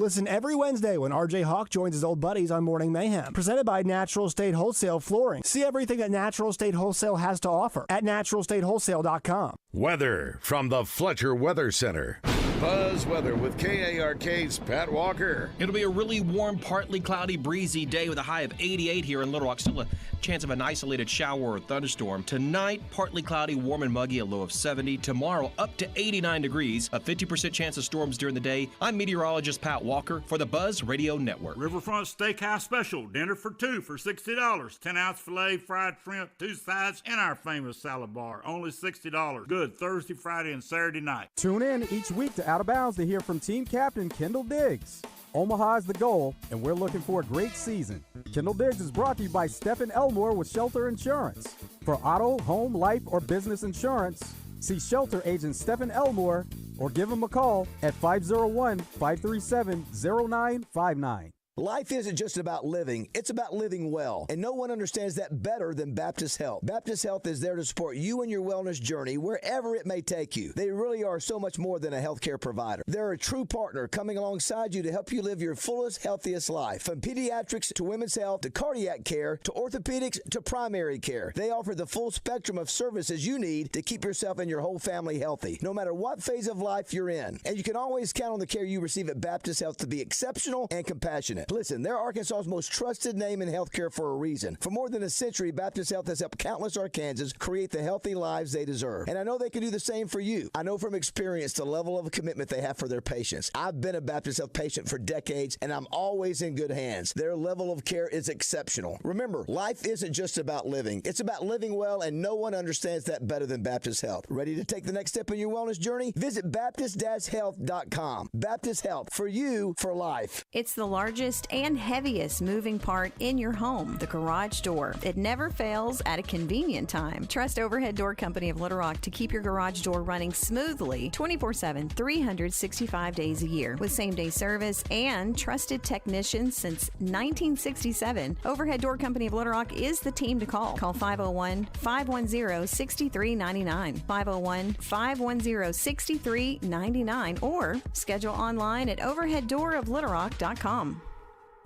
Listen every Wednesday when RJ Hawk joins his old buddies on Morning Mayhem. Presented by Natural State Wholesale Flooring. See everything that Natural State Wholesale has to offer at naturalstatewholesale.com. Weather from the Fletcher Weather Center. Buzz Weather with KARK's Pat Walker. It'll be a really warm, partly cloudy, breezy day with a high of 88 here in Little Rock. Still a chance of an isolated shower or thunderstorm. Tonight, partly cloudy, warm and muggy, a low of 70. Tomorrow, up to 89 degrees, a 50% chance of storms during the day. I'm meteorologist Pat Walker for the Buzz Radio Network. Riverfront Steakhouse Special, dinner for two for $60. 10-ounce filet, fried shrimp, 2 sides, and our famous salad bar, only $60. Good Thursday, Friday, and Saturday night. Tune in each week to Out of Bounds to hear from team captain Kendall Diggs. Omaha is the goal, and we're looking for a great season. Kendall Diggs is brought to you by Stephen Elmore with Shelter Insurance. For auto, home, life, or business insurance, see Shelter agent Stephen Elmore or give him a call at 501-537-0959. Life isn't just about living, it's about living well. And no one understands that better than Baptist Health. Baptist Health is there to support you in your wellness journey wherever it may take you. They really are so much more than a healthcare provider. They're a true partner coming alongside you to help you live your fullest, healthiest life. From pediatrics to women's health to cardiac care to orthopedics to primary care. They offer the full spectrum of services you need to keep yourself and your whole family healthy, no matter what phase of life you're in. And you can always count on the care you receive at Baptist Health to be exceptional and compassionate. Listen, they're Arkansas's most trusted name in healthcare for a reason. For more than a century, Baptist Health has helped countless Arkansans create the healthy lives they deserve. And I know they can do the same for you. I know from experience the level of commitment they have for their patients. I've been a Baptist Health patient for decades, and I'm always in good hands. Their level of care is exceptional. Remember, life isn't just about living. It's about living well, and no one understands that better than Baptist Health. Ready to take the next step in your wellness journey? Visit Baptist-Health.com. Baptist Health, for you, for life. It's the largest and heaviest moving part in your home, the garage door. It never fails at a convenient time. Trust Overhead Door Company of Little Rock to keep your garage door running smoothly 24/7, 365 days a year. With same-day service and trusted technicians since 1967, Overhead Door Company of Little Rock is the team to call. Call 501-510-6399, 501-510-6399, or schedule online at overheaddooroflittlerock.com.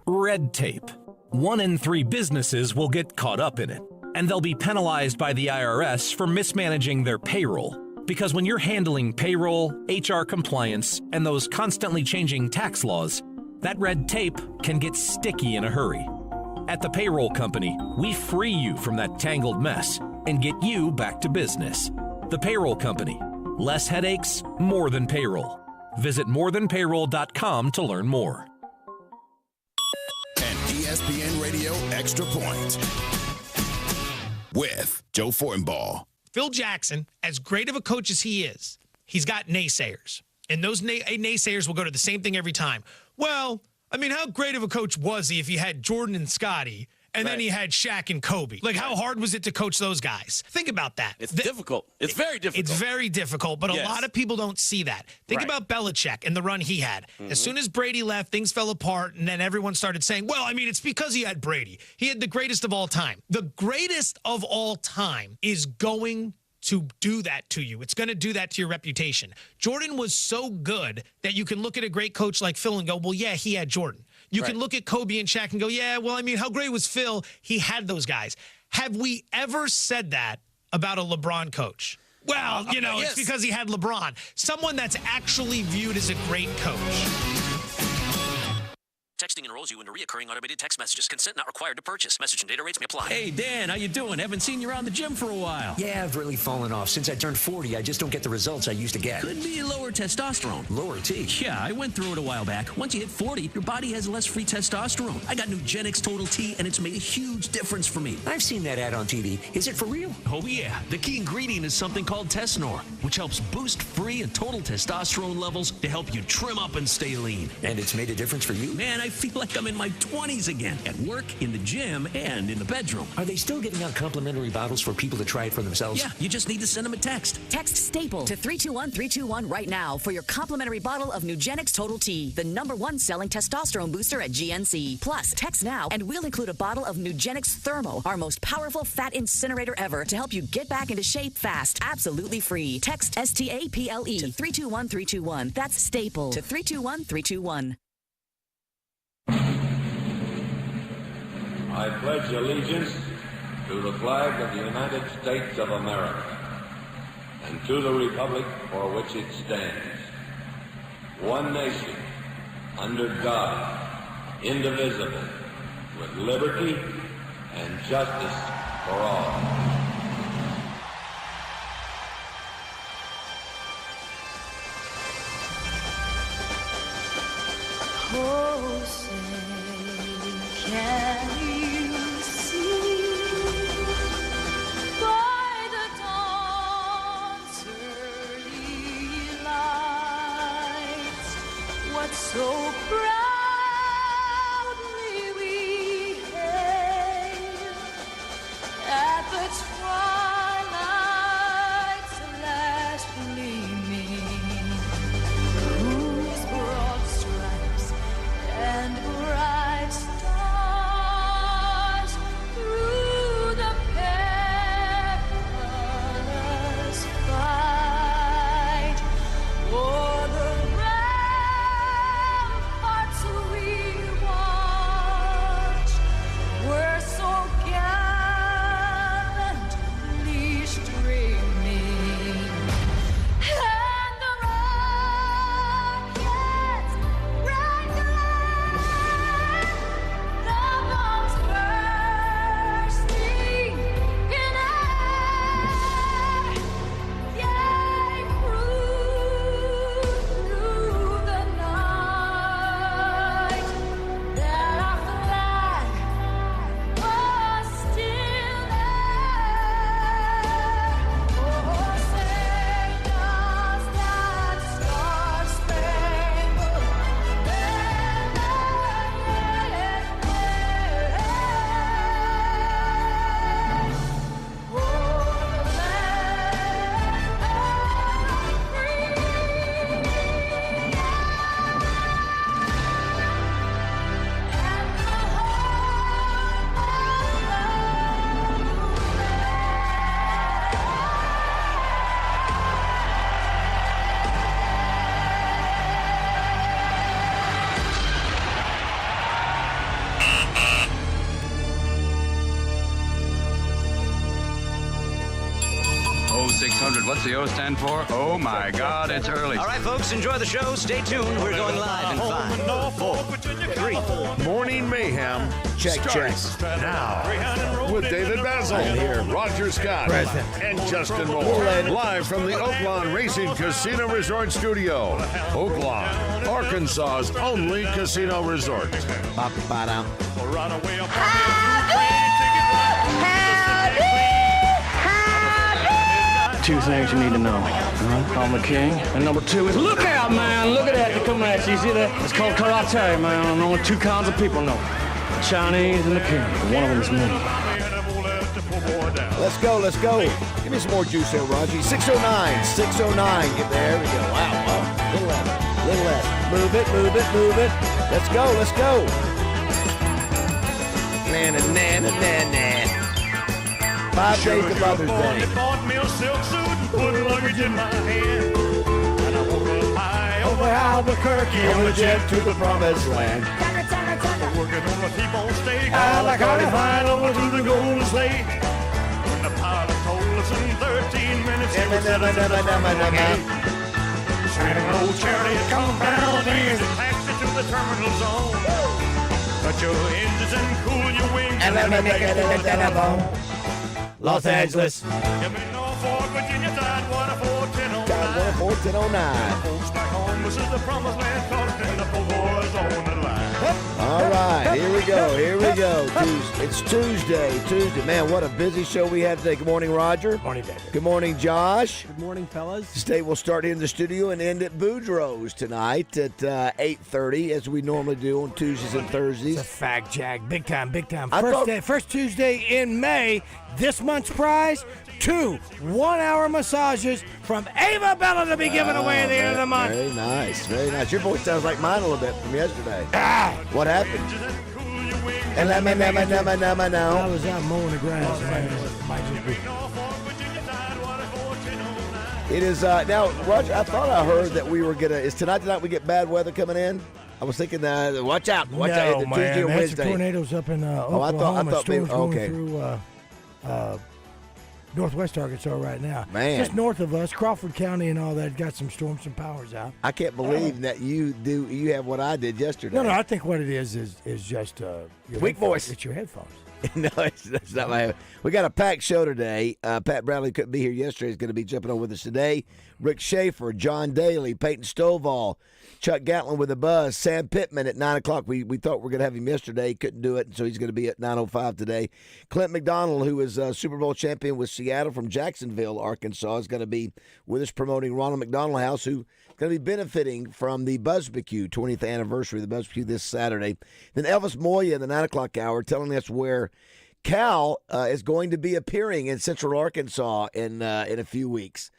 Red tape. 1 in 3 businesses will get caught up in it, and they'll be penalized by the IRS for mismanaging their payroll. Because when you're handling payroll, HR compliance, and those constantly changing tax laws, that red tape can get sticky in a hurry. At the Payroll Company, we free you from that tangled mess and get you back to business. The Payroll Company. Less headaches, more than payroll. Visit morethanpayroll.com to learn more. ESPN Radio Extra Point with Joe Fortenbaugh. Phil Jackson, as great of a coach as he is, he's got naysayers. And those naysayers will go to the same thing every time. Well, I mean, how great of a coach was he if he had Jordan and Scottie, and then he had Shaq and Kobe? Like, how hard was it to coach those guys? Think about that. It's difficult. It's very difficult. It's very difficult, but a lot of people don't see that. Think about Belichick and the run he had. As soon as Brady left, things fell apart, and then everyone started saying, well, I mean, it's because he had Brady. He had the greatest of all time. The greatest of all time is going to do that to you. It's going to do that to your reputation. Jordan was so good that you can look at a great coach like Phil and go, well, yeah, he had Jordan. You can look at Kobe and Shaq and go, yeah, well, I mean, how great was Phil? He had those guys. Have we ever said that about a LeBron coach? Well, you know, it's because he had LeBron. Someone that's actually viewed as a great coach. Texting enrolls you into reoccurring automated text messages. Consent not required to purchase. Message and data rates may apply. Hey, Dan, how you doing? Haven't seen you around the gym for a while. Yeah, I've really fallen off. Since I turned 40, I just don't get the results I used to get. Could be lower testosterone. Lower T? Yeah, I went through it a while back. Once you hit 40, your body has less free testosterone. I got Nugenix Total T, and it's made a huge difference for me. I've seen that ad on TV. Is it for real? Oh, yeah. The key ingredient is something called Tesnor, which helps boost free and total testosterone levels to help you trim up and stay lean. And it's made a difference for you? Man, I feel like I'm in my 20s again, at work, in the gym, and in the bedroom. Are they still giving out complimentary bottles for people to try it for themselves? Yeah, you just need to send them a text. Text STAPLE to 321-321 right now for your complimentary bottle of Nugenix Total T, the #1 selling testosterone booster at GNC. Plus, text now and we'll include a bottle of Nugenix Thermo, our most powerful fat incinerator ever, to help you get back into shape fast, absolutely free. Text STAPLE to 321-321. That's STAPLE to 321-321. I pledge allegiance to the flag of the United States of America and to the republic for which it stands, one nation, under God, indivisible, with liberty and justice for all. Oh, say, can you see by the dawn's early light what so proudly we hailed at the twilight's last gleaming, whose broad stripes and bright stars through the perilous fight o'er the ramparts we watched were so gallantly streaming, and the rockets rang the bombs bursting in air gave proof through the night that our flag was still there. Oh, say does that star-spangled Oh, 600. What's the O stand for? Oh, my God, it's early. All right, folks, enjoy the show. Stay tuned. We're going live in 5, 4, 3. Morning Mayhem starts now with David BAZZEL, I'm here. Roger Scott, Present. and Justin Moore. Live from the Oaklawn Racing Casino Resort Studio. Oaklawn, Arkansas's only casino resort. Ba-ba-dum. Two things you need to know. I'm the king. And number two is look out, man. Look at that. They're coming at you. You see that? It's called karate, man. And only two kinds of people know. The Chinese and the king. One of them is me. Let's go, let's go. Give me some more juice there, Roger. 609, 609. Get there. We go. Wow, wow. Little left, little left. Move it, move it, move it. Let's go, let's go. Na-na-na-na-na-na. 5 days to Mother's Day. Bought me a silk suit and put luggage in my hand. And I woke up high Over Albuquerque on the jet to the promised land. working on a T-bone steak. I like how they flying over to the Golden State. When the pilot told us in 13 minutes it was Santa old chariot come down and taxi to the terminal zone. Cut your engines and cool your wings And let me make it in the telephone. Los Angeles. Give me Norfolk, Virginia, Tidewater 41009. Tidewater 41009. Folks back home, this is the promised land, and the poor boys on the line. All right, here we go, here we go. It's Tuesday. Man, what a busy show we have today. Good morning, Roger. Morning, David. Good morning, Josh. Good morning, fellas. Today we'll start in the studio and end at Boudreaux's tonight at 8:30, as we normally do on Tuesdays and Thursdays. It's a fact, Jack. Big time, big time. I thought- First Tuesday in May. This month's prize, 2 one-hour massages from Ava Bella to be given away at the end of the month. Very nice, very nice. Your voice sounds like mine a little bit from yesterday. What happened? And let me know. I was out mowing the grass, man. Might just be. It is now, Roger. I thought I heard that we were is tonight we get bad weather coming in. I was thinking, watch out. Watch no, out. Man, Tuesday or that's Wednesday. the tornadoes up in Oklahoma. I thought maybe, storms going through northwest Arkansas right now. Man. Just north of us, Crawford County and all that got some storms and powers out. I can't believe that you have what I did yesterday. No, I think what it is just your weak voice. It's your headphones. No, it's not my. We got a packed show today. Pat Bradley couldn't be here yesterday. He's going to be jumping on with us today. Rick Schaefer, John Daly, Peyton Stovall, Chuck Gatlin with the Buzz, Sam Pittman at 9 o'clock. We thought we were going to have him yesterday. He couldn't do it, so he's going to be at 9:05 today. Clint McDonald, who is a Super Bowl champion with Seattle from Jacksonville, Arkansas, is going to be with us promoting Ronald McDonald House, who is going to be benefiting from the BuzzBQ 20th anniversary of the BuzzBQ this Saturday. Then Elvis Moya in the 9 o'clock hour telling us where Cal is going to be appearing in Central Arkansas in a few weeks.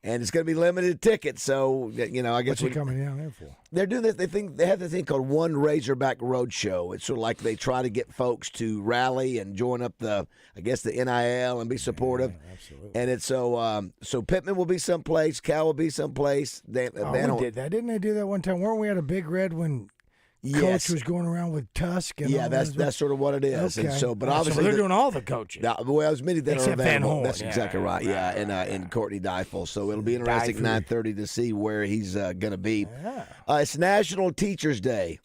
And it's going to be limited tickets, so I guess what's he coming down there for? They're doing this. They have this thing called One Razorback Roadshow. It's sort of like they try to get folks to rally and join up the NIL and be supportive. Yeah, absolutely. And it's so Pittman will be someplace, Cal will be someplace. We did that, didn't they do that one time? Weren't we at a Big Red when Coach was going around with Tusk? And yeah, that's sort of what it is. Okay. And so, but so obviously they're doing all the coaching. Well, as many that Except are available. Van Horn. That's exactly right. Yeah, and Courtney Deifel. So it'll be interesting 9:30 to see where he's going to be. Yeah. It's National Teachers Day.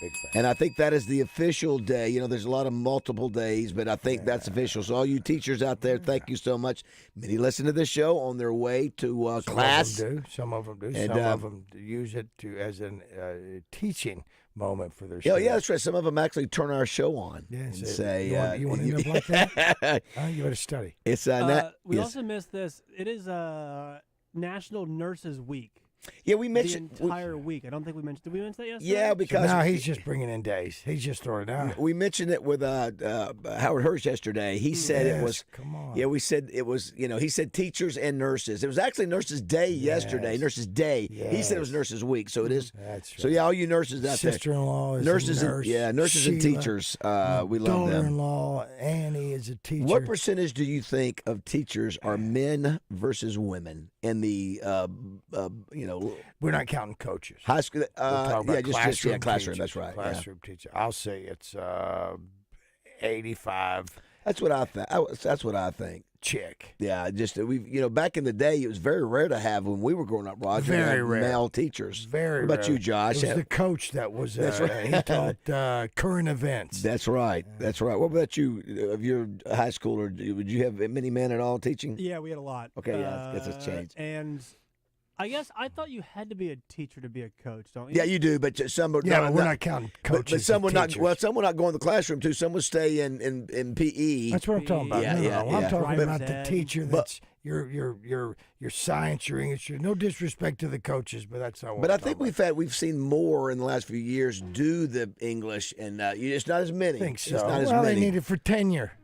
Big fan. And I think that is the official day. There's a lot of multiple days, but I think that's official. So all you teachers out there, thank you so much. Many listen to this show on their way to class. Some of them do. And, some of them use it as a teaching moment for their Yeah, students. that's right. Some of them actually turn our show on and say, you want to end up like that? You better study. It's we also missed this. It is National Nurses Week. Yeah, we mentioned the entire week. I don't think we mentioned. Did we mention that yesterday? Yeah, because now he's just bringing in days. He's just throwing it out. We mentioned it with Howard Hirsch yesterday. He said it was. Come on. Yeah, we said it was. He said teachers and nurses. It was actually Nurses Day yesterday. Nurses Day. He said it was Nurses Week, so it is. That's right. So yeah, all you nurses out there. Sister-in-law is nurses a nurse. Nurses Sheila, and teachers. We love them. Daughter-in-law Annie is a teacher. What percentage do you think of teachers are men versus women in the We're not counting coaches. High school, classroom classroom. teachers. That's right. Classroom teacher. I'll say it's 85. That's what I think. That's what I think. Chick. Yeah, just back in the day, it was very rare to have when we were growing up, Roger. Very rare. Male teachers. Very. What about you, Josh? It was the coach that was. That's right. He taught current events. That's right. That's right. What about you? Of your high schooler, would you have many men at all teaching? Yeah, we had a lot. Okay, yeah, I guess it's changed. And I guess I thought you had to be a teacher to be a coach, don't you? Yeah, you do, but some. Yeah, but we're not counting coaches. But some would not. teachers. Well, some would not go in the classroom too. Some would stay in PE. That's what I'm talking about. Yeah, I'm talking about the Ed. teacher. That's your science, your English. No disrespect to the coaches, but that's not. But I think we've seen more in the last few years do the English, and it's not as many. I think so. It's not as well, many. they need it for tenure.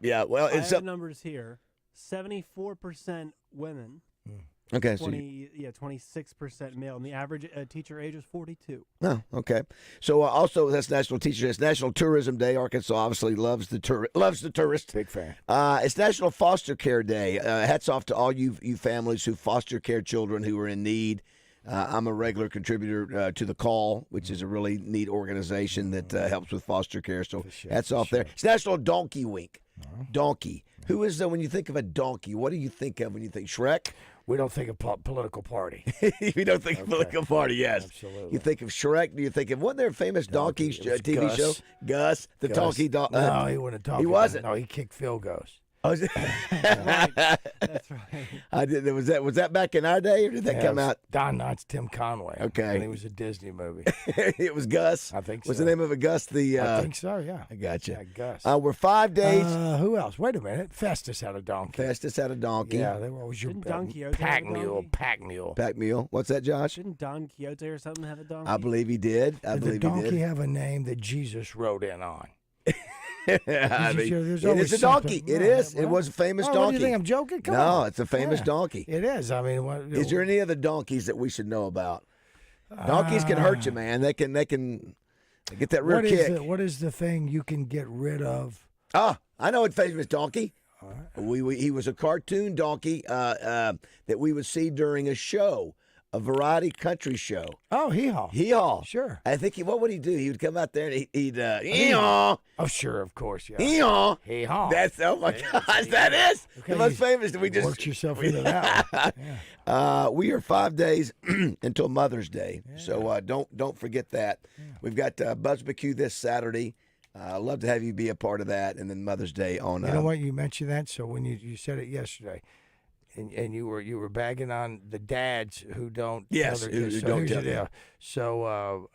Yeah, well, I it's have numbers here: 74% women. Okay, 26% male, and the average teacher age is 42. Oh, okay. So also that's National Teacher Day. It's National Tourism Day. Arkansas obviously loves the tourist. Big fan. It's National Foster Care Day. Hats off to all you families who foster care children who are in need. I'm a regular contributor to The Call, which is a really neat organization that helps with foster care. So hats off there. It's National Donkey Week. Donkey. Who is when you think of a donkey? What do you think of when you think Shrek? We don't think of political party. We don't think of political party, yes. Absolutely. You think of Shrek? Do you think of, wasn't there a famous donkey TV Gus. show? Gus, the donkey dog. No, he wasn't a donkey. He wasn't. No, he kicked field goals. Oh, That's right. I did. Was that back in our day, or did that come out? Don Knotts, Tim Conway. Okay. And it was a Disney movie. It was Gus. I think so. Was the name of it Gus? I think so. Yeah. I got you. Yeah, Gus. We're 5 days. Who else? Wait a minute. Festus had a donkey. Festus had a donkey. Yeah, they were always your Didn't Don Quixote pack have a mule. donkey? Pack mule. Pack mule. What's that, Josh? Didn't Don Quixote or something have a donkey? I believe he did. Did the donkey have a name that Jesus rode in on? I mean, There's it always is a donkey. something. It is. It was a famous donkey. What do you think? I'm joking? Come on. No, it's a famous donkey. It is. I mean, is there any other donkeys that we should know about? Donkeys can hurt you, man. They can get that rear kick. What is the thing you can get rid of? Ah, I know a famous donkey. He was a cartoon donkey that we would see during a show. a variety country show. Oh, hee-haw. Hee-haw. Sure. I think what would he do? He would come out there and he'd hee-haw. Oh, sure, of course, yeah. Hee-haw. Hee-haw. That's, oh my gosh, that is the most famous. We just worked yourself into that one. Yeah. We are 5 days until Mother's Day, so don't forget that. Yeah. We've got Buzz McHugh this Saturday. I'd love to have you be a part of that, and then Mother's Day on. You know what? You mentioned that, so when you said it yesterday, and you were bagging on the dads who don't. Yes, tell their kids. who don't tell them. So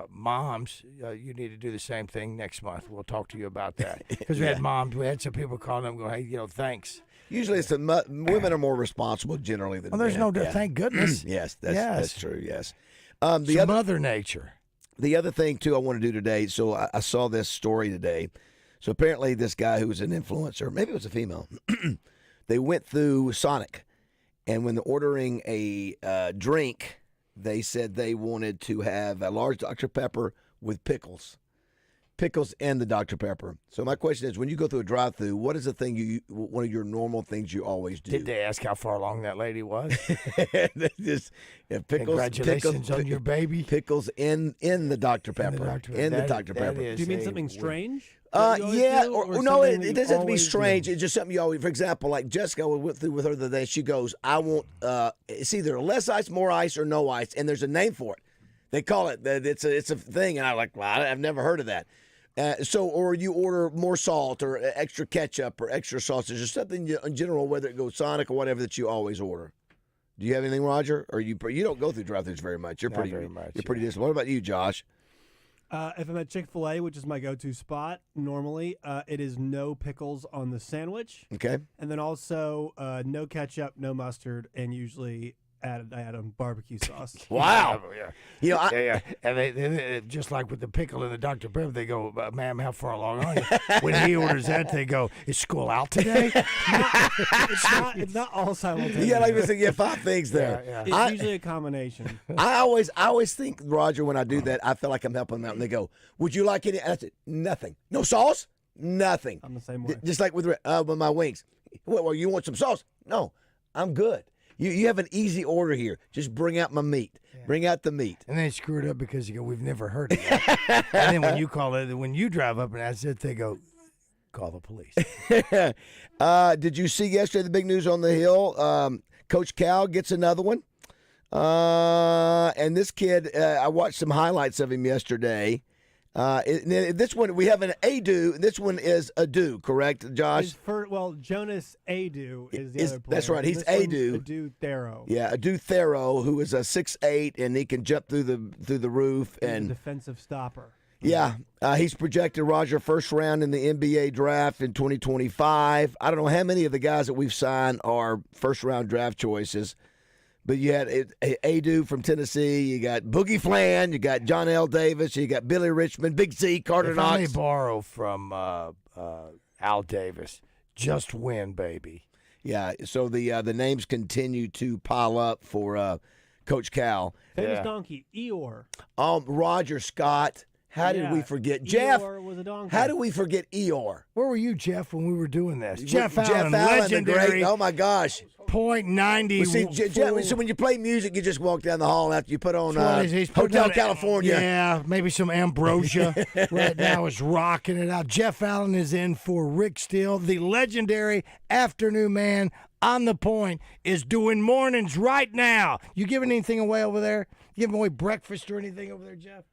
moms, you need to do the same thing next month. We'll talk to you about that because we had moms. We had some people calling them, going, "Hey, thanks." Usually, it's women are more responsible generally than. Well, there's men. thank goodness. Yes, that's true. Yes, Mother Nature. The other thing too, I want to do today. So I saw this story today. So apparently, this guy who was an influencer, maybe it was a female. They went through Sonic, and when they're ordering a drink, they said they wanted to have a large Dr. Pepper with pickles in the Dr. Pepper. So my question is, when you go through a drive-through, what is the thing one of your normal things you always do? Did they ask how far along that lady was? Pickles. Congratulations on your baby. Pickles in the Dr. Pepper. In the Dr. Pepper. Do you mean something strange? Yeah, do, or no, it doesn't have to be always strange. do? It's just something you always. For example, like Jessica went through with her the other day. She goes, "I want it's either less ice, more ice, or no ice," and there's a name for it. They call it. It's a thing, and I'm like, well, I've never heard of that. Or you order more salt or extra ketchup or extra sausage or something in general, whether it goes Sonic or whatever that you always order. Do you have anything, Roger? Or you don't go through drive-thrus very much. You're pretty disciplined. What about you, Josh? If I'm at Chick-fil-A, which is my go-to spot, normally it is no pickles on the sandwich. Okay. And then also no ketchup, no mustard, and usually add barbecue sauce. Wow. Yeah. And they just like with the pickle and the Dr. Pepper, they go, "Ma'am, how far along are you?" When he orders that, they go, "Is school out today?" It's not all simultaneous. Yeah, like we said, 5 things there. Yeah. It's usually a combination. I always think, Roger, when I do that, I feel like I'm helping them out. And they go, "Would you like any?" And I said, "Nothing. No sauce? Nothing." I'm the same way. Just like with my wings. Well, you want some sauce? No, I'm good. You have an easy order here. Just bring out my meat. Yeah. Bring out the meat. And they screw it up because you go, "We've never heard of it." And then when you drive up and that's it, they go, "Call the police." Did you see yesterday the big news on the Hill? Coach Cal gets another one. And this kid, I watched some highlights of him yesterday. This one, we have an Adu. This one is Adu, correct, Josh? Jonas Adu is the other player. That's right. He's Adu. Adu Thero. Yeah, Adu Thero, who is a 6'8", and he can jump through the roof. He's and a defensive stopper. Yeah, he's projected, Roger, first round in the NBA draft in 2025. I don't know how many of the guys that we've signed are first-round draft choices. But you had Adu from Tennessee, you got Boogie Flan, you got John L. Davis, you got Billy Richmond, Big C, Carter Knox. If I may borrow from Al Davis, just win, baby. Yeah, so the names continue to pile up for Coach Cal. Famous donkey, Eeyore. Roger Scott. How did we forget? Jeff, was a donkey. How did we forget Eeyore? Where were you, Jeff, when we were doing this? Jeff Allen, legendary. The great, oh, my gosh. .90. Well, so when you play music, you just walk down the hall after you put on Hotel California. Yeah, maybe some Ambrosia. Right now is rocking it out. Jeff Allen is in for Rick Steele, the legendary afternoon man on the point, is doing mornings right now. You giving anything away over there? You giving away breakfast or anything over there, Jeff?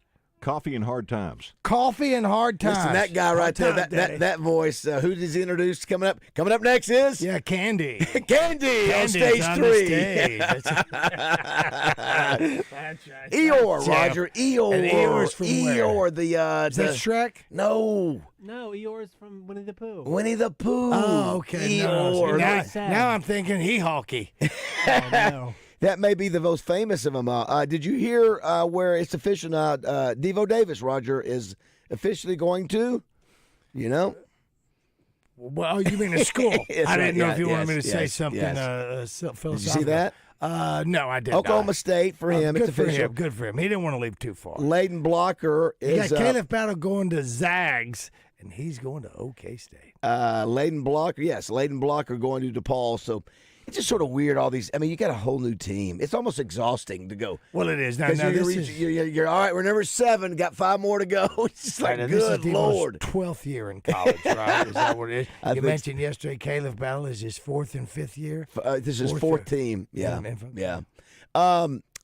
Coffee and hard times. Coffee and hard times. Listen, that guy right there, that voice. Who does he introduce coming up? Coming up next is Candy. Candy on stage 3. That's right. Eeyore, Roger. Eeyore. And Eeyore's from Eeyore, where? Is that Shrek? No. No, Eeyore's from Winnie the Pooh. Winnie the Pooh. Oh, okay. Eeyore. Now I'm thinking He-Hawky. Oh, no. That may be the most famous of them. Did you hear where it's official now? Devo Davis, Roger, is officially going to, Well, you mean a school? I didn't know if you wanted me to say something philosophical. Did you see that? No, I didn't. Oklahoma State for him. Good it's official. Good for him. He didn't want to leave too far. Layden Blocker is. You got Caleb Battle going to Zags, and he's going to OK State. Layden Blocker, yes. Layden Blocker going to DePaul. So It's just sort of weird, all these. I mean, you got a whole new team. It's almost exhausting to go. Well, it is. Now you're all right, we're number 7, got 5 more to go. It's just like, good Lord. 12th year in college, right? Is that what it is? You mentioned yesterday Caleb Battle is his 4th and 5th year? This is 4th team. Yeah.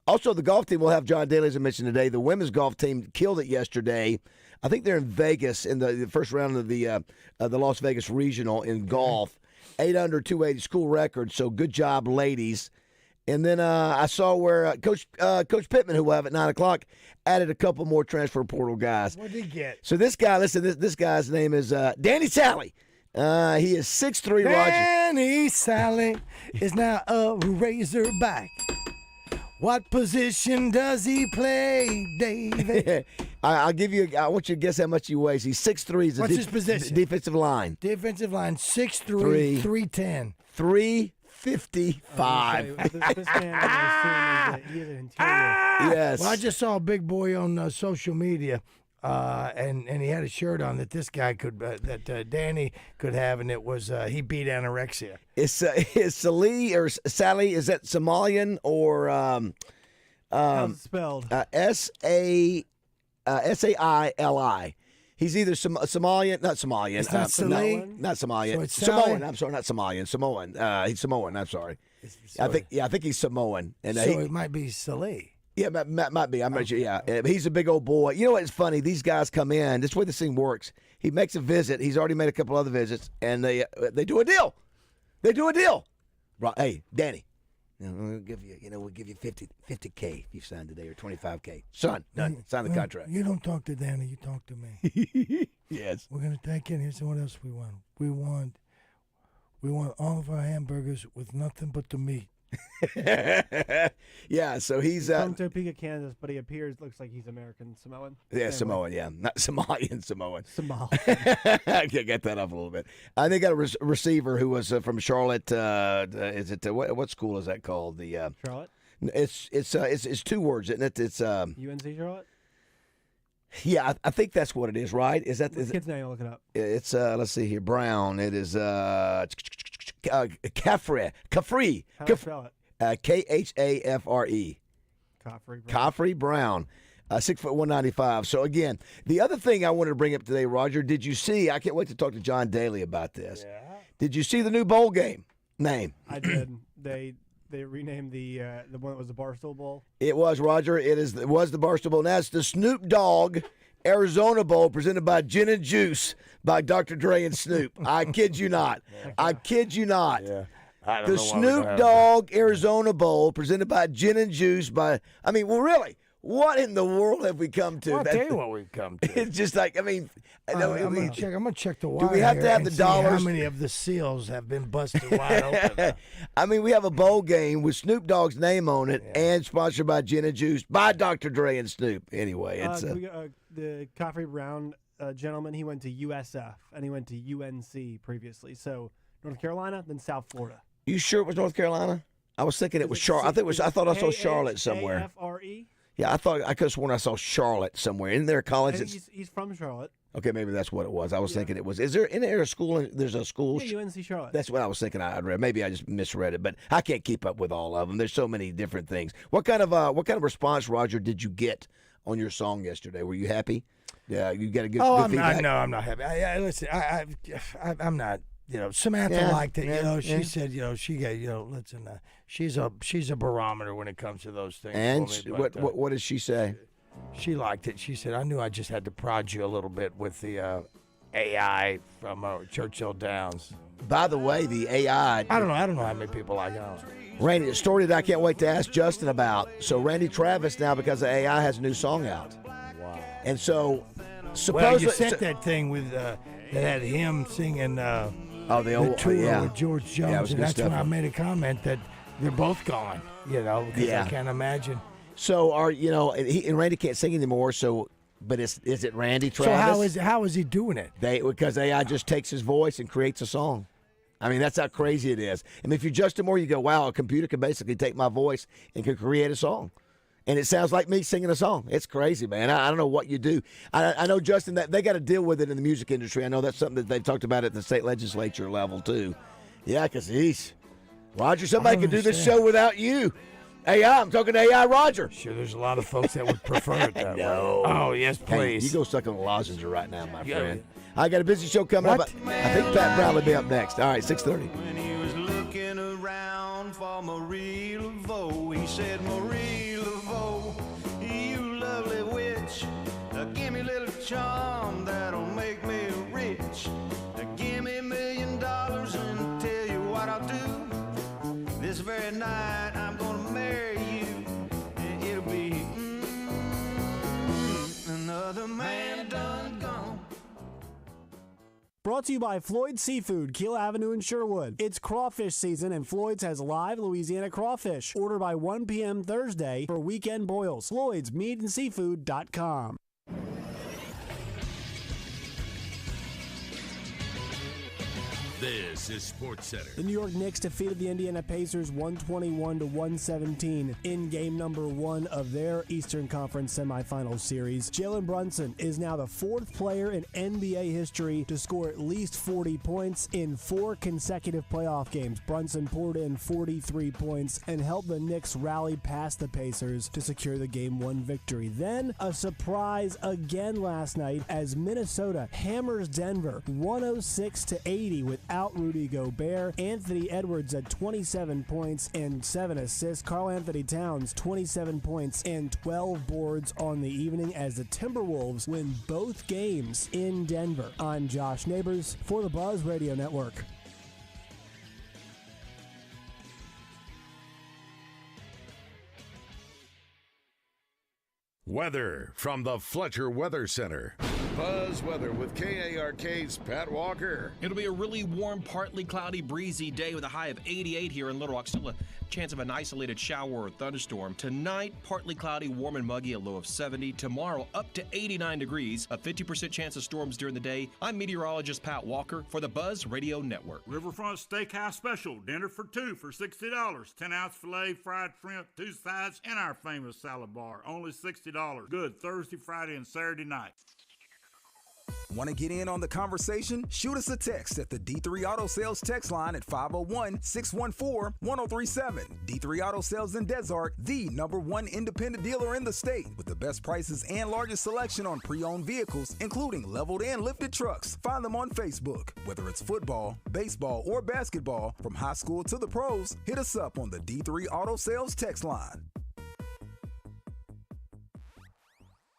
Also, the golf team will have John Daly, as I mentioned today. The women's golf team killed it yesterday. I think they're in Vegas in the first round of the Las Vegas Regional in golf. 8 under 280 school record, so good job, ladies. And then I saw where Coach Pittman, who will have at 9 o'clock, added a couple more transfer portal guys. What did he get? So this guy, listen, this guy's name is Danny Sally. He is 6'3", Roger. Danny Sally is now a Razorback. What position does he play, David? I'll give you. I want you to guess how much he weighs. He's 6'3". What's his position? Defensive line. Defensive line, 6'3", 310. 355. This man, I assume, is an interior. Yes. Well, I just saw a big boy on social media, and he had a shirt on that this guy could, that Danny could have, and it was he beat anorexia. Is Sally or Sally? Is that Somalian or How's it spelled? Saili? He's either Somalian, not Somalian. It's not Samoan? Not Somalian. So it's Samoan. I'm sorry, not Somalian. Samoan. He's Samoan. I'm sorry. I think he's Samoan. And so it might be Salih. Yeah, might be. I'm not sure. Yeah, he's a big old boy. You know what's funny? These guys come in. This is the way this thing works. He makes a visit. He's already made a couple other visits, and they do a deal. They do a deal. Right? Hey, Danny, we'll give you 50K if you sign today, or 25K. Son, done. Sign the contract. You don't talk to Danny. You talk to me. Yes. We're gonna take in. Here's what else we want. We want all of our hamburgers with nothing but the meat. Yeah, so he's from Topeka, Kansas, but he looks like he's American Samoan. Yeah, Samoan, yeah. Not Somalian, Samoan. Samoan. I can get that up a little bit. They got a receiver who was from Charlotte. Is it what school is that called? The Charlotte? It's 2 words, isn't it? It's UNC Charlotte? Yeah, I think that's what it is, right? Is that the kid's name? Look it up. It's let's see here, Brown. It is Caffrey. How do you spell it? Khafre. Caffrey Brown. 6 foot 195. So again, the other thing I wanted to bring up today, Roger, did you see? I can't wait to talk to John Daly about this. Yeah. Did you see the new bowl game name? I did. They renamed the one that was the Barstool Bowl. It was, Roger. It was the Barstool Bowl. Now it's the Snoop Dogg Arizona Bowl presented by Gin and Juice by Dr. Dre and Snoop. I kid you not. I kid you not. Yeah. The Snoop Dogg Arizona Bowl presented by Gin and Juice by, really, what in the world have we come to? I'll tell you what we've come to. It's just like, I'm going to check the wire. Do we have to have the dollars? How many of the seals have been busted wide open? We have a bowl game with Snoop Dogg's name on it and sponsored by Gin and Juice by Dr. Dre and Snoop. Anyway, it's the Caffrey Brown gentleman. He went to USF and he went to UNC previously. So North Carolina, then South Florida. You sure it was North Carolina? I was thinking it was Charlotte. I thought I saw Charlotte somewhere. K-A-F-R-E? Yeah, I could have sworn I saw Charlotte somewhere. Isn't there a college? He's from Charlotte. Okay, maybe that's what it was. I was thinking it was. Is there a school? There's a school. Yeah, UNC Charlotte. That's what I was thinking. I'd read. Maybe I just misread it, but I can't keep up with all of them. There's so many different things. What kind of response, Roger, did you get on your song yesterday? Were you happy? Yeah, you got a good. Oh, good feedback? No, I'm not happy. Listen, I'm not. Samantha liked it. She said, she got, listen, she's a barometer when it comes to those things. And what did she say? She liked it. She said, I knew I just had to prod you a little bit with the AI from Churchill Downs. By the way, the AI. I don't know how many people like it. Randy, a story that I can't wait to ask Justin about. So Randy Travis now, because of AI, has a new song out. Wow. And so, supposedly, you sent that thing with that had him singing. The tour with George Jones, and that's when I made a comment that they're both gone. Because I can't imagine. So and Randy can't sing anymore. So, but is it Randy Travis? So how is he doing it? Because AI just takes his voice and creates a song. That's how crazy it is. If you're Justin Moore, you go, wow, a computer can basically take my voice and can create a song. And it sounds like me singing a song. It's crazy, man. I don't know what you do. I know, Justin, that they got to deal with it in the music industry. I know that's something that they've talked about at the state legislature level, too. Yeah, because Roger, somebody could do this show without you. AI, I'm talking to AI Roger. Sure, there's a lot of folks that would prefer it that way. Oh, yes, please. Hey, you go suck on the lozenge right now, my friend. I got a busy show coming up. I think Pat Brown will be up next. All right, 6:30. When he was looking around for Marie Laveau, he said, Marie Laveau, you lovely witch, give me a little charm that'll make me rich. Give me $1 million and tell you what I'll do. This very night I'm gonna marry you, and it'll be another man done gone. Brought to you by Floyd's Seafood, Keel Avenue in Sherwood. It's crawfish season, and Floyd's has live Louisiana crawfish. Order by 1 p.m. Thursday for weekend boils. Floyd's meatandseafood.com. This is SportsCenter. The New York Knicks defeated the Indiana Pacers 121-117 in game number 1 of their Eastern Conference semifinal series. Jalen Brunson is now the 4th player in NBA history to score at least 40 points in 4 consecutive playoff games. Brunson poured in 43 points and helped the Knicks rally past the Pacers to secure the Game 1 victory. Then, a surprise again last night as Minnesota hammers Denver 106-80 without Rudy Gobert. Anthony Edwards had 27 points and 7 assists. Karl Anthony Towns, 27 points and 12 boards on the evening as the Timberwolves win both games in Denver. I'm Josh Neighbors for the Buzz Radio Network. Weather from the Fletcher Weather Center. Buzz Weather with KARK's Pat Walker. It'll be a really warm, partly cloudy, breezy day with a high of 88 here in Little Rock. Still a chance of an isolated shower or thunderstorm. Tonight, partly cloudy, warm and muggy, a low of 70. Tomorrow, up to 89 degrees, a 50% chance of storms during the day. I'm meteorologist Pat Walker for the Buzz Radio Network. Riverfront Steakhouse Special, dinner for 2 for $60. 10-ounce filet, fried shrimp, 2 sides, and our famous salad bar, only $60. Good Thursday, Friday, and Saturday night. Want to get in on the conversation? Shoot us a text at the D3 Auto Sales text line at 501-614-1037. D3 Auto Sales in Desart, the #1 independent dealer in the state, with the best prices and largest selection on pre-owned vehicles, including leveled and lifted trucks. Find them on Facebook. Whether it's football, baseball, or basketball, from high school to the pros, hit us up on the D3 Auto Sales text line.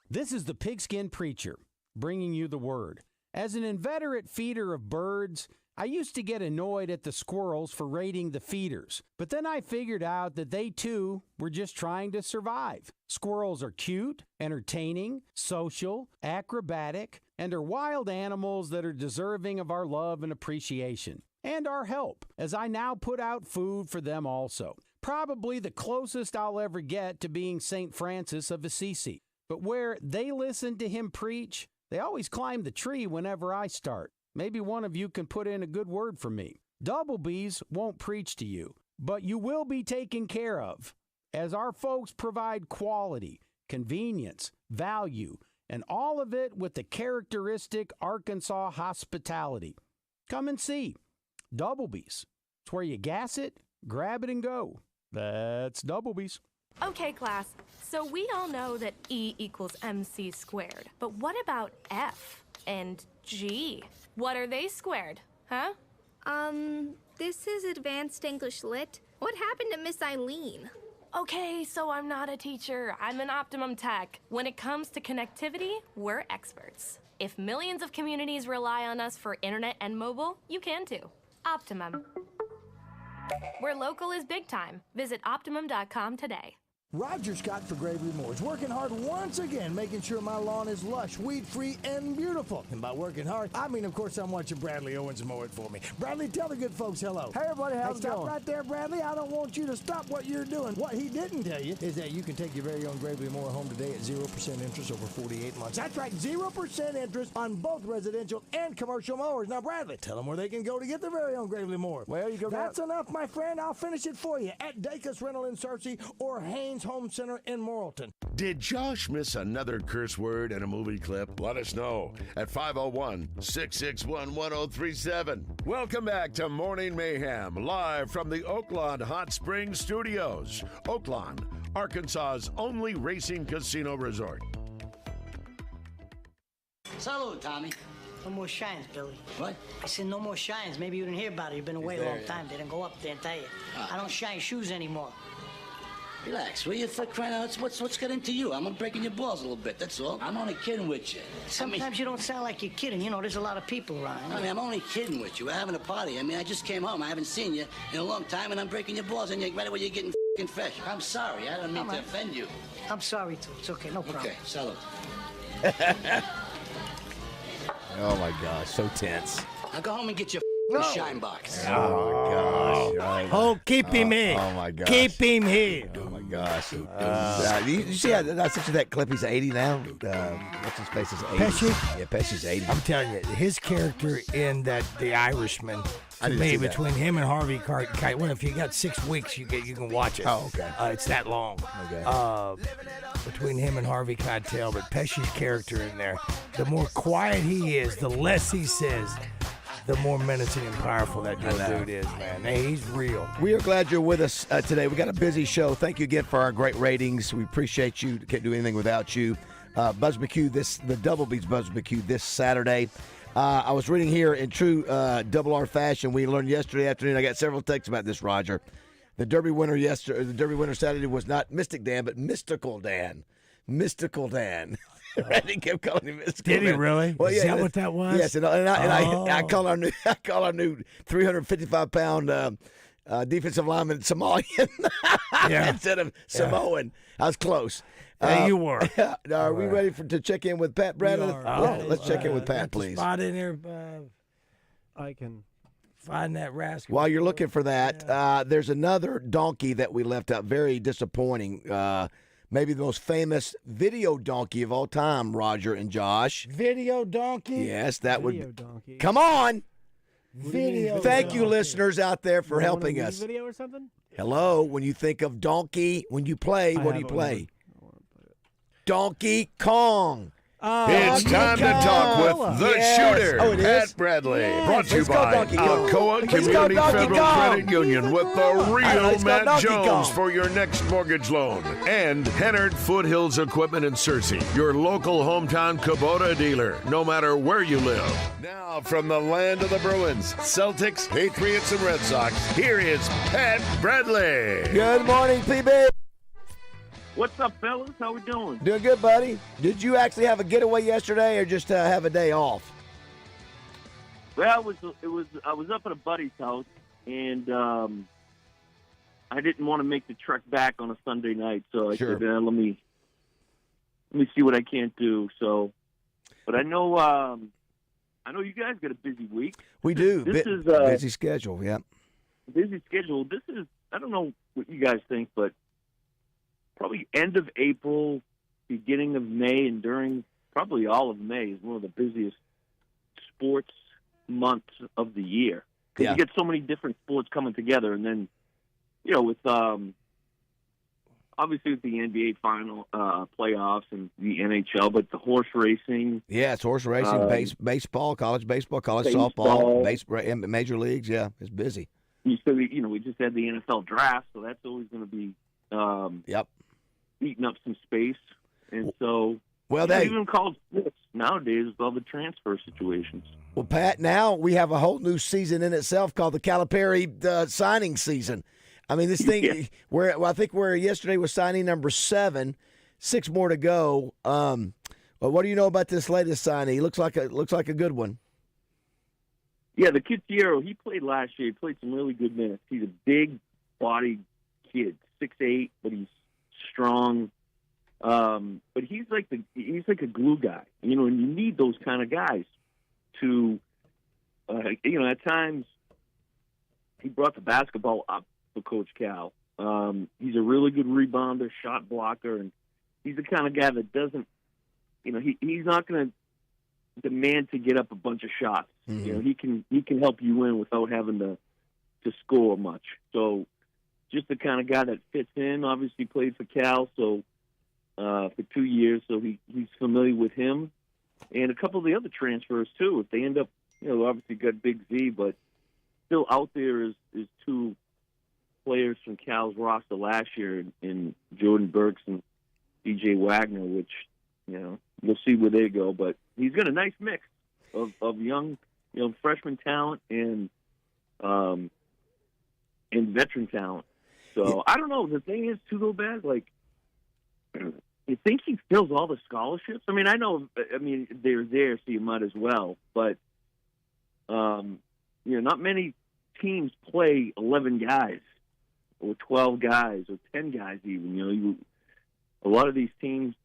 This is the Pigskin Preacher, bringing you the word. As an inveterate feeder of birds, I used to get annoyed at the squirrels for raiding the feeders, but then I figured out that they too were just trying to survive. Squirrels are cute, entertaining, social, acrobatic, and are wild animals that are deserving of our love and appreciation, and our help, as I now put out food for them also. Probably the closest I'll ever get to being St. Francis of Assisi. But where they listen to him preach, they always climb the tree whenever I start. Maybe one of you can put in a good word for me. Double B's won't preach to you, but you will be taken care of, as our folks provide quality, convenience, value, and all of it with the characteristic Arkansas hospitality. Come and see. Double B's. It's where you gas it, grab it, and go. That's Double B's. Okay, class, so we all know that E equals MC squared, but what about F and G? What are they squared, huh? This is Advanced English Lit. What happened to Miss Eileen? Okay, so I'm not a teacher, I'm an Optimum Tech. When it comes to connectivity, we're experts. If millions of communities rely on us for internet and mobile, you can too. Optimum. Where local is big time. Visit Optimum.com today. Roger Scott for Gravely Moore is working hard once again, making sure my lawn is lush, weed-free, and beautiful. And by working hard, I mean, of course, I'm watching Bradley Owens mow it for me. Bradley, tell the good folks hello. Hey, everybody, how's it going? Stop right there, Bradley. I don't want you to stop what you're doing. What he didn't tell you is that you can take your very own Gravely Moore home today at 0% interest over 48 months. That's right, 0% interest on both residential and commercial mowers. Now, Bradley, tell them where they can go to get their very own Gravely Moore. Well, you go That's enough, my friend. I'll finish it for you at Dacus Rental in Searcy or Haynes Home Center in Morrilton. Did Josh miss another curse word in a movie clip? Let us know at 501-661-1037. Welcome back to Morning Mayhem, live from the Oaklawn Hot Springs Studios. Oaklawn, Arkansas's only racing casino resort. Salud, Tommy. No more shines, Billy. What? I said no more shines. Maybe you didn't hear about it. You've been away a long time. They didn't go up there and tell you. I don't shine shoes anymore. Relax, will you? For crying out, what's got into you? I'm breaking your balls a little bit, that's all. I'm only kidding with you. Sometimes you don't sound like you're kidding. You know, there's a lot of people around. I mean, I'm only kidding with you. We're having a party. I mean, I just came home. I haven't seen you in a long time, and I'm breaking your balls, and you're right away you're getting f***ing fresh. I'm sorry. I don't mean to offend you. I'm sorry, too. It's okay. No problem. Okay, salud. Oh, my gosh. So tense. Now go home and get your shine box. Oh, my gosh. Oh, keep him here. Oh, my gosh. Keep him here. Oh, my gosh. You see how I sent you that clip? He's 80 now. What's his face is 80. Pesci? Yeah, Pesci's 80. I'm telling you, his character in The Irishman, I to didn't me, see that. between him and Harvey Keitel, well, if you got 6 weeks, you can watch it. Oh, okay. It's that long. Okay. Between him and Harvey Keitel, but Pesci's character in there, the more quiet he is, the less he says, the more menacing and powerful that dude is, man. Hey, he's real. We are glad you're with us today. We got a busy show. Thank you again for our great ratings. We appreciate you. Can't do anything without you. Buzz McHugh, the Double B's Buzz McHugh this Saturday. I was reading here in true Double R fashion. We learned yesterday afternoon. I got several texts about this, Roger. The Derby winner Saturday was not Mystic Dan, but Mystical Dan. Mystical Dan. Randy kept calling him Mystical Dan. Did he really? Well, Is that what that was? Yes, I call our new 355-pound defensive lineman Somalian instead of Samoan. I was close. You were. Are we ready to check in with Pat Bradley? Let's check in with Pat, please. Spot in there. I can find that rascal. While you're looking for that, there's another donkey that we left out. Very disappointing. Maybe the most famous video donkey of all time, Roger and Josh. Video donkey? Yes, that Video would. donkey. Come on. Video. Thank you, listeners out there, for helping us. Video or something? Hello. When you think of donkey, when you play, what do you play? Donkey Kong. It's time to talk with the shooter, Oh, it Pat is? Bradley. Yes. Brought to you Let's go, by Donkey Kong. Alcoa Let's go, Community Donkey Federal Kong. Credit Union with the real Let's go, Matt Donkey Jones Kong. for your next mortgage loan. And Hennard Foothills Equipment in Searcy, your local hometown Kubota dealer, no matter where you live. Now, from the land of the Bruins, Celtics, Patriots, and Red Sox, here is Pat Bradley. Good morning, PB. What's up, fellas? How we doing? Doing good, buddy. Did you actually have a getaway yesterday, or just have a day off? Well, I was up at a buddy's house, and I didn't want to make the trek back on a Sunday night, so I said, let me see what I can't do. So, but I know you guys got a busy week. We do. This is busy schedule. Yeah. Busy schedule. This is, I don't know what you guys think, but probably end of April, beginning of May, and during probably all of May is one of the busiest sports months of the year. Because you get so many different sports coming together, and then, with obviously with the NBA final playoffs and the NHL, but the horse racing. Yeah, it's horse racing, baseball, college softball, major leagues. Yeah, it's busy. We just had the NFL draft, so that's always going to be eating up some space. And so, even college sports nowadays with all the transfer situations. Well, Pat, now we have a whole new season in itself called the Calipari signing season. I mean, this thing, I think yesterday was signing number 7, 6 more to go. But what do you know about this latest signing? He looks like a good one. Yeah, the kid Fierro, he played last year. He played some really good minutes. He's a big body kid, 6'8", but he's strong. But he's like a glue guy, and you need those kind of guys to, at times he brought the basketball up for Coach Cal. He's a really good rebounder, shot blocker, and he's the kind of guy that doesn't, he's not going to demand to get up a bunch of shots. Mm-hmm. He can help you win without having to score much. So just the kind of guy that fits in. Obviously played for Cal for 2 years, so he's familiar with him. And a couple of the other transfers, too. If they end up, obviously got Big Z, but still out there is two players from Cal's roster last year in Jordan Burks and DJ Wagner, which, we'll see where they go. But he's got a nice mix of young, freshman talent and veteran talent. So I don't know. The thing is, too, though, Baz, like, you think he fills all the scholarships? I mean, they're there, so you might as well. But, not many teams play 11 guys or 12 guys or 10 guys even. A lot of these teams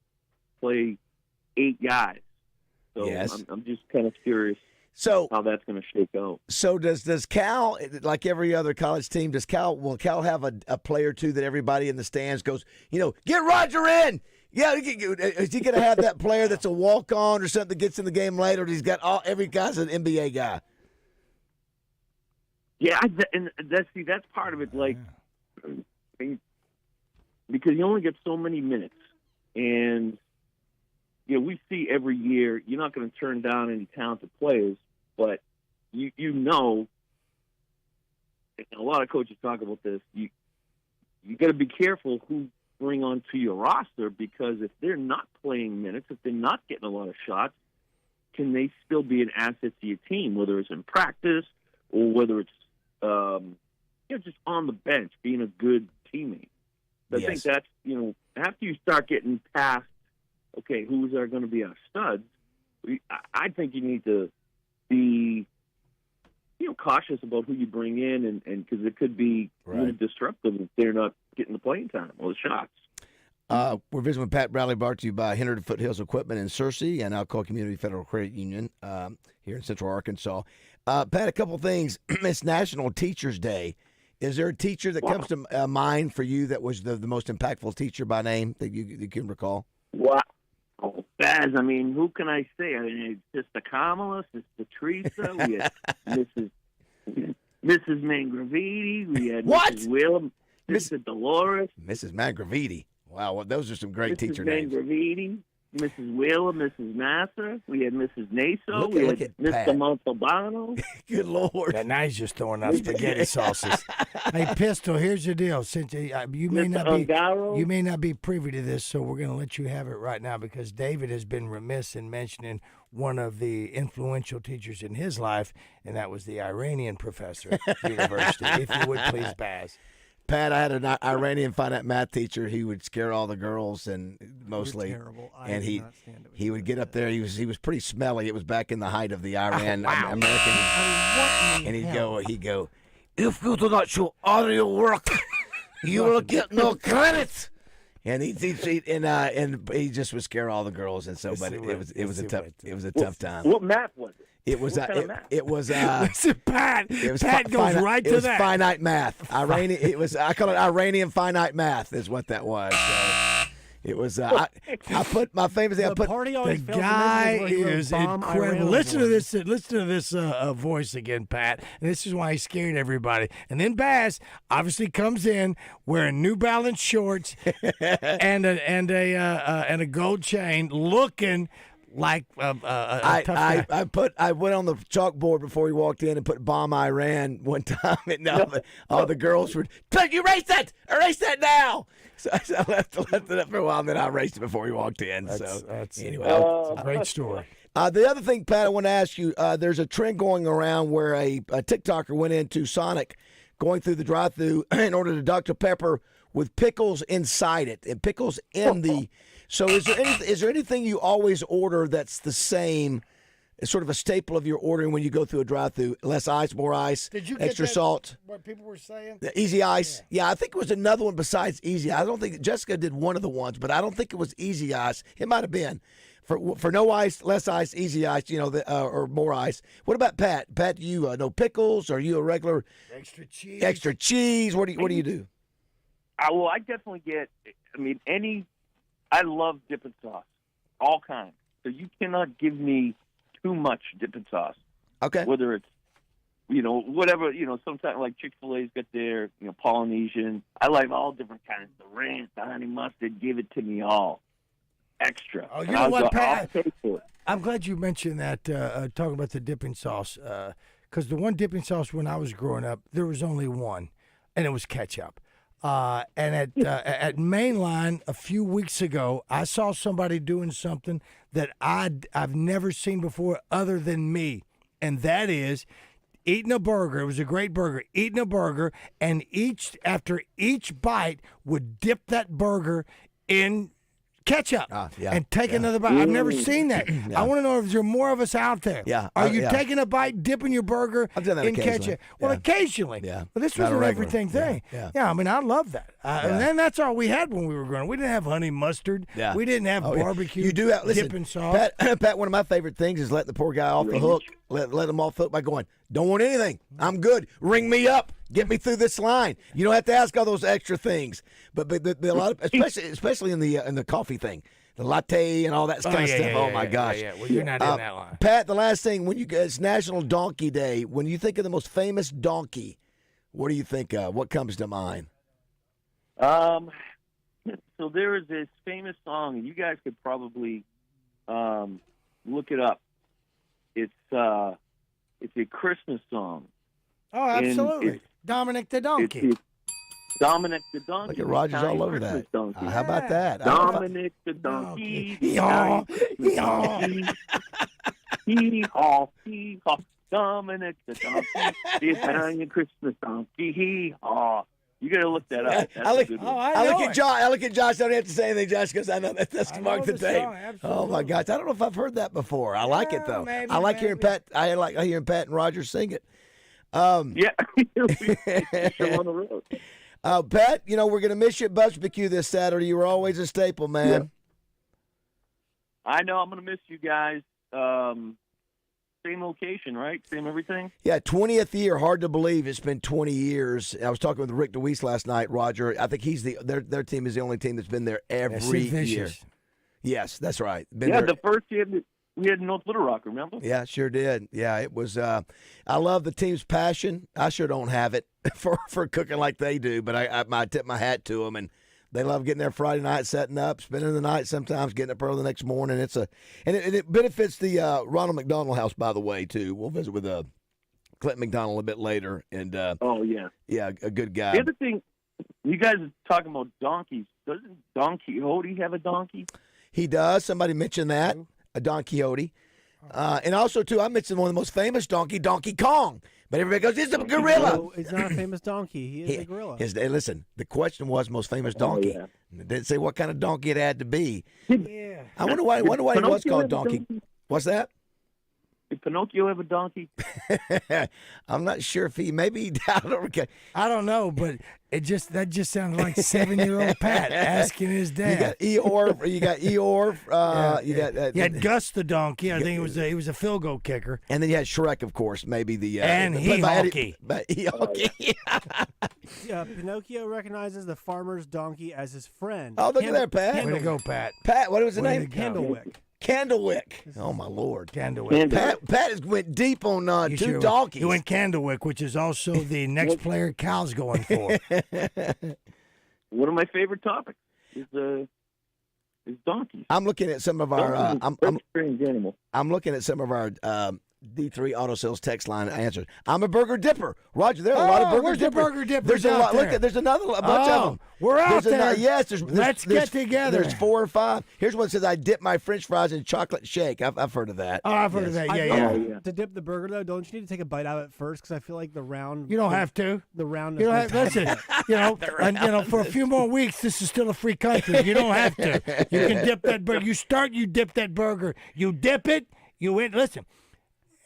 play 8 guys. So yes. I'm just kind of curious how that's going to shake out. So does Cal, like every other college team, will Cal have a player or two that everybody in the stands goes, get Roger in? Yeah, is he going to have that player that's a walk-on or something that gets in the game later? Or he's got every guy's an NBA guy? Yeah, that's part of it. Like, because you only get so many minutes, and we see every year you're not going to turn down any talented players, but and a lot of coaches talk about this. You got to be careful who bring onto your roster, because if they're not playing minutes, if they're not getting a lot of shots, can they still be an asset to your team, whether it's in practice or whether it's just on the bench, being a good teammate. So I think that's, after you start getting past, okay, who's are going to be our studs, I think you need to be, cautious about who you bring in, and because it could be really disruptive if they're not getting the playing time or the shots. We're visiting with Pat Bradley, brought to you by Henry Foothills Equipment in Searcy and Alcoa Community Federal Credit Union here in Central Arkansas. Pat, a couple things. It's National Teachers Day. Is there a teacher that comes to mind for you that was the most impactful teacher by name that you can recall? Wow. Oh, Baz, who can I say? It's Sister Kamala, Sister Teresa, we had Mrs. Mangraviti, we had Mrs. Willem, Mrs. Dolores. Mrs. Mangraviti. Wow, well, those are some great teacher names. Mangraviti, Mrs. Wheeler, Mrs. Massa. We had Mrs. Naso. We had Mr. Montalbano. Good Lord. That now he's just throwing out spaghetti sauces. Hey, Pistol, here's the deal. Since you may not be privy to this, so we're going to let you have it right now, because David has been remiss in mentioning one of the influential teachers in his life, and that was the Iranian professor at the university. If you would, please, Baz. Pat, I had an Iranian finite math teacher. He would scare all the girls, and mostly, and he would get up there. He was pretty smelly. It was back in the height of the Iran American, and he'd go, if you do not show all your work, you will get no credit. And he just would scare all the girls, and so, but it was a tough time. What math was it? It was Listen, Pat. Pat goes right to that. It was finite math. I call it Iranian finite math is what that was. So it was. I put my famous thing. The guy is incredible. Listen to this voice again, Pat. And this is why he scared everybody. And then Bass obviously comes in wearing New Balance shorts and a gold chain, looking like a tough guy. I went on the chalkboard before he walked in and put "Bomb Iran" one time, and all the girls were, erase that now. So I left it up for a while, and then I erased it before he walked in. Anyway, it's a great story. The other thing, Pat, I want to ask you, there's a trend going around where a TikToker went into Sonic, going through the drive-thru in order to Dr. Pepper with pickles inside it, and pickles in the. So is there anything you always order that's the same, sort of a staple of your ordering when you go through a drive-thru? Less ice, more ice, Did you extra get that, salt. What people were saying? Easy ice. Yeah, I think it was another one besides Easy Ice. I don't think Jessica did one of the ones, but I don't think it was Easy Ice. It might have been. For no ice, less ice, easy ice, or more ice. What about Pat? Pat, you no pickles? Are you a regular extra cheese? Extra cheese. What do you do? Well, I definitely get. I love dipping sauce, all kinds. So you cannot give me too much dipping sauce. Okay. Whether it's whatever, sometimes like Chick-fil-A's got their, Polynesian. I like all different kinds. The ranch, the honey mustard, give it to me all. Extra. Oh, you And know I'll what, go- Pat? I'll pay for it. I'm glad you mentioned that, talking about the dipping sauce, because the one dipping sauce when I was growing up, there was only one, and it was ketchup. And at Mainline a few weeks ago, I saw somebody doing something that I've never seen before other than me, and that is eating a burger. It was a great burger. Eating a burger, and after each bite would dip that burger in ketchup and take another bite. I've never seen that. I want to know if there are more of us out there. Are you taking a bite, dipping your burger I've done that in occasionally. ketchup? Well, occasionally. Yeah. But this Not was a an regular. everything thing. Yeah. I mean, I love that. And then that's all we had when we were growing up. We didn't have honey mustard. Yeah. We didn't have Oh, yeah. barbecue. You do have, listen, dipping sauce. Pat, one of my favorite things is let the poor guy off the hook. Let him off the hook by going, don't want anything. I'm good. Ring me up. Get me through this line. You don't have to ask all those extra things. But a lot of, especially in the coffee thing, the latte and all that kind of stuff. Oh my gosh. Yeah. Well, you're not in that line. Pat, the last thing, it's National Donkey Day. When you think of the most famous donkey, what do you think of? What comes to mind? So there is this famous song, and you guys could probably look it up. It's a Christmas song. Oh, absolutely. Dominic the Donkey. It's Dominic the Donkey. Look at Rogers Italian all over Christmas that. donkey. How about that? Dominic the Donkey. the Hee-haw, Italian Christmas donkey. Hee-haw, hee-haw. Dominic the Donkey. The Italian Christmas donkey. Hee-haw. You got to look that up. That's I look, a good one. I look at Josh. I don't have to say anything, Josh, because I know that's Mark the tape. Oh my gosh, I don't know if I've heard that before. I like it though. Maybe, I like hearing Pat. I like hearing Pat and Roger sing it. Yeah, show on the road. Pat, we're gonna miss you at Barbecue this Saturday. You were always a staple, man. Yeah. I know. I'm gonna miss you guys. Same location, right? Same everything? Yeah, 20th year. Hard to believe it's been 20 years. I was talking with Rick DeWeese last night, Roger. I think their team is the only team that's been there every year. Yes, that's right. The first year we had North Little Rock, remember? Yeah, sure did. Yeah, it was. I love the team's passion. I sure don't have it for cooking like they do, but I tip my hat to them, and they love getting there Friday night, setting up, spending the night, sometimes getting up early the next morning. It benefits the Ronald McDonald House, by the way, too. We'll visit with Clinton McDonald a bit later. And oh yeah, a good guy. The other thing, you guys are talking about donkeys. Doesn't Don Quixote have a donkey? He does. Somebody mentioned that, a Don Quixote. And also, too, I mentioned one of the most famous Donkey Kong. But everybody goes, it's a gorilla. No, he's not a famous donkey. He is a gorilla. Listen, the question was most famous donkey. Oh, yeah. It didn't say what kind of donkey it had to be. Yeah. I wonder why he was called Donkey. What's that? Did Pinocchio have a donkey? I'm not sure if maybe I don't know, but that just sounded like 7-year-old Pat asking his dad. You got Eeyore. You had Gus the donkey. I think he was a field goal kicker. And then you had Shrek, of course, maybe the and Hee-Hawky. Yeah, Pinocchio recognizes the farmer's donkey as his friend. Oh, look at that, Pat. Way to go, Pat. Pat, what was the name? Candlewick. Candlewick. Oh, my Lord. Candlewick. Pat has went deep on two donkeys. You went Candlewick, which is also the next player Cal's going for. One of my favorite topics is donkeys. I'm looking at some of our. Strange animal. I'm looking at some of our D3 Auto Sales text line answers. I'm a burger dipper, Roger. There are a lot of burger where's dippers. The burger dippers there's a out lot. there? Look, there's a bunch of them. We're out there. Yes, Let's get together. There's 4 or 5. Here's one that says I dip my French fries in chocolate shake. I've heard of that. Oh, I've heard of that. Yeah. To dip the burger though, don't you need to take a bite out of it first? Because I feel like the round. You don't have to. The round. You don't have. Listen. For a few more weeks, this is still a free country. You don't have to. You can dip that burger. You dip that burger. You dip it. Listen.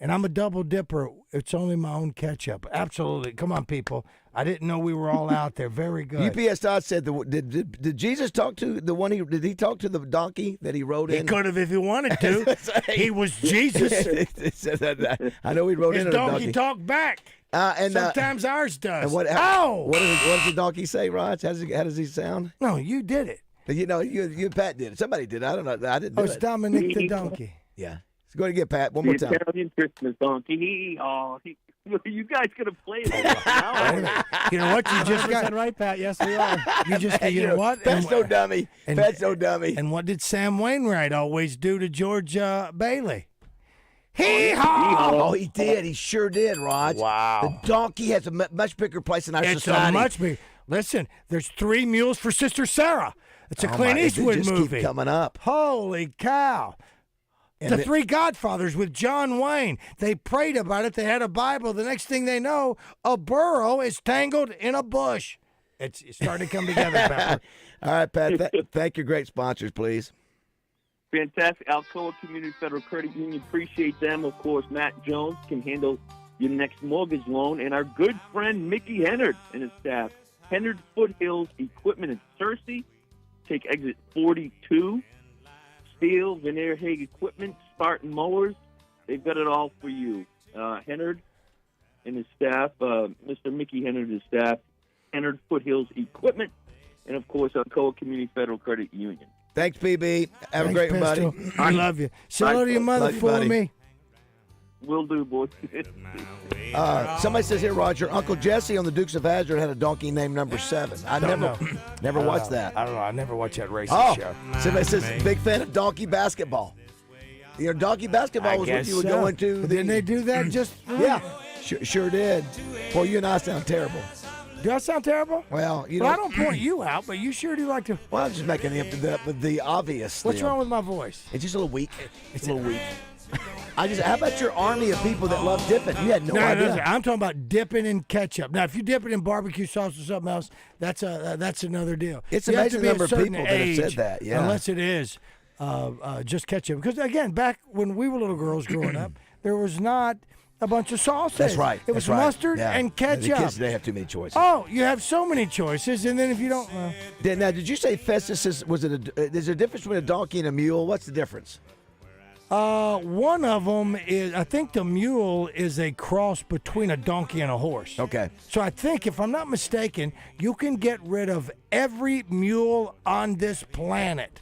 And I'm a double dipper. It's only my own ketchup. Absolutely. Come on, people. I didn't know we were all out there. Very good. UPS Todd said, did Jesus talk to the one? Did he talk to the donkey that he rode in? He could have if he wanted to. He was Jesus. I know he rode in a donkey. His donkey talked back. Sometimes ours does. And what does the donkey say, Rod? How does he sound? No, you did it. You and Pat did it. Somebody did it. I don't know. I didn't do it. It's Dominic the donkey. Yeah. Go ahead and get Pat one more time. Italian Christmas donkey. You guys could have played it. You know what? You just got right, Pat. Yes, we are. You know what? Pat's no dummy. Pat's no dummy. And what did Sam Wainwright always do to George Bailey? Hee-haw! Oh, he did. He sure did, Raj. Wow. The donkey has a much bigger place in our It's society. a much bigger. Listen, there's 3 mules for Sister Sarah. It's a Oh, Clint my, Eastwood they just movie. keep coming up. Holy cow. And the Three Godfathers with John Wayne. They prayed about it. They had a Bible. The next thing they know, a burro is tangled in a bush. It's starting to come together, Pepper. All right, Pat. Thank your great sponsors, please. Fantastic. Alcoa Community Federal Credit Union. Appreciate them. Of course, Matt Jones can handle your next mortgage loan. And our good friend Mickey Hennard and his staff. Hennard Foothills Equipment in Searcy. Take exit 42. Steel, Veneer Hague Equipment, Spartan Mowers. They've got it all for you. Hennard and his staff, Mr. Mickey Hennard and his staff, Hennard Foothills Equipment, and, of course, Alcoa Community Federal Credit Union. Thanks, PB. Have a great one, buddy. I love you. Say hello to your mother for me. Will do, boys. Somebody says here, Roger, Uncle Jesse on the Dukes of Hazzard had a donkey named Number 7. I never watched that. I don't know. I never watched that racing show. Somebody says big fan of donkey basketball. You know, donkey basketball was what you would go into. But didn't they do that just? Yeah, sure did. Boy, you and I sound terrible. Do I sound terrible? Well, I don't point you out, but you sure do like to. Well, I'm just making the obvious. What's wrong with my voice? It's just a little weak. It's a little weak. How about your army of people that love dipping? You had no idea. No, I'm talking about dipping in ketchup. Now, if you dip it in barbecue sauce or something else, that's another deal. It's you amazing have to be number a of certain people that have said age, that. Yeah, unless it is just ketchup. Because again, back when we were little girls growing up, there was not a bunch of sauces. That's right. It was mustard and ketchup. The kids today have too many choices. Oh, you have so many choices, and then if you don't. Now, did you say Festus is there's a difference between a donkey and a mule? What's the difference? One of them is, I think the mule is a cross between a donkey and a horse. Okay. So I think, if I'm not mistaken, you can get rid of every mule on this planet.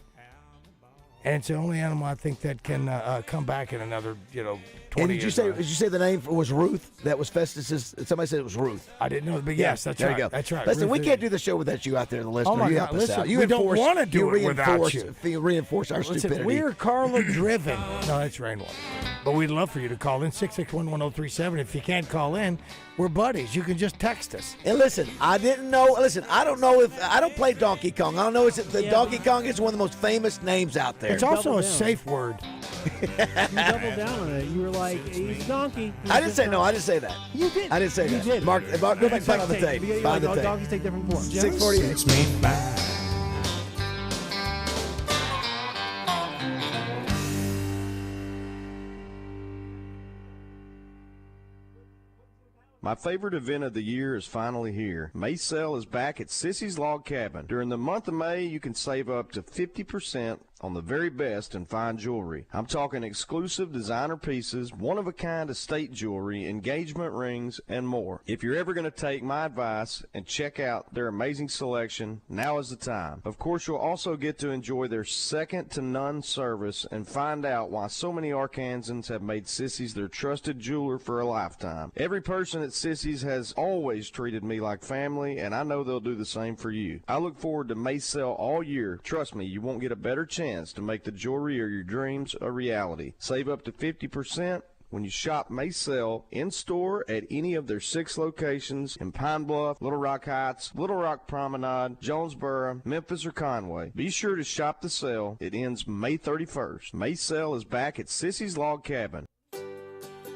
And it's the only animal I think that can come back in another, 20 And did years. you say the name was Ruth? That was Festus's. Somebody said it was Ruth. I didn't know, but yes, that's there right. You go. That's right. Listen, Ruth we can't do the show without you out there, the listener. Oh my you God! help us Listen, out. You we don't want to do it without you. You reinforce our stupidity. We're Carla driven. No, that's Rainwater. But we'd love for you to call in 661-1037. If you can't call in, we're buddies. You can just text us. And listen, I didn't know. Listen, I don't know if I don't play Donkey Kong. I don't know if Donkey Kong is one of the most famous names out there. It's also a safe word. You doubled down on it. You were like, he's a donkey. I didn't say no. I didn't say that. You did. I didn't say You that. did. Mark, go back and find on the tape. Find the tape. Donkeys take different forms. 648. My favorite event of the year is finally here. Maycel is back at Sissy's Log Cabin. During the month of May, you can save up to 50% on the very best in fine jewelry. I'm talking exclusive designer pieces, one-of-a-kind estate jewelry, engagement rings, and more. If you're ever going to take my advice and check out their amazing selection, now is the time. Of course, you'll also get to enjoy their second-to-none service and find out why so many Arkansans have made Sissy's their trusted jeweler for a lifetime. Every person at Sissy's has always treated me like family, and I know they'll do the same for you. I look forward to Maycel all year. Trust me, you won't get a better chance to make the jewelry or your dreams a reality. Save up to 50% when you shop Maycel in-store at any of their 6 locations in Pine Bluff, Little Rock Heights, Little Rock Promenade, Jonesboro, Memphis, or Conway. Be sure to shop the sale. It ends May 31st. Maycel is back at Sissy's Log Cabin.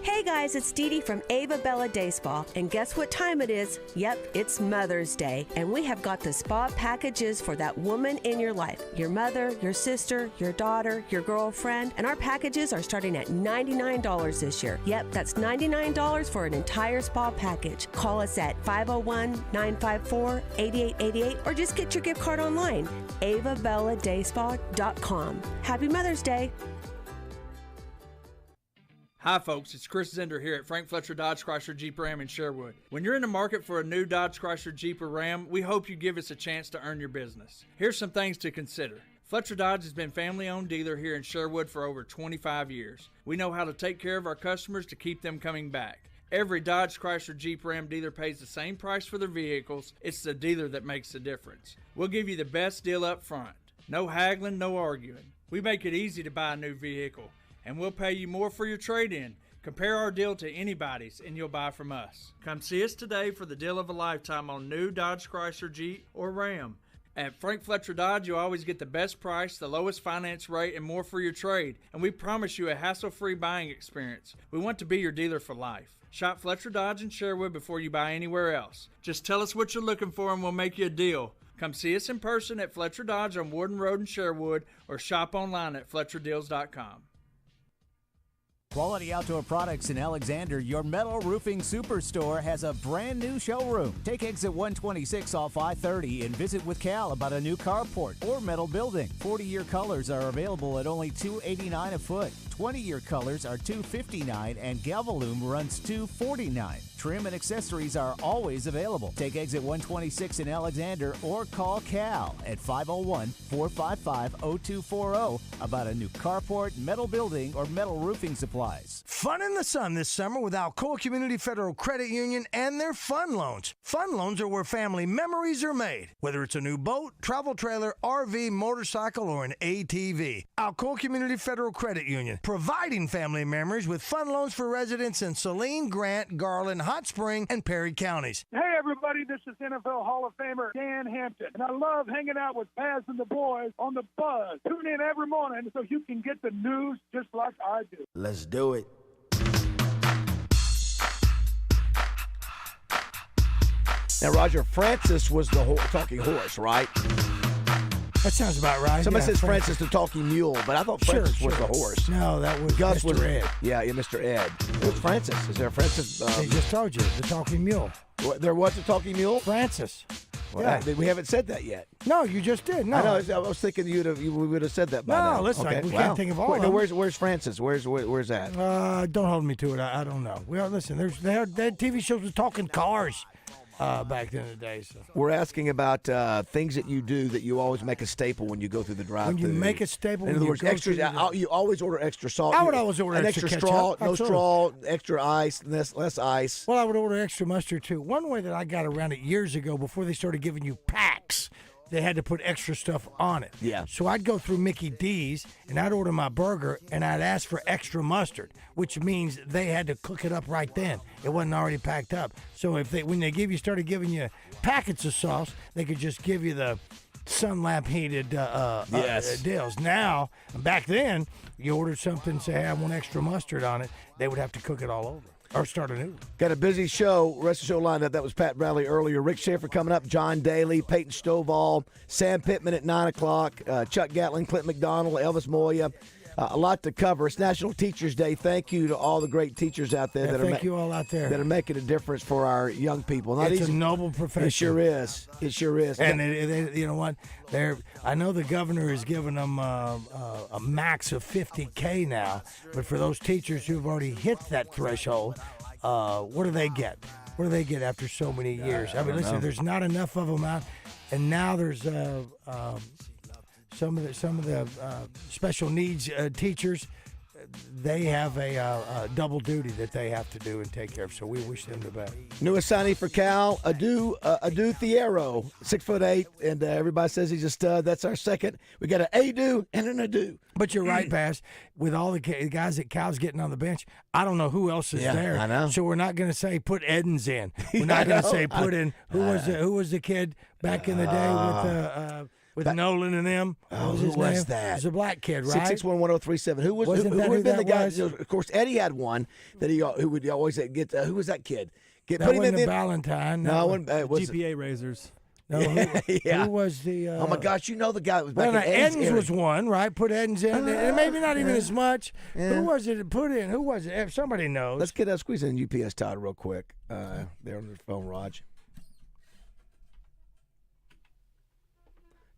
Hey guys, it's Dee Dee from Ava Bella Day Spa, and guess what time it is? Yep, it's Mother's Day, and we have got the spa packages for that woman in your life, your mother, your sister, your daughter, your girlfriend, and our packages are starting at $99 this year. Yep, that's $99 for an entire spa package. Call us at 501-954-8888 or just get your gift card online, avabelladayspa.com. Happy Mother's Day! Hi folks, it's Chris Zender here at Frank Fletcher Dodge Chrysler Jeep Ram in Sherwood. When you're in the market for a new Dodge Chrysler Jeep or Ram, we hope you give us a chance to earn your business. Here's some things to consider. Fletcher Dodge has been family-owned dealer here in Sherwood for over 25 years. We know how to take care of our customers to keep them coming back. Every Dodge Chrysler Jeep Ram dealer pays the same price for their vehicles. It's the dealer that makes the difference. We'll give you the best deal up front. No haggling, no arguing. We make it easy to buy a new vehicle, and we'll pay you more for your trade-in. Compare our deal to anybody's, and you'll buy from us. Come see us today for the deal of a lifetime on new Dodge Chrysler Jeep or Ram. At Frank Fletcher Dodge, you always get the best price, the lowest finance rate, and more for your trade. And we promise you a hassle-free buying experience. We want to be your dealer for life. Shop Fletcher Dodge in Sherwood before you buy anywhere else. Just tell us what you're looking for and we'll make you a deal. Come see us in person at Fletcher Dodge on Warden Road in Sherwood or shop online at FletcherDeals.com. Quality Outdoor Products in Alexander, your metal roofing superstore, has a brand new showroom. Take exit 126 off I-30 and visit with Cal about a new carport or metal building. 40-year colors are available at only $289 a foot. 20-year colors are $259 and Galvalume runs $249. Trim and accessories are always available. Take exit 126 in Alexander or call Cal at 501-455-0240 about a new carport, metal building, or metal roofing supplies. Fun in the sun this summer with Alcoa Community Federal Credit Union and their Fun Loans. Fun Loans are where family memories are made, whether it's a new boat, travel trailer, RV, motorcycle, or an ATV. Alcoa Community Federal Credit Union, providing family memories with Fun Loans for residents in Saline, Grant, Garland, Hot Spring, and Perry counties. Hey, everybody, this is NFL Hall of Famer Dan Hampton, and I love hanging out with Paz and the boys on the Buzz. Tune in every morning so you can get the news just like I do. Let's do it. Now, Roger, Francis was the talking horse, right? That sounds about right. Somebody says Francis the talking mule, but I thought Francis was the horse. No, that was Gus Mr. was Ed. Yeah, Mr. Ed. Who's Francis? Is there a Francis? They just told you, the talking mule. There was a talking mule? Francis. Well, Yeah. we haven't said that yet. No, you just did. No, I know. I was thinking we would have said that by now. No, listen, we can't think of all Wait, of no, them. where's Francis? Where's that? Don't hold me to it. I don't know. Well, listen, they had TV shows with talking cars back in the day. So. We're asking about things that you do that you always make a staple when you go through the drive-thru. When you make a staple, in when other you words, go extra. through the- You always order extra salt. I would always order an extra straw, ketchup. no Absolutely. straw, extra ice, less ice. Well, I would order extra mustard too. One way that I got around it years ago, before they started giving you packs, they had to put extra stuff on it. Yeah. So I'd go through Mickey D's and I'd order my burger and I'd ask for extra mustard, which means they had to cook it up right then. It wasn't already packed up. So when they started giving you packets of sauce, they could just give you the sun lamp heated deals. Now, back then, you ordered something, say, hey, I want extra mustard on it. They would have to cook it all over. Or start a new one. Got a busy show. Rest of the show lined up. That was Pat Bradley earlier. Rick Schaefer coming up. John Daly, Peyton Stovall, Sam Pittman at 9 o'clock. Chuck Gatlin, Clint McDonald, Elvis Moya. A lot to cover. It's National Teachers Day. Thank you to all the great teachers out there Thank you all out there that are making a difference for our young people. Not it's easy. a noble profession. It sure is. It sure is. And you know what? I know the governor is giving them a max of $50K now, but for those teachers who've already hit that threshold, what do they get? What do they get after so many years? I mean, listen, there's not enough of them out, and now there's some of the special needs teachers. They have a double duty that they have to do and take care of. So we wish them the best. Newest signee for Cal, Adu Thiero, 6'8", and everybody says he's a stud. That's our second. We got an Adu and an Adu. But you're right, Bass. With all the guys that Cal's getting on the bench, I don't know who else is there. I know. So we're not going to say put Edens in. We're not going to say put in who was the kid back in the day with Nolan and them. Who was that? It was a black kid, right? 661-1037. Who would have been the guy? Of course, Eddie had one that who would always get. Who was that kid? That wasn't Valentine. No, it was GPA Razors. No, who was the? Oh my gosh, you know the guy that was back in Edens was one, right? Put Edens in, and maybe not even as much. Yeah. Who was it? Put in? Who was it? If somebody knows. Let's squeeze in UPS Todd real quick. There on the phone, Raj.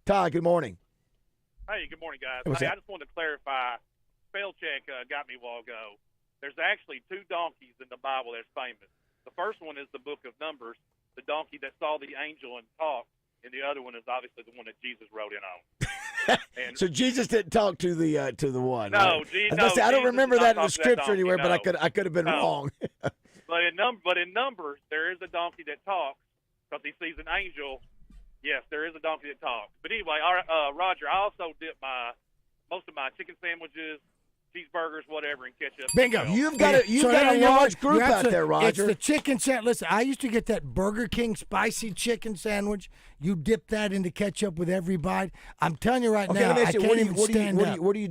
Todd, good morning. Hey, good morning, guys. What's I that? just wanted to clarify. Spell check got me a while ago. There's actually two donkeys in the Bible that's famous. The first one is the book of Numbers, the donkey that saw the angel and talked, and the other one is obviously the one that Jesus rode in on. And So Jesus didn't talk to the one. No, right? I don't Jesus remember did not that in talk the to that scripture donkey, anywhere, but no. I could have been No. wrong. But in numbers, there is a donkey that talks because he sees an angel. Yes, there is a donkey that talks. But anyway, Roger, I also dip most of my chicken sandwiches, cheeseburgers, whatever, in ketchup. Bingo. You've got a large group out there, Roger. It's the chicken sandwich. Listen, I used to get that Burger King spicy chicken sandwich. You dip that into ketchup with every bite. I'm telling you right now, I can't even stand up. How do you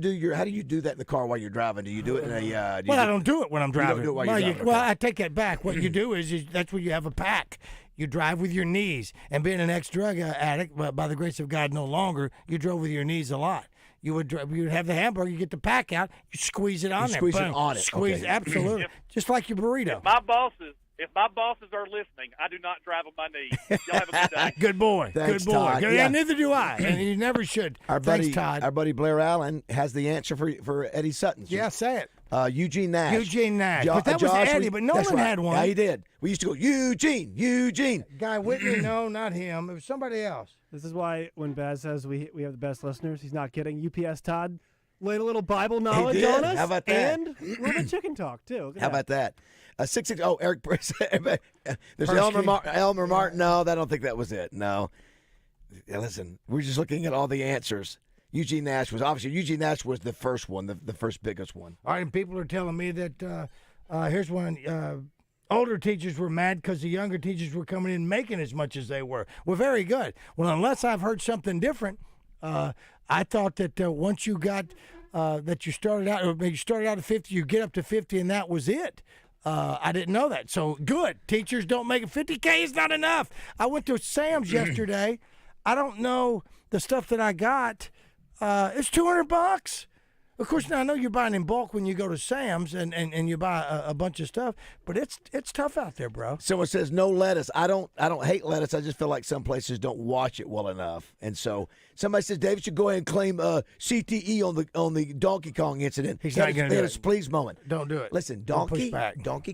do that in the car while you're driving? Do you do it in a? Well, I don't do it when I'm driving. You don't do it while you're driving. Well, I take that back. What you do is that's where you have a pack. You drive with your knees. And being an ex-drug addict, but by the grace of God, no longer, you drove with your knees a lot. You would have the hamburger, you get the pack out, you squeeze it on there. Squeeze Boom. it on it. Squeeze, okay. absolutely. Just like your burrito. If my bosses are listening, I do not drive on my knees. Y'all have a good day. Good boy. Thanks, good boy. Todd. Good, Yeah. and neither do I. And you never should. Thanks, Todd. Our buddy Blair Allen has the answer for Eddie Sutton. Yeah, say it. Eugene Nash. Eugene Nash. But that was Eddie, but Nolan had one. Yeah, he did. We used to go, Eugene. Guy Whitney, no, not him. It was somebody else. This is why when Baz says we have the best listeners, he's not kidding. UPS Todd laid a little Bible knowledge on us. How about that? And a little bit of chicken talk, too. How about that? 660. Oh, Eric. There's Elmer Martin. No, I don't think that was it. No. Yeah, listen, we're just looking at all the answers. Eugene Nash was the first one, the first biggest one. All right, and people are telling me that here's one. Older teachers were mad because the younger teachers were coming in making as much as they were. Well, very good. Well, unless I've heard something different, I thought that once you got that you started out at 50, you get up to 50, and that was it. I didn't know that. So good. Teachers don't make it. 50K is not enough. I went to Sam's yesterday. I don't know the stuff that I got. It's $200. Of course, now I know you're buying in bulk when you go to Sam's and you buy a bunch of stuff, but it's tough out there, bro. Someone says no lettuce. I don't hate lettuce. I just feel like some places don't wash it well enough. And so somebody says David should go ahead and claim CTE on the Donkey Kong incident. He's not going to do it. Please moment. Don't do it. Listen, Donkey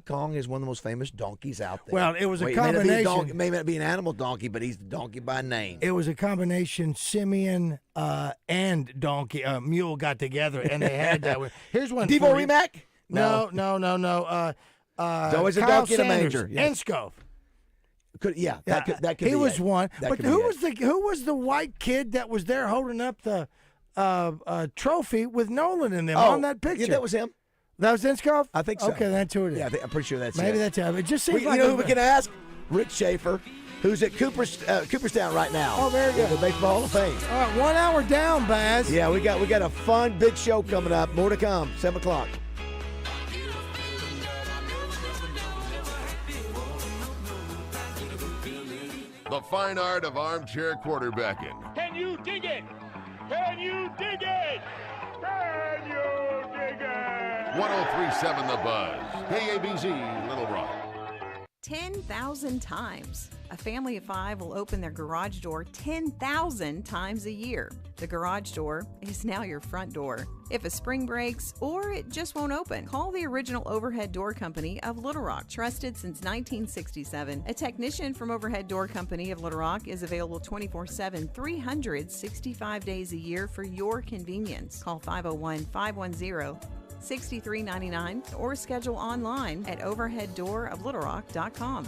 Kong is one of the most famous donkeys out there. Well, it was a combination. It may not be an animal donkey, but he's the donkey by name. It was a combination. Simeon and donkey mule got together, and they had that one. Here's one. Devo Remack? No. It's always a Kyle donkey in a Sanders, manger. Yeah. Enskov. That could he be was it. one. That But could be who was the white kid that was there holding up the trophy with Nolan in them on that picture? Yeah, that was him. That was Enskov? I think so. Okay, that's who it is. Yeah, I'm pretty sure that's Maybe it. that's him. It just seems You like know who we can ask? Rick Schaefer, who's at Cooperstown right now. Oh, very good. The Baseball Hall of Fame. All right, 1 hour down, Baz. Yeah, we got a fun big show coming up. More to come. 7 o'clock. The fine art of armchair quarterbacking. Can you dig it? Can you dig it? Can you dig it? 103.7 The Buzz. KABZ, Little Rock. 10,000 times. A family of 5 will open their garage door 10,000 times a year. The garage door is now your front door. If a spring breaks or it just won't open, call the original overhead door company of Little Rock. Trusted since 1967. A technician from Overhead Door Company of Little Rock is available 24/7, 365 days a year for your convenience. Call 501-510-6399 or schedule online at overheaddooroflittlerock.com.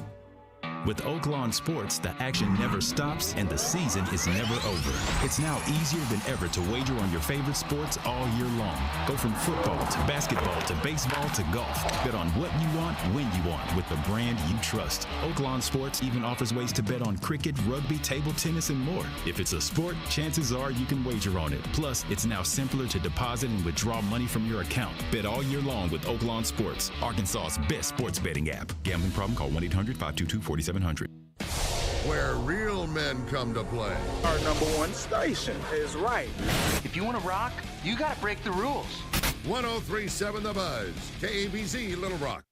With Oaklawn Sports, the action never stops and the season is never over. It's now easier than ever to wager on your favorite sports all year long. Go from football to basketball to baseball to golf. Bet on what you want, when you want, with the brand you trust. Oaklawn Sports even offers ways to bet on cricket, rugby, table tennis, and more. If it's a sport, chances are you can wager on it. Plus, it's now simpler to deposit and withdraw money from your account. Bet all year long with Oaklawn Sports, Arkansas's best sports betting app. Gambling problem? Call 1-800-522-4700. Where real men come to play. Our #1 station is right. If you want to rock, you got to break the rules. 103.7 The Buzz. KABZ, Little Rock.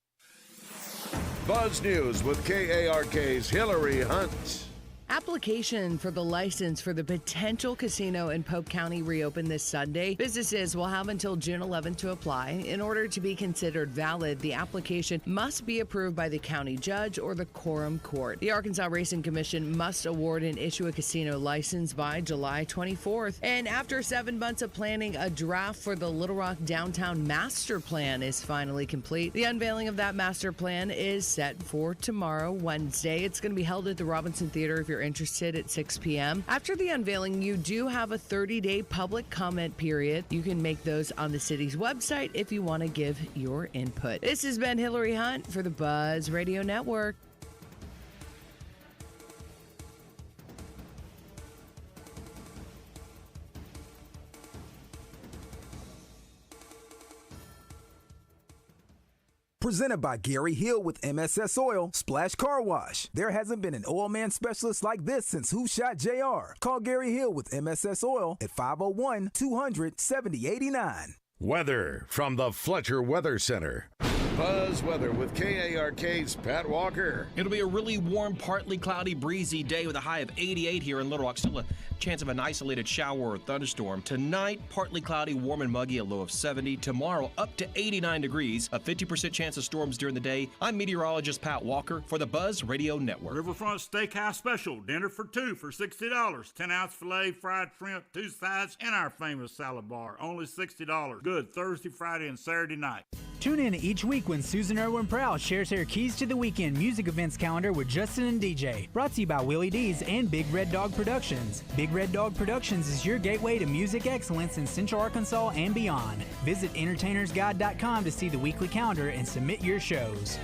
Buzz News with KARK's Hillary Hunt. Application for the license for the potential casino in Polk County reopened this Sunday. Businesses will have until June 11th to apply. In order to be considered valid, the application must be approved by the county judge or the quorum court. The Arkansas Racing Commission must award and issue a casino license by July 24th. And after 7 months of planning, a draft for the Little Rock Downtown Master Plan is finally complete. The unveiling of that master plan is set for tomorrow, Wednesday. It's going to be held at the Robinson Theater if you're interested at 6 p.m. After the unveiling, you do have a 30-day public comment period. You can make those on the city's website if you want to give your input. This has been Hillary Hunt for the Buzz Radio Network. Presented by Gary Hill with MSS Oil, Splash Car Wash. There hasn't been an oil man specialist like this since Who Shot JR. Call Gary Hill with MSS Oil at 501-200-7089. Weather from the Fletcher Weather Center. Buzz Weather with KARK's Pat Walker. It'll be a really warm, partly cloudy, breezy day with a high of 88 here in Little Rock. Still a chance of an isolated shower or thunderstorm. Tonight, partly cloudy, warm and muggy, a low of 70. Tomorrow, up to 89 degrees, a 50% chance of storms during the day. I'm meteorologist Pat Walker for the Buzz Radio Network. Riverfront Steakhouse Special, dinner for two for $60. 10-ounce filet, fried shrimp, 2 sides, and our famous salad bar, only $60. Good Thursday, Friday, and Saturday night. Tune in each week when Susan Irwin Prowl shares her Keys to the Weekend music events calendar with Justin and DJ. Brought to you by Willie D's and Big Red Dog Productions. Big Red Dog Productions is your gateway to music excellence in Central Arkansas and beyond. Visit entertainersguide.com to see the weekly calendar and submit your shows.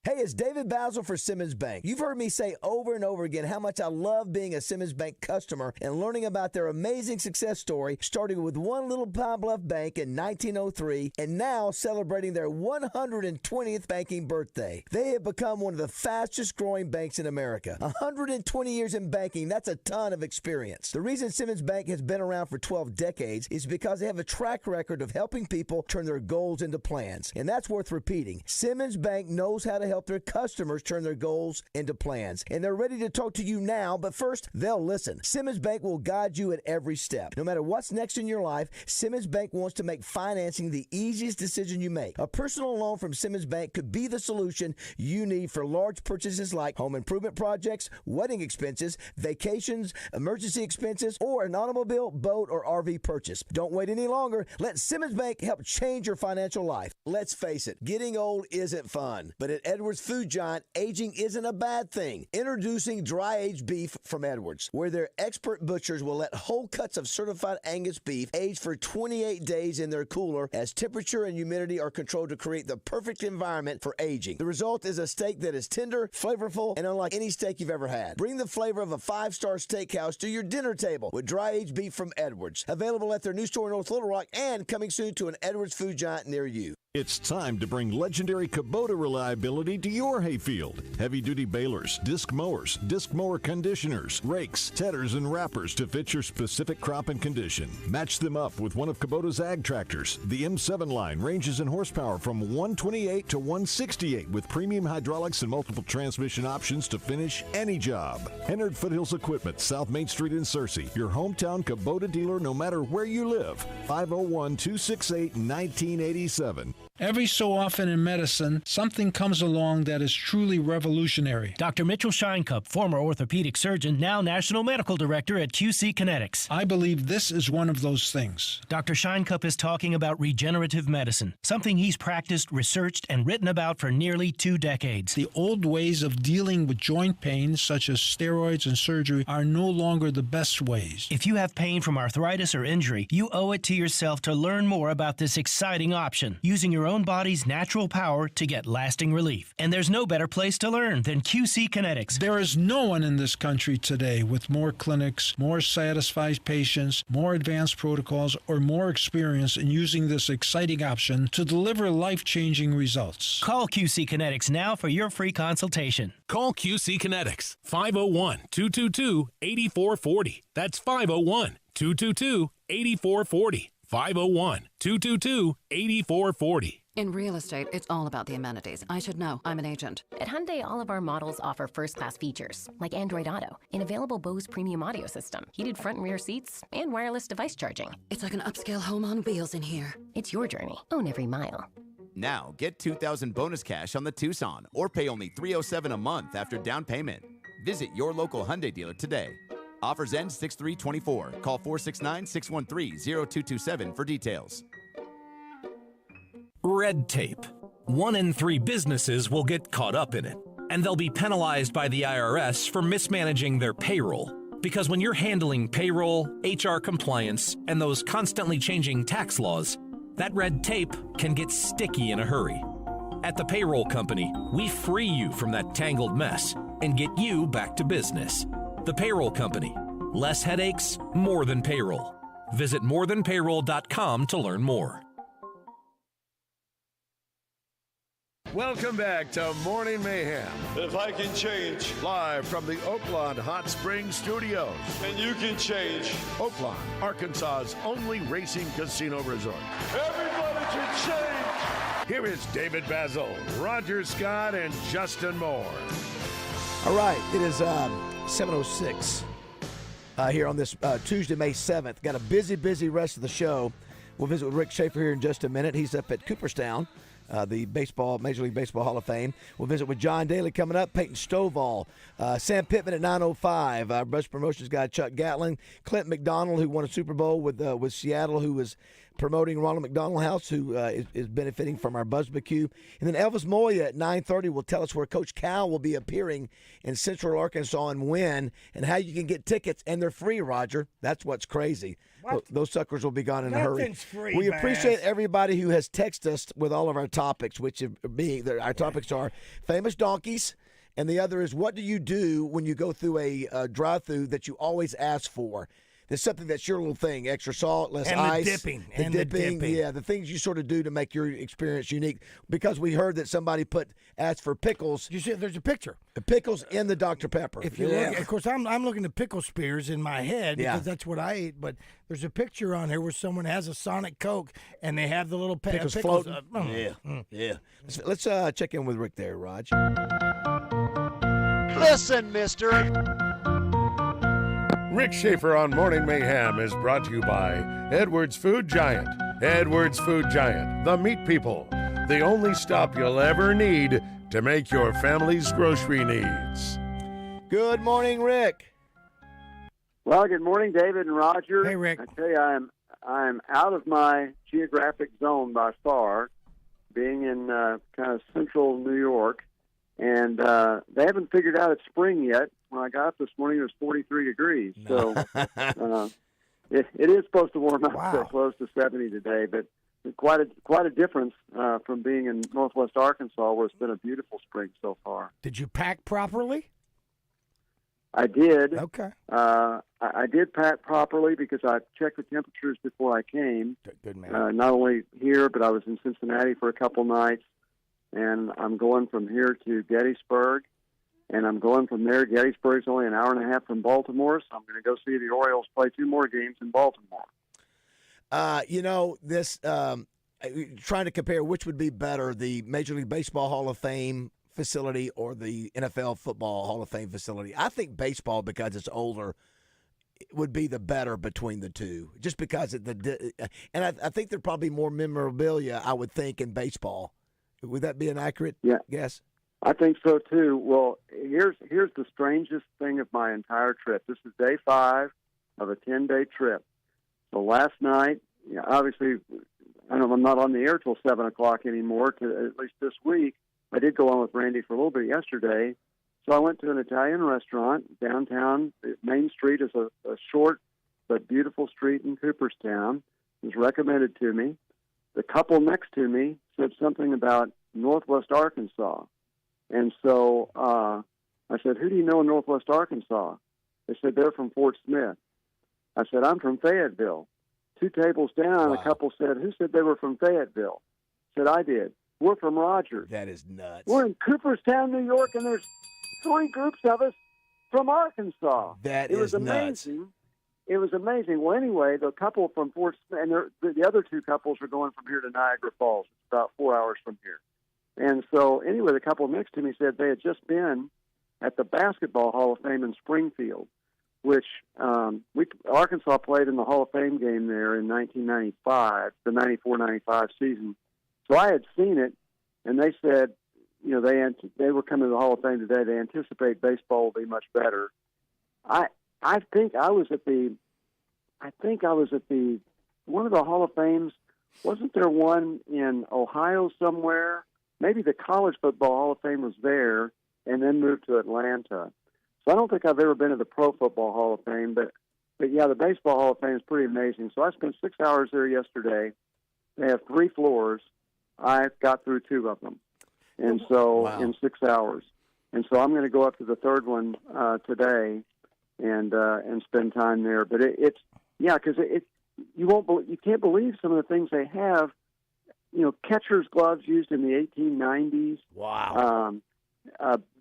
Hey, it's David BAZZEL for Simmons Bank. You've heard me say over and over again how much I love being a Simmons Bank customer and learning about their amazing success story, starting with one little Pine Bluff bank in 1903 and now celebrating their 120th banking birthday. They have become one of the fastest growing banks in America. 120 years in banking, that's a ton of experience. The reason Simmons Bank has been around for 12 decades is because they have a track record of helping people turn their goals into plans. And that's worth repeating. Simmons Bank knows how to help their customers turn their goals into plans. And they're ready to talk to you now, but first, they'll listen. Simmons Bank will guide you at every step. No matter what's next in your life, Simmons Bank wants to make financing the easiest decision you make. A personal loan from Simmons Bank could be the solution you need for large purchases like home improvement projects, wedding expenses, vacations, emergency expenses, or an automobile, boat, or RV purchase. Don't wait any longer. Let Simmons Bank help change your financial life. Let's face it, getting old isn't fun, but at Edwards Food Giant, aging isn't a bad thing. Introducing dry-aged beef from Edwards, where their expert butchers will let whole cuts of certified Angus beef age for 28 days in their cooler as temperature and humidity are controlled to create the perfect environment for aging. The result is a steak that is tender, flavorful, and unlike any steak you've ever had. Bring the flavor of a 5-star steakhouse to your dinner table with dry-aged beef from Edwards. Available at their new store in North Little Rock and coming soon to an Edwards Food Giant near you. It's time to bring legendary Kubota reliability to your hayfield. Heavy-duty balers, disc mower conditioners, rakes, tedders, and wrappers to fit your specific crop and condition. Match them up with one of Kubota's ag tractors. The M7 line ranges in horsepower from 128 to 168 with premium hydraulics and multiple transmission options to finish any job. Hennard Foothills Equipment, South Main Street in Searcy. Your hometown Kubota dealer no matter where you live. 501-268-1987. Every so often in medicine, something comes along that is truly revolutionary. Dr. Mitchell Scheinkup, former orthopedic surgeon, now National Medical Director at QC Kinetics. I believe this is one of those things. Dr. Scheinkup is talking about regenerative medicine, something he's practiced, researched, and written about for nearly 2 decades. The old ways of dealing with joint pain, such as steroids and surgery, are no longer the best ways. If you have pain from arthritis or injury, you owe it to yourself to learn more about this exciting option, using your own body's natural power to get lasting relief. And there's no better place to learn than QC Kinetics. There is no one in this country today with more clinics, more satisfied patients, more advanced protocols, or more experience in using this exciting option to deliver life-changing results. Call QC Kinetics now for your free consultation. Call QC Kinetics, 501-222-8440. That's 501-222-8440. 501-222-8440. In real estate, it's all about the amenities. I should know. I'm an agent. At Hyundai, all of our models offer first-class features, like Android Auto, an available Bose premium audio system, heated front and rear seats, and wireless device charging. It's like an upscale home on wheels in here. It's your journey. Own every mile. Now, get $2,000 bonus cash on the Tucson or pay only $307 a month after down payment. Visit your local Hyundai dealer today. Offers end 6/3/24. Call 469-613-0227 for details. Red tape. 1 in 3 businesses will get caught up in it, and they'll be penalized by the IRS for mismanaging their payroll. Because when you're handling payroll, HR compliance, and those constantly changing tax laws, that red tape can get sticky in a hurry. At the Payroll Company, we free you from that tangled mess and get you back to business. The Payroll Company. Less headaches, more than payroll. Visit morethanpayroll.com to learn more. Welcome back to Morning Mayhem. If I can change. Live from the Oaklawn Hot Springs Studios. And you can change. Oaklawn, Arkansas's only racing casino resort. Everybody can change. Here is David BAZZEL, Roger Scott, and Justin Moore. All right, it is 7:06 here on this Tuesday, May 7th. Got a busy rest of the show. We'll visit with Rick Schaefer here in just a minute. He's up at Cooperstown. The Major League Baseball Hall of Fame. We'll visit with John Daly coming up, Peyton Stovall, Sam Pittman at 9:05, our Brush Promotions guy Chuck Gatlin, Clint McDonald, who won a Super Bowl with Seattle, who was promoting Ronald McDonald House, who is benefiting from our BuzzBQ. And then Elvis Moya at 9:30 will tell us where Coach Cal will be appearing in Central Arkansas and when, and how you can get tickets, and they're free, Roger. That's what's crazy. Those suckers will be gone in a hurry. Nothing's free, We Baz. appreciate everybody who has texted us with all of our topics, which our topics are famous donkeys, and the other is what do you do when you go through a drive-through that you always ask for? There's something that's your little thing, extra salt, less ice. The dipping. Yeah, the things you sort of do to make your experience unique. Because we heard that somebody asked for pickles. You see, there's a picture. The pickles in the Dr. Pepper. If you look, of course, I'm looking at pickle spears in my head because that's what I eat. But there's a picture on here where someone has a Sonic Coke and they have the little pickles floating. Yeah. Let's check in with Rick there, Raj. Listen, mister. Rick Schaefer on Morning Mayhem is brought to you by Edwards Food Giant. Edwards Food Giant, the meat people. The only stop you'll ever need to make your family's grocery needs. Good morning, Rick. Well, good morning, David and Roger. Hey, Rick. I tell you, I'm out of my geographic zone by far, being in kind of central New York, and they haven't figured out it's spring yet. When I got up this morning, it was 43 degrees. So it is supposed to warm up to close to 70 today, but quite a difference from being in northwest Arkansas, where it's been a beautiful spring so far. Did you pack properly? I did. Okay. I did pack properly because I checked the temperatures before I came. Good man. Not only here, but I was in Cincinnati for a couple nights, and I'm going from here to Gettysburg. And I'm going from there. Gettysburg's only an hour and a half from Baltimore, so I'm going to go see the Orioles play 2 more games in Baltimore. This trying to compare which would be better, the Major League Baseball Hall of Fame facility or the NFL Football Hall of Fame facility. I think baseball, because it's older, would be the better between the two, just because and I think there'd probably be more memorabilia, I would think, in baseball. Would that be an accurate guess? I think so too. Well, here's the strangest thing of my entire trip. This is day 5 of a 10-day trip. So last night, obviously, I'm not on the air till 7 o'clock anymore. At least this week, I did go on with Randy for a little bit yesterday. So I went to an Italian restaurant downtown. Main Street is a short but beautiful street in Cooperstown. It was recommended to me. The couple next to me said something about Northwest Arkansas. And so I said, who do you know in Northwest Arkansas? They said, they're from Fort Smith. I said, I'm from Fayetteville. 2 tables down, a couple said, who said they were from Fayetteville? I said, I did. We're from Rogers. That is nuts. We're in Cooperstown, New York, and there's 3 groups of us from Arkansas. It was amazing. Nuts. It was amazing. Well, anyway, the couple from Fort Smith, and the other 2 couples are going from here to Niagara Falls. It's about 4 hours from here. And so, anyway, the couple next to me said they had just been at the Basketball Hall of Fame in Springfield, which Arkansas played in the Hall of Fame game there in 1995, the 94-95 season. So I had seen it, and they said, they were coming to the Hall of Fame today. They anticipate baseball will be much better. I think I was at the one of the Hall of Fames. Wasn't there one in Ohio somewhere? Maybe the College Football Hall of Fame was there and then moved to Atlanta. So I don't think I've ever been to the Pro Football Hall of Fame, but yeah, the Baseball Hall of Fame is pretty amazing. So I spent 6 hours there yesterday. They have 3 floors. I got through 2 of them, and so in 6 hours. And so I'm going to go up to the third one today and spend time there. But because you can't believe some of the things they have. Catcher's gloves used in the 1890s. Wow.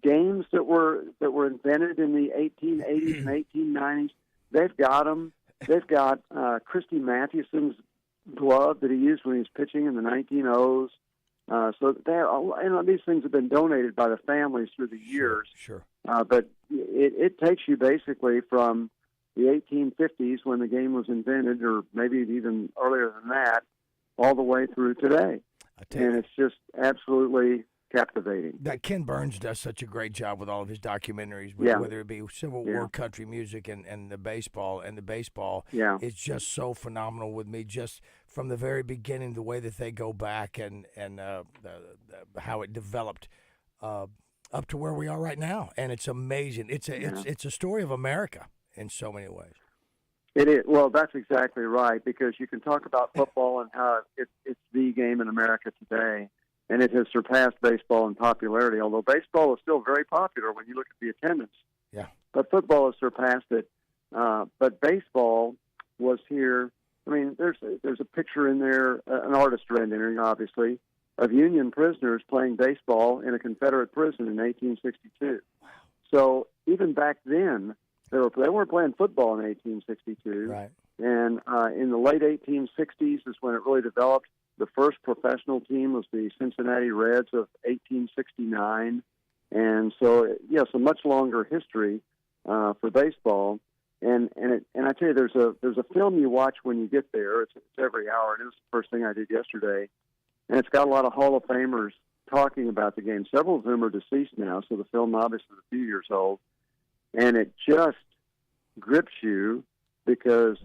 Games that were invented in the 1880s and 1890s. They've got them. They've got Christy Mathewson's glove that he used when he was pitching in the 1900s. So these things have been donated by the families through the years. Sure. But it takes you basically from the 1850s when the game was invented, or maybe even earlier than that, all the way through today. And it's just absolutely captivating. That Ken Burns does such a great job with all of his documentaries, whether it be Civil War, country music, and the baseball. And the baseball is just so phenomenal with me, just from the very beginning, the way that they go back and how it developed up to where we are right now. And it's amazing. It's a story of America in so many ways. It is. Well, that's exactly right, because you can talk about football and how it's the game in America today, and it has surpassed baseball in popularity, although baseball is still very popular when you look at the attendance. Yeah. But football has surpassed it. But baseball was here. I mean, there's a picture in there, an artist rendering, obviously, of Union prisoners playing baseball in a Confederate prison in 1862. Wow. So even back then, they weren't playing football in 1862. Right. And in the late 1860s is when it really developed. The first professional team was the Cincinnati Reds of 1869. And so, yes, a much longer history for baseball. And I tell you, there's a film you watch when you get there. It's every hour, and it was the first thing I did yesterday. And it's got a lot of Hall of Famers talking about the game. Several of them are deceased now, so the film obviously is a few years old. And it just grips you because,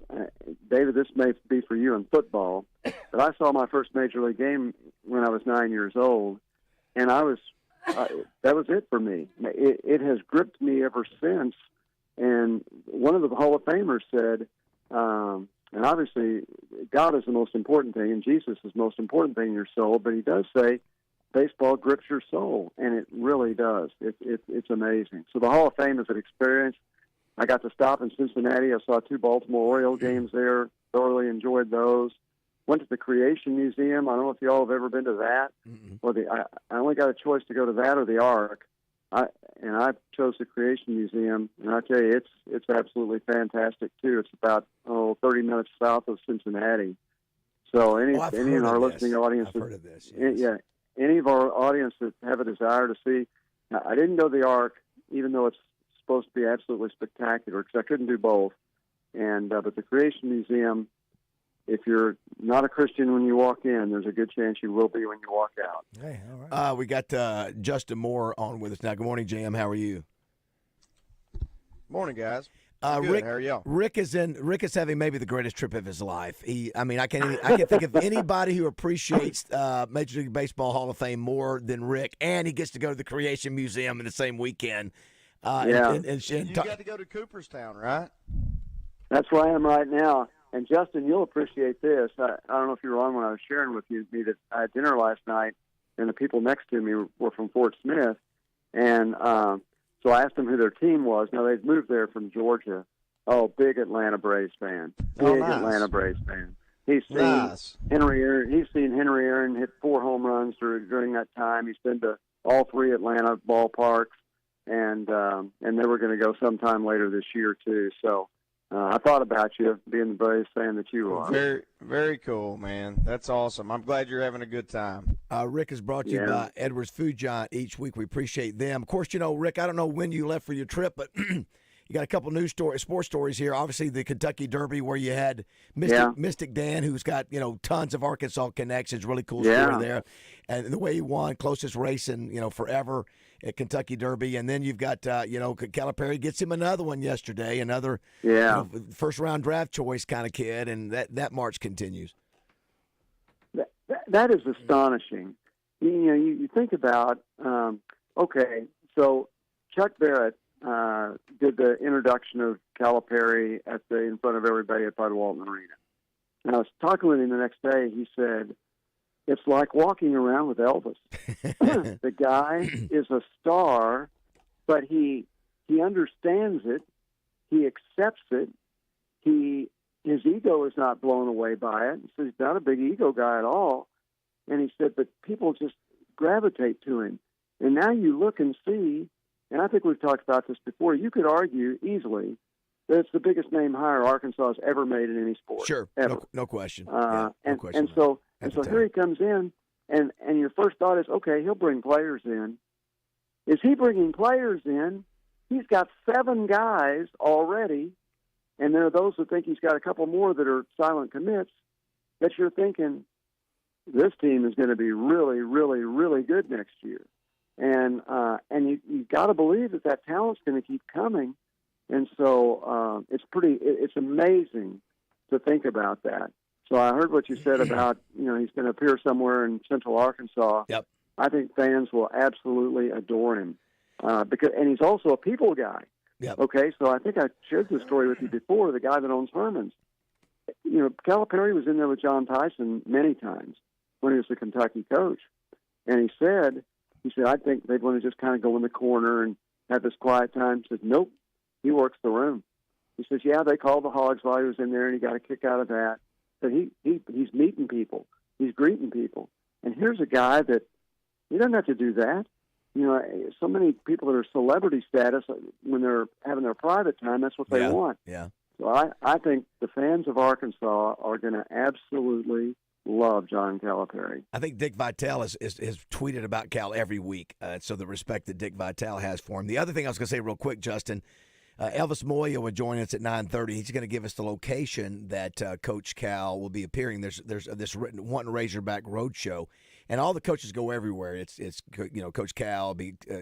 David, this may be for you in football, but I saw my first Major League game when I was 9 years old, and that was it for me. It has gripped me ever since. And one of the Hall of Famers said, and obviously God is the most important thing, and Jesus is the most important thing in your soul, but he does say baseball grips your soul, and it really does. It's amazing. So the Hall of Fame is an experience. I got to stop in Cincinnati. I saw 2 Baltimore Orioles games there. Thoroughly enjoyed those. Went to the Creation Museum. I don't know if you all have ever been to that. Or I only got a choice to go to that or the Ark. I chose the Creation Museum, and I tell you, it's absolutely fantastic too. It's about 30 minutes south of Cincinnati. So any of our listening audience, I've heard of this. Yes. Any of our audience that have a desire to see. Now, I didn't go to the Ark, even though it's supposed to be absolutely spectacular, because I couldn't do both. And but the Creation Museum, if you're not a Christian when you walk in, there's a good chance you will be when you walk out. Hey, all right. We got Justin Moore on with us now. Good morning, JM. How are you? Morning, guys. Rick, how are y'all? Rick is having maybe the greatest trip of his life. I can't think of anybody who appreciates Major League Baseball Hall of Fame more than Rick, and he gets to go to the Creation Museum in the same weekend. You got to go to Cooperstown, right? That's where I am right now. And Justin, you'll appreciate this. I don't know if you were on when I was sharing with me that I had dinner last night, and the people next to me were from Fort Smith, and so I asked them who their team was. Now, they'd moved there from Georgia. Oh, big Atlanta Braves fan. Nice. Atlanta Braves fan. He's seen Henry Aaron hit 4 home runs during that time. He's been to all 3 Atlanta ballparks, and they were going to go sometime later this year too. So I thought about you, being the Braves fan that you are. Very, very cool, man. That's awesome. I'm glad you're having a good time. Rick is brought to you by Edwards Food Giant each week. We appreciate them. Of course, Rick, I don't know when you left for your trip, but you got a couple news sports stories here. Obviously, the Kentucky Derby where you had Mystic Dan, who's got, tons of Arkansas connections. Really cool story there. And the way he won, closest race in, forever at Kentucky Derby. And then you've got, Calipari gets him another one yesterday, another first-round draft choice kind of kid, and that march continues. That is astonishing. You think about, so Chuck Barrett did the introduction of Calipari in front of everybody at Bud Walton Arena. And I was talking with him the next day. He said, it's like walking around with Elvis. The guy is a star, but he understands it. He accepts it. His ego is not blown away by it. He says he's not a big ego guy at all. And he said, but people just gravitate to him. And now you look and see, and I think we've talked about this before, you could argue easily that it's the biggest name hire Arkansas has ever made in any sport. Sure, ever. No question. And so here he comes in, and your first thought is, okay, he'll bring players in. Is he bringing players in? He's got 7 guys already, and there are those who think he's got a couple more that are silent commits, that you're thinking, this team is going to be really, really, really good next year. And you've got to believe that talent's going to keep coming. And so it's amazing to think about that. So I heard what you said about, he's going to appear somewhere in Central Arkansas. Yep. I think fans will absolutely adore him. And he's also a people guy. Yep. Okay, so I think I shared this story with you before, the guy that owns Herman's. Calipari was in there with John Tyson many times when he was the Kentucky coach. And he said, I think they'd want to just kind of go in the corner and have this quiet time. He said, nope, he works the room. He says, they called the Hogs while he was in there, and he got a kick out of that. But he's meeting people. He's greeting people. And here's a guy that he doesn't have to do that. So many people that are celebrity status, when they're having their private time, that's what they want. Yeah. So I think the fans of Arkansas are going to absolutely love John Calipari. I think Dick Vitale has tweeted about Cal every week, so the respect that Dick Vitale has for him. The other thing I was going to say real quick, Justin, Elvis Moya will join us at 9:30. He's going to give us the location that Coach Cal will be appearing. There's this Wanton Razorback Roadshow, and all the coaches go everywhere. It's Coach Cal,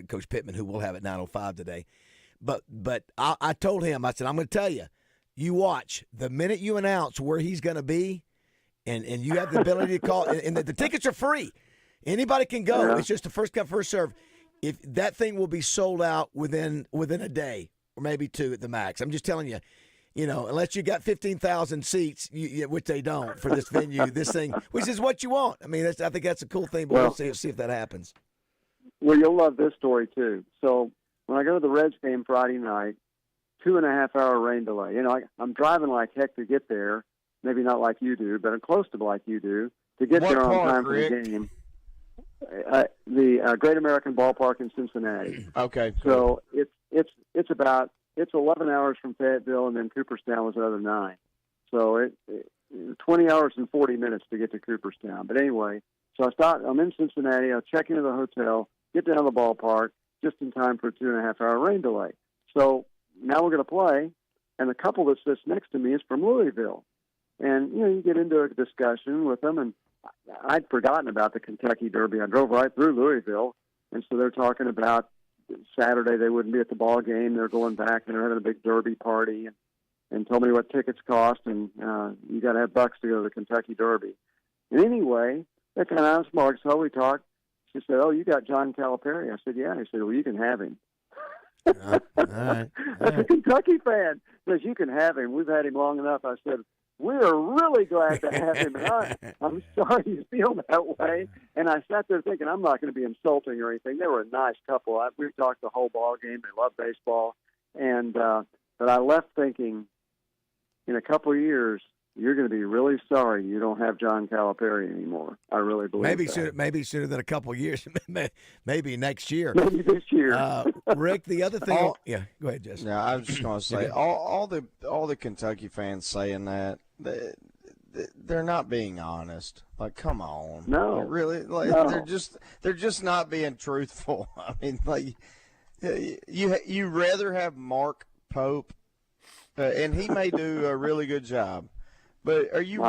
Coach Pittman, who we'll have at 9:05 today. But I told him, I said, I'm going to tell you, you watch the minute you announce where he's going to be. And you have the ability to call, and the tickets are free. Anybody can go. Yeah. It's just the first come, first serve. If that thing will be sold out within a day or maybe 2 at the max. I'm just telling you, unless you got 15,000 seats, which they don't for this venue, this thing, which is what you want. I mean, I think that's a cool thing, but we'll see if that happens. Well, you'll love this story too. So when I go to the Reds game Friday night, 2.5-hour rain delay. I'm driving like heck to get there. Maybe not like you do, but I'm close to like you do, to get there on time for the game. The Great American Ballpark in Cincinnati. Okay. So it's 11 hours from Fayetteville, and then Cooperstown was another 9. So 20 hours and 40 minutes to get to Cooperstown. But anyway, so I'm in Cincinnati. I check into the hotel, get down to the ballpark just in time for a 2.5-hour rain delay. So now we're going to play, and the couple that sits next to me is from Louisville. And, you get into a discussion with them, and I'd forgotten about the Kentucky Derby. I drove right through Louisville, and so they're talking about Saturday they wouldn't be at the ball game. They're going back, and they're having a big Derby party, and told me what tickets cost, and you got to have bucks to go to the Kentucky Derby. And anyway, that kind of smart, so we talked. She said, you got John Calipari. I said, yeah. He said, well, you can have him. All right. That's a Kentucky fan. Says, you can have him. We've had him long enough. I said, we're really glad to have him. And I'm sorry you feel that way. And I sat there thinking, I'm not going to be insulting or anything. They were a nice couple. We talked the whole ball game. They love baseball. But I left thinking, in a couple of years, you're going to be really sorry you don't have John Calipari anymore. I really believe Maybe sooner than a couple of years. Maybe next year. Maybe this year. Rick, the other thing. Yeah, go ahead, Justin. Yeah, I was just going to say all the Kentucky fans saying that they're not being honest. Like, come on. No, like, really. Like, no. they're just not being truthful. I mean, like, you rather have Mark Pope, and he may do a really good job. But are you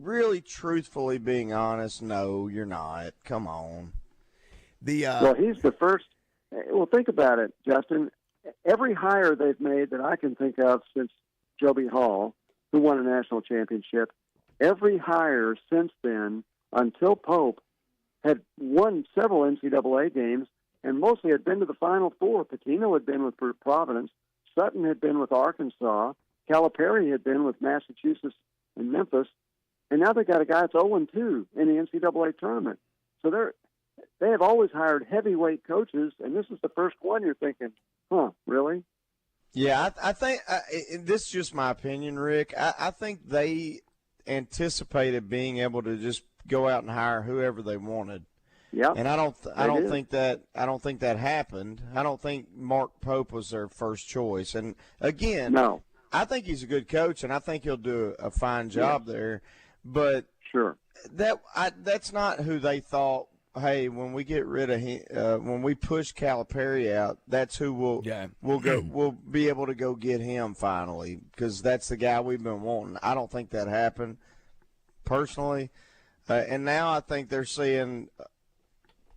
really truthfully being honest? No, you're not. Come on. Well, he's the first. Well, think about it, Justin. Every hire they've made that I can think of since Joby Hall, who won a national championship, every hire since then, until Pope, had won several NCAA games and mostly had been to the Final Four. Pitino had been with Providence. Sutton had been with Arkansas. Calipari had been with Massachusetts and Memphis, and now they got a guy that's 0-2 in the NCAA tournament. So they have always hired heavyweight coaches, and this is the first one you're thinking, really? Yeah, I think this is just my opinion, Rick. I think they anticipated being able to just go out and hire whoever they wanted. Yeah, and I don't think that happened. I don't think Mark Pope was their first choice. And again, no. I think he's a good coach, and I think he'll do a fine job there. But sure, that's not who they thought. Hey, when we get rid of him, when we push Calipari out, that's who we'll be able to go get him finally, because that's the guy we've been wanting. I don't think that happened personally, and now I think they're seeing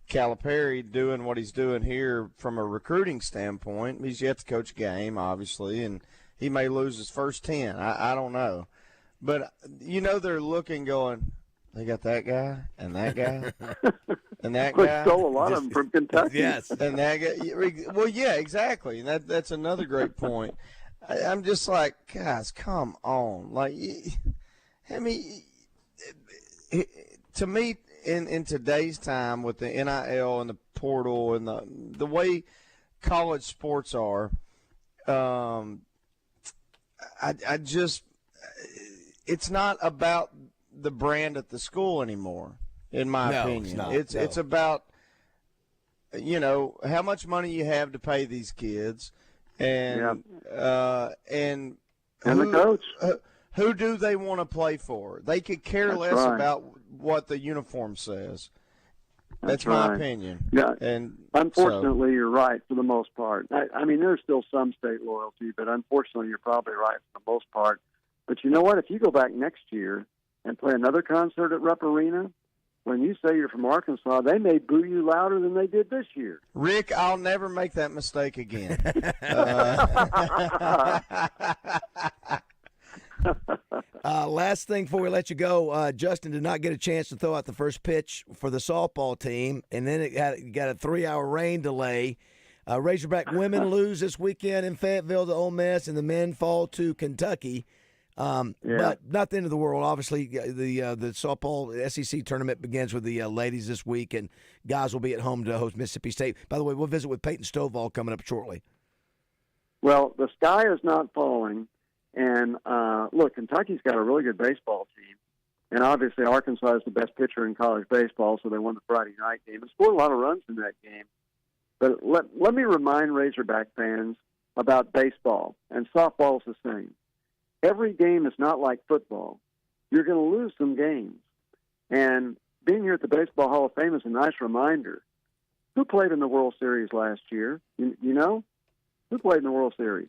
Calipari doing what he's doing here from a recruiting standpoint. He's yet to coach a game, obviously, and he may lose his first 10. I don't know. But, they're looking going, they got that guy and that guy and that guy. We stole a lot of them from Kentucky. Yes. And that guy. Well, yeah, exactly. And that's another great point. I'm just like, guys, come on. Like, I mean, to me, in today's time with the NIL and the portal and the way college sports are, I just it's not about the brand at the school anymore, in my opinion. It's about how much money you have to pay these kids, and the coach. Who do they want to play for? They could care less about what the uniform says. That's my opinion. Yeah, and unfortunately, you're right for the most part. I mean, there's still some state loyalty, but unfortunately, you're probably right for the most part. But you know what? If you go back next year and play another concert at Rupp Arena, when you say you're from Arkansas, they may boo you louder than they did this year. Rick, I'll never make that mistake again. Last thing before we let you go, Justin did not get a chance to throw out the first pitch for the softball team, and then it got a 3-hour rain delay. Razorback women lose this weekend in Fayetteville to Ole Miss, and the men fall to Kentucky. But not the end of the world. Obviously, the softball SEC tournament begins with the ladies this week, and guys will be at home to host Mississippi State. By the way, we'll visit with Peyton Stovall coming up shortly. Well, the sky is not falling. And, look, Kentucky's got a really good baseball team. And obviously Arkansas is the best pitcher in college baseball, so they won the Friday night game and scored a lot of runs in that game. But let me remind Razorback fans about baseball, and softball's the same. Every game is not like football. You're going to lose some games. And being here at the Baseball Hall of Fame is a nice reminder. Who played in the World Series last year? You know? Who played in the World Series?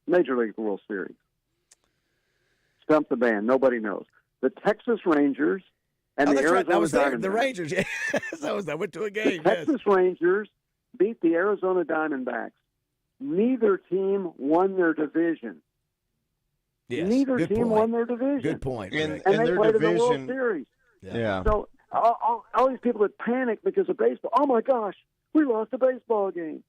Major League World Series. Stump the band. Nobody knows. The Texas Rangers and the Arizona Diamondbacks. I was there. Diamondbacks. The Rangers. Yes. I went to a game. The Texas Rangers beat the Arizona Diamondbacks. Neither team won their division. Yes. Neither team won their division. Good point. And they played in the World Series. Yeah. So all these people that panic because of baseball, oh, my gosh, we lost a baseball game.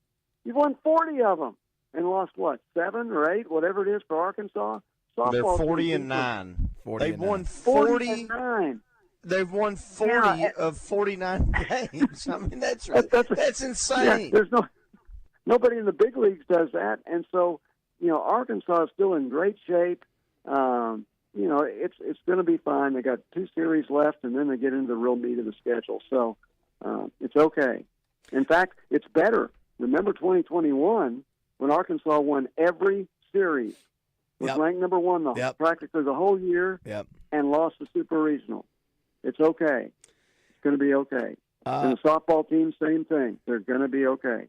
You've won 40 of them. And lost, what, 7 or 8, whatever it is for Arkansas? They're 40-9. They've won 40-9. They've won 40 of 49 games. I mean, that's insane. Yeah, there's nobody in the big leagues does that. And so, Arkansas is still in great shape. It's going to be fine. They got 2 series left, and then they get into the real meat of the schedule. So it's okay. In fact, it's better. Remember 2021 when Arkansas won every series, was ranked number 1 practically the whole year, and lost the Super Regional. It's okay. It's going to be okay. And the softball team, same thing. They're going to be okay.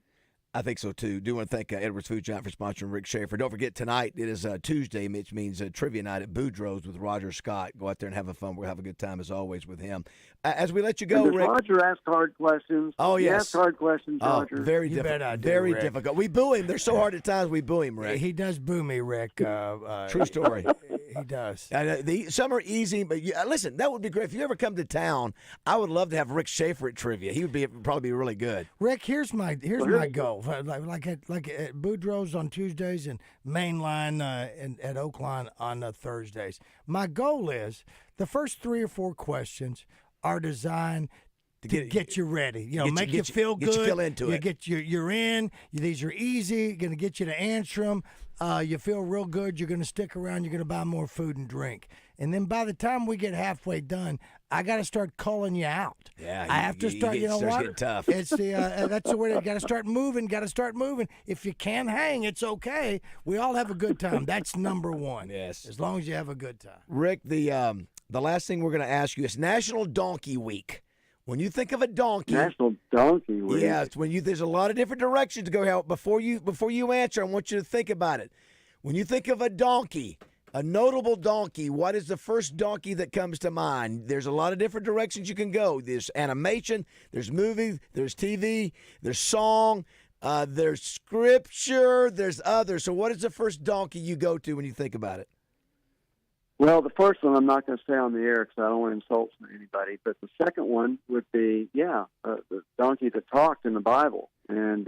I think so, too. Do want to thank Edwards Food Giant for sponsoring Rick Schaefer. Don't forget, tonight it is Tuesday, which means trivia night at Boudreaux's with Roger Scott. Go out there and have fun. We'll have a good time, as always, with him. As we let you go, Rick. Roger ask hard questions? Oh, yes. He asks hard questions, Roger. Very difficult. Very difficult. We boo him. They're so hard at times, we boo him, Rick. He does boo me, Rick. True story. He does. Some are easy, but listen, that would be great. If you ever come to town, I would love to have Rick Schaefer at trivia. He would probably be really good. Rick, here's my goal. Like at Boudreaux's on Tuesdays and Mainline at Oaklawn on Thursdays. My goal is the first 3 or 4 questions are designed to get you ready. Make you feel good. Get you feel into it. You're in. These are easy. Going to get you to answer them. You feel real good. You're going to stick around. You're going to buy more food and drink. And then by the time we get halfway done, I got to start calling you out. Yeah, I have to start. You know what? Getting tough. It's that's the way. You got to start moving. Got to start moving. If you can't hang, it's okay. We all have a good time. That's number 1. Yes, as long as you have a good time. Rick, the last thing we're going to ask you is National Donkey Week. When you think of a donkey, National Donkey Week. Yeah, it's when there's a lot of different directions to go out. Before you answer, I want you to think about it. When you think of a donkey, a notable donkey, what is the first donkey that comes to mind? There's a lot of different directions you can go. There's animation, there's movie, there's TV, there's song, there's scripture, there's others. So what is the first donkey you go to when you think about it? Well, the first one I'm not going to say on the air because I don't want to insult anybody. But the second one would be, the donkey that talked in the Bible. And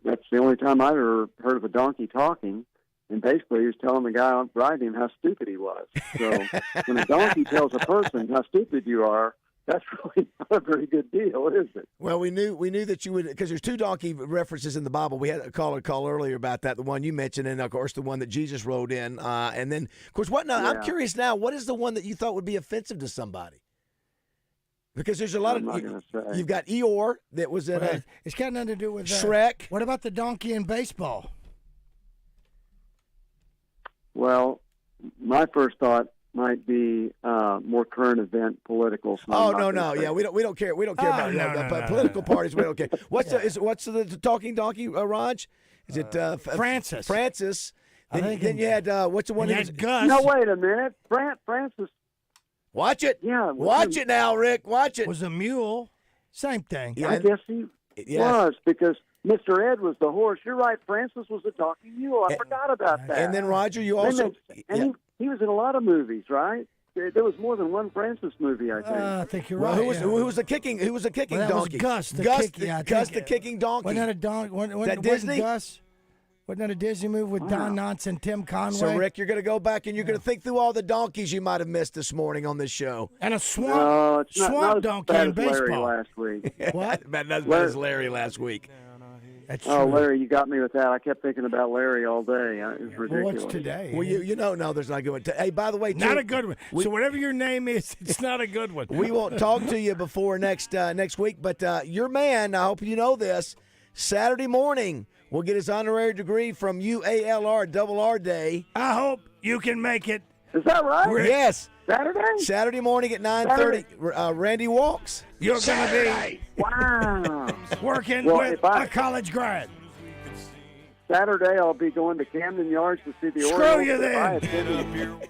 that's the only time I've ever heard of a donkey talking. And basically he was telling the guy riding him how stupid he was. So when a donkey tells a person how stupid you are, that's really not a very good deal, is it? Well, we knew that you would, because there's 2 donkey references in the Bible. We had a caller call earlier about that, the one you mentioned, and of course the one that Jesus rode in. And then, of course, I'm curious now. What is the one that you thought would be offensive to somebody? Because there's a lot you've got Eeyore that was in it's got nothing to do with Shrek. What about the donkey in baseball? Well, my first thought might be more current event political. So no. Yeah, we don't care. We don't care about political parties. We don't care. What's the talking donkey, Raj? Is it Francis? Francis. Then you had what's the one? You had Gus. No, wait a minute. Francis. Watch it. Yeah. Watch it now, Rick. Watch it. Was a mule. Same thing. Yeah, I guess he was because Mr. Ed was the horse. You're right. Francis was a talking mule. I forgot about that. And then Roger, you also. He was in a lot of movies, right? There was more than one Francis movie, I think. I think you're right. Who was the kicking donkey? That was Gus. Gus, the kicking donkey. Wasn't that a donkey? That Disney? Gus? Wasn't that a Disney movie with Don Knotts and Tim Conway? So, Rick, you're going to go back and you're going to think through all the donkeys you might have missed this morning on this show. And a swamp donkey in baseball. Larry last week. What? Not as bad as Larry last week. That's true. Larry, you got me with that. I kept thinking about Larry all day. It was ridiculous. Well, what's today? Well, no, there's not a good one. Hey, by the way, not a good one. So whatever your name is, it's not a good one. We won't talk to you before next week, but your man, I hope you know this, Saturday morning, will get his honorary degree from UALR Double R Day. I hope you can make it. Is that right? Yes. Saturday morning at 9:30. Randy walks. You're going to be working with a college grad. Saturday, I'll be going to Camden Yards to see the Orioles. Screw you then.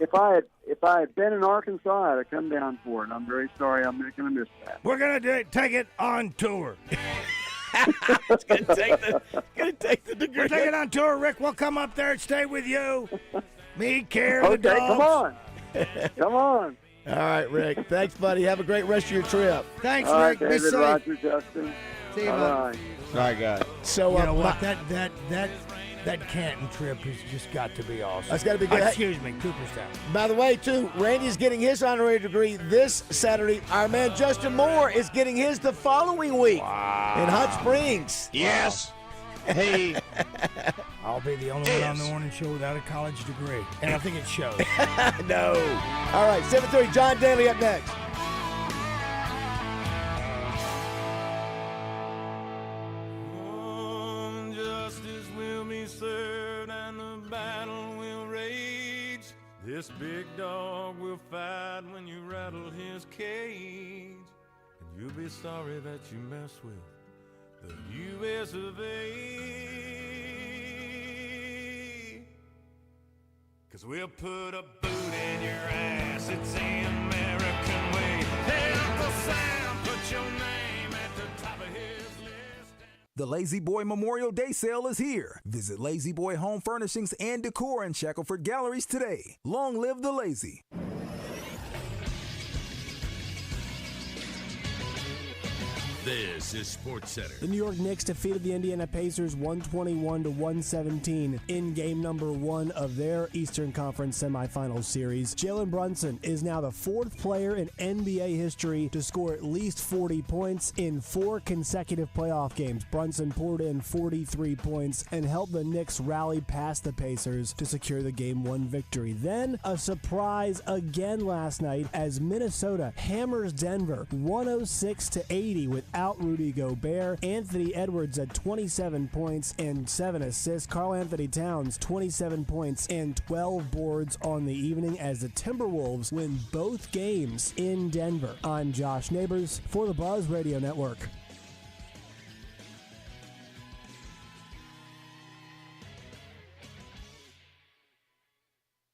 If I had been in Arkansas, I'd have come down for it. I'm very sorry. I'm not going to miss that. We're going to take it on tour. It's going to take the degree. We're taking it on tour, Rick. We'll come up there and stay with you. Me care the dogs. Come on. Come on. All right, Rick. Thanks, buddy. Have a great rest of your trip. Thanks, Rick. David, be safe. Roger, Justin. See you, bud. All right, guys. So, you know what? That Canton trip has just got to be awesome. That's got to be good. Excuse me, Cooperstown. By the way, too, Randy's getting his honorary degree this Saturday. Our man Justin Moore is getting his the following week in Hot Springs. Yes. Hey. I'll be the only one on the morning show without a college degree. And I think it shows. No. All right, 7:30, John Daly up next. Justice will be served and the battle will rage. This big dog will fight when you rattle his cage. And you'll be sorry that you mess with the U.S. of A. 'Cause we'll put a boot in your ass, it's the American way. Hey, Uncle Sam, put your name at the top of his list. The Lazy Boy Memorial Day sale is here. Visit Lazy Boy Home Furnishings and Decor in Shackelford Galleries today. Long live the lazy. This is SportsCenter. The New York Knicks defeated the Indiana Pacers 121-117 in game number 1 of their Eastern Conference semifinals series. Jalen Brunson is now the 4th player in NBA history to score at least 40 points in 4 consecutive playoff games. Brunson poured in 43 points and helped the Knicks rally past the Pacers to secure the Game 1 victory. Then a surprise again last night as Minnesota hammers Denver 106-80 with out Rudy Gobert. Anthony Edwards at 27 points and 7 assists. Karl Anthony Towns 27 points and 12 boards on the evening as the Timberwolves win both games in Denver. I'm Josh Neighbors for the Buzz Radio Network.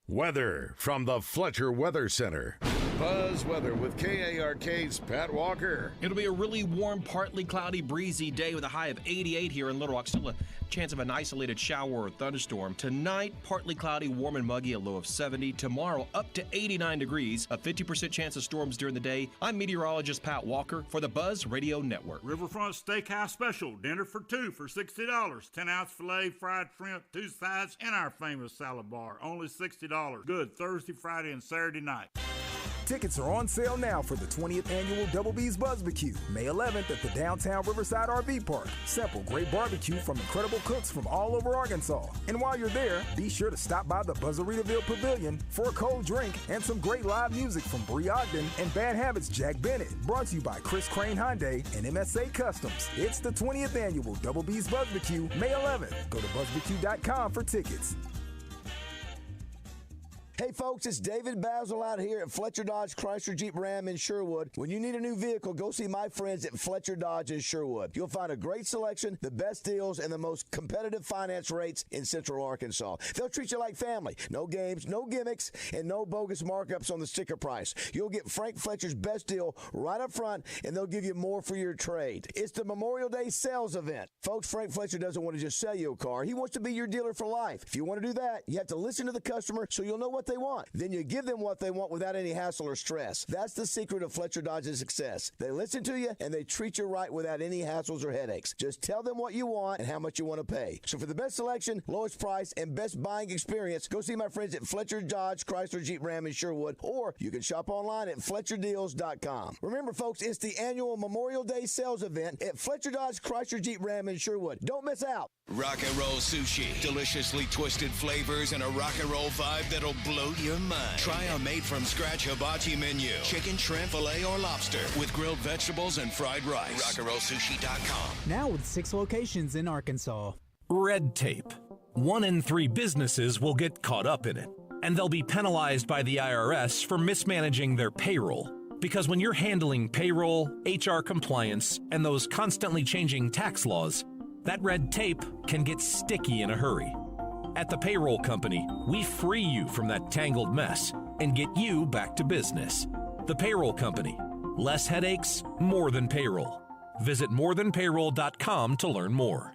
Weather from the Fletcher Weather Center. Buzz Weather with KARK's Pat Walker. It'll be a really warm, partly cloudy, breezy day with a high of 88 here in Little Rock. Still a chance of an isolated shower or thunderstorm. Tonight, partly cloudy, warm and muggy, a low of 70. Tomorrow, up to 89 degrees, a 50% chance of storms during the day. I'm meteorologist Pat Walker for the Buzz Radio Network. Riverfront Steakhouse Special, dinner for 2 for $60. 10-ounce filet, fried shrimp, 2 sides, and our famous salad bar, only $60. Good Thursday, Friday, and Saturday night. Tickets are on sale now for the 20th annual Double B's BBQ, May 11th at the downtown Riverside RV Park. Sample great barbecue from incredible cooks from all over Arkansas. And while you're there, be sure to stop by the Buzzeritaville Pavilion for a cold drink and some great live music from Bree Ogden and Bad Habits Jack Bennett. Brought to you by Chris Crane Hyundai and MSA Customs. It's the 20th annual Double B's BBQ, May 11th. Go to buzzbq.com for tickets. Hey folks, it's David Basil out here at Fletcher Dodge Chrysler Jeep Ram in Sherwood. When you need a new vehicle, go see my friends at Fletcher Dodge in Sherwood. You'll find a great selection, the best deals, and the most competitive finance rates in Central Arkansas. They'll treat you like family. No games, no gimmicks, and no bogus markups on the sticker price. You'll get Frank Fletcher's best deal right up front, and they'll give you more for your trade. It's the Memorial Day sales event. Folks, Frank Fletcher doesn't want to just sell you a car. He wants to be your dealer for life. If you want to do that, you have to listen to the customer so you'll know what they want. Then you give them what they want without any hassle or stress. That's the secret of Fletcher Dodge's success. They listen to you and they treat you right without any hassles or headaches. Just tell them what you want and how much you want to pay. So for the best selection, lowest price, and best buying experience, go see my friends at Fletcher Dodge Chrysler Jeep Ram in Sherwood, or you can shop online at FletcherDeals.com. Remember, folks, it's the annual Memorial Day sales event at Fletcher Dodge Chrysler Jeep Ram in Sherwood. Don't miss out. Rock and roll sushi. Deliciously twisted flavors and a rock and roll vibe that'll blow your mind. Try our made-from-scratch hibachi menu. Chicken, shrimp, filet, or lobster with grilled vegetables and fried rice. RockandRollSushi.com. Now with 6 locations in Arkansas. Red tape. 1 in 3 businesses will get caught up in it, and they'll be penalized by the IRS for mismanaging their payroll. Because when you're handling payroll, HR compliance, and those constantly changing tax laws, that red tape can get sticky in a hurry. At the Payroll Company, we free you from that tangled mess and get you back to business. The Payroll Company. Less headaches, more than payroll. Visit morethanpayroll.com to learn more.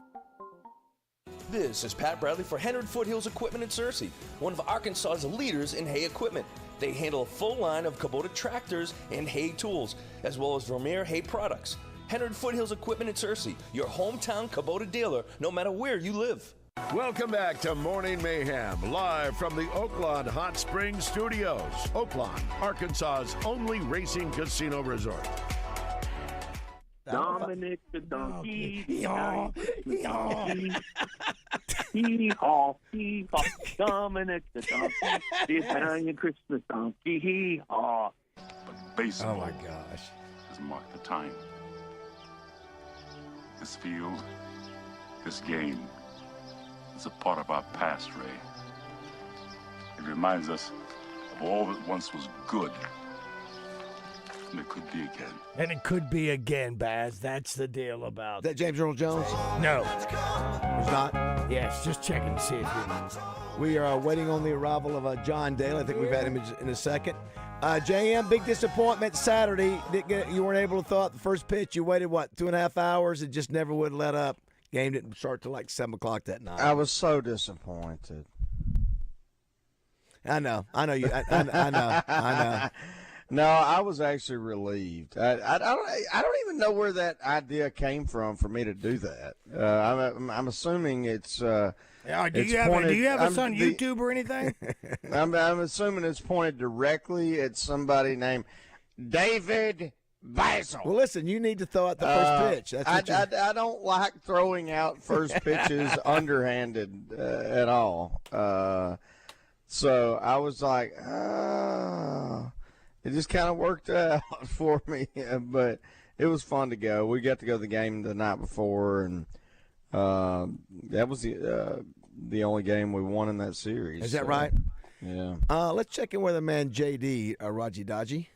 This is Pat Bradley for Henry Foothills Equipment in Searcy, one of Arkansas's leaders in hay equipment. They handle a full line of Kubota tractors and hay tools, as well as Vermeer hay products. Henry Foothills Equipment in Searcy, your hometown Kubota dealer, no matter where you live. Welcome back to Morning Mayhem, live from the Oaklawn Hot Springs Studios. Oaklawn, Arkansas's only racing casino resort. Dominic the Donkey. Hee-haw, hee-haw, Dominic the donkey, the Italian Christmas donkey, hee-haw. But baseball Oh, my gosh. has marked the time. This field, this game, is a part of our past, Ray. It reminds us of all that once was good. And it could be again. And it could be again, Baz. That's the deal about Is that James Earl Jones? No. It's not? Yes, just checking to see if you... We are waiting on the arrival of John Daly. I think we've had him in a second. JM, big disappointment Saturday. You weren't able to throw out the first pitch. You waited, 2.5 hours? It just never would let up. Game didn't start till like 7 o'clock that night. I was so disappointed. I know you. I know. No, I was actually relieved. I don't even know where that idea came from for me to do that. I'm assuming it's. do you have us on YouTube or anything? I'm assuming it's pointed directly at somebody named David BAZZEL. Well, listen, you need to throw out the first pitch. That's what I don't like throwing out first pitches underhanded at all. So I was like, it just kind of worked out for me, but it was fun to go. We got to go to the game the night before, and that was the only game we won in that series. Is that right? Yeah. Let's check in with our man JD Raji Daji.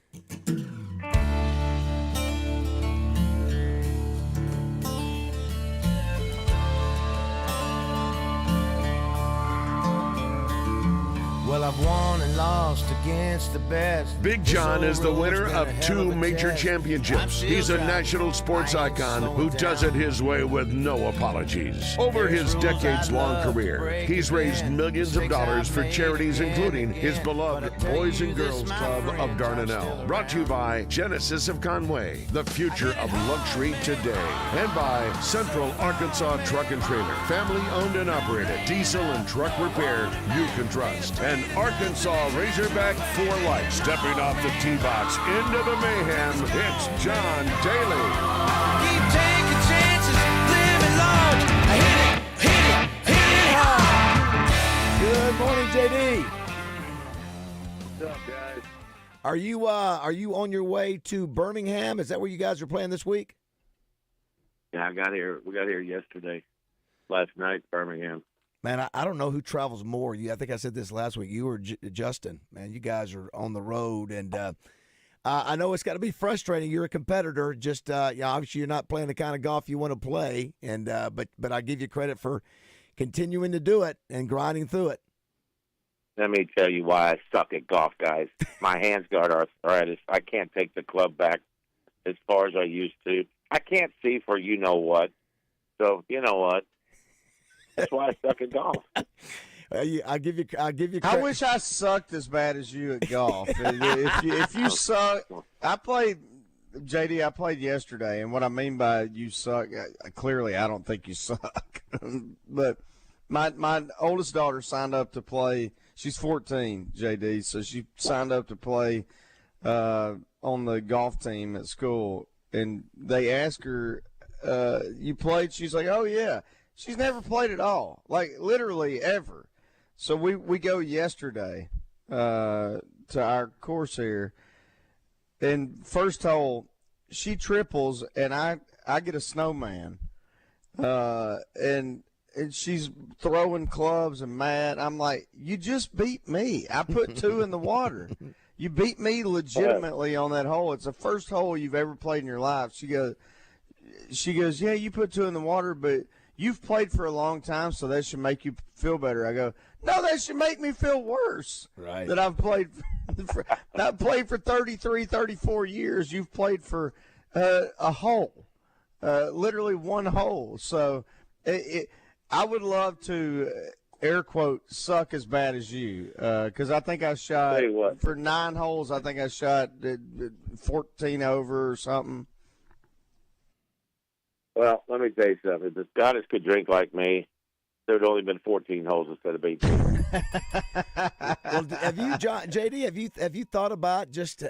Well, I've won and lost against the best. Big John is the winner of 2 major championships. He's a national sports icon who does it his way with no apologies. Over his decades-long career, he's raised millions of dollars for charities, including his beloved Boys and Girls Club of Dardanelle. Brought to you by Genesis of Conway, the future of luxury today. And by Central Arkansas Truck and Trailer, family-owned and operated, diesel and truck repair you can trust. And Arkansas Razorback for life. Stepping off the tee box into the mayhem, it's John Daly. Keep taking chances, living large. Hit it hard. Good morning, JD. What's up, guys? Are you on your way to Birmingham? Is that where you guys are playing this week? Yeah, we got here yesterday, last night, Birmingham. Man, I don't know who travels more. I think I said this last week. You or Justin. Man, you guys are on the road, and I know it's got to be frustrating. You're a competitor. Just obviously you're not playing the kind of golf you want to play, and but I give you credit for continuing to do it and grinding through it. Let me tell you why I suck at golf, guys. My hands got arthritis. I can't take the club back as far as I used to. I can't see for you know what. So you know what. That's why I suck at golf. I give you. Credit. I wish I sucked as bad as you at golf. if you suck, I played yesterday, and what I mean by you suck, clearly I don't think you suck. But my oldest daughter signed up to play. She's 14, JD, so she signed up to play on the golf team at school, and they asked her, "You played?" She's like, "Oh yeah." She's never played at all, like literally ever. So we go yesterday to our course here, and first hole, she triples, and I get a snowman, and she's throwing clubs and mad. I'm like, you just beat me. I put 2 in the water. You beat me legitimately on that hole. It's the first hole you've ever played in your life. She goes, yeah, you put 2 in the water, but you've played for a long time, so that should make you feel better. I go, no, that should make me feel worse. Right. That I've played for 33, 34 years. You've played for a hole, literally 1 hole. So I would love to, air quote, suck as bad as you, because I think I shot, for 9 holes, I think I shot 14 over or something. Well, let me tell you something. If the Scottish could drink like me, there would only been 14 holes instead of 18. Well, JD, have you thought about just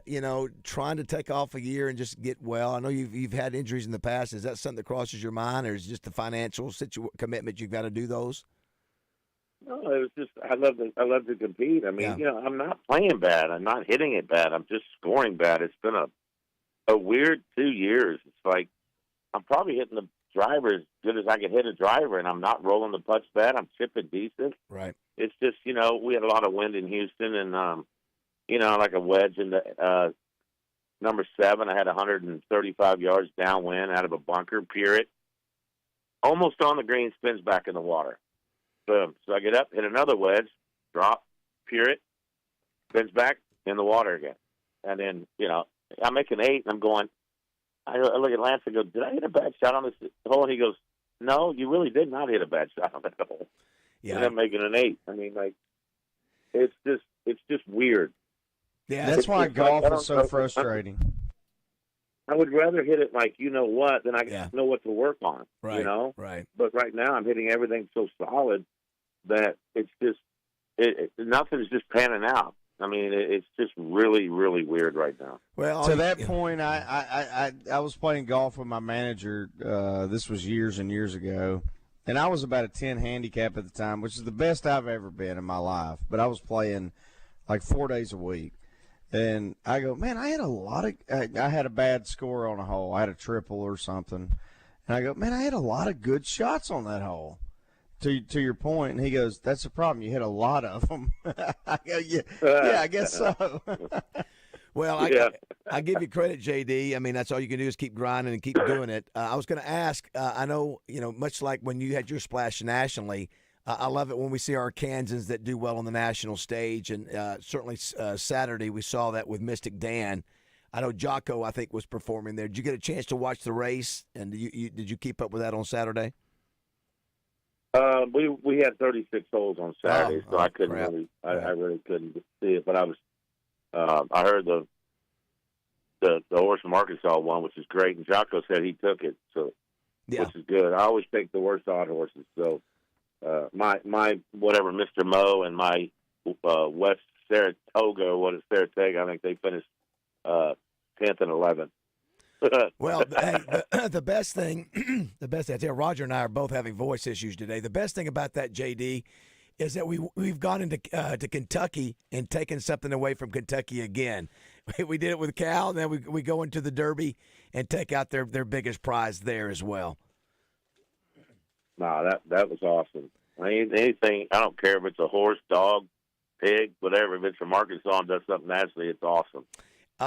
trying to take off a year and just get well? I know you've had injuries in the past. Is that something that crosses your mind, or is it just the financial commitment you've got to do those? No, it was just I love to compete. I mean, I'm not playing bad. I'm not hitting it bad. I'm just scoring bad. It's been a weird 2 years. It's like I'm probably hitting the driver as good as I can hit a driver, and I'm not rolling the putts bad. I'm chipping decent. Right. It's just we had a lot of wind in Houston, and like a wedge in the number 7. I had 135 yards downwind out of a bunker, peer it, almost on the green, spins back in the water. Boom. So I get up, hit another wedge, drop, peer it, spins back in the water again. And then, I make an 8, and I'm going, I look at Lance and go, did I hit a bad shot on this hole? And he goes, no, you really did not hit a bad shot on that hole. Yeah. And I'm making an 8. I mean, it's just weird. Yeah, that's why golf is so frustrating. I would rather hit it like than I know what to work on. Right. Right. But right now I'm hitting everything so solid that it's just nothing's just panning out. I mean, it's just really, really weird right now. Well, to that point, I was playing golf with my manager. This was years and years ago, and I was about a 10 handicap at the time, which is the best I've ever been in my life. But I was playing like 4 days a week. And I go, man, I had a bad score on a hole. I had a triple or something. And I go, man, I had a lot of good shots on that hole. To your point, and he goes, that's the problem. You hit a lot of them. I go, yeah, I guess so. Well, I give you credit, JD. I mean, that's all you can do is keep grinding and keep doing it. I was going to ask, I know, much like when you had your splash nationally, I love it when we see our Kansans that do well on the national stage, and certainly Saturday we saw that with Mystic Dan. I know Jocko, I think, was performing there. Did you get a chance to watch the race, and did you keep up with that on Saturday? We had 36 holes on Saturday, so I couldn't really, I really couldn't see it. But I was, I heard the horse from Arkansas won, which is great, and Jocko said he took it, so which is good. I always take the worst odd horses, so. My whatever Mr. Mo and my West Saratoga or what is Saratoga, I think they finished 10th and 11th. Well, hey, the best thing, I tell you, Roger and I are both having voice issues today. The best thing about that, JD, is that we've gone into to Kentucky and taken something away from Kentucky again. We did it with Cal, and then we go into the Derby and take out their biggest prize there as well. No, that was awesome. I mean, anything, I don't care if it's a horse, dog, pig, whatever. If it's from Arkansas and does something nationally, it's awesome.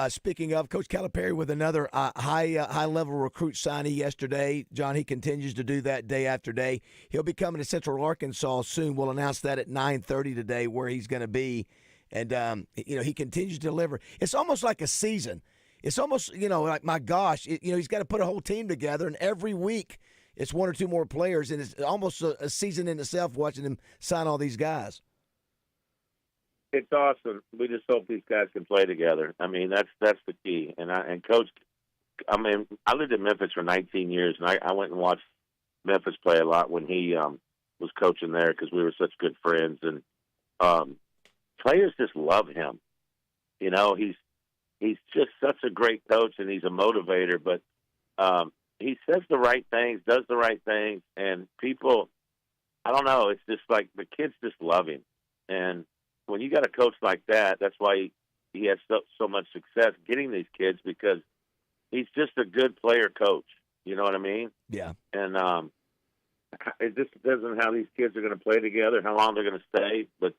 Speaking of, Coach Calipari with another high-level recruit signing yesterday. John, he continues to do that day after day. He'll be coming to Central Arkansas soon. We'll announce that at 9:30 today where he's going to be. And, he continues to deliver. It's almost like a season. It's almost, like, my gosh, he's got to put a whole team together, and every week it's one or two more players, and it's almost a season in itself watching him sign all these guys. It's awesome. We just hope these guys can play together. I mean, that's the key. And Coach, I mean, I lived in Memphis for 19 years, and I went and watched Memphis play a lot when he was coaching there because we were such good friends. And players just love him. He's just such a great coach, and he's a motivator. But he says the right things, does the right things, and people, I don't know, it's just like the kids just love him. And when you got a coach like that, that's why he has so much success getting these kids, because he's just a good player coach. You know what I mean? Yeah. And it just depends on how these kids are going to play together, how long they're going to stay. But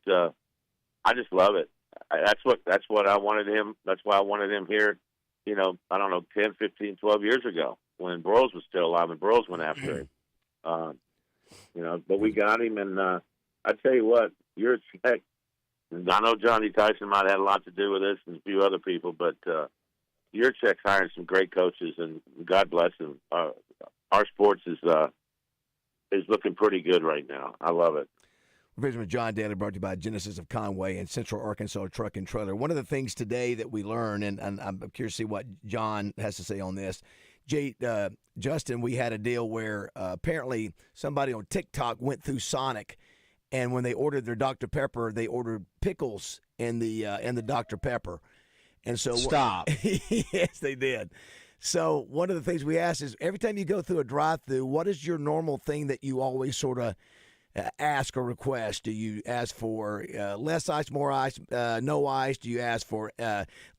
I just love it. That's what I wanted him. That's why I wanted him here, I don't know, 10, 15, 12 years ago when Burroughs was still alive and Burroughs went after him. But we got him. And I tell you what, you're a I know Johnny Tyson might have had a lot to do with this and a few other people, but Yurchek's hiring some great coaches, and God bless him. Our sports is looking pretty good right now. I love it. We're visiting with John Daly, brought to you by Genesis of Conway and Central Arkansas Truck and Trailer. One of the things today that we learned, and I'm curious to see what John has to say on this. Justin, we had a deal where apparently somebody on TikTok went through Sonic, and when they ordered their Dr. Pepper, they ordered pickles in the Dr. Pepper. And so stop. Yes, they did. So one of the things we asked is, every time you go through a drive-through, what is your normal thing that you always sort of ask or request? Do you ask for less ice, more ice, no ice? Do you ask for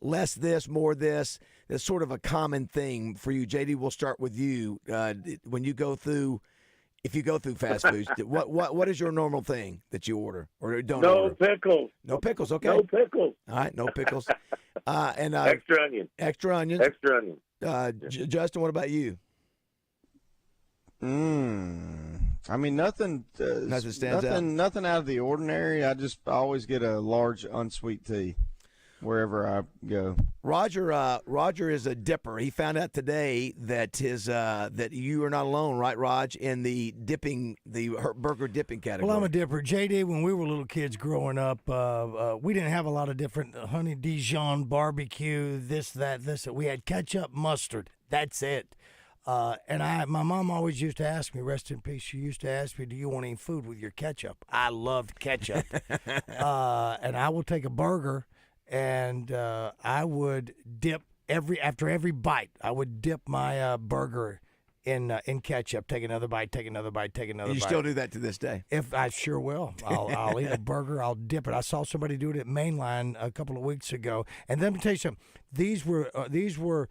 less this, more this? That's sort of a common thing for you. JD, we'll start with you. When you go through, if you go through fast foods, what is your normal thing that you order or don't order? No pickles. No pickles, okay. No pickles. All right, no pickles. And extra onion. Extra onions. Extra onion. Justin, what about you? I mean, nothing stands out. Nothing out of the ordinary. I always get a large unsweet tea wherever I go. Roger is a dipper. He found out today that that you are not alone, right, Raj, in the burger dipping category. Well, I'm a dipper. JD, when we were little kids growing up, we didn't have a lot of different honey Dijon, barbecue, this, that. We had ketchup, mustard. That's it. And my mom always used to ask me, rest in peace, she used to ask me, do you want any food with your ketchup? I loved ketchup. And I will take a burger, and I would dip after every bite, I would dip my burger in ketchup, take another bite, take another bite, take another bite. You still do that to this day? If I sure will. I'll eat a burger, I'll dip it. I saw somebody do it at Mainline a couple of weeks ago. And let me tell you something. These were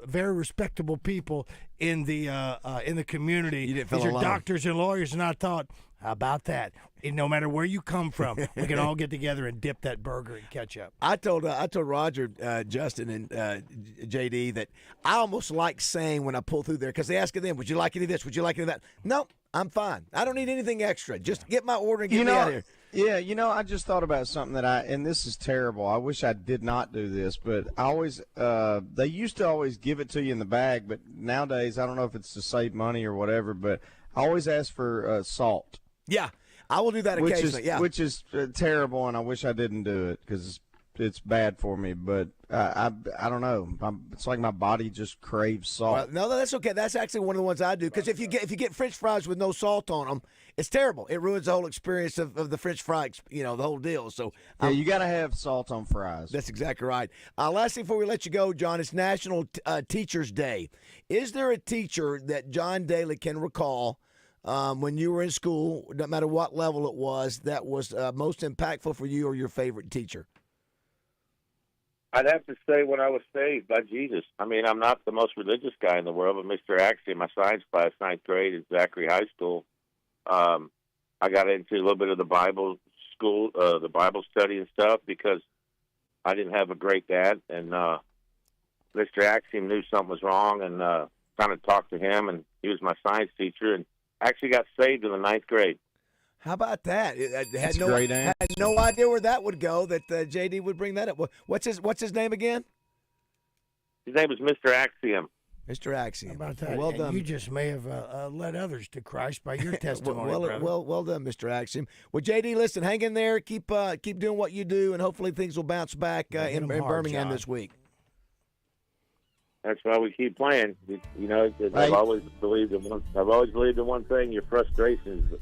very respectable people in the community. You didn't feel These are alone. doctors and lawyers, and I thought, how about that? And no matter where you come from, we can all get together and dip that burger in ketchup. I told Roger, Justin, and JD that I almost like saying when I pull through there, because they ask them, would you like any of this? Would you like any of that? No, I'm fine. I don't need anything extra. Just get my order and get me out of here. Yeah, I just thought about something and this is terrible. I wish I did not do this, but I always, they used to always give it to you in the bag, but nowadays, I don't know if it's to save money or whatever, but I always ask for salt. Yeah, I will do that occasionally. Which is terrible, and I wish I didn't do it because it's bad for me. But I don't know. It's like my body just craves salt. Well, no, that's okay. That's actually one of the ones I do, because if you get French fries with no salt on them, it's terrible. It ruins the whole experience of the French fries, the whole deal. So yeah, you got to have salt on fries. That's exactly right. Last thing before we let you go, John, it's National Teachers Day. Is there a teacher that John Daly can recall when you were in school, no matter what level it was, that was most impactful for you, or your favorite teacher? I'd have to say when I was saved by Jesus. I mean, I'm not the most religious guy in the world, but Mr. Axiom, my science class, 9th grade at Zachary High School, I got into a little bit of the Bible school, the Bible study and stuff, because I didn't have a great dad, and Mr. Axiom knew something was wrong, and kind of talked to him, and he was my science teacher, and actually got saved in the 9th grade. How about that? That's great. Had no idea where that would go, that JD would bring that up. What's his name again? His name is Mr. Axiom. Mr. Axiom. How about that? Well And done. you just may have led others to Christ by your testimony, brother. well done, Mr. Axiom. Well, JD, listen, hang in there. Keep doing what you do, and hopefully things will bounce back in Birmingham this week. That's why we keep playing. I've always believed in one thing. Your frustrations,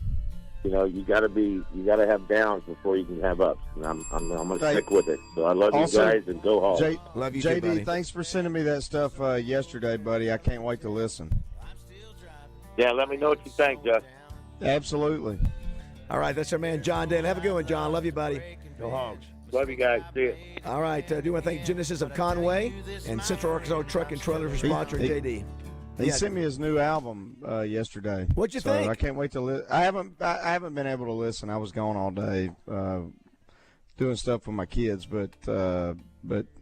you got to have downs before you can have ups, and I'm going to stick with it. So I love you guys, and go home. Love you, JD, too, buddy. thanks for sending me that stuff yesterday, buddy. I can't wait to listen. Yeah, let me know what you think, Justin. Absolutely. All right, that's our man, John Daly. Have a good one, John. Love you, buddy. Go Hogs. Love you guys. See you. All right, do want to thank Genesis of Conway and Central Arkansas Truck and Trailer for sponsoring JD. He sent me his new album yesterday. What'd you think? I can't wait to listen. I haven't been able to listen. I was gone all day doing stuff with my kids, but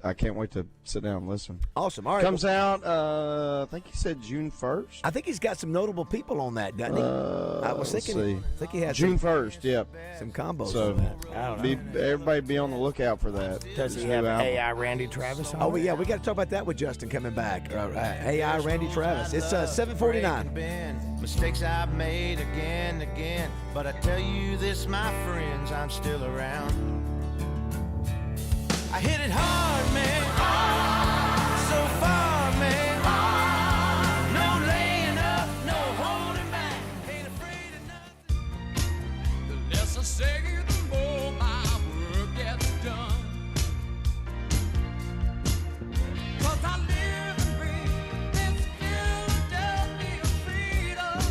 I can't wait to sit down and listen. Awesome. All right. Comes out, I think he said June 1st. I think he's got some notable people on that, doesn't he? I was thinking. I think he has June 1st. Yep. Some combos. So on that. I don't know. Everybody be on the lookout for that. Does he have AI Randy Travis on Oh, it? yeah, we got to talk about that with Justin coming back. AI Randy Travis. It's 7:49. Mistakes I've made again and again, but I tell you this, my friends, I'm still around. I hit it hard, man. So far, man. No laying up, no holding back. Ain't afraid of nothing. The less I say, the more my work gets done. 'Cause I live and breathe this Philadelphia freedom.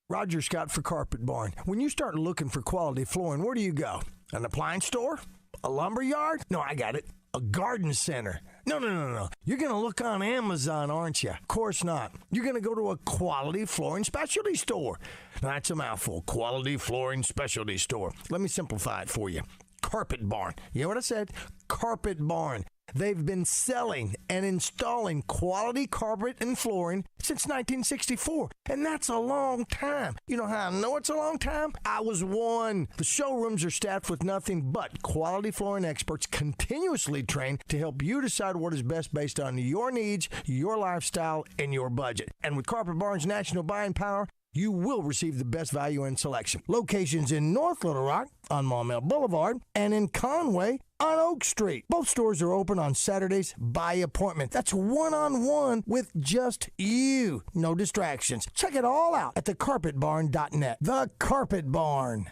Roger Scott for Carpet Barn. When you start looking for quality flooring, where do you go? An appliance store? A lumber yard? No, I got it. A garden center. No. You're going to look on Amazon, aren't you? Of course not. You're going to go to a quality flooring specialty store. Now, that's a mouthful. Quality flooring specialty store. Let me simplify it for you. Carpet Barn. You know what I said? Carpet Barn. They've been selling and installing quality carpet and flooring since 1964, and that's a long time. You know how I know it's a long time? I was one. The showrooms are staffed with nothing but quality flooring experts continuously trained to help you decide what is best based on your needs, your lifestyle, and your budget. And with Carpet Barn's national buying power, you will receive the best value and selection. Locations in North Little Rock on Maumelle Boulevard and in Conway on Oak Street. Both stores are open on Saturdays by appointment. That's one-on-one with just you. No distractions. Check it all out at thecarpetbarn.net. The Carpet Barn.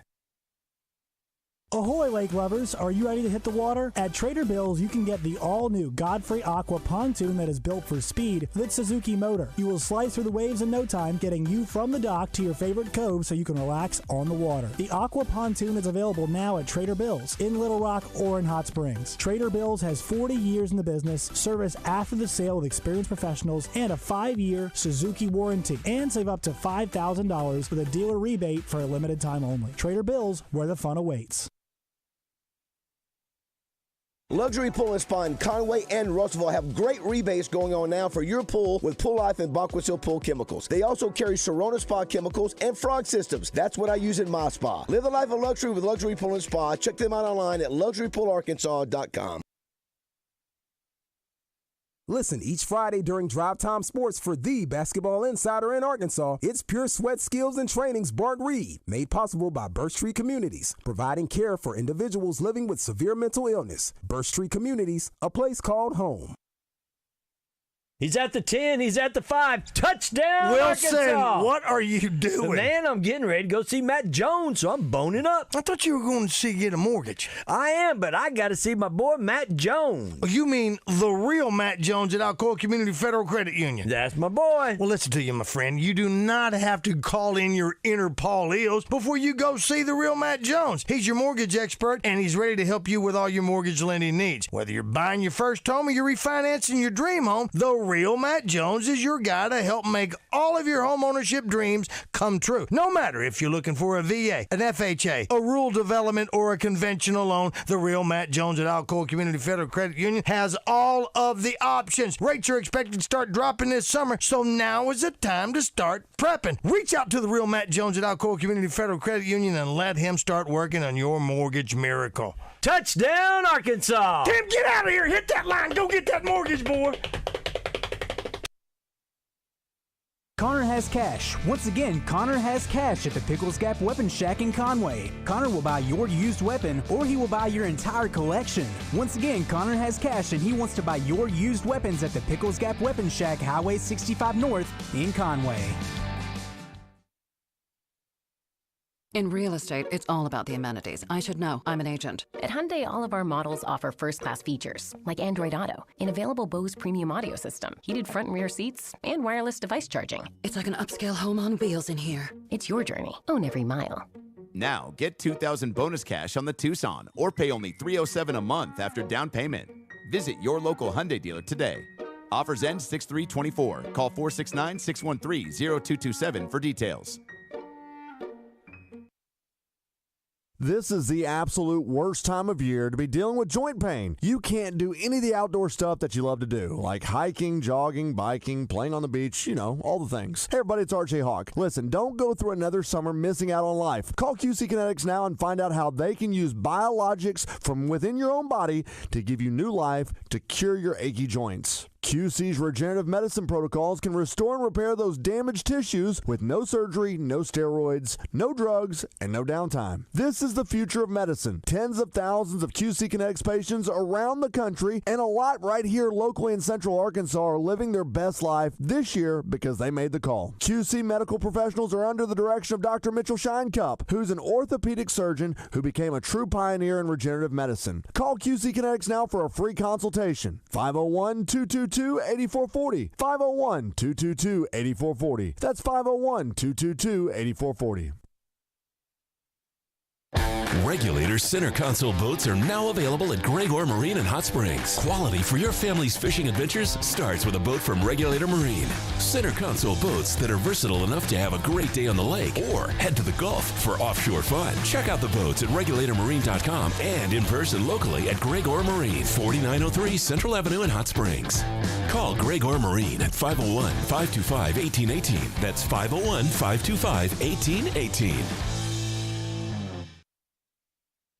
Ahoy, lake lovers! Are you ready to hit the water? At Trader Bill's, you can get the all-new Godfrey Aqua pontoon that is built for speed with Suzuki motor. You will slice through the waves in no time, getting you from the dock to your favorite cove so you can relax on the water. The Aqua pontoon is available now at Trader Bill's in Little Rock or in Hot Springs. Trader Bill's has 40 years in the business, service after the sale with experienced professionals, and a 5-year Suzuki warranty. And save up to $5,000 with a dealer rebate for a limited time only. Trader Bill's, where the fun awaits. Luxury Pool and Spa in Conway and Russellville have great rebates going on now for your pool with Pool Life and Bacquasil Pool Chemicals. They also carry Serona Spa Chemicals and Frog Systems. That's what I use in my spa. Live the life of luxury with Luxury Pool and Spa. Check them out online at luxurypoolarkansas.com. Listen each Friday during Drive Time Sports for the basketball insider in Arkansas. It's Pure Sweat Skills and Training's Bart Reed, made possible by Birch Tree Communities, providing care for individuals living with severe mental illness. Birch Tree Communities, a place called home. He's at the 10. He's at the 5. Touchdown, Wilson, Arkansas. what are you doing? Man, I'm getting ready to go see Matt Jones, so I'm boning up. I thought you were going to get a mortgage. I am, but I got to see my boy Matt Jones. You mean the real Matt Jones at Alcoa Community Federal Credit Union? That's my boy. Well, listen to you, my friend. You do not have to call in your inner Paul Eels before you go see the real Matt Jones. He's your mortgage expert, and he's ready to help you with all your mortgage lending needs. Whether you're buying your first home or you're refinancing your dream home, the real Matt Jones is your guy to help make all of your home ownership dreams come true. No matter if you're looking for a VA, an FHA, a rural development, or a conventional loan, the real Matt Jones at Alcoa Community Federal Credit Union has all of the options. Rates are expected to start dropping this summer, so now is the time to start prepping. Reach out to the real Matt Jones at Alcoa Community Federal Credit Union and let him start working on your mortgage miracle. Touchdown, Arkansas! Tim, get out of here. Hit that line. Go get that mortgage, boy. Connor has cash. Once again, Connor has cash at the Pickles Gap Weapon Shack in Conway. Connor will buy your used weapon, or he will buy your entire collection. Once again, Connor has cash and he wants to buy your used weapons at the Pickles Gap Weapon Shack, Highway 65 North in Conway. In real estate, it's all about the amenities. I should know. I'm an agent. At Hyundai, all of our models offer first-class features, like Android Auto, an available Bose premium audio system, heated front and rear seats, and wireless device charging. It's like an upscale home on wheels in here. It's your journey. Own every mile. Now, get $2,000 bonus cash on the Tucson, or pay only $307 a month after down payment. Visit your local Hyundai dealer today. Offers end 6/3/24. Call 469-613-0227 for details. This is the absolute worst time of year to be dealing with joint pain. You can't do any of the outdoor stuff that you love to do, like hiking, jogging, biking, playing on the beach, all the things. Hey everybody, it's RJ Hawk. Listen, don't go through another summer missing out on life. Call QC Kinetics now and find out how they can use biologics from within your own body to give you new life to cure your achy joints. QC's regenerative medicine protocols can restore and repair those damaged tissues with no surgery, no steroids, no drugs, and no downtime. This is the future of medicine. Tens of thousands of QC Kinetics patients around the country and a lot right here locally in Central Arkansas are living their best life this year because they made the call. QC medical professionals are under the direction of Dr. Mitchell Shinecup, who's an orthopedic surgeon who became a true pioneer in regenerative medicine. Call QC Kinetics now for a free consultation. 501-222 501-222-8440. 501-222-8440. That's 501-222-8440. Regulator center console boats are now available at Gregor Marine in Hot Springs. Quality for your family's fishing adventures starts with a boat from Regulator Marine. Center console boats that are versatile enough to have a great day on the lake or head to the Gulf for offshore fun. Check out the boats at regulatormarine.com and in person locally at Gregor Marine, 4903 Central Avenue in Hot Springs. Call Gregor Marine at 501-525-1818. That's 501-525-1818.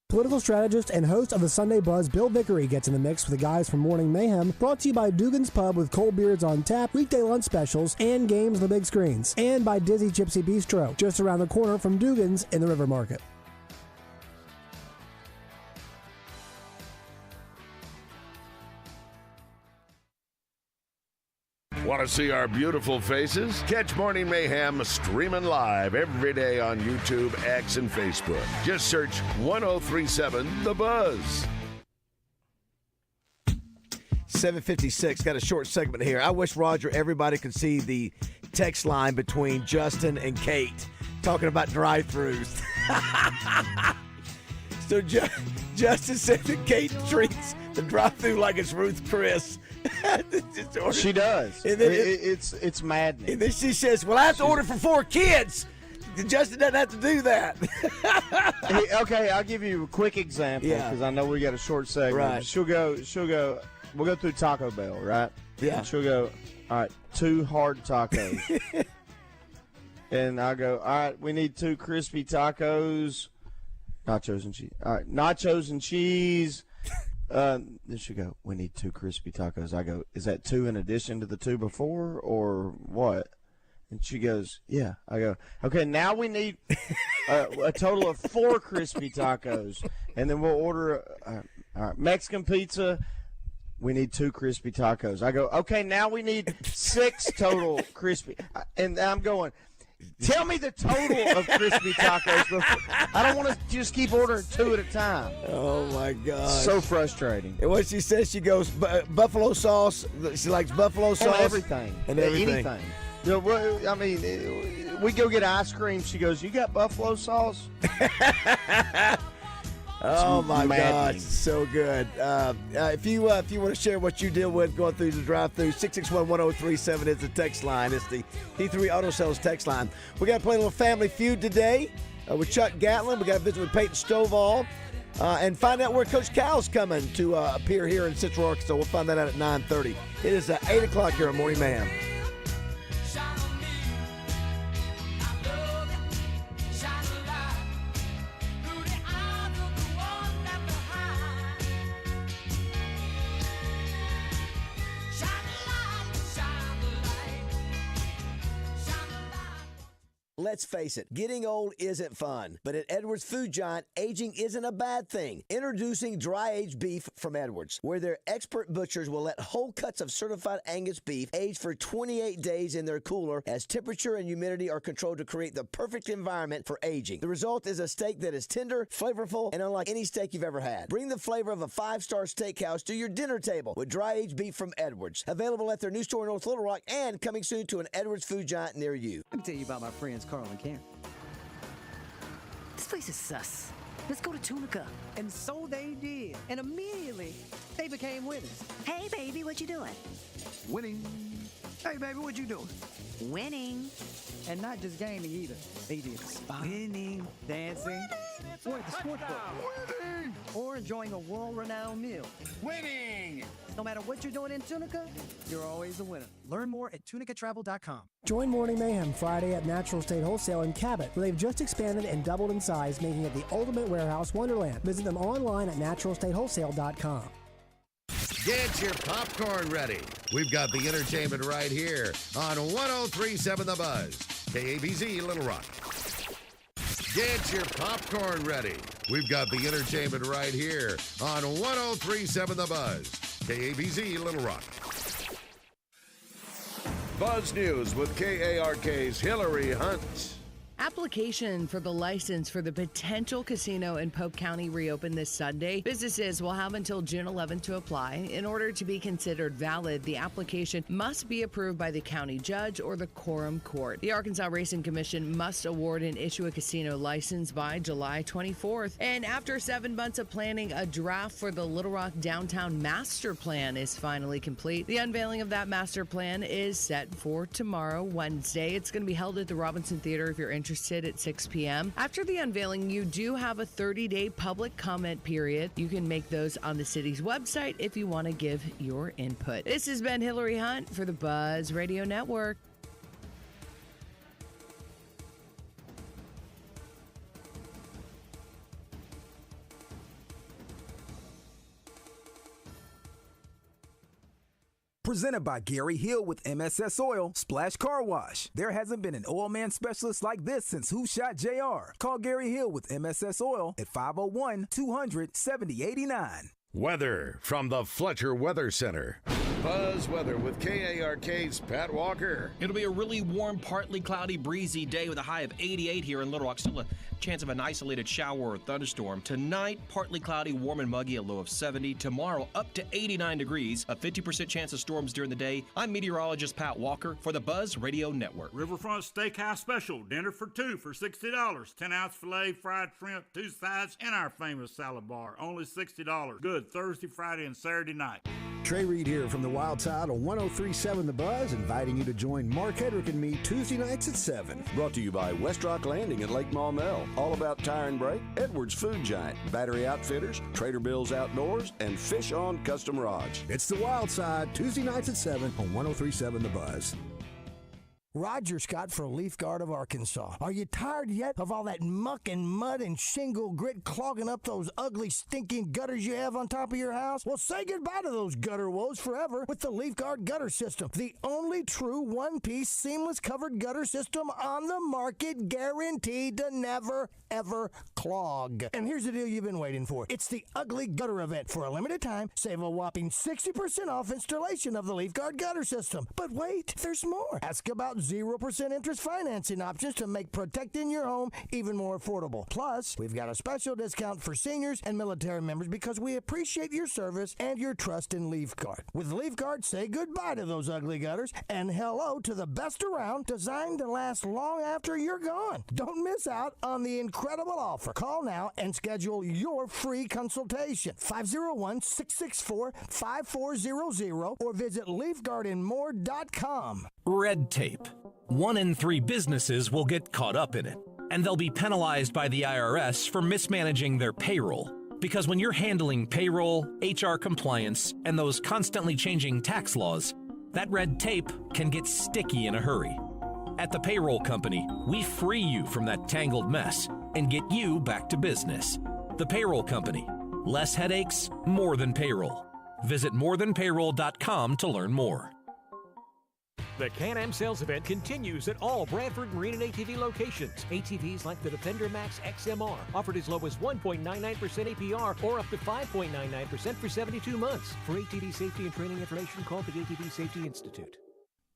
Political strategist and host of the Sunday Buzz, Bill Vickery, gets in the mix with the guys from Morning Mayhem, brought to you by Dugan's Pub with cold beers on tap, weekday lunch specials, and games on the big screens, and by Dizzy Gypsy Bistro, just around the corner from Dugan's in the River Market. Want to see our beautiful faces? Catch Morning Mayhem streaming live every day on YouTube, X, and Facebook. Just search 1037 The Buzz. 7:56. Got a short segment here. I wish, Roger, everybody could see the text line between Justin and Kate talking about drive-thrus. So Justin said that Kate treats the drive-thru like it's Ruth Chris. She does. And then it's maddening. And then she says, well, I have to order for 4 kids. Justin doesn't have to do that. Okay, I'll give you a quick example because I know we got a short segment. Right. She'll go, we'll go through Taco Bell, right? Yeah. And she'll go, all right, 2 hard tacos. And I go, all right, we need 2 crispy tacos, nachos and cheese. All right, nachos and cheese. Then she go, we need 2 crispy tacos. I go, is that 2 in addition to the 2 before or what? And she goes, yeah. I go, okay, now we need a total of 4 crispy tacos. And then we'll order all right, Mexican pizza. We need 2 crispy tacos. I go, okay, now we need 6 total crispy. And I'm going, tell me the total of crispy tacos before. I don't want to just keep ordering 2 at a time. Oh, my God. So frustrating. And what she says, she goes, buffalo sauce. She likes buffalo sauce. Everything. And everything. Anything. You know, I mean, we go get ice cream. She goes, you got buffalo sauce? Oh, my God. So good. If you want to share what you deal with going through the drive-thru, 661-1037 is the text line. It's the P3 Auto Sales text line. We got to play a little Family Feud today with Chuck Gatlin. We got to visit with Peyton Stovall and find out where Coach Cal's coming to appear here in Central Arkansas. We'll find that out at 9:30. It is 8 o'clock here on Morning Mayhem. Let's face it, getting old isn't fun. But at Edwards Food Giant, aging isn't a bad thing. Introducing dry-aged beef from Edwards, where their expert butchers will let whole cuts of certified Angus beef age for 28 days in their cooler as temperature and humidity are controlled to create the perfect environment for aging. The result is a steak that is tender, flavorful, and unlike any steak you've ever had. Bring the flavor of a 5-star steakhouse to your dinner table with dry-aged beef from Edwards. Available at their new store in North Little Rock and coming soon to an Edwards Food Giant near you. Let me tell you about my friends Carl and Karen. This place is sus. Let's go to Tunica. And so they did. And immediately, they became winners. Hey, baby, what you doing? Winning. Hey, baby, what you doing? Winning. And not just gaming either. They did spinning, dancing, or at the sports book. Winning. Or enjoying a world-renowned meal. Winning. No matter what you're doing in Tunica, you're always a winner. Learn more at tunicatravel.com. Join Morning Mayhem Friday at Natural State Wholesale in Cabot, where they've just expanded and doubled in size, making it the ultimate warehouse wonderland. Visit them online at naturalstatewholesale.com. Get your popcorn ready. We've got the entertainment right here on 1037 The Buzz, KABZ Little Rock. Get your popcorn ready. We've got the entertainment right here on 1037 The Buzz, KABZ Little Rock. Buzz News with KARK's Hillary Hunt. Application for the license for the potential casino in Pope County reopened this Sunday. Businesses will have until June 11th to apply. In order to be considered valid, the application must be approved by the county judge or the quorum court. The Arkansas Racing Commission must award and issue a casino license by July 24th. And after 7 months of planning, a draft for the Little Rock Downtown Master Plan is finally complete. The unveiling of that master plan is set for tomorrow, Wednesday. It's going to be held at the Robinson Theater if you're interested at 6 p.m. After the unveiling, you do have a 30-day public comment period. You can make those on the city's website if you want to give your input. This has been Hillary Hunt for the Buzz Radio Network. Presented by Gary Hill with MSS Oil, Splash Car Wash. There hasn't been an oil man specialist like this since Who Shot JR. Call Gary Hill with MSS Oil at 501-200-7089. Weather from the Fletcher Weather Center. Buzz Weather with KARK's Pat Walker. It'll be a really warm, partly cloudy, breezy day with a high of 88 here in Little Rock. Still a chance of an isolated shower or thunderstorm. Tonight, partly cloudy, warm and muggy, a low of 70. Tomorrow, up to 89 degrees, a 50% chance of storms during the day. I'm meteorologist Pat Walker for the Buzz Radio Network. Riverfront Steakhouse Special, dinner for two for $60. 10-ounce filet, fried shrimp, 2 sides, and our famous salad bar, only $60. Good Thursday, Friday, and Saturday night. Trey Reed here from the Wild Side on 103.7 The Buzz, inviting you to join Mark Hedrick and me Tuesday nights at 7. Brought to you by West Rock Landing at Lake Maumelle. All about tire and brake, Edwards Food Giant, Battery Outfitters, Trader Bill's Outdoors, and Fish On Custom Rods. It's the Wild Side, Tuesday nights at 7 on 103.7 The Buzz. Roger Scott for Leaf Guard of Arkansas. Are you tired yet of all that muck and mud and shingle grit clogging up those ugly, stinking gutters you have on top of your house? Well, say goodbye to those gutter woes forever with the Leaf Guard Gutter System, the only true one-piece seamless covered gutter system on the market, guaranteed to never, ever clog. And here's the deal you've been waiting for. It's the Ugly Gutter Event. For a limited time, save a whopping 60% off installation of the Leaf Guard Gutter System. But wait, there's more. Ask about 0% interest financing options to make protecting your home even more affordable. Plus, we've got a special discount for seniors and military members because we appreciate your service and your trust in Leaf Guard. With Leaf Guard, say goodbye to those ugly gutters and hello to the best around, designed to last long after you're gone. Don't miss out on the incredible offer. Call now and schedule your free consultation. 501-664-5400 or visit leafguardandmore.com. Red tape. 1 in 3 businesses will get caught up in it, and they'll be penalized by the IRS for mismanaging their payroll. Because when you're handling payroll, HR compliance, and those constantly changing tax laws, that red tape can get sticky in a hurry. At the Payroll Company, we free you from that tangled mess and get you back to business. The Payroll Company. Less headaches, more than payroll. Visit morethanpayroll.com to learn more. The Can-Am sales event continues at all Bradford Marine and ATV locations. ATVs like the Defender Max XMR offered as low as 1.99% APR or up to 5.99% for 72 months. For ATV safety and training information, call the ATV Safety Institute.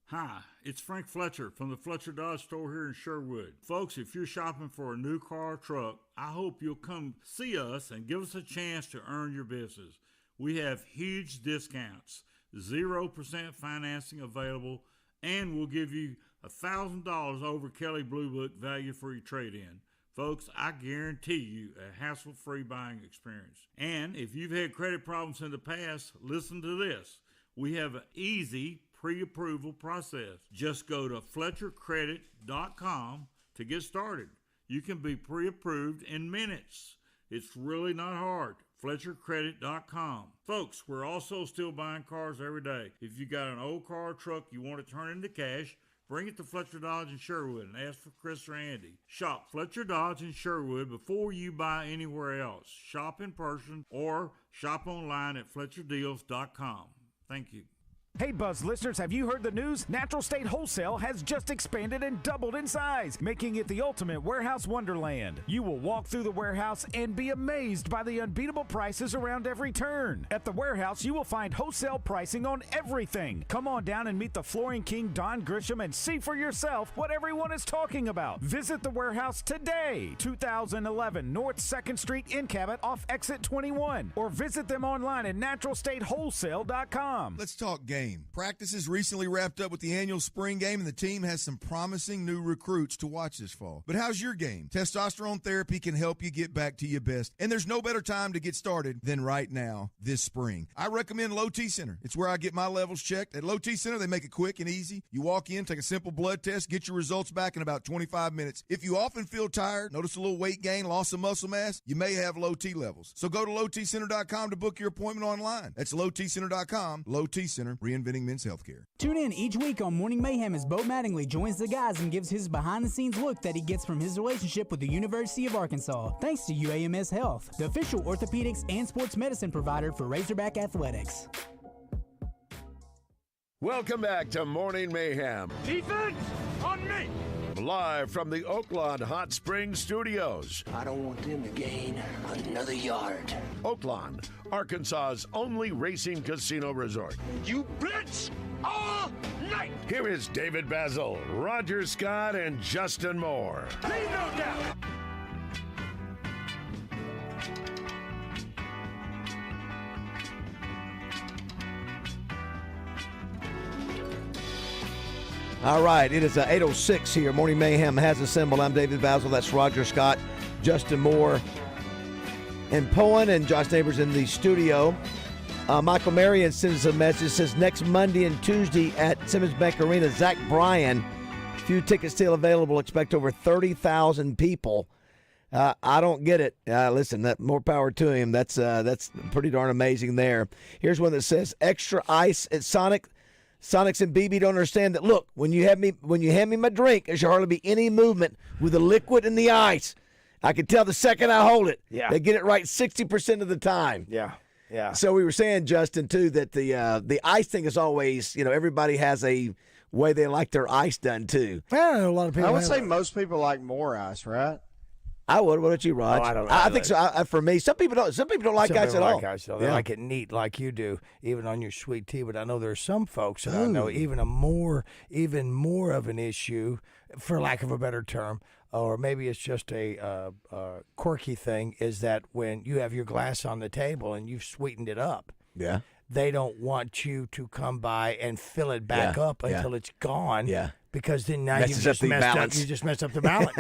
Hi, it's Frank Fletcher from the Fletcher Dodge store here in Sherwood. Folks, if you're shopping for a new car or truck, I hope you'll come see us and give us a chance to earn your business. We have huge discounts, 0% financing available, and we'll give you $1,000 over Kelly Blue Book value for your trade-in. Folks, I guarantee you a hassle-free buying experience. And if you've had credit problems in the past, listen to this. We have an easy pre-approval process. Just go to FletcherCredit.com to get started. You can be pre-approved in minutes. It's really not hard. FletcherCredit.com. Folks, we're also still buying cars every day. If you got an old car or truck you want to turn into cash, bring it to Fletcher Dodge in Sherwood and ask for Chris or Andy. Shop Fletcher Dodge in Sherwood before you buy anywhere else. Shop in person or shop online at FletcherDeals.com. Thank you. Hey, Buzz listeners, have you heard the news? Natural State Wholesale has just expanded and doubled in size, making it the ultimate warehouse wonderland. You will walk through the warehouse and be amazed by the unbeatable prices around every turn. At the warehouse, you will find wholesale pricing on everything. Come on down and meet the flooring king, Don Grisham, and see for yourself what everyone is talking about. Visit the warehouse today, 2011 North 2nd Street in Cabot off exit 21, or visit them online at naturalstatewholesale.com. Let's talk game. Practices recently wrapped up with the annual spring game, and the team has some promising new recruits to watch this fall. But how's your game? Testosterone therapy can help you get back to your best, and there's no better time to get started than right now, this spring. I recommend Low T Center. It's where I get my levels checked. At Low T Center, they make it quick and easy. You walk in, take a simple blood test, get your results back in about 25 minutes. If you often feel tired, notice a little weight gain, loss of muscle mass, you may have low T levels. So go to lowtcenter.com to book your appointment online. That's lowtcenter.com. Low T Center, reinventing men's healthcare. Tune in each week on Morning Mayhem as Bo Mattingly joins the guys and gives his behind-the-scenes look that he gets from his relationship with the University of Arkansas, thanks to UAMS Health, the official orthopedics and sports medicine provider for Razorback Athletics. Welcome back to Morning Mayhem. Defense on me! Live from the Oaklawn Hot Springs Studios. I don't want them to gain another yard. Oaklawn, Arkansas's only racing casino resort. You blitz all night! Here is David BAZZEL, Roger Scott, and Justin Moore. Leave no doubt! All right, it is 8:06 here. Morning Mayhem has assembled. I'm David BAZZEL. That's Roger Scott, Justin Moore, and Poen, and Josh Neighbors in the studio. Michael Marion sends us a message. Says next Monday and Tuesday at Simmons Bank Arena, Zach Bryan. Few tickets still available. Expect over 30,000 people. I don't get it. Listen, that more power to him. That's pretty darn amazing there. Here's one that says extra ice at Sonic. Sonics and BB don't understand that. Look, when you hand me my drink, there should hardly be any movement with the liquid and the ice. I can tell the second I hold it. Yeah. They get it right 60% of the time. Yeah. Yeah. So we were saying, Justin, too, that the ice thing is always, everybody has a way they like their ice done too. I don't know a lot of people. I would say most people like more ice, right? I would. What about you, Raj? Oh, I don't know. I think so. For me, some people don't. Some people don't like ice at all. They like it neat, like you do, even on your sweet tea. But I know there are some folks that I know even more of an issue, for lack of a better term, or maybe it's just a quirky thing, is that when you have your glass on the table and you've sweetened it up, yeah, they don't want you to come by and fill it back up until it's gone. Yeah. Because then now Messes up the balance. You just messed up the balance.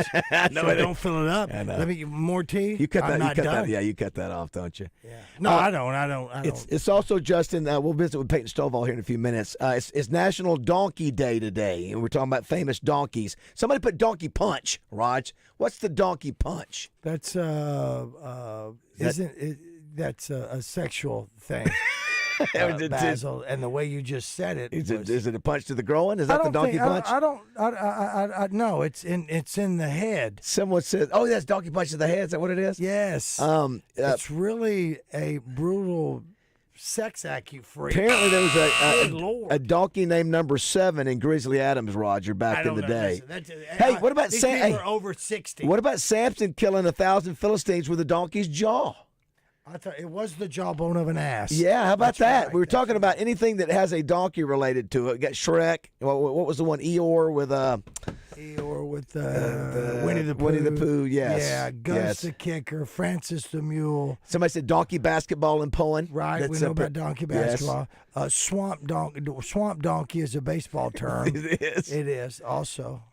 No, so don't fill it up. I know. Let me more tea. You cut I'm that. not You cut done. that. Yeah, you cut that off, don't you? Yeah. No, I don't. It's also, Justin. We'll visit with Peyton Stovall here in a few minutes. It's National Donkey Day today, and we're talking about famous donkeys. Somebody put Donkey Punch. Raj, what's the Donkey Punch? That's that's a sexual thing. Basil, and the way you just said it, is it a punch to the groin? Is that the donkey punch? I no, it's in the head. Someone says, "Oh, that's donkey punch to the head." Is that what it is? Yes. It's really a brutal sex act, you freak. Apparently, there was a donkey named Number 7 in Grizzly Adams, Roger, back in the day. Hey, what about these people are over 60? What about Samson killing 1,000 Philistines with a donkey's jaw? I thought it was the jawbone of an ass. Yeah, how about that? Right. We were talking about anything that has a donkey related to it. We got Shrek. What was the one? Eeyore with Winnie the Pooh. Winnie the Pooh, yes. Yeah, Gus the Kicker, Francis the Mule. Somebody said donkey basketball in Poland. Right, we know about donkey basketball. Swamp donkey is a baseball term. It is. It is also.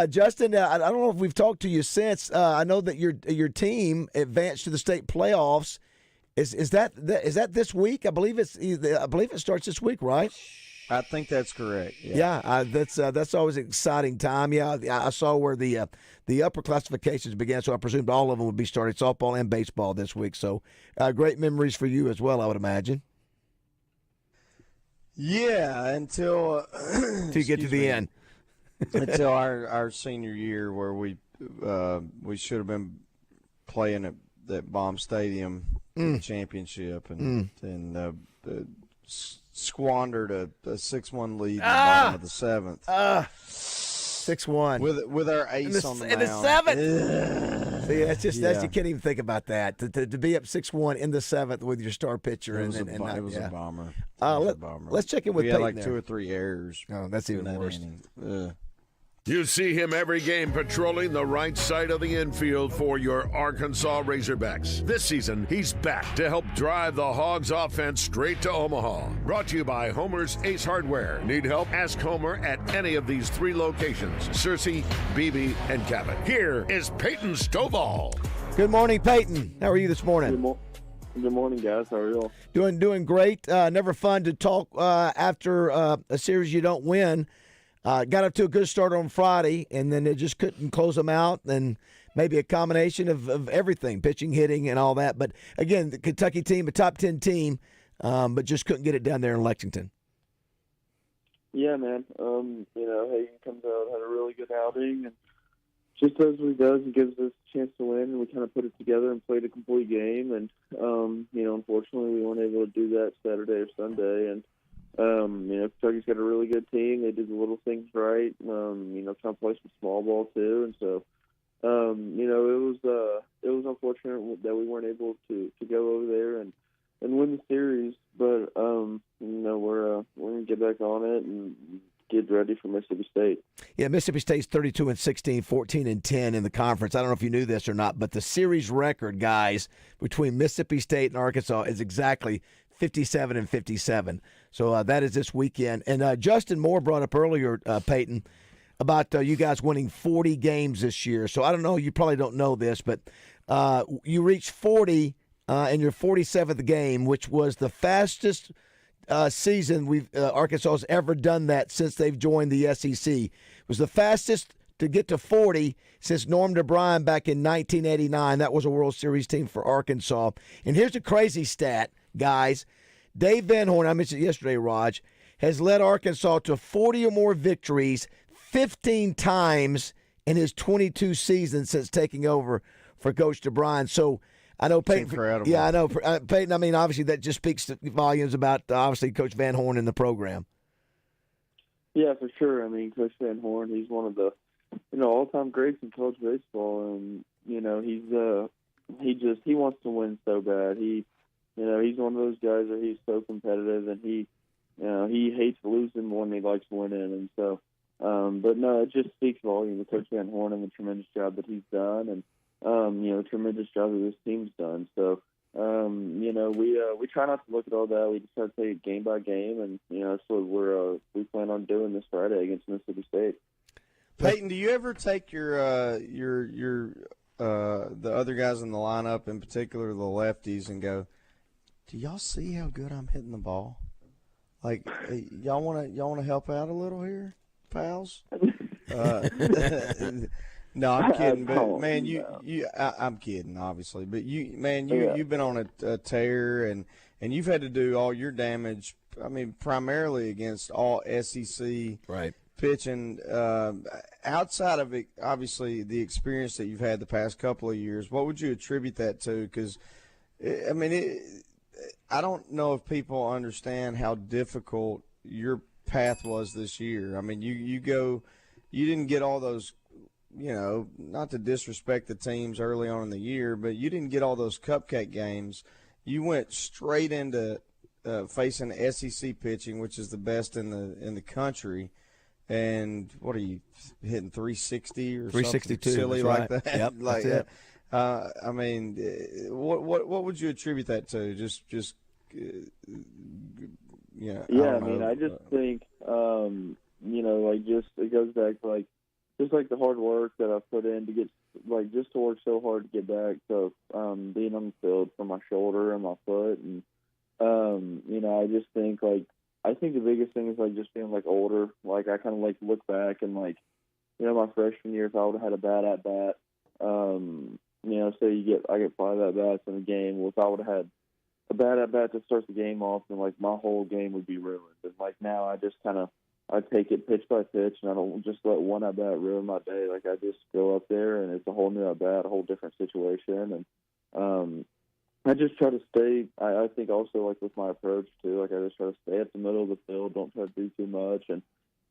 Justin, I don't know if we've talked to you since. I know that your team advanced to the state playoffs. Is that this week? I believe it starts this week, right? I think that's correct. Yeah, that's always an exciting time. Yeah, I saw where the upper classifications began, so I presumed all of them would be starting softball and baseball this week. So, great memories for you as well, I would imagine. Yeah, until you get to the end. Until our senior year, where we should have been playing at that Baum Stadium championship, and squandered a 6-1 lead in the bottom of the 7th. 6-1 with our ace on the mound. In the 7th. See, that's just you can't even think about that. To be up 6-1 in the 7th with your star pitcher it was and not, it was a bomber. Let's check in with Peyton. We had like 2 or 3 errors. Oh, that's even worse. You see him every game patrolling the right side of the infield for your Arkansas Razorbacks. This season, he's back to help drive the Hogs offense straight to Omaha. Brought to you by Homer's Ace Hardware. Need help? Ask Homer at any of these 3 locations, Searcy, Beebe, and Cabot. Here is Peyton Stovall. Good morning, Peyton. How are you this morning? Good morning, guys. How are you all? Doing great. Never fun to talk after a series you don't win. Got up to a good start on Friday, and then they just couldn't close them out, and maybe a combination of everything, pitching, hitting, and all that. But, again, the Kentucky team, a top 10 team, but just couldn't get it down there in Lexington. Yeah, man. Hayden comes out, had a really good outing, and just as he does, he gives us a chance to win, and we kind of put it together and played a complete game. And, unfortunately, we weren't able to do that Saturday or Sunday, and Kentucky's got a really good team. They did the little things right. Trying to play some small ball too, and so it was unfortunate that we weren't able to go over there and win the series. But we're gonna get back on it and get ready for Mississippi State. Yeah, Mississippi State's 32-16, 14-10 in the conference. I don't know if you knew this or not, but the series record, guys, between Mississippi State and Arkansas is exactly 57-57. So that is this weekend. And Justin Moore brought up earlier, Peyton, about you guys winning 40 games this year. So I don't know, you probably don't know this, but you reached 40 in your 47th game, which was the fastest season Arkansas has ever done that since they've joined the SEC. It was the fastest to get to 40 since Norm DeBryan back in 1989. That was a World Series team for Arkansas. And here's a crazy stat, guys. Dave Van Horn, I mentioned it yesterday, Raj, has led Arkansas to 40 or more victories 15 times in his 22 seasons since taking over for Coach DeBryan. So I know Peyton. Incredible. Yeah, I know Peyton. I mean, obviously that just speaks to volumes about obviously Coach Van Horn in the program. Yeah, for sure. I mean, Coach Van Horn, he's one of the all-time greats in college baseball, and he wants to win so bad. He's one of those guys that he's so competitive, and he hates losing more than he likes winning, and so. But no, it just speaks volume to Coach Van Horn and the tremendous job that he's done, and tremendous job that this team's done. So, we try not to look at all that. We just try to take it game by game, and that's what we plan on doing this Friday against Mississippi State. Peyton, do you ever take your the other guys in the lineup, in particular the lefties, and go, do y'all see how good I'm hitting the ball? Like, y'all wanna help out a little here, pals? No, I'm kidding, but man, I'm kidding, obviously, but you've been on a tear, and you've had to do all your damage. I mean, primarily against all SEC pitching. Outside of it, obviously, the experience that you've had the past couple of years, what would you attribute that to? Because, I mean, I don't know if people understand how difficult your path was this year. I mean, you didn't get all those, not to disrespect the teams early on in the year, but you didn't get all those cupcake games. You went straight into facing SEC pitching, which is the best in the country. And what are you hitting, 360 or 362, something silly like that? Yep, like that's that. I mean, what would you attribute that to? Just Yeah, I mean, I just think it goes back to just the hard work that I've put in to get just to work so hard to get back. So being on the field for my shoulder and my foot, and I just think I think the biggget thing is just being older. I kind of look back and my freshman year, if I would have had a bad at bat, say I get 5 at bats in a game. Well, if I would have had a bad at bat to start the game off, then my whole game would be ruined. And now I just I take it pitch by pitch, and I don't just let one at bat ruin my day. I just go up there, and it's a whole new at bat, a whole different situation, and I just try to stay. I think also like with my approach too. Like I just try to stay at the middle of the field. Don't try to do too much and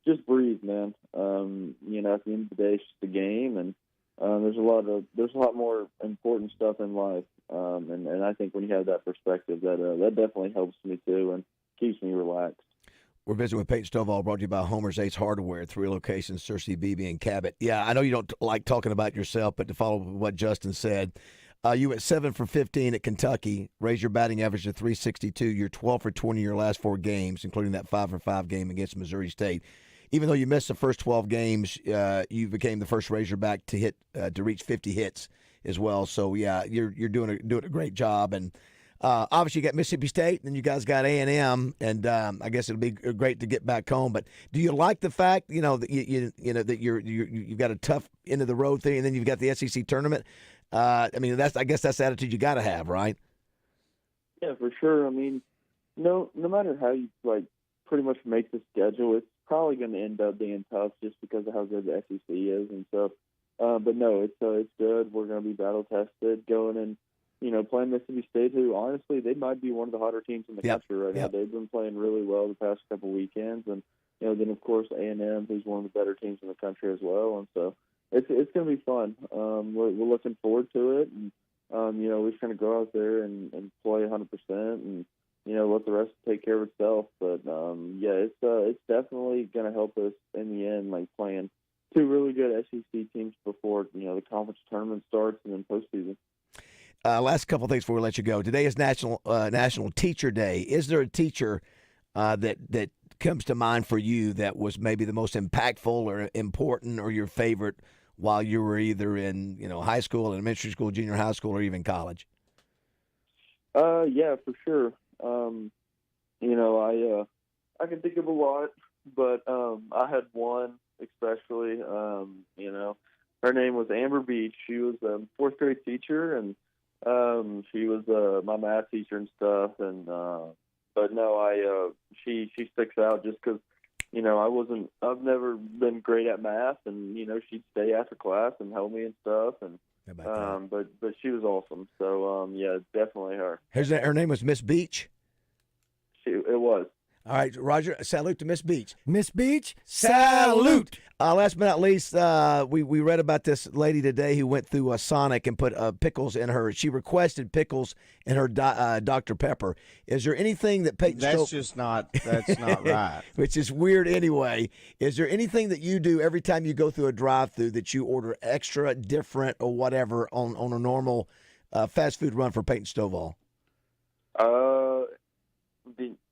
just breathe, man. You know, at the end of the day, it's just a game, and there's a lot more important stuff in life. And I think when you have that perspective, that definitely helps me too and keeps me relaxed. We're visiting with Peyton Stovall, brought to you by Homer's Ace Hardware, 3 locations, Searcy, BB, and Cabot. Yeah, I know you don't like talking about yourself, but to follow what Justin said, you went 7 for 15 at Kentucky, raised your batting average to 362. You're 12 for 20 in your last 4 games, including that 5 for 5 game against Missouri State. Even though you missed the first 12 games, you became the first Razorback to reach 50 hits as well. So yeah, you're doing a great job. And obviously you got Mississippi State, and then you guys got A&M, and I guess it'll be great to get back home. But do you like the fact that you've got a tough end of the road thing, and then you've got the SEC tournament? I guess that's the attitude you got to have, right? Yeah, for sure. I mean, no matter how you pretty much make the schedule, it's probably going to end up being tough just because of how good the SEC is, and so. But no, it's good. We're going to be battle tested going and playing Mississippi State, who honestly they might be one of the hotter teams in the country right now. They've been playing really well the past couple weekends, and then of course A&M, who's one of the better teams in the country as well, and so it's going to be fun. We're looking forward to it, and we're just going to go out there and play 100%, and let the rest take care of itself. But it's definitely going to help us in the end, like playing 2 really good SEC teams before the conference tournament starts and then postseason. Last couple of things before we let you go. Today is National Teacher Day. Is there a teacher that comes to mind for you that was maybe the most impactful or important or your favorite while you were either in high school, elementary school, junior high school, or even college? Yeah, for sure. I can think of a lot, but I had one especially. Her name was Amber Beach. She was a 4th grade teacher, and she was my math teacher and stuff. And but no, she sticks out just because I've never been great at math, and she'd stay after class and help me and stuff. And but she was awesome. So yeah, definitely her. Her name was Miss Beach. It was. All right, Roger, salute to Miss Beach. Miss Beach, salute. Last but not least, we read about this lady today who went through Sonic and put pickles in her. She requested pickles in her Dr. Pepper. Is there anything that Peyton That's not right. Which is weird anyway. Is there anything that you do every time you go through a drive-thru that you order extra, different, or whatever on a normal fast food run for Peyton Stovall?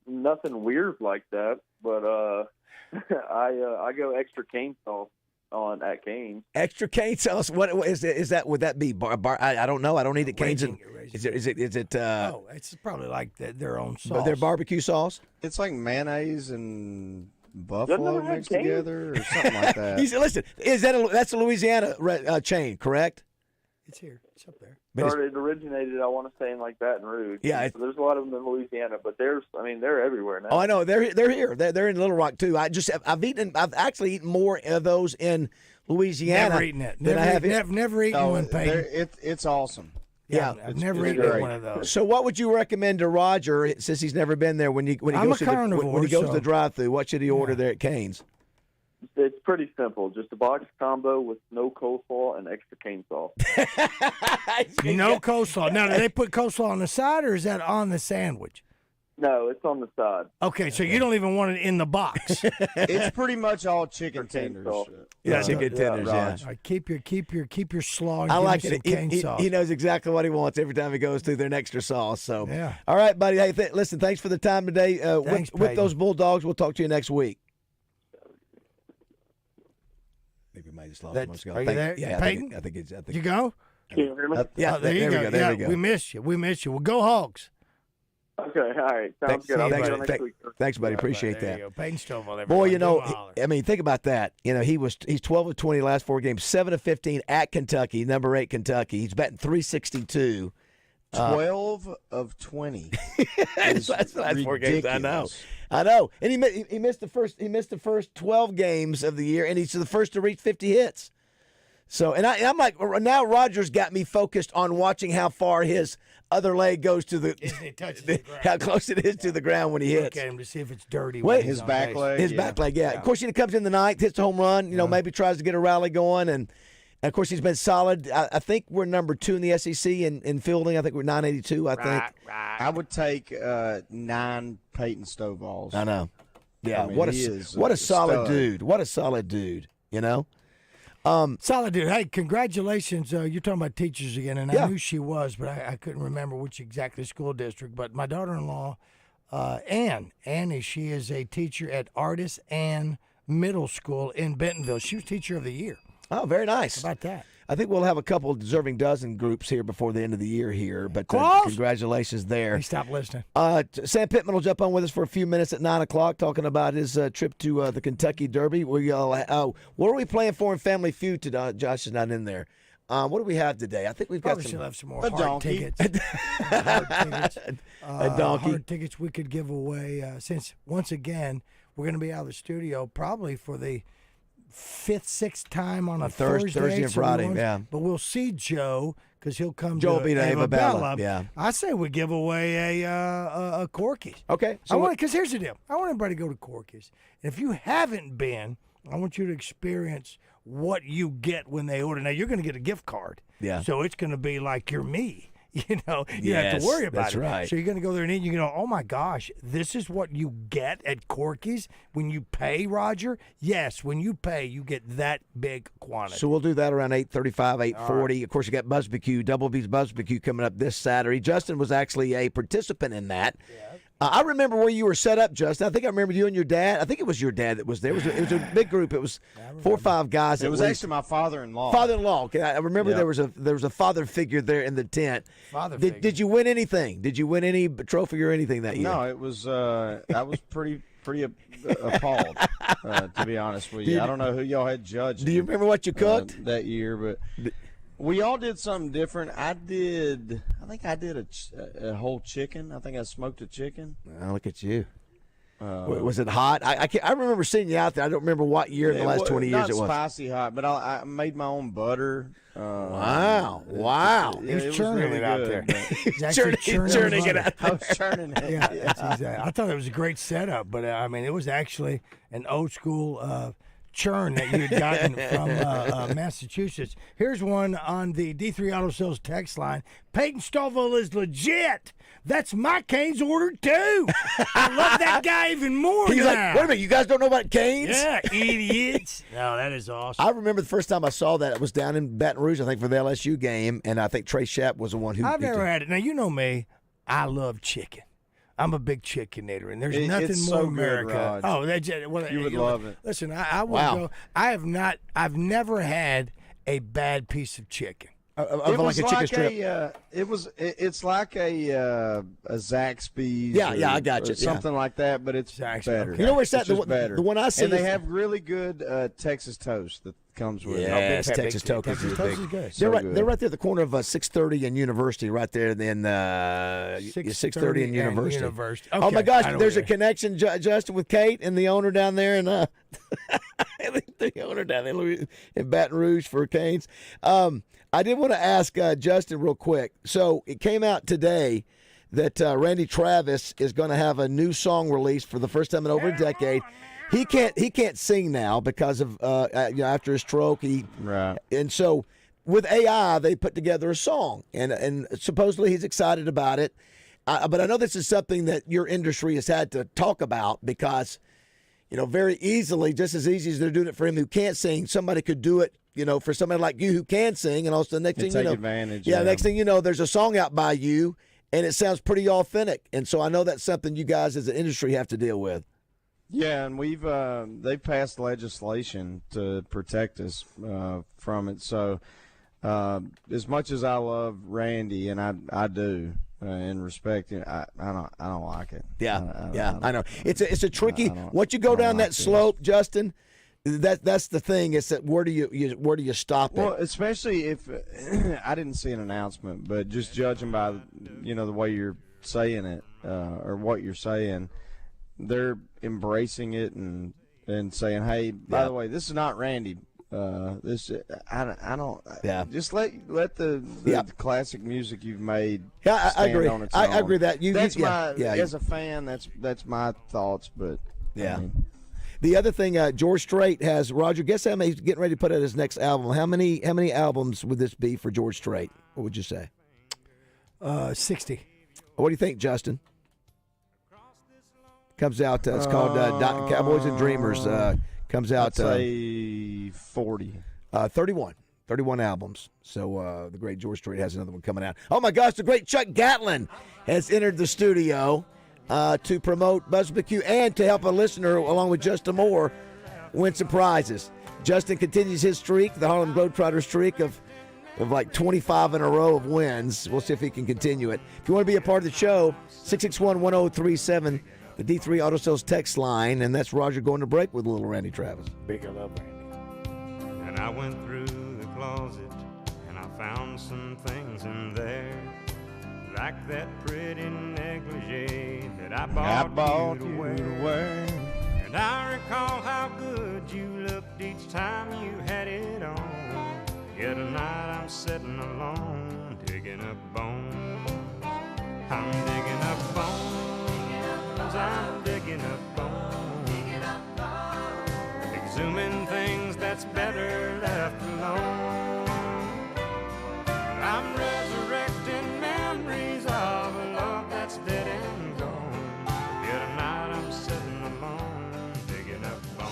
Nothing weird like that, but I go extra cane sauce at Cane's. Extra cane sauce? What is that? Would that be I don't know. I don't eat at Cane's. Is it? It's probably like their own sauce. But their barbecue sauce. It's like mayonnaise and buffalo mixed together, or something like that. Listen, that's a Louisiana chain, correct? It's here. It's up there. It originated, I want to say, in like Baton Rouge. Yeah, so there's a lot of them in Louisiana, but they're everywhere now. Oh, I know they're here. They're in Little Rock too. I've actually eaten more of those in Louisiana. Never eaten it. Never eaten one, Peyton. It's awesome. Yeah, I've never eaten one of those. So, what would you recommend to Roger since he's never been there when he goes to the drive-thru? What should he order there at Cane's? It's pretty simple. Just a box combo with no coleslaw and extra cane sauce. No coleslaw. Now, do they put coleslaw on the side, or is that on the sandwich? No, it's on the side. Okay, so you don't even want it in the box. It's pretty much all chicken tenders. Yeah, chicken tenders. Yeah. All right, keep your slaw. And I like it. He knows exactly what he wants every time he goes through their extra sauce. So, yeah. All right, buddy. Hey, listen. Thanks for the time today. With those Bulldogs, we'll talk to you next week. Maybe we might just lost him. Are you there? Yeah, Peyton? I think it's. Can you hear me? Yeah, there you go. There we go. We missed you. Well, go Hogs. Okay, all right. Sounds good. Thanks, buddy. Appreciate that. You go. Peyton Stovall. Boy, think about that. He's 12 of 20 last 4 games, 7 of 15 at Kentucky, number 8 Kentucky. He's batting .362. 12 of 20. That's last 4 games. I know. And he missed the first 12 games of the year, and he's the first to reach 50 hits. So, and I'm like, now Roger's got me focused on watching how far his other leg goes to the, how close it is to the ground when he hits. Look at him to see if it's dirty. Wait, his back leg. His back leg, yeah. Of course, he comes in the ninth, hits a home run. Maybe tries to get a rally going, and of course he's been solid. I think we're number 2 in the SEC in fielding. I think we're 982. I think. I would take 9 Peyton Stovall's. I know. Yeah, I mean, what a solid dude. What a solid dude. Solid dude. Hey, congratulations. You're talking about teachers again, and I knew she was, but I couldn't remember which exactly school district. But my daughter-in-law, Annie, she is a teacher at Artis Ann Middle School in Bentonville. She was Teacher of the Year. Oh, very nice. How about that? I think we'll have a couple of deserving dozen groups here before the end of the year here. But congratulations there. Hey, stop listening. Sam Pittman will jump on with us for a few minutes at 9 o'clock talking about his trip to the Kentucky Derby. What are we playing for in Family Feud today? Josh is not in there. What do we have today? I think we've got should have some more hard tickets. A donkey. Hard tickets we could give away since, once again, we're going to be out of the studio probably for the 5th, 6th time on a Thursday and Friday, yeah. But we'll see Joe because he'll come Joe to beat Ava Bella. Yeah. I say we give away a Corky's. Okay. Because here's the deal. I want everybody to go to Corky's. And if you haven't been, I want you to experience what you get when they order. Now, you're going to get a gift card. Yeah. So it's going to be like you're me. You don't have to worry about that's it. Right. So you're going to go there and eat. You're going to go, oh, my gosh, this is what you get at Corky's when you pay, Roger? Yes, when you pay, you get that big quantity. So we'll do that around 8:35, 8:40. Right. Of course, you got BuzzBQ, Double B's BuzzBQ coming up this Saturday. Justin was actually a participant in that. Yeah. I remember where you were set up, Justin. I think I remember you and your dad. I think it was your dad that was there. It was a big group. It was 4 or 5 guys. It was actually my father-in-law. Father-in-law. Okay, I remember there was a father figure there in the tent. Did you win anything? Did you win any trophy or anything that year? No, it was. I was pretty appalled, to be honest with you. I don't know who y'all had judged. Do you remember what you cooked that year? But we all did something different. I think I did a whole chicken. I think I smoked a chicken. Oh, look at you. Was it hot? I remember seeing you out there. I don't remember what year in the last 20 years it was. Not spicy hot, but I made my own butter. Wow. He's churning it out there. He's churning it out there. I was churning it. Yeah. I thought it was a great setup, but it was actually an old school churn that you had gotten from Massachusetts. Here's one on the D3 Auto Sales text line. Peyton Stovall is legit. That's my Canes order too. I love that guy even more He's now. Like, wait a minute, you guys don't know about Canes? Yeah, idiots. No, that is awesome. I remember the first time I saw that, it was down in Baton Rouge, I think, for the LSU game, and I think Trey Shapp was the one who... I've never had it. Now, you know me. I love chicken. I'm a big chicken eater, and there's nothing more America. You would love it. Listen, I will go. I've never had a bad piece of chicken. It was like a chicken strip. It's like a Zaxby's. Yeah, I got you. Something like that, but it's better. Okay. You know where's that? The one I see. And they have really good Texas toast that comes with it. Yes, Texas toast is good. They're right there at the corner of 630 and University, right there. Then 630 and University. Okay, oh my gosh, there's a connection, Justin, with Kate and the owner down there, and the owner down there in Baton Rouge for Canes. I did want to ask Justin real quick. So it came out today that Randy Travis is going to have a new song released for the first time in over a decade. He can't sing now because of after his stroke. And so with AI they put together a song and supposedly he's excited about it. But I know this is something that your industry has had to talk about because very easily, just as easy as they're doing it for him who can't sing, somebody could do it. For somebody like you who can sing, and also the next thing take advantage. Yeah, next thing you know, there's a song out by you, and it sounds pretty authentic. And so I know that's something you guys as an industry have to deal with. Yeah, and they've passed legislation to protect us from it. So as much as I love Randy, and I do, and respect him, I don't like it. Yeah, I know. It's a tricky. Once you go down that slope, Justin. That's the thing. Is that where do you stop it? Well, especially if I didn't see an announcement, but just judging by the way you're saying it or what you're saying, they're embracing it and saying, hey, by the way, this is not Randy. I don't. Yeah. Just let the classic music you've made. Yeah, I agree. On its own. I agree that That's as a fan. That's my thoughts. But yeah. The other thing, George Strait has Roger. Guess how many he's getting ready to put out his next album? How many albums would this be for George Strait? What would you say? 60. What do you think, Justin? Comes out. It's called Cowboys and Dreamers. Comes out. I'd say 40. 31. 31 albums. So the great George Strait has another one coming out. Oh, my gosh, the great Chuck Gatlin has entered the studio to promote BuzzBQ and to help a listener, along with Justin Moore, win some prizes. Justin continues his streak, the Harlem Globetrotter streak of like 25 in a row of wins. We'll see if he can continue it. If you want to be a part of the show, 661-1037, the D3 Auto Sales text line, and that's Roger going to break with little Randy Travis. Big love, Randy. And I went through the closet, and I found some things in there, like that pretty negligee that I bought you to wear. And I recall how good you looked each time you had it on. Yet tonight I'm sitting alone, digging up bones. I'm digging up bones. I'm digging up bones. Exhuming things that's better left alone. I'm resurrecting memories of a love that's dead and gone. Yet tonight I'm sitting alone, digging up bones.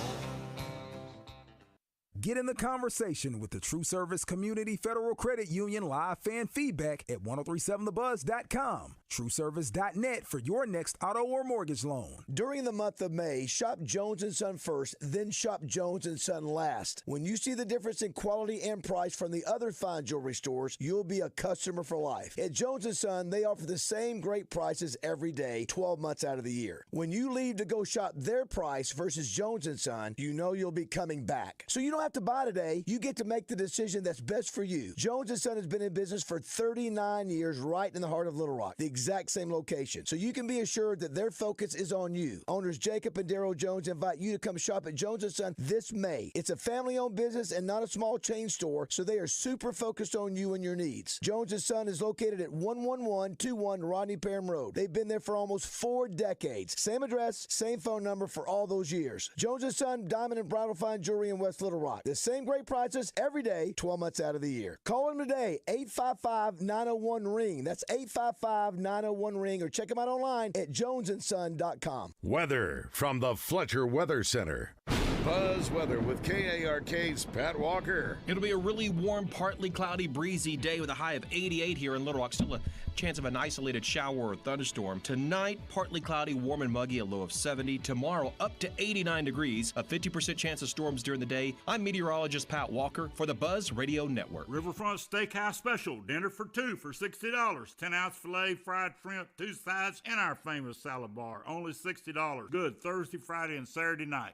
Get in the conversation with the True Service Community Federal Credit Union live fan feedback at 1037thebuzz.com. TrueService.net for your next auto or mortgage loan. During the month of May, shop Jones & Son first, then shop Jones & Son last. When you see the difference in quality and price from the other fine jewelry stores, you'll be a customer for life. At Jones & Son, they offer the same great prices every day, 12 months out of the year. When you leave to go shop their price versus Jones & Son, you know you'll be coming back. So you don't have to buy today. You get to make the decision that's best for you. Jones & Son has been in business for 39 years right in the heart of Little Rock. The exact same location. So you can be assured that their focus is on you. Owners Jacob and Daryl Jones invite you to come shop at Jones & Son this May. It's a family-owned business and not a small chain store, so they are super focused on you and your needs. Jones & Son is located at 11121 Rodney Parham Road. They've been there for almost 4 decades. Same address, same phone number for all those years. Jones & Son, diamond and bridal fine jewelry in West Little Rock. The same great prices every day, 12 months out of the year. Call them today, 855-901-RING. That's 855-901-RING, or check them out online at jonesandson.com. Weather from the Fletcher Weather Center. Buzz Weather with KARK's Pat Walker. It'll be a really warm, partly cloudy, breezy day with a high of 88 here in Little Rock. Still a chance of an isolated shower or thunderstorm. Tonight, partly cloudy, warm and muggy, a low of 70. Tomorrow, up to 89 degrees. A 50% chance of storms during the day. I'm meteorologist Pat Walker for the Buzz Radio Network. Riverfront Steakhouse Special. Dinner for 2 for $60. 10-ounce filet, fried shrimp, 2 sides, and our famous salad bar. Only $60. Good Thursday, Friday, and Saturday night.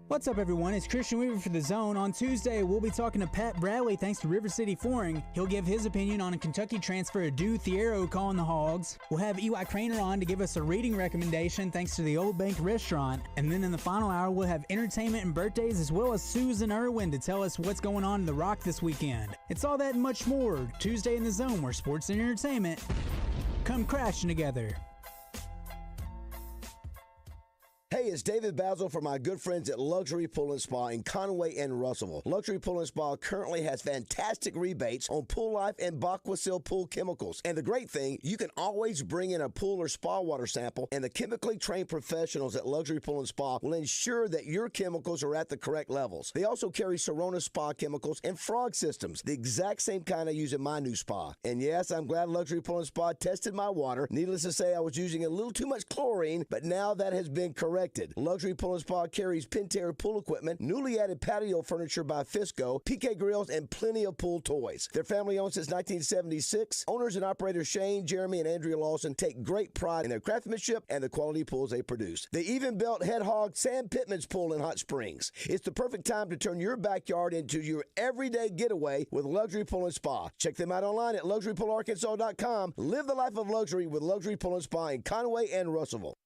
What's up, everyone? It's Christian Weaver for The Zone. On Tuesday, we'll be talking to Pat Bradley thanks to River City Flooring. He'll give his opinion on a Kentucky transfer Adu Thiero calling the Hogs. We'll have Eli Craner on to give us a reading recommendation thanks to the Old Bank Restaurant. And then in the final hour, we'll have entertainment and birthdays as well as Susan Irwin to tell us what's going on in the Rock this weekend. It's all that and much more. Tuesday in The Zone, where sports and entertainment come crashing together. Hey, it's David BAZZEL for my good friends at Luxury Pool and Spa in Conway and Russellville. Luxury Pool and Spa currently has fantastic rebates on Pool Life and Baquasil pool chemicals. And the great thing, you can always bring in a pool or spa water sample, and the chemically trained professionals at Luxury Pool and Spa will ensure that your chemicals are at the correct levels. They also carry Serona Spa chemicals and frog systems, the exact same kind I use in my new spa. And yes, I'm glad Luxury Pool and Spa tested my water. Needless to say, I was using a little too much chlorine, but now that has been corrected. Luxury Pool and Spa carries Pentair pool equipment, newly added patio furniture by Fisco, PK Grills, and plenty of pool toys. They're family owned since 1976. Owners and operators Shane, Jeremy, and Andrea Lawson take great pride in their craftsmanship and the quality pools they produce. They even built head hog Sam Pittman's pool in Hot Springs. It's the perfect time to turn your backyard into your everyday getaway with Luxury Pool and Spa. Check them out online at luxurypoolarkansas.com. Live the life of luxury with Luxury Pool and Spa in Conway and Russellville.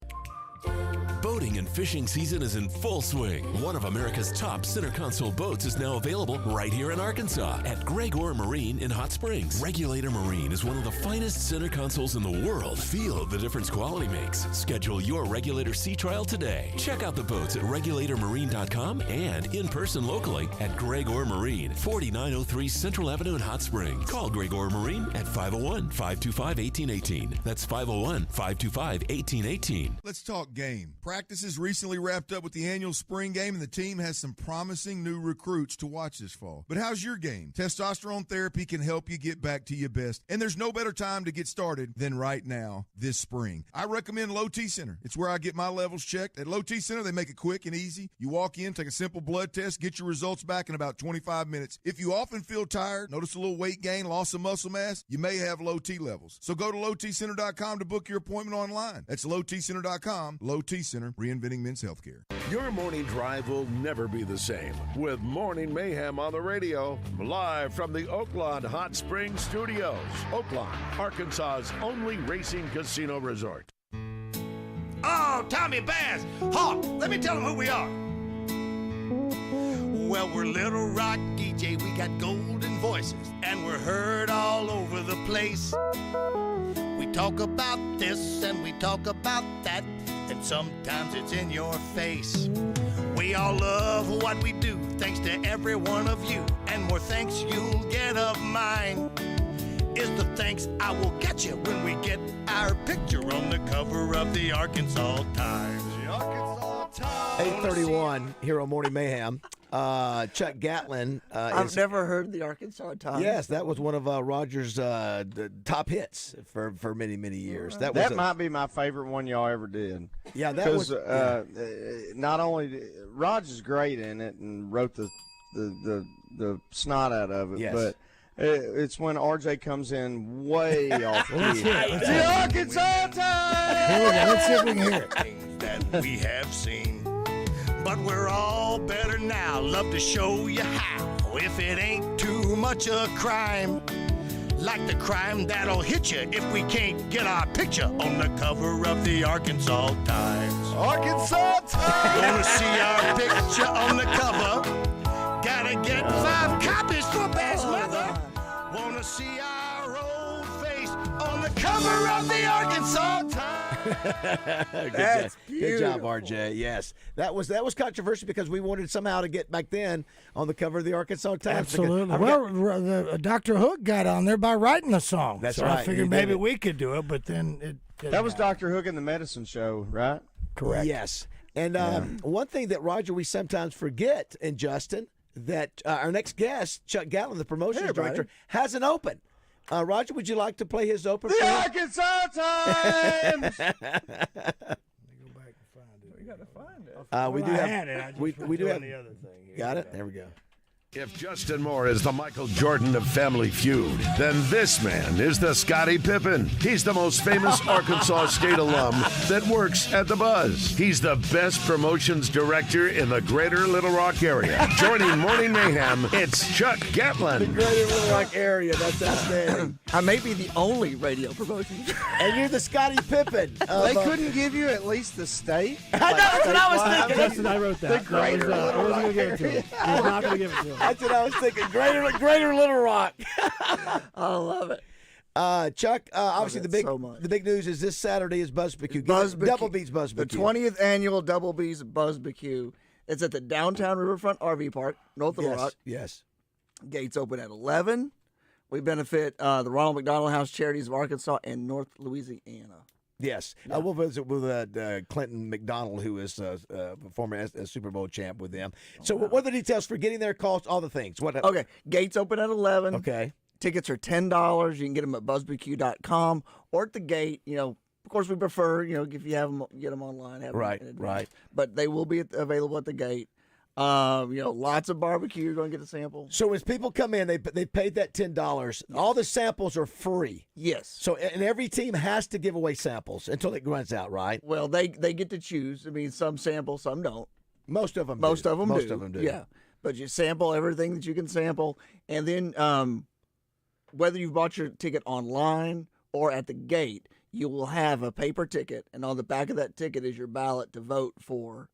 Boating and fishing season is in full swing. One of America's top center console boats is now available right here in Arkansas at Gregor Marine in Hot Springs. Regulator Marine is one of the finest center consoles in the world. Feel the difference quality makes. Schedule your Regulator sea trial today. Check out the boats at regulatormarine.com and in person locally at Gregor Marine, 4903 Central Avenue in Hot Springs. Call Gregor Marine at 501-525-1818. That's 501-525-1818. Let's talk game. Practice is recently wrapped up with the annual spring game, and the team has some promising new recruits to watch this fall. But how's your game? Testosterone therapy can help you get back to your best, and there's no better time to get started than right now, this spring. I recommend Low T Center. It's where I get my levels checked. At Low T Center, they make it quick and easy. You walk in, take a simple blood test, get your results back in about 25 minutes. If you often feel tired, notice a little weight gain, loss of muscle mass, you may have low T levels. So go to lowtcenter.com to book your appointment online. That's lowtcenter.com. Low T Center, reinventing men's healthcare. Your morning drive will never be the same with Morning Mayhem on the radio, live from the Oaklawn Hot Springs Studios. Oaklawn, Arkansas's only racing casino resort. Oh, Tommy Bass, Hawk, let me tell them who we are. Well, we're Little Rock DJ, we got golden voices, and we're heard all over the place. We talk about this and we talk about that, and sometimes it's in your face. We all love what we do, thanks to every one of you, and more thanks you'll get of mine is the thanks I will get you when we get our picture on the cover of the Arkansas Times. The Arkansas Times. 8:31 here on Morning Mayhem. Chuck Gatlin. I've never heard the Arkansas Times. Yes, that was one of Roger's top hits for many, many years. That might be my favorite one y'all ever did. Yeah, that was. Not only Roger's great in it and wrote the snot out of it, yes. But it's when RJ comes in way off key. Let's hear it. The Arkansas Times. Here we go. Let's see if we can hear it. Things that we have seen, but we're all better now. Love to show you how. If it ain't too much a crime, like the crime that'll hit you if we can't get our picture on the cover of the Arkansas Times. Arkansas Times. Wanna see our picture on the cover? Gotta get 5 copies for Bass Mother. Wanna see our old face on the cover of the Arkansas Times. Good job, RJ. Yes, that was controversial because we wanted somehow to get back then on the cover of the Arkansas Times. Absolutely. Well, Dr. Hook got on there by writing the song. That's so right. I figured maybe we could do it, but then it didn't That was happen. Dr. Hook and the Medicine Show, right? Correct. Yes. And one thing that, Roger, we sometimes forget, and Justin, that our next guest, Chuck Gatlin, the promotions director, has an open. Roger, would you like to play his open? The Arkansas Times. We got to find it. We do have. had it. I just We was do doing have. the other thing. Here Got we it. go. There we go. If Justin Moore is the Michael Jordan of Family Feud, then this man is the Scottie Pippen. He's the most famous Arkansas State alum that works at the Buzz. He's the best promotions director in the greater Little Rock area. Joining Morning Mayhem, it's Chuck Gatlin. The greater Little Rock area. That's outstanding. I may be the only radio promotion. And you're the Scottie Pippen. They couldn't give you at least the state. I know, that's what I was thinking. Justin, I wrote that. The greater I wasn't going to give it to him. I was not going to give it to him. That's what I was thinking. Greater Little Rock. I love it. Chuck, obviously it the big so much. the big news is this Saturday is BuzzBQ. Double B's BuzzBQ. The 20th annual Double B's BuzzBQ. It's at the downtown Riverfront RV Park, North Little Rock. Yes. Gates open at 11. We benefit the Ronald McDonald House Charities of Arkansas and North Louisiana. Yes. We'll visit with Clinton McDonald, who is a former Super Bowl champ with them. So what are the details for getting there, cost, all the things? Okay. Gates open at 11. Okay. Tickets are $10. You can get them at buzzbq.com or at the gate. You know, of course, we prefer, if you have them, get them online. Have them in advance. Right. But they will be available at the gate. Lots of barbecue. You're going to get a sample. So as people come in, they paid that $10. Yes. All the samples are free. Yes. So and every team has to give away samples until it runs out, right? Well, they get to choose. I mean, some sample, some don't. Most of them do. Most of them do. Yeah. But you sample everything that you can sample, and then whether you've bought your ticket online or at the gate, you will have a paper ticket, and on the back of that ticket is your ballot to vote for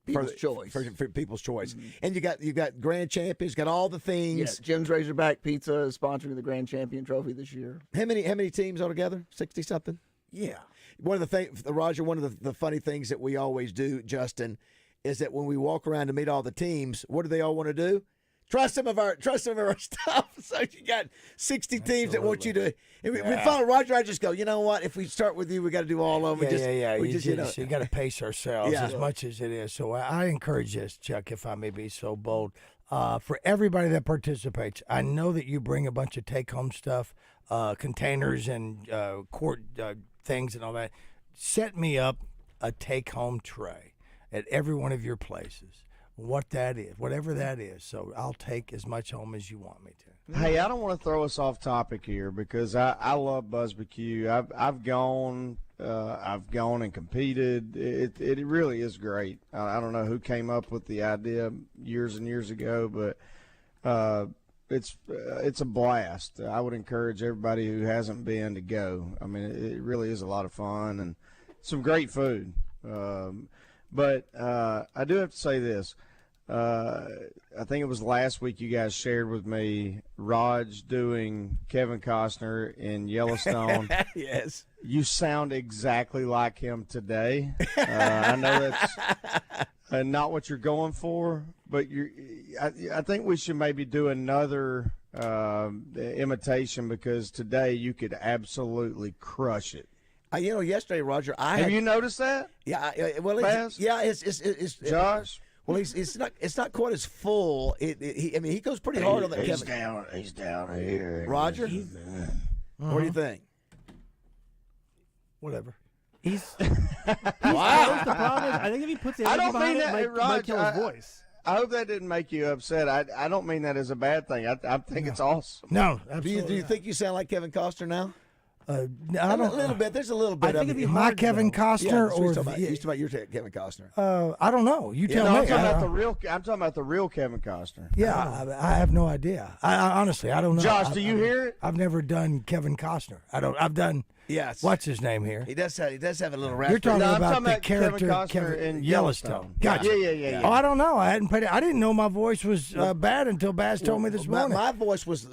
People's Choice. For People's Choice. And you got grand champions, got all the things. Yeah, Jim's Razorback Pizza is sponsoring the Grand Champion Trophy this year. How many teams altogether? 60-something? Yeah. One of the things, Roger, one of the funny things that we always do, Justin, is that when we walk around to meet all the teams, what do they all want to do? Try some of our stuff. So you got 60 teams that want you to. And we follow Roger. I just go, you know what? If we start with you, we got to do all of them. You got to pace ourselves as much as it is. So I encourage this, Chuck, if I may be so bold. For everybody that participates, I know that you bring a bunch of take-home stuff, containers and quart things and all that. Set me up a take-home tray at every one of your places. What that is, whatever that is. So I'll take as much home as you want me to. Hey, I don't want to throw us off topic here because I love BuzzBQ. I've gone and competed. It really is great. I don't know who came up with the idea years and years ago, but it's a blast. I would encourage everybody who hasn't been to go. I mean, it really is a lot of fun and some great food. But I do have to say this. I think it was last week you guys shared with me Raj doing Kevin Costner in Yellowstone. Yes. You sound exactly like him today. I know that's not what you're going for, but I think we should maybe do another imitation because today you could absolutely crush it. Yesterday, Roger, have you noticed that? Yeah. It's Josh. Well, it's not quite as full. He goes pretty hard on that. He's down here. Roger, what do you think? Whatever. He's wow. The problem is, I think if he puts the energy behind it, might kill his voice. I hope that didn't make you upset. I don't mean that as a bad thing. I think it's awesome. No, absolutely. Do you think you sound like Kevin Costner now? I don't. A little bit. There's a little bit. I think it'd be hard. Kevin Costner or you talking about your Kevin Costner? I don't know. You tell me. I'm talking about the real Kevin Costner. Yeah, I have no idea. I honestly, I don't know. Josh, do you hear it? I've never done Kevin Costner. I've done. Yes. What's his name here? He does have a little raspberry. You're talking about the character Kevin Costner in Yellowstone. Gotcha. Yeah. Oh, I don't know. I hadn't paid it. I didn't know my voice was bad until Baz told me this morning. My voice was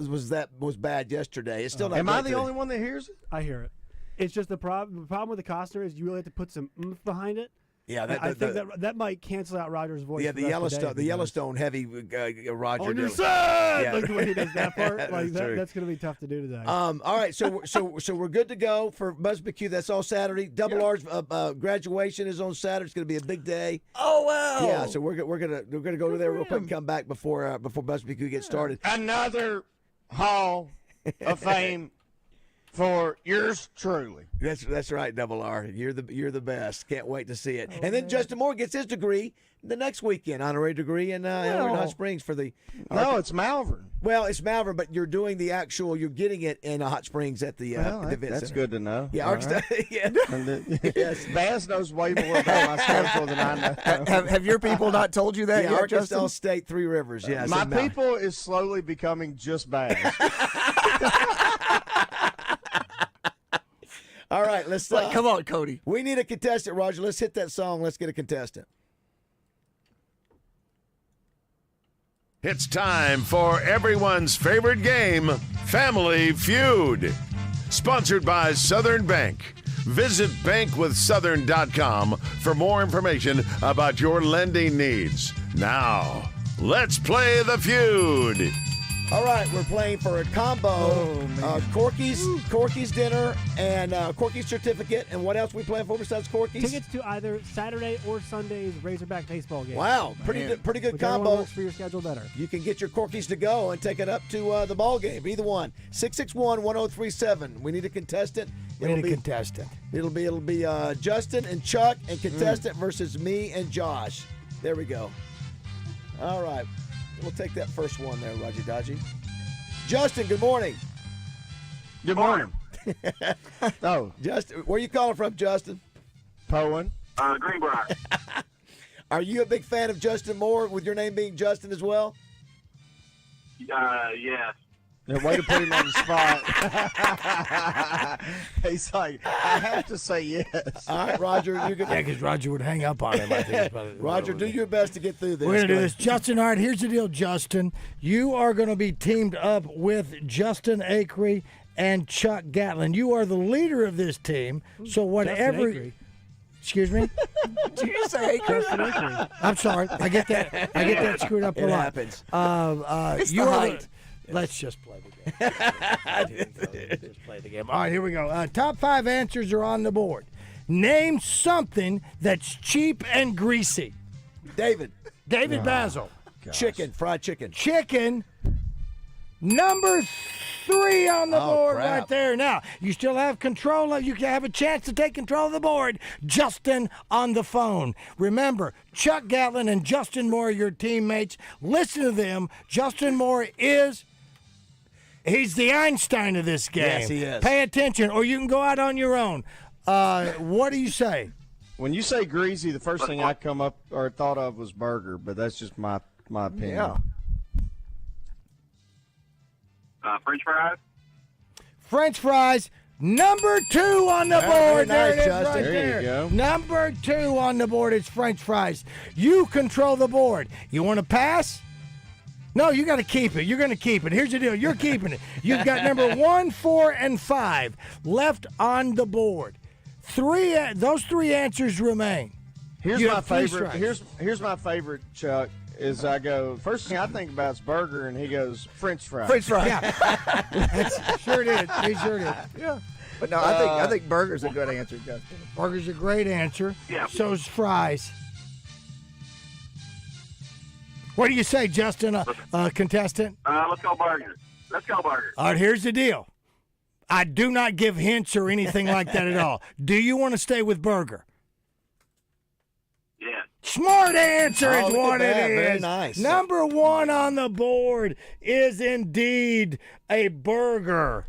bad yesterday. It's still not. Am I the only one that hears it? I hear it. It's just the problem. The problem with the Costner is you really have to put some oomph behind it. Yeah, I think that might cancel out Roger's voice. Yeah, the Yellowstone heavy Roger. On your side, yeah. like the way he does that part. Like that's going to be tough to do today. All right, so we're good to go for BuzzBQ. That's all Saturday. Double R's graduation is on Saturday. It's going to be a big day. Oh wow! Yeah, so we're gonna go to there real quick and come back before BuzzBQ gets started. Another Hall of Fame. For yours truly. That's right, Double R. You're the best. Can't wait to see it. And then Justin Moore gets his degree the next weekend, honorary degree in Hot Springs for the. No, it's Malvern. Well, it's Malvern, but you're doing the actual. You're getting it in Hot Springs at the event That's center. good to know. Yeah, right. Yeah. Yes, Bass knows way more about my schedule than I know. Have your people not told you that yet, Arkansas Justin? State, Three Rivers. Yes, my people is slowly becoming just Bass. All right, let's come on, Cody. We need a contestant, Roger. Let's hit that song. Let's get a contestant. It's time for everyone's favorite game, Family Feud. Sponsored by Southern Bank. Visit bankwithsouthern.com for more information about your lending needs. Now, let's play the feud. All right, we're playing for a combo Corky's dinner and Corky's certificate. And what else we playing for besides Corky's? Tickets to either Saturday or Sunday's Razorback baseball game. Wow, pretty good Whichever combo. one works for your schedule better. You can get your Corky's to go and take it up to the ball game. Either one. 661-1037. We need a contestant. It'll be Justin and Chuck and contestant versus me and Josh. There we go. All right. We'll take that first one there, Roger Dodgy. Justin, good morning. Good morning. Oh, Justin, where are you calling from, Justin? Poen. Greenbrier. Are you a big fan of Justin Moore, with your name being Justin as well? Yes. Way to put him on the spot. He's like, I have to say yes. All right, Roger. You can... Yeah, because Roger would hang up on him, I think. Roger, do your best to get through this. We're going to do this. Justin, all right, here's the deal, Justin. You are going to be teamed up with Justin Acree and Chuck Gatlin. You are the leader of this team, so whatever... Excuse me? Did you say Acree? I'm sorry. I get that screwed up a lot. It happens. It's the height. Let's just play the game. Just play the game. All right, here we go. Top 5 answers are on the board. Name something that's cheap and greasy. David BAZZEL. Chicken, fried chicken. Chicken. Number 3 on the board crap. right there. Now, you still have control of, you can have a chance to take control of the board. Justin on the phone. Remember, Chuck Gatlin and Justin Moore are your teammates. Listen to them. Justin Moore he's the Einstein of this game. Yes, he is. Pay attention, or you can go out on your own. What do you say? When you say greasy, the first thing I come up or thought of was burger, but that's just my opinion. Yeah. French fries. French fries, number 2 on the board. There it is, Justin. right There there. you go. Number 2 on the board is French fries. You control the board. You want to pass? No, you got to keep it. You're going to keep it. Here's the deal. You're keeping it. You've got number 1, 4, and 5 left on the board. Those 3 answers remain. Here's You my have 3 favorite. strikes. Here's my favorite, Chuck. Is I go first thing I think about is burger, and he goes French fries. French fries. Yeah. Sure did. He sure did. Yeah. But no, I think burger's a good answer, Justin. Burger's a great answer. Yeah. So's fries. What do you say, Justin, contestant? Let's go burger. All right, here's the deal. I do not give hints or anything like that at all. Do you want to stay with burger? Yeah. Smart answer is look what at that. it is. Very nice. Number 1 on the board is indeed a burger.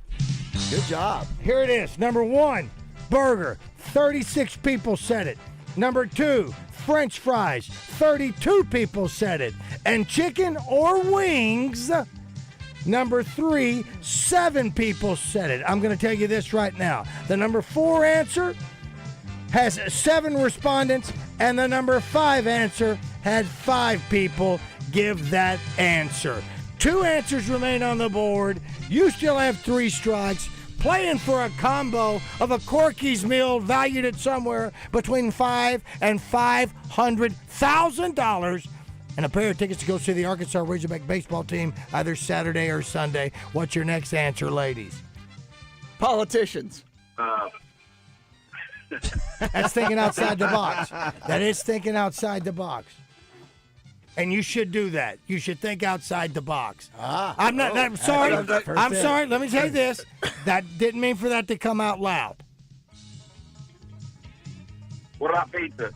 Good job. Here it is. Number 1, burger. 36 people said it. Number 2, French fries. 32 people said it. And chicken or wings. Number 3, 7 people said it. I'm going to tell you this right now. The number 4 answer has 7 respondents, and the number 5 answer had 5 people give that answer. 2 answers remain on the board. You still have 3 strikes. Playing for a combo of a Corky's meal valued at somewhere between $500,000 and $500,000, and a pair of tickets to go see the Arkansas Razorback baseball team either Saturday or Sunday. What's your next answer, ladies? Politicians. That's thinking outside the box. That is thinking outside the box. And you should do that. You should think outside the box. I'm sorry. I'm sorry. Let me say this. That didn't mean for that to come out loud. What about pizza?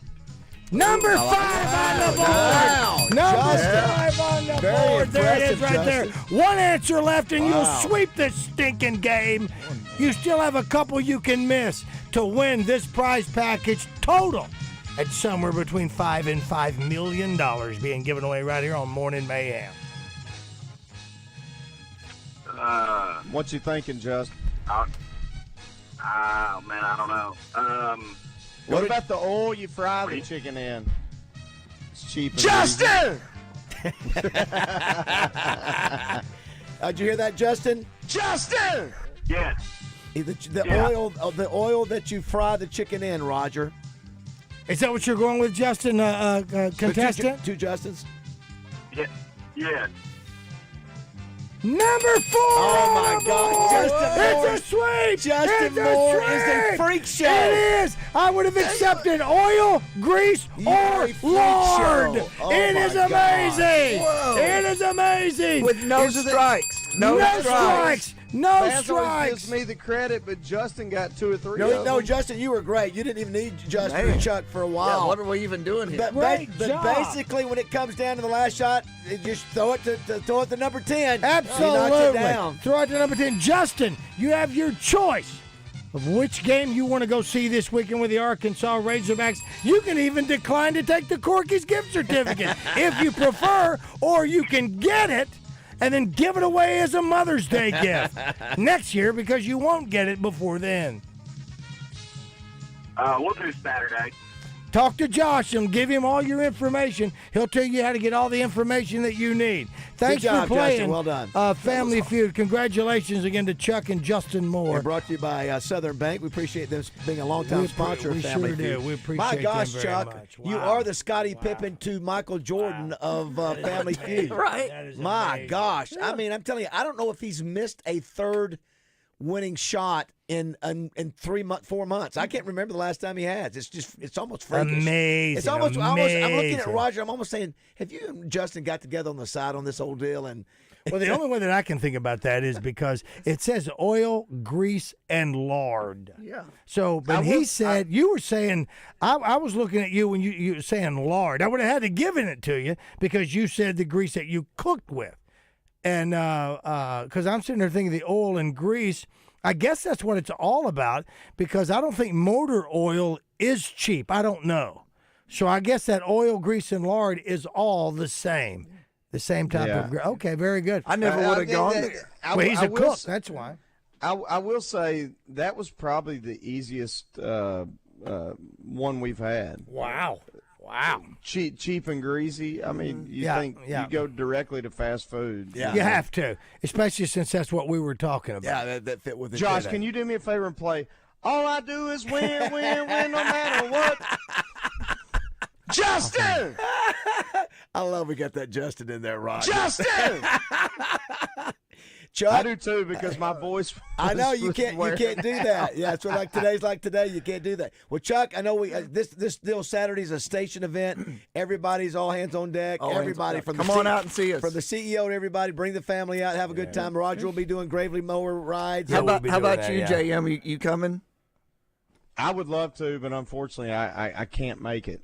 Number 5 on the board. Wow. Number Justin. 5 on the Very board. There it is impressive, right there. Justin. 1 answer left, and Wow. you'll sweep this stinking game. You still have a couple you can miss to win this prize package total at somewhere between $5 and $5 million being given away right here on Morning Mayhem. What you thinking, Justin? Oh man, I don't know. What about the oil you fry the chicken in? It's cheap. and Justin! Did you hear that, Justin? Justin! Yeah. The oil that you fry the chicken in, Roger. Is that what you're going with, Justin, contestant? Two Justins? Yeah. Yeah. Number 4! Oh, my God. Justin Moore. It's a sweep! Justin Moore is a freak show. It is! I would have accepted oil, grease, or lard. show. Oh, It my is God. amazing! Whoa. It is amazing! With no strikes. No strikes! No Bass always strikes! gives me the credit, but Justin got 2 or 3 No, of them. Justin, you were great. You didn't even need Justin Man. or Chuck for a Yeah, while. what are we even doing here? But Great job. basically, when it comes down to the last shot, you just throw it to number 10. He knocks it Absolutely. down. Throw it to number 10. Justin, you have your choice of which game you want to go see this weekend with the Arkansas Razorbacks. You can even decline to take the Corky's gift certificate if you prefer, or you can get it and then give it away as a Mother's Day gift next year because you won't get it before then. We'll do Saturday. Talk to Josh and give him all your information. He'll tell you how to get all the information that you need. Thanks Good job, for playing. Justin. Well done. Family Feud. Congratulations again to Chuck and Justin Moore. And brought to you by Southern Bank. We appreciate them being a long-time sponsor of Family sure Feud. do. We appreciate My gosh, them very Chuck, much. you Wow. are the Scottie Pippen to Michael Jordan of Family Feud. Right. My gosh. I mean, I'm telling you, I don't know if he's missed a third winning shot in 4 months. I can't remember the last time he has. It's almost freakish. Amazing. It's almost I'm looking at amazing. Roger. I'm almost saying, have you and Justin got together on the side on this old deal? And Well, the only way that I can think about that is because it says oil, grease, and lard. Yeah. So, but he said, you were saying, I was looking at you when you were saying lard. I would have had to given it to you because you said the grease that you cooked with. And because I'm sitting there thinking the oil and grease, I guess that's what it's all about because I don't think motor oil is cheap. I don't know. So I guess that oil, grease, and lard is all the same. The same type of grease. Okay, very good. I never would have gone there. Well, he's a cook. That's why. I will say that was probably the easiest one we've had. Wow. Cheap and greasy. I mean, you think you go directly to fast food. Yeah. You have to, especially since that's what we were talking about. Yeah, that fit with it. Josh, can you do me a favor and play All I Do Is Win, Win, Win, no matter what? Justin! I love we got that Justin in there, Roger. Justin! Chuck, I do too because my voice. I know you can't do that. Yeah, it's like today's like today. You can't do that. Well, Chuck, I know we this deal Saturday's a station event. Everybody's all hands on deck. Everybody from come on out and see us. From the CEO to everybody, bring the family out, have a good time. Roger will be doing Gravely mower rides. How about you, JM? You coming? I would love to, but unfortunately, I can't make it.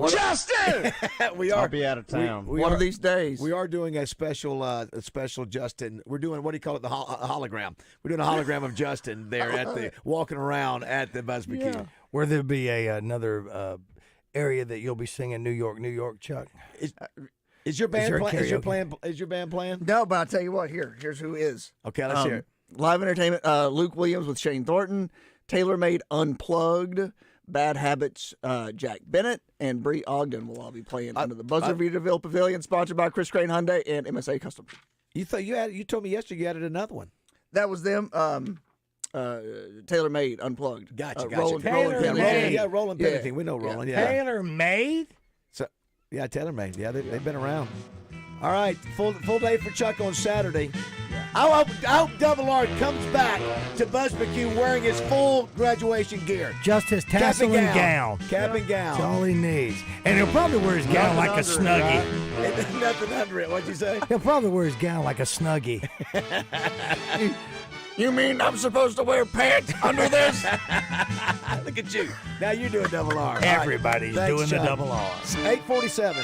Justin, I'll be out of town one of these days. We are doing a special Justin. We're doing what do you call it? The hologram. We're doing a hologram of Justin there at the walking around at the Buzz McKee. Where there be another area that you'll be singing New York, Chuck. Is your band playing? Is your band playing? No, but I'll tell you what. Here's who is. Okay, let's hear it. Live entertainment. Luke Williams with Shane Thornton. TaylorMade Unplugged, Bad Habits, Jack Bennett, and Bree Ogden will all be playing under the Buzzer Vitaville Pavilion, sponsored by Chris Crane Hyundai and MSA Customs. You told me yesterday you added another one. That was them. TaylorMade Unplugged. Gotcha. Roland Roland Pennington. We know Roland. Yeah. TaylorMade. So yeah, TaylorMade. Yeah, they've been around. All right, full day for Chuck on Saturday. I hope Double R comes back to Buzz McKee wearing his full graduation gear. Just his tassel and gown. Cap and gown. That's all he needs. And he'll probably wear his gown like a snuggie. Nothing under it. What'd you say? He'll probably wear his gown like a snuggie. You mean I'm supposed to wear pants under this? Look at you. Now you're doing Double R. Everybody's doing the Double R. 8:47.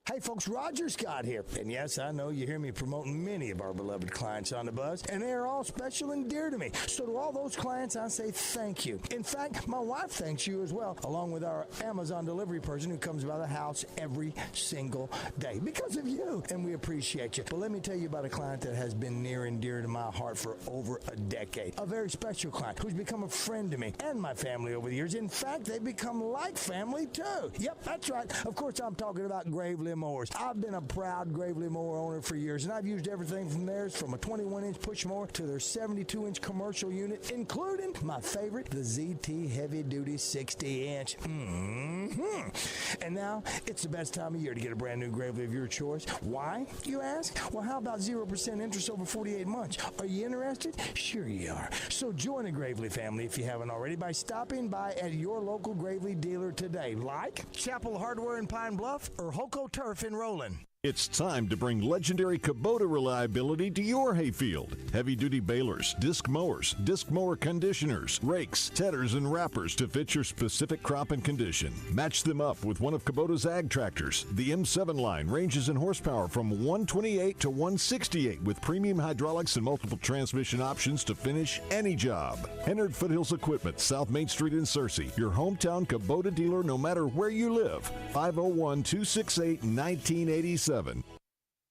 Hey folks, Roger Scott here. And yes, I know you hear me promoting many of our beloved clients on the Buzz, and they are all special and dear to me. So to all those clients, I say thank you. In fact, my wife thanks you as well, along with our Amazon delivery person who comes by the house every single day because of you, and we appreciate you. But let me tell you about a client that has been near and dear to my heart for over a decade. A very special client who's become a friend to me and my family over the years. In fact, they've become like family too. Yep, that's right. Of course, I'm talking about Gravely Mowers. I've been a proud Gravely mower owner for years, and I've used everything from theirs, from a 21-inch push mower to their 72-inch commercial unit, including my favorite, the ZT Heavy Duty 60-inch. And now, it's the best time of year to get a brand new Gravely of your choice. Why, you ask? Well, how about 0% interest over 48 months? Are you interested? Sure you are. So join the Gravely family if you haven't already by stopping by at your local Gravely dealer today, like Chapel Hardware in Pine Bluff or Hoco Turf in Roland. It's time to bring legendary Kubota reliability to your hayfield. Heavy-duty balers, disc mower conditioners, rakes, tedders, and wrappers to fit your specific crop and condition. Match them up with one of Kubota's ag tractors. The M7 line ranges in horsepower from 128 to 168 with premium hydraulics and multiple transmission options to finish any job. Hennard Foothills Equipment, South Main Street in Searcy. Your hometown Kubota dealer no matter where you live. 501-268-1987.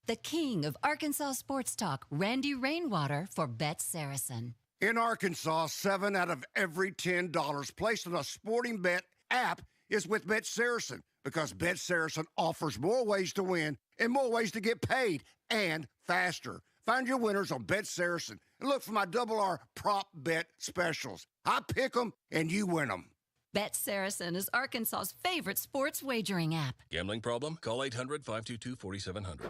The king of Arkansas sports talk, Randy Rainwater for Bet Saracen. In Arkansas, 7 out of every $10 placed on a sporting bet app is with Bet Saracen, because Bet Saracen offers more ways to win and more ways to get paid, and faster. Find your winners on Bet Saracen and look for my R prop bet specials. I pick them and you win them. Bet Saracen is Arkansas's favorite sports wagering app. Gambling problem? Call 800-522-4700.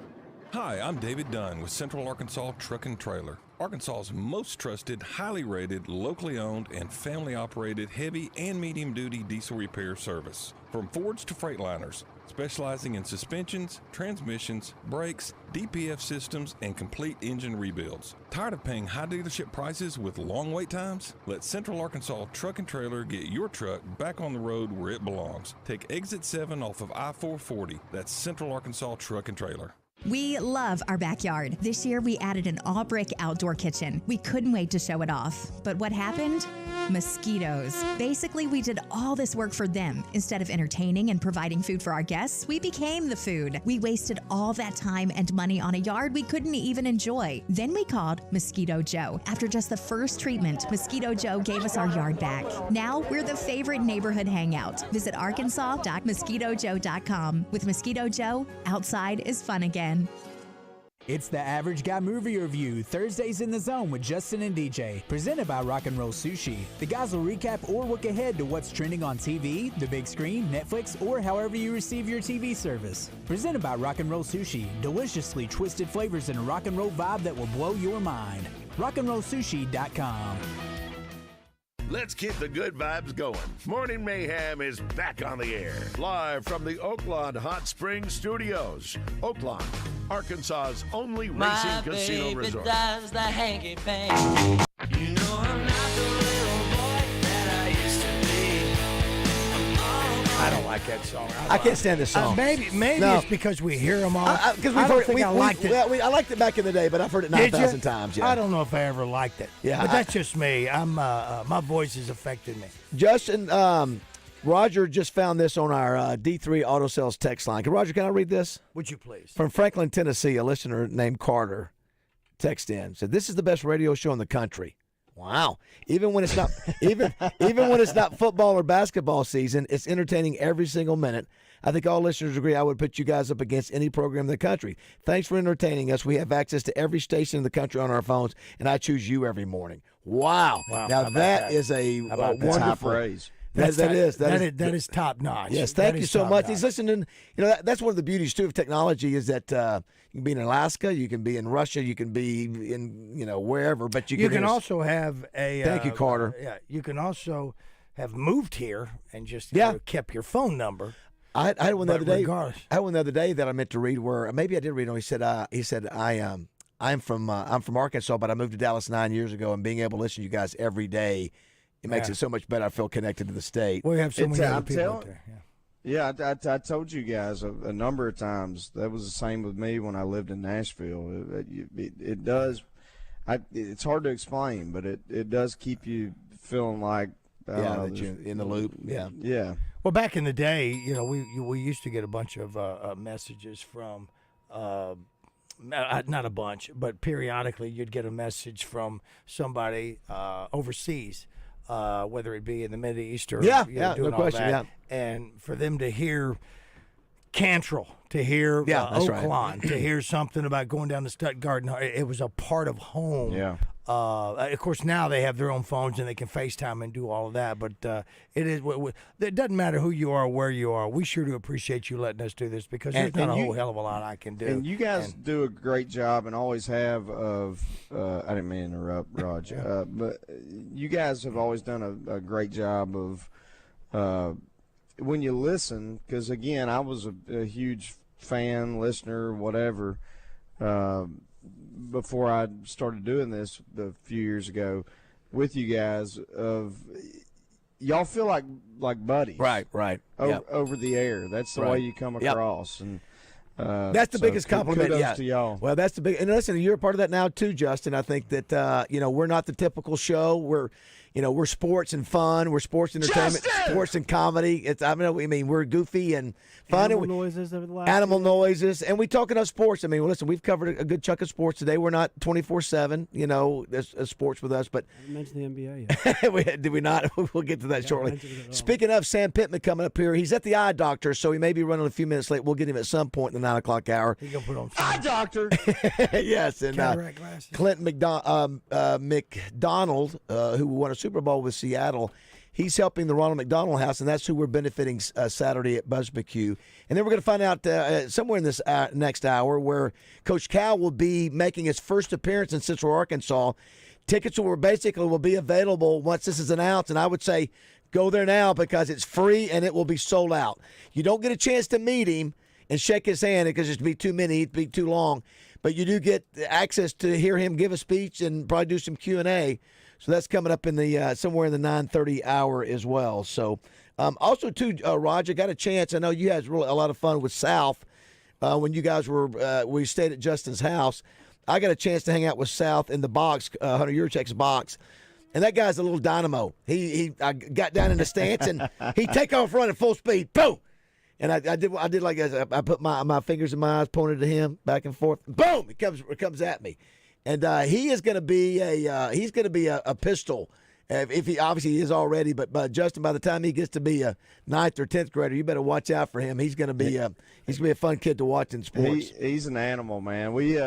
Hi, I'm David Dunn with Central Arkansas Truck and Trailer. Arkansas's most trusted, highly rated, locally owned, and family-operated heavy and medium-duty diesel repair service. From Fords to Freightliners, specializing in suspensions, transmissions, brakes, DPF systems, and complete engine rebuilds. Tired of paying high dealership prices with long wait times? Let Central Arkansas Truck and Trailer get your truck back on the road where it belongs. Take Exit 7 off of I-440. That's Central Arkansas Truck and Trailer. We love our backyard. This year we added an all-brick outdoor kitchen. We couldn't wait to show it off. But what happened? Mosquitoes. Basically, we did all this work for them. Instead of entertaining and providing food for our guests, we became the food. We wasted all that time and money on a yard we couldn't even enjoy. Then we called Mosquito Joe. After just the first treatment, Mosquito Joe gave us our yard back. Now we're the favorite neighborhood hangout. Visit arkansas.mosquitojoe.com. With Mosquito Joe, outside is fun again. It's the Average Guy Movie Review, Thursdays in the Zone with Justin and DJ, presented by Rock and Roll Sushi. The guys will recap or look ahead to what's trending on TV, the big screen, Netflix, or however you receive your TV service. Presented by Rock and Roll Sushi, deliciously twisted flavors and a rock and roll vibe that will blow your mind. rockandrollsushi.com. Let's keep the good vibes going. Morning Mayhem is back on the air. Live from the Oaklawn Hot Springs Studios. Oaklawn, Arkansas's only racing casino resort. Does the hanky panky. You know I'm not the little boy that I used to be. I don't like that song. I can't stand this song. Maybe No. it's because we hear them all. Because I don't think I liked it. I liked it back in the day, but I've heard it 9,000 times. Yeah. I don't know if I ever liked it. Yeah, but that's just me. I'm my voice has affected me. Justin, Roger just found this on our D3 Auto Sales text line. Roger, can I read this? Would you please? From Franklin, Tennessee, a listener named Carter text in, said, "This is the best radio show in the country." Wow. Even when it's not even when it's not football or basketball season, it's entertaining every single minute. I think all listeners agree I would put you guys up against any program in the country. Thanks for entertaining us. We have access to every station in the country on our phones, and I choose you every morning. Wow. Now that is a wonderful praise. That is top notch. Yes, thank you so much. He's listening. You know, that's one of the beauties too of technology is that you can be in Alaska, you can be in Russia, you can be in wherever, but you can also have a. Thank you, Carter. Yeah, you can also have moved here and just kept your phone number. I had one the other day. Regardless. I had one the other day that I meant to read. Where maybe I did read. He said I'm from Arkansas, but I moved to Dallas 9 years ago, and being able to listen to you guys every day. It makes it so much better. I feel connected to the state. We have so many other people out there. Yeah, I told you guys a number of times. That was the same with me when I lived in Nashville. It does. It's hard to explain, but it does keep you feeling like that you're in the loop. Yeah. Well, back in the day, we used to get a bunch of messages from. Not a bunch, but periodically you'd get a message from somebody overseas. Whether it be in the Mideast or doing no question. That. And for them to hear Cantrell, to hear Oaklawn, to hear something about going down to Stuttgart, it was a part of home. Yeah. Of course, now they have their own phones and they can FaceTime and do all of that. But it doesn't matter who you are or where you are. We sure do appreciate you letting us do this because there's not a whole hell of a lot I can do. And you guys do a great job and always have of I didn't mean to interrupt, Raj, but you guys have always done a great job of when you listen, because, again, I was a huge fan, listener, whatever, before I started doing this a few years ago with you guys, of y'all feel like buddies. Right. Over the air. That's the way you come across. And that's the biggest compliment. Kudos to y'all. Well, that's the big. And listen, you're a part of that now too, Justin. I think that we're not the typical show. We're sports and fun. We're sports entertainment, sports and comedy. We're goofy and fun. Animal noises over the last animal noises, and we talk enough sports. Listen, we've covered a good chunk of sports today. We're not 24/7. There's sports with us, but I didn't mention the NBA yet. did we not? We'll get to that shortly. Speaking of Sam Pittman coming up here, he's at the eye doctor, so he may be running a few minutes late. We'll get him at some point in the 9 o'clock hour. He's gonna put on eye doctor. Yes, and cataract glasses. Clinton McDonald, who won a Super Bowl with Seattle, he's helping the Ronald McDonald House, and that's who we're benefiting Saturday at Buzz McHugh. And then we're going to find out somewhere in this next hour where Coach Cal will be making his first appearance in Central Arkansas. Tickets will be available once this is announced, and I would say go there now because it's free and it will be sold out. You don't get a chance to meet him and shake his hand because it'd be too many, it'd be too long, but you do get access to hear him give a speech and probably do some Q&A. So that's coming up in the somewhere in the 9:30 hour as well. So also too, Roger, got a chance. I know you had a lot of fun with South when you guys we stayed at Justin's house. I got a chance to hang out with South in the box, Hunter Yurchek's box, and that guy's a little dynamo. I got down in the stance and he take off running full speed, boom. And I did like this. I put my fingers in my eyes, pointed to him, back and forth, boom. It comes at me. And he is going to be a pistol. If he obviously is already, but Justin, by the time he gets to be a 9th or 10th grader, you better watch out for him. He's going to be a fun kid to watch in sports. He's an animal, man. We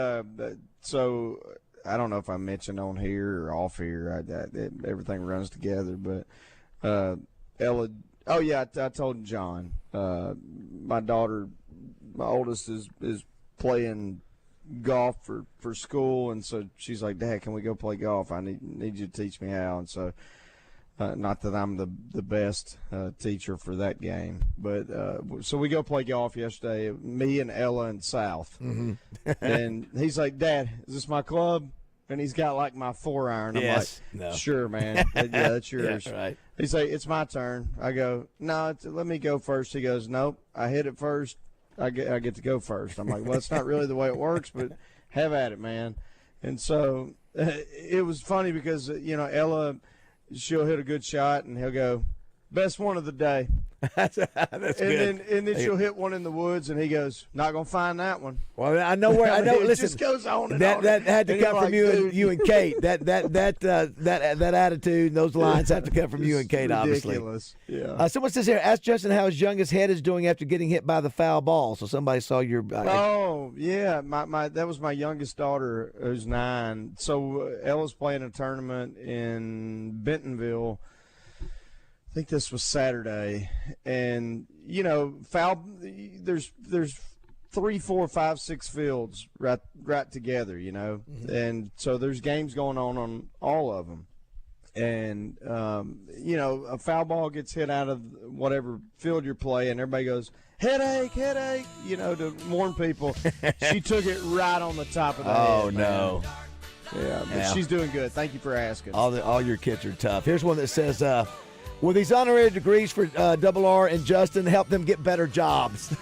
so I don't know if I mentioned on here or off here. Everything runs together, but Ella. Oh yeah, I told John. My daughter, my oldest, is playing golf for school, and so she's like, Dad, can we go play golf? I need you to teach me how. And so not that I'm the best teacher for that game, but so we go play golf yesterday, me and Ella and South. Mm-hmm. And he's like, Dad, is this my club? And he's got like my 4-iron. I'm like, no. Sure, man. Yeah, that's yours. Yeah, right. He's like, it's my turn. I go, no, let me go first. He goes, nope, I hit it first. I get to go first. I'm like, well, it's not really the way it works, but have at it, man. And so it was funny because, Ella, she'll hit a good shot, and he'll go, best one of the day. That's good. And then she'll hit one in the woods, and he goes, not going to find that one. Well, I know where. I know. It Listen, just goes on and that on. that had to And come you're from like, you and Kate. That attitude and those lines have to come from you and Kate, ridiculous. obviously. Yeah. Someone says here, ask Justin how his youngest head is doing after getting hit by the foul ball. So somebody saw your. Oh yeah, my that was my youngest daughter, who's 9. So Ella's playing a tournament in Bentonville. I think this was Saturday, and foul. There's 3, 4, 5, 6 fields right together, Mm-hmm. and so there's games going on all of them, and a foul ball gets hit out of whatever field you're playing, everybody goes headache, to warn people. She took it right on the top of the head. Oh no. Yeah, but she's doing good. Thank you for asking. All your kids are tough. Here's one that says, will these honorary degrees for Double R and Justin help them get better jobs?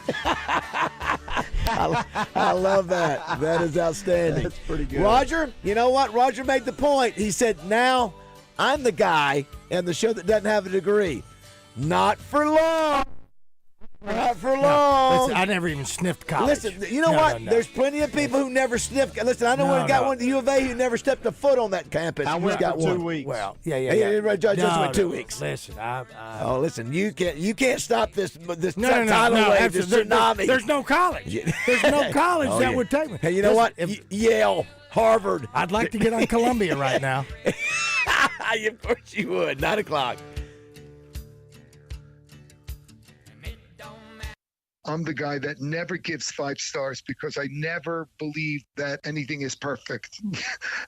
I love that. That is outstanding. That's pretty good. Roger, you know what? Roger made the point. He said, now I'm the guy in the show that doesn't have a degree. Not for long. Not for long. Listen, I never even sniffed college. Listen, you know what? No. There's plenty of people who never sniffed. Listen, I know one got one at the U of A who never stepped a foot on that campus. I went got for 2 one. weeks. Well, Judge went 2 weeks. Listen, oh, listen, you can't stop this tidal wave, this absolutely. tsunami. There's no college. There's no college that would take me. Hey, you know what? Yale, Harvard. I'd like to get on Columbia right now. Of course you would. 9 o'clock. I'm the guy that never gives 5 stars because I never believe that anything is perfect.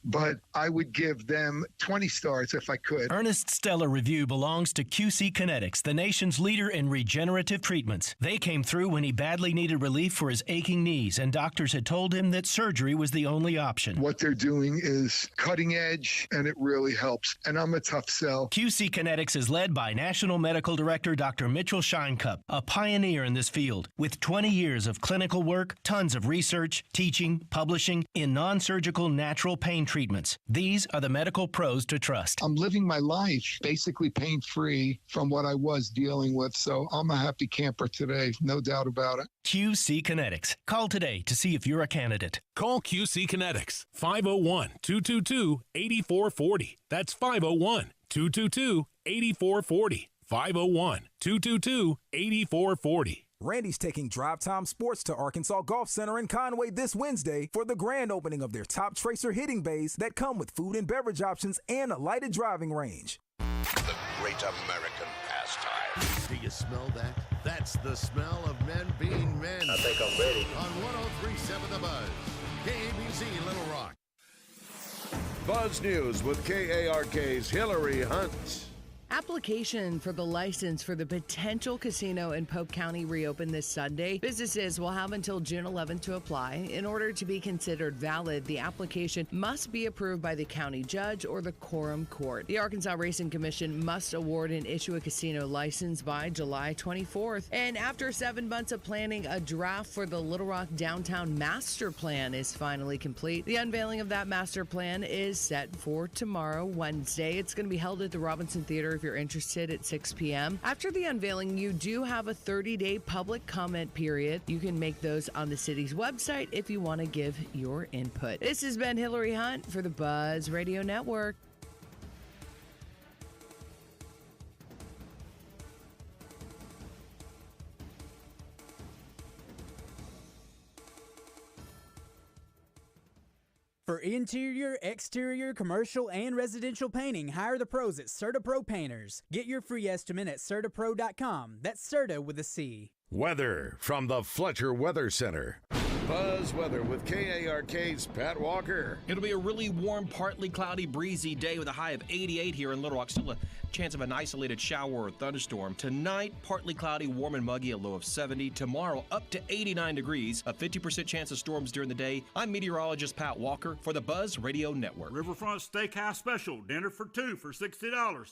But I would give them 20 stars if I could. Ernest Stellar Review belongs to QC Kinetics, the nation's leader in regenerative treatments. They came through when he badly needed relief for his aching knees, and doctors had told him that surgery was the only option. What they're doing is cutting edge, and it really helps. And I'm a tough sell. QC Kinetics is led by National Medical Director Dr. Mitchell Scheinkup, a pioneer in this field, with 20 years of clinical work, tons of research, teaching, publishing in non-surgical natural pain treatments. These are the medical pros to trust. I'm living my life basically pain-free from what I was dealing with, so I'm a happy camper today, no doubt about it. QC Kinetics. Call today to see if you're a candidate. Call QC Kinetics, 501-222-8440. That's 501-222-8440. 501-222-8440. Randy's taking Drive Time Sports to Arkansas Golf Center in Conway this Wednesday for the grand opening of their Top Tracer hitting bays that come with food and beverage options and a lighted driving range. The great American pastime. Do you smell that? That's the smell of men being men. I think I'm ready. On 103.7 The Buzz, KABC Little Rock. Buzz News with KARK's Hillary Hunt. Application for the license for the potential casino in Pope County reopened this Sunday. Businesses will have until June 11th to apply. In order to be considered valid, the application must be approved by the county judge or the quorum court. The Arkansas Racing Commission must award and issue a casino license by July 24th. And after 7 months of planning, a draft for the Little Rock Downtown Master Plan is finally complete. The unveiling of that master plan is set for tomorrow, Wednesday. It's going to be held at the Robinson Theater if you're interested at 6 p.m. After the unveiling, you do have a 30-day public comment period. You can make those on the city's website if you want to give your input. This has been Hillary Hunt for the Buzz Radio Network. For interior, exterior, commercial, and residential painting, hire the pros at CertaPro Painters. Get your free estimate at CertaPro.com. That's Certa with a C. Weather from the Fletcher Weather Center. Buzz Weather with KARK's Pat Walker. It'll be a really warm, partly cloudy, breezy day with a high of 88 here in Little Rock. Still a chance of an isolated shower or thunderstorm. Tonight, partly cloudy, warm and muggy, a low of 70. Tomorrow, up to 89 degrees. A 50% chance of storms during the day. I'm meteorologist Pat Walker for the Buzz Radio Network. Riverfront Steakhouse Special. Dinner for 2 for $60.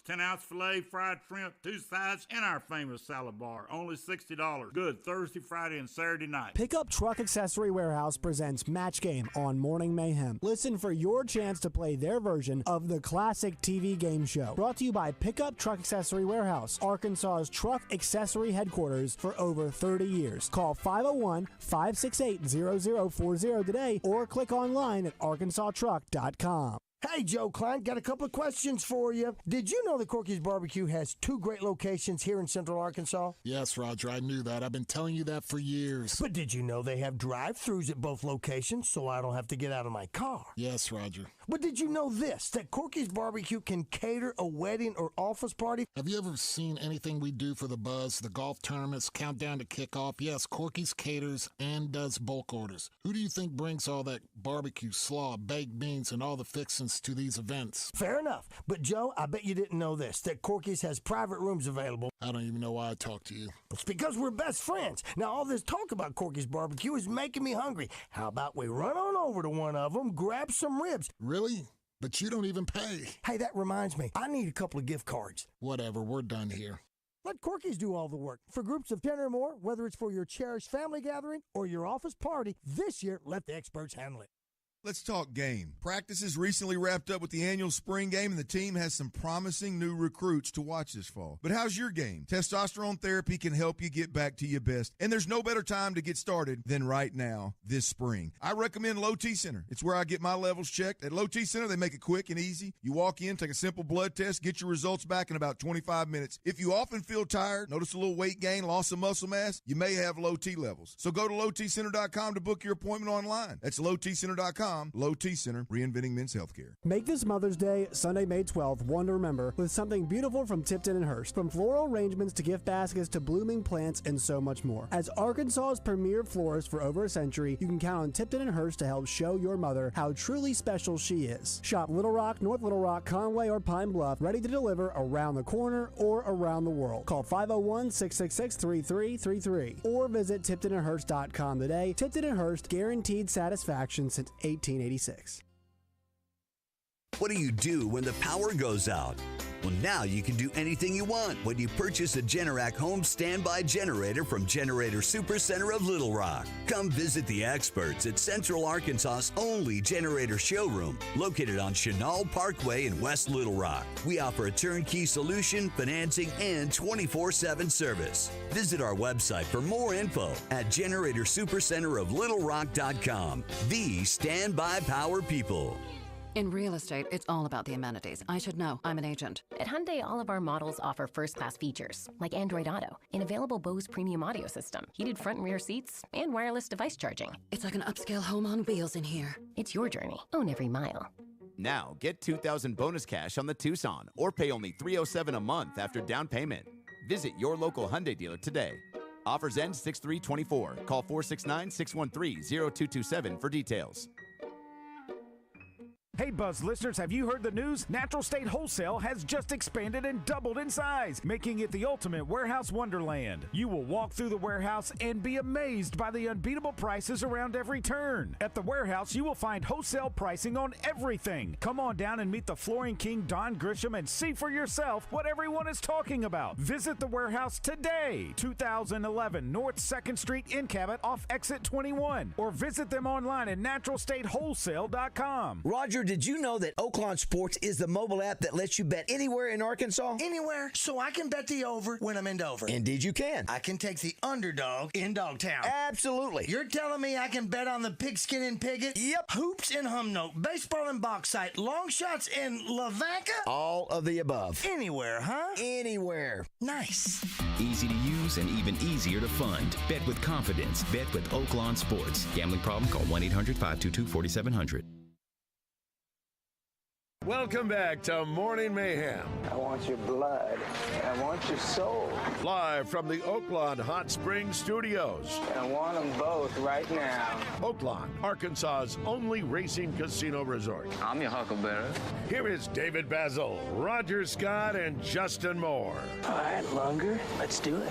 10-ounce filet, fried shrimp, 2 sides, and our famous salad bar. Only $60. Good Thursday, Friday, and Saturday night. Pickup Truck Accessory Warehouse presents Match Game on Morning Mayhem. Listen for your chance to play their version of the classic TV game show. Brought to you by Pickup Truck Accessory Warehouse, Arkansas's truck accessory headquarters for over 30 years. Call 501-568-0040 today or click online at arkansastruck.com. Hey, Joe Klein, got a couple of questions for you. Did you know that Corky's Barbecue has 2 great locations here in Central Arkansas? Yes, Roger, I knew that. I've been telling you that for years. But did you know they have drive-thrus at both locations so I don't have to get out of my car? Yes, Roger. But did you know this, that Corky's Barbecue can cater a wedding or office party? Have you ever seen anything we do for the Buzz, the golf tournaments, countdown to kickoff? Yes, Corky's caters and does bulk orders. Who do you think brings all that barbecue, slaw, baked beans, and all the fixings to these events? Fair enough. But, Joe, I bet you didn't know this, that Corky's has private rooms available. I don't even know why I talk to you. It's because we're best friends. Now, all this talk about Corky's Barbecue is making me hungry. How about we run on over to one of them, grab some ribs? Really? But you don't even pay. Hey, that reminds me. I need a couple of gift cards. Whatever, we're done here. Let Corky's do all the work. For groups of 10 or more, whether it's for your cherished family gathering or your office party, this year, let the experts handle it. Let's talk game. Practices recently wrapped up with the annual spring game, and the team has some promising new recruits to watch this fall. But how's your game? Testosterone therapy can help you get back to your best, and there's no better time to get started than right now, this spring. I recommend Low T Center. It's where I get my levels checked. At Low T Center, they make it quick and easy. You walk in, take a simple blood test, get your results back in about 25 minutes. If you often feel tired, notice a little weight gain, loss of muscle mass, you may have low T levels. So go to lowtcenter.com to book your appointment online. That's lowtcenter.com. LowTCenter.com. Low T Center, reinventing men's healthcare. Make this Mother's Day, Sunday, May 12th, one to remember with something beautiful from Tipton and Hurst. From floral arrangements to gift baskets to blooming plants and so much more. As Arkansas's premier florist for over a century, you can count on Tipton and Hurst to help show your mother how truly special she is. Shop Little Rock, North Little Rock, Conway, or Pine Bluff, ready to deliver around the corner or around the world. Call 501-666-3333 or visit TiptonandHurst.com today. Tipton and Hurst, guaranteed satisfaction since 1886. What do you do when the power goes out? Well, now you can do anything you want when you purchase a Generac home standby generator from Generator Supercenter of Little Rock. Come visit the experts at Central Arkansas's only generator showroom, located on Chenal Parkway in West Little Rock. We offer a turnkey solution, financing, and 24/7 service. Visit our website for more info at GeneratorSupercenterofLittleRock.com. The standby power people. In real estate, it's all about the amenities. I should know. I'm an agent. At Hyundai, all of our models offer first-class features, like Android Auto, an available Bose premium audio system, heated front and rear seats, and wireless device charging. It's like an upscale home on wheels in here. It's your journey. Own every mile. Now, get $2,000 bonus cash on the Tucson, or pay only $307 a month after down payment. Visit your local Hyundai dealer today. Offers end 6/3/24. Call 469-613-0227 for details. Hey, Buzz listeners, have you heard the news? Natural State Wholesale has just expanded and doubled in size, making it the ultimate warehouse wonderland. You will walk through the warehouse and be amazed by the unbeatable prices around every turn. At the warehouse, you will find wholesale pricing on everything. Come on down and meet the flooring king, Don Grisham, and see for yourself what everyone is talking about. Visit the warehouse today, 2011 North 2nd Street in Cabot off exit 21, or visit them online at naturalstatewholesale.com. Roger, did you know that Oaklawn Sports is the mobile app that lets you bet anywhere in Arkansas? Anywhere, so I can bet the over when I'm in Dover. Indeed you can. I can take the underdog in Dogtown. Absolutely. You're telling me I can bet on the pigskin in Piggott? Yep. Hoops in Humnoke, baseball in Bauxite, long shots in Lavaca? All of the above. Anywhere, huh? Anywhere. Nice. Easy to use and even easier to fund. Bet with confidence. Bet with Oaklawn Sports. Gambling problem? Call 1-800-522-4700. Welcome back to Morning Mayhem. I want your blood. I want your soul. Live from the Oaklawn Hot Springs Studios. I want them both right now. Oaklawn, Arkansas's only racing casino resort. I'm your huckleberry. Here is David BAZZEL, Roger Scott, and Justin Moore. All right, Lunger, let's do it.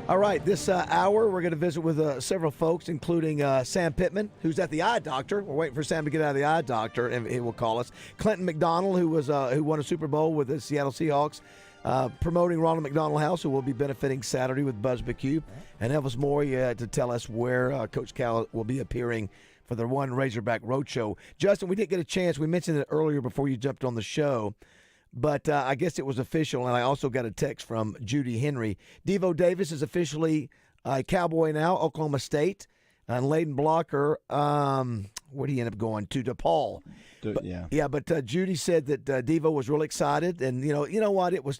All right, this hour we're going to visit with several folks, including Sam Pittman, who's at the eye doctor. We're waiting for Sam to get out of the eye doctor, and he will call us. Clinton McDonald, who won a Super Bowl with the Seattle Seahawks, promoting Ronald McDonald House, who will be benefiting Saturday with Buzz McHugh, and Elvis Moore to tell us where Coach Cal will be appearing for the One Razorback Roadshow. Justin, we didn't get a chance. We mentioned it earlier before you jumped on the show. But I guess it was official, and I also got a text from Judy Henry. Devo Davis is officially a Cowboy now, Oklahoma State. And Layden Blocker, where did he end up going? To DePaul. But Judy said that Devo was really excited, and you know what? It was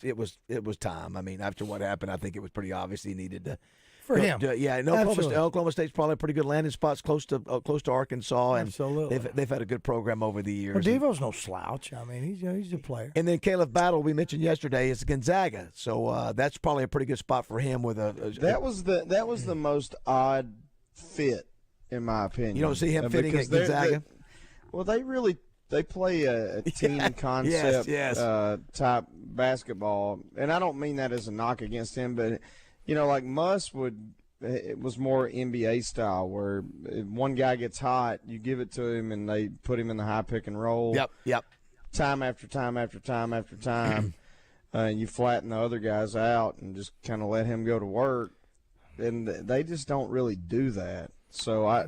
time. I mean, after what happened, I think it was pretty obvious he needed to. For him. Oklahoma State's probably a pretty good landing spot, close to Arkansas, and Absolutely. they've had a good program over the years. Well, Devo's no slouch. I mean, he's a player. And then Caleb Battle, we mentioned yesterday, is Gonzaga, so that's probably a pretty good spot for him. That was the most odd fit, in my opinion. You don't see him fitting at Gonzaga? They play a team concept type basketball, and I don't mean that as a knock against him, but. Like Muss it was more NBA style, where if one guy gets hot, you give it to him, and they put him in the high pick and roll. Yep. Time after time after time after time, and you flatten the other guys out and just kind of let him go to work. And they just don't really do that. So I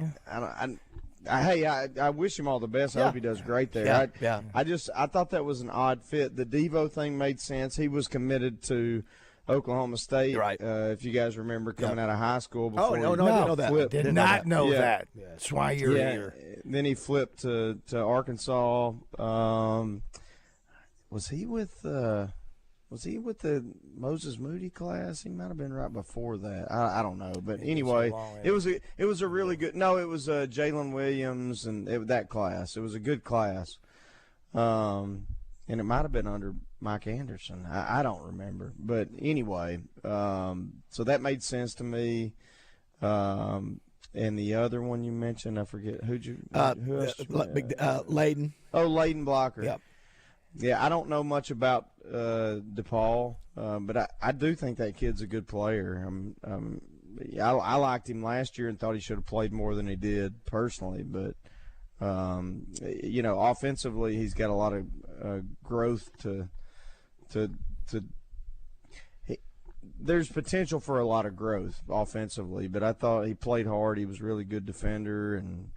wish him all the best. I hope he does great there. I thought that was an odd fit. The Devo thing made sense. He was committed to Oklahoma State, right? If you guys remember coming out of high school. Before I didn't know that. Did not know that. That's why you're here. Then he flipped to Arkansas. Was he with? Was he with the Moses Moody class? He might have been right before that. I don't know, but anyway, it was a really good. No, it was Jalen Williams and that class. It was a good class, and it might have been under Mike Anderson. I don't remember, but anyway, so that made sense to me. And the other one you mentioned, I forget who else? Layden. Oh, Layden Blocker. Yep. Yeah, I don't know much about DePaul, but I do think that kid's a good player. I liked him last year and thought he should have played more than he did personally. But offensively, he's got a lot of growth to. There's potential for a lot of growth offensively, but I thought he played hard. He was a really good defender, and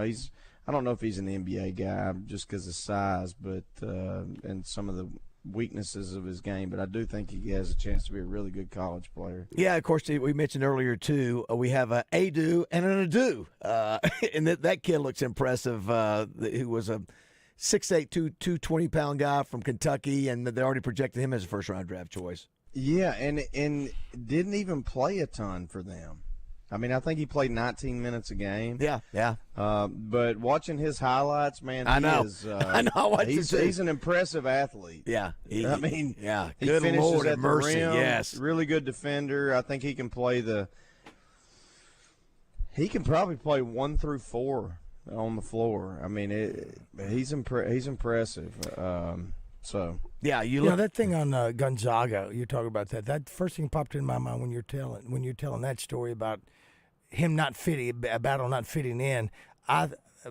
he's. I don't know if he's an NBA guy just because of size, but and some of the weaknesses of his game. But I do think he has a chance to be a really good college player. Yeah, of course. We mentioned earlier too. We have a Adu and an Adu, and that kid looks impressive. Who was a 6'8", 220-pound guy from Kentucky, and they already projected him as a first-round draft choice. Yeah, and didn't even play a ton for them. I mean, I think he played 19 minutes a game. Yeah. But watching his highlights, man, I know. I know. He's an impressive athlete. Yeah. He Good finishes Lord at of the mercy, rim. yes. Really good defender. I think he can play he can probably play 1 through 4 on the floor. I mean, he's impressive. So yeah, you know that thing on Gonzaga. You're talking about that. That first thing popped in my mind when you're telling that story about him not fitting in.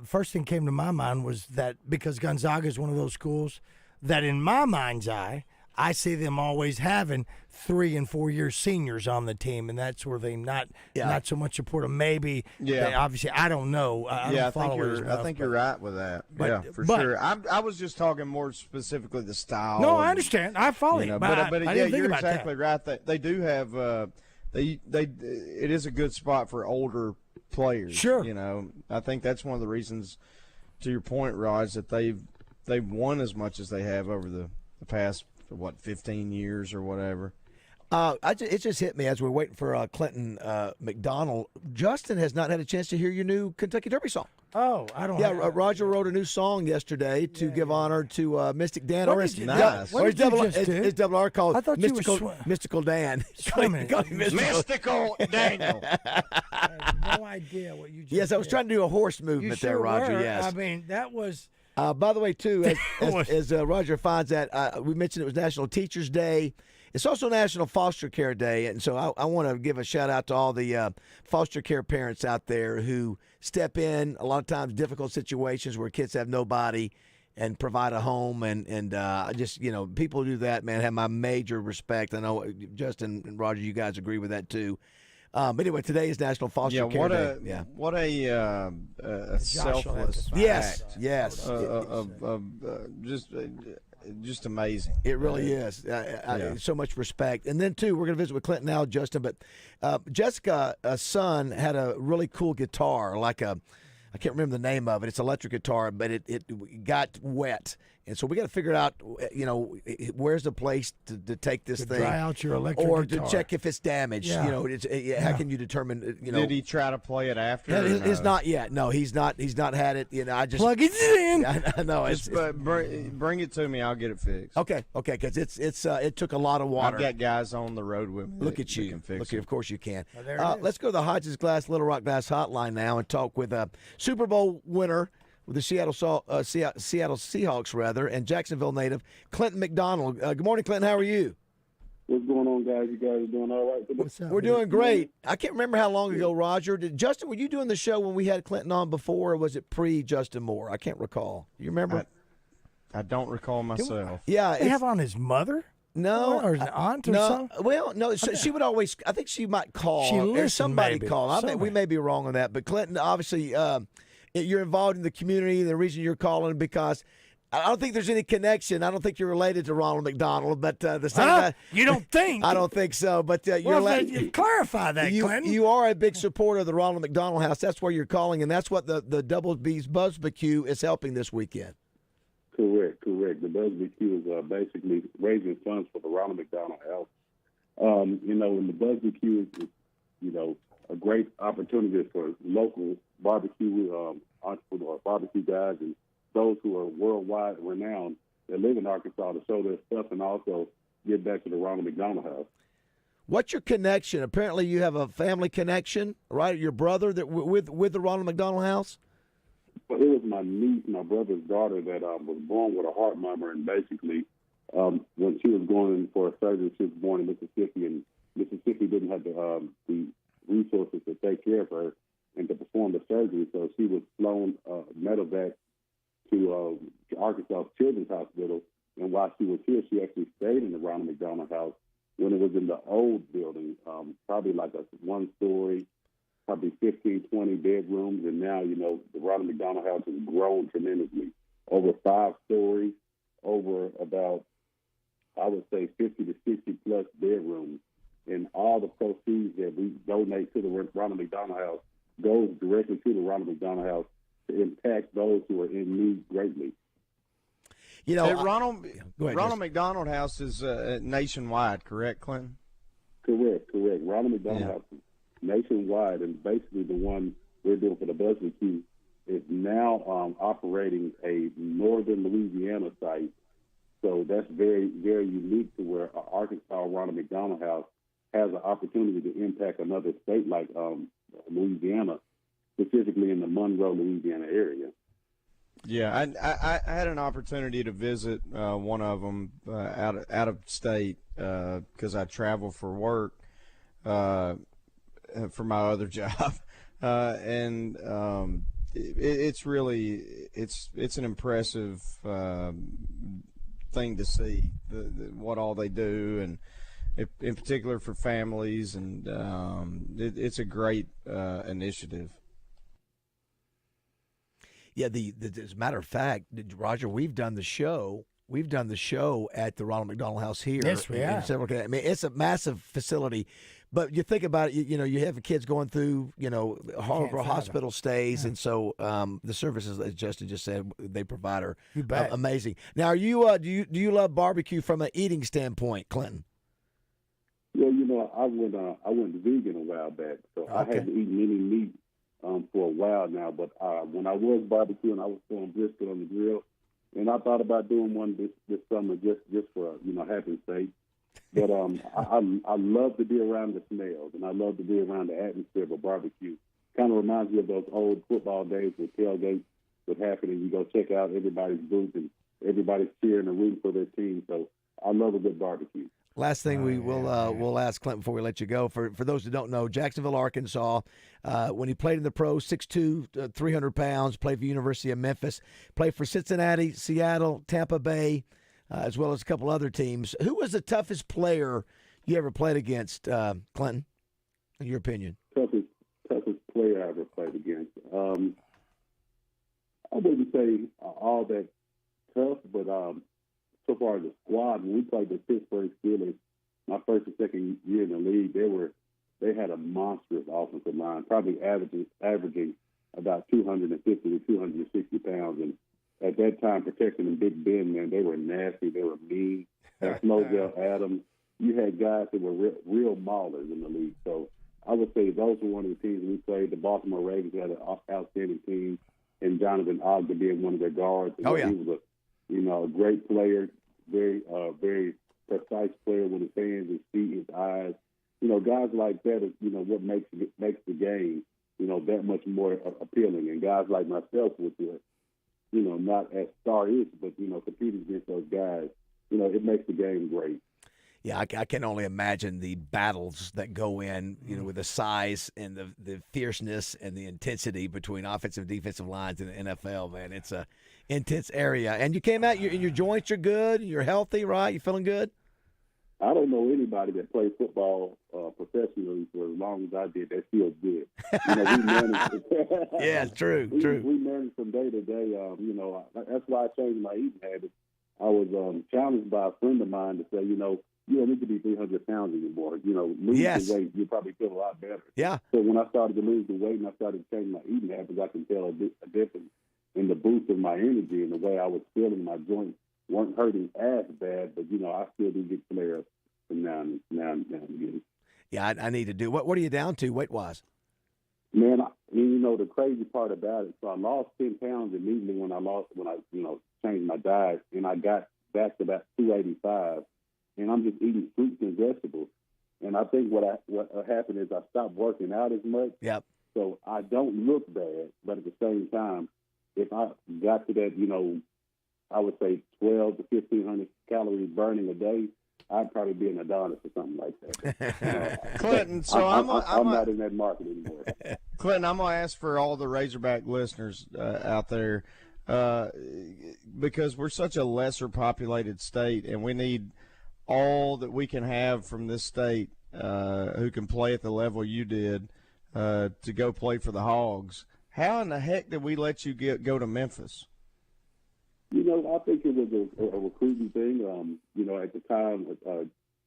First thing came to my mind was that because Gonzaga is one of those schools that, in my mind's eye, I see them always having 3 and 4 year seniors on the team, and that's where they not so much support them. Maybe, obviously, I don't know. I think you're right with that. For sure. I was just talking more specifically the style. No, I understand. I follow you. But you're exactly right. That they do have. It is a good spot for older players. Sure. I think that's one of the reasons, to your point, Raj, that they've won as much as they have over the past 15 years or whatever. It just hit me as we're waiting for Clinton McDonald. Justin has not had a chance to hear your new Kentucky Derby song. Oh, I don't. Yeah, Roger wrote a new song yesterday to give honor to Mystic Dan. What did you do? His double R called I thought Mystical Dan. Mystical Daniel. I have no idea what you just Yes, I was trying to do a horse movement there, Roger. Yes. I mean, that was. By the way, too, as Roger finds that, we mentioned it was National Teachers Day. It's also National Foster Care Day, and so I want to give a shout-out to all the foster care parents out there who step in, a lot of times difficult situations where kids have nobody, and provide a home, and just, people do that, man, have my major respect. I know Justin and Roger, you guys agree with that, too. But anyway, today is National Foster Care Day. What a selfless yes. Just amazing. It really is. So much respect. And then, too, we're going to visit with Clinton now, Justin. But Jessica's son had a really cool guitar, I can't remember the name of it. It's an electric guitar, but it got wet. And so we got to figure out, where's the place to take this thing, dry out your electric or guitar. To check if it's damaged. Yeah. How can you determine? Did he try to play it after? It's not yet. No, he's not had it. I just plug it in. I know. Bring it to me. I'll get it fixed. Okay. Because it took a lot of water. I've got guys on the road with me. Look at you. Of course you can. Well, let's go to the Hodges Glass Little Rock Glass Hotline now and talk with a Super Bowl winner with the Seattle Seahawks, and Jacksonville native Clinton McDonald. Good morning, Clinton. How are you? What's going on, guys? You guys are doing all right? What's up? We're doing great. I can't remember how long ago, Roger. Justin, were you doing the show when we had Clinton on before, or was it pre-Justin Moore? I can't recall. You remember? I don't recall myself. Yeah. They have on his mother? No, or an aunt or something? Well, no. She would always. I think she might call. She listened, or somebody maybe. call. We may be wrong on that, but Clinton, obviously, you're involved in the community. The reason you're calling because I don't think there's any connection. I don't think you're related to Ronald McDonald, but the same guy. You don't think? I don't think so. But you clarify that, Clinton. You are a big supporter of the Ronald McDonald House. That's where you're calling, and that's what the Double B's Buzzbarbecue is helping this weekend. Correct. The BuzzBQ is basically raising funds for the Ronald McDonald House. And the BuzzBQ is, a great opportunity for local barbecue entrepreneurs, barbecue guys, and those who are worldwide renowned that live in Arkansas to show their stuff and also get back to the Ronald McDonald House. What's your connection? Apparently, you have a family connection, right? Your brother that with the Ronald McDonald House. Well, it was my niece, my brother's daughter, that was born with a heart murmur, and basically, when she was going for a surgery, she was born in Mississippi, and Mississippi didn't have the resources to take care of her and to perform the surgery, so she was flown medevac to Arkansas Children's Hospital, and while she was here, she actually stayed in the Ronald McDonald House when it was in the old building, probably like a one-story, probably 15, 20 bedrooms, and now, the Ronald McDonald House has grown tremendously, over 5 stories, over about, I would say, 50 to 60-plus bedrooms, and all the proceeds that we donate to the Ronald McDonald House goes directly to the Ronald McDonald House to impact those who are in need greatly. Ronald McDonald House is nationwide, correct, Clinton? Correct. Ronald McDonald House is nationwide, and basically the one we're doing for the BuzzBQ is now operating a northern Louisiana site. So that's very, very unique to where Arkansas Ronald McDonald House has an opportunity to impact another state like Louisiana, specifically in the Monroe, Louisiana area. Yeah, I had an opportunity to visit one of them out of state because I travel for work for my other job, and it's really it's an impressive thing to see what all they do, and in particular for families, and it's a great initiative. Yeah, as a matter of fact, Roger, we've done the show at the Ronald McDonald House here. Yes, we have. I mean, it's a massive facility, but you think about it. You have kids going through horrible hospital stays, and so the services, as Justin just said, they provide are amazing. Now, are you do you love barbecue from an eating standpoint, Clinton? Well, I went vegan a while back, so I hadn't eaten any meat for a while now. But when I was barbecuing, I was throwing brisket on the grill, and I thought about doing one this summer just for happy sake. But I love to be around the smells, and I love to be around the atmosphere of a barbecue. Kind of reminds me of those old football days where tailgates would happen, and you go check out everybody's booth, and everybody's cheering and rooting for their team. So I love a good barbecue. Last thing we'll ask Clinton before we let you go. For those who don't know, Jacksonville, Arkansas, when he played in the pros, 6'2", 300 pounds, played for the University of Memphis, played for Cincinnati, Seattle, Tampa Bay, as well as a couple other teams. Who was the toughest player you ever played against, Clinton, in your opinion? Toughest player I ever played against. I wouldn't say all that tough, but so far as the squad, when we played the Pittsburgh Steelers, my first and second year in the league, they had a monstrous offensive line, probably averaging about 250 to 260 pounds. And at that time, protecting them Big Ben, man, they were nasty. They were mean. Slowdell Adams. You had guys that were real maulers in the league. So I would say those were one of the teams we played. The Baltimore Ravens had an outstanding team, and Jonathan Ogden being one of their guards. And he was a great player, very precise player with his hands, his feet, his eyes. Guys like that is, what makes the game, that much more appealing. And guys like myself, which are, not as star-ish, but, competing against those guys, it makes the game great. Yeah, I can only imagine the battles that go in, with the size and the fierceness and the intensity between offensive and defensive lines in the NFL, man. It's a intense area. And you came out, your joints are good, you're healthy, right? You feeling good? I don't know anybody that played football professionally for as long as I did that feels good. We managed. Yeah, true. We managed from day to day. That's why I changed my eating habits. I was challenged by a friend of mine to say, you don't need to be 300 pounds anymore. Lose the weight, you probably feel a lot better. Yeah. So when I started to lose the weight and I started to change my eating habits, I can tell a difference. and the boost of my energy and the way I was feeling. My joints weren't hurting as bad, but I still do get flare-ups from now and again. Yeah, I need to do. What are you down to weight-wise? Man, the crazy part about it, so I lost 10 pounds immediately when I changed my diet, and I got back to about 285, and I'm just eating fruits and vegetables. And I think what happened is I stopped working out as much. Yep. So I don't look bad, but at the same time, if I got to that, I would say 12 to 1,500 calories burning a day, I'd probably be an Adonis or something like that. Clinton, so I'm not in that market anymore. Clinton, I'm going to ask for all the Razorback listeners out there, because we're such a lesser populated state, and we need all that we can have from this state who can play at the level you did to go play for the Hogs. How in the heck did we let you go to Memphis? I think it was a recruiting thing. At the time,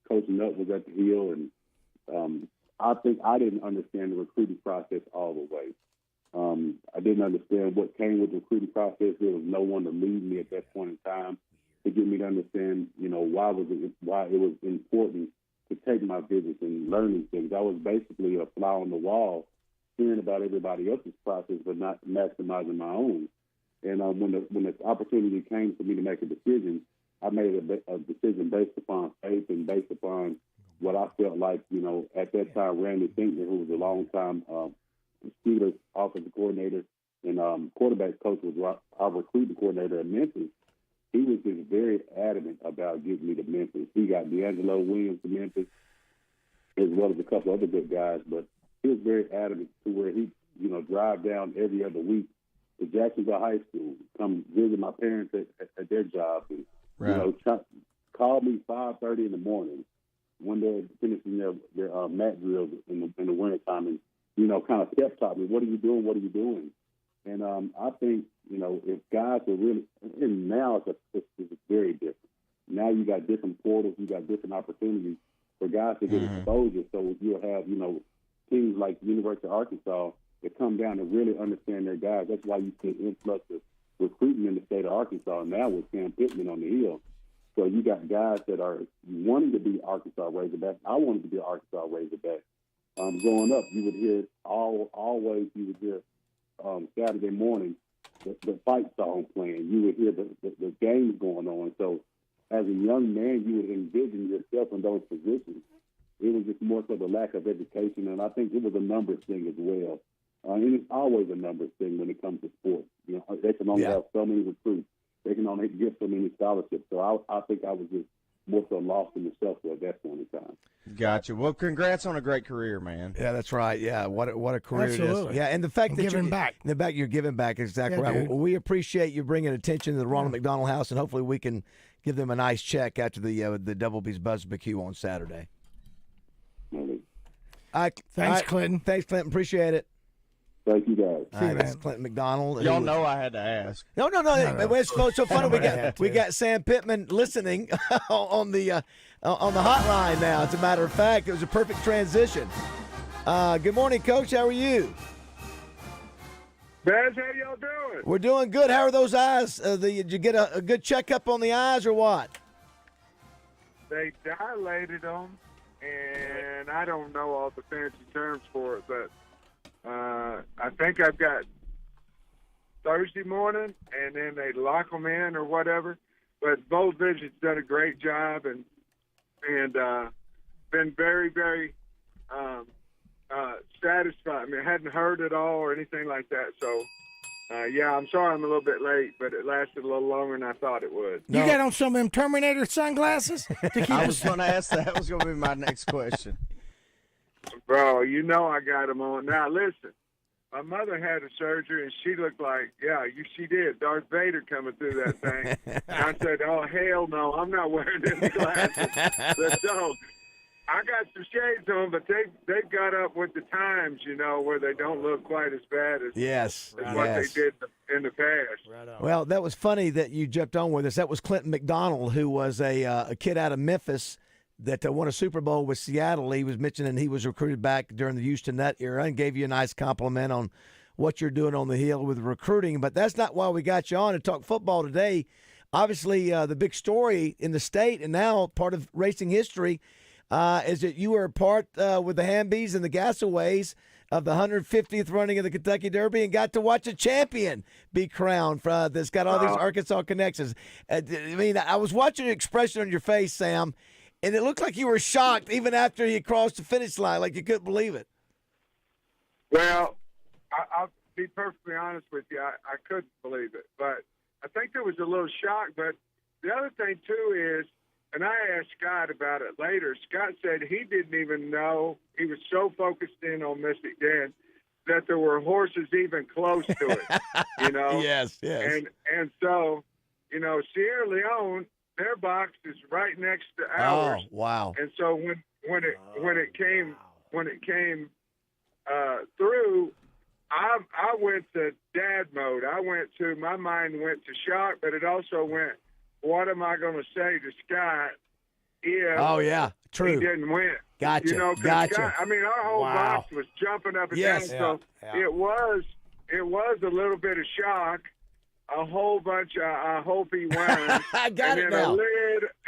Coach Nutt was at the Hill, and I think I didn't understand the recruiting process all the way. I didn't understand what came with the recruiting process. There was no one to lead me at that point in time to get me to understand, why it was important to take my visits and learn these things. I was basically a fly on the wall, hearing about everybody else's process, but not maximizing my own. And when the opportunity came for me to make a decision, I made a decision based upon faith and based upon what I felt like, at that time, Randy Finkner, who was a long-time Steelers offensive coordinator and quarterback coach, was our recruiting coordinator at Memphis. He was just very adamant about getting me to Memphis. He got D'Angelo Williams to Memphis, as well as a couple other good guys, but he was very adamant to where he, drive down every other week to Jacksonville High School, come visit my parents at their job, and call me 5:30 in the morning when they're finishing their mat drills in the wintertime, and kind of pep talk me, what are you doing? What are you doing? And I think if guys are really, and now it's very different. Now you got different portals, you got different opportunities for guys to get exposure. So you'll have teams like the University of Arkansas that come down and really understand their guys. That's why you see an influx of recruiting in the state of Arkansas now with Sam Pittman on the hill. So you got guys that are wanting to be Arkansas Razorbacks. I wanted to be an Arkansas Razorback. Growing up, you would hear always Saturday morning the fight song playing. You would hear the games going on. So as a young man, you would envision yourself in those positions. It was just more so the lack of education, and I think it was a numbers thing as well. And it's always a numbers thing when it comes to sports. They can only have so many recruits. They can only get so many scholarships. So I think I was just more so lost in myself at that point in time. Gotcha. Well, congrats on a great career, man. Yeah, that's right. Yeah, what a career Absolutely. it is. Yeah, and the fact that you're giving back is exactly right. Well, we appreciate you bringing attention to the Ronald McDonald House, and hopefully we can give them a nice check after the Double B's BBQ on Saturday. Thanks, Clinton. Thanks, Clinton. Appreciate it. Thank you, guys. All right, that's Clinton McDonald. Y'all know I had to ask. No. It's so funny. We got Sam Pittman listening on the hotline now. As a matter of fact, it was a perfect transition. Good morning, Coach. How are you? Baz, how y'all doing? We're doing good. How are those eyes? Did you get a good checkup on the eyes or what? They dilated them, and I don't know all the fancy terms for it, but I think I've got Thursday morning, and then they lock them in or whatever. But Bold Vision's done a great job and been very, very satisfied. I mean, I hadn't heard it all or anything like that. So, I'm sorry I'm a little bit late, but it lasted a little longer than I thought it would. You got on some of them Terminator sunglasses? I was going to ask that. That was going to be my next question. Bro, I got them on. Now, listen, my mother had a surgery, and she looked like, she did, Darth Vader coming through that thing. And I said, oh, hell no, I'm not wearing them glasses. But so, I got some shades on, but they've got up with the times, where they don't look quite as bad as what they did in the past. Right. Well, that was funny that you jumped on with us. That was Clinton McDonald, who was a kid out of Memphis that won a Super Bowl with Seattle. He was mentioning he was recruited back during the Houston Nutt era and gave you a nice compliment on what you're doing on the hill with recruiting. But that's not why we got you on to talk football today. Obviously, the big story in the state and now part of racing history is that you were part with the Hambies and the Gassaways of the 150th running of the Kentucky Derby and got to watch a champion be crowned that's got all these Arkansas connections. I mean, I was watching the expression on your face, Sam, and it looked like you were shocked even after you crossed the finish line, like you couldn't believe it. Well, I'll be perfectly honest with you. I couldn't believe it, but I think there was a little shock. But the other thing, too, is, and I asked Scott about it later, Scott said he didn't even know, he was so focused in on Mystic Dan that there were horses even close to it, you know? Yes. And so, you know, Sierra Leone, their box is right next to ours. Oh, wow. And so when it came through, I went to dad mode. My mind went to shock, but it also went, what am I going to say to Scott if he didn't win? Gotcha. You know, gotcha. Scott, I mean, our whole box was jumping up and down, so it was a little bit of shock. A whole bunch of, I hope he wins. I got it now.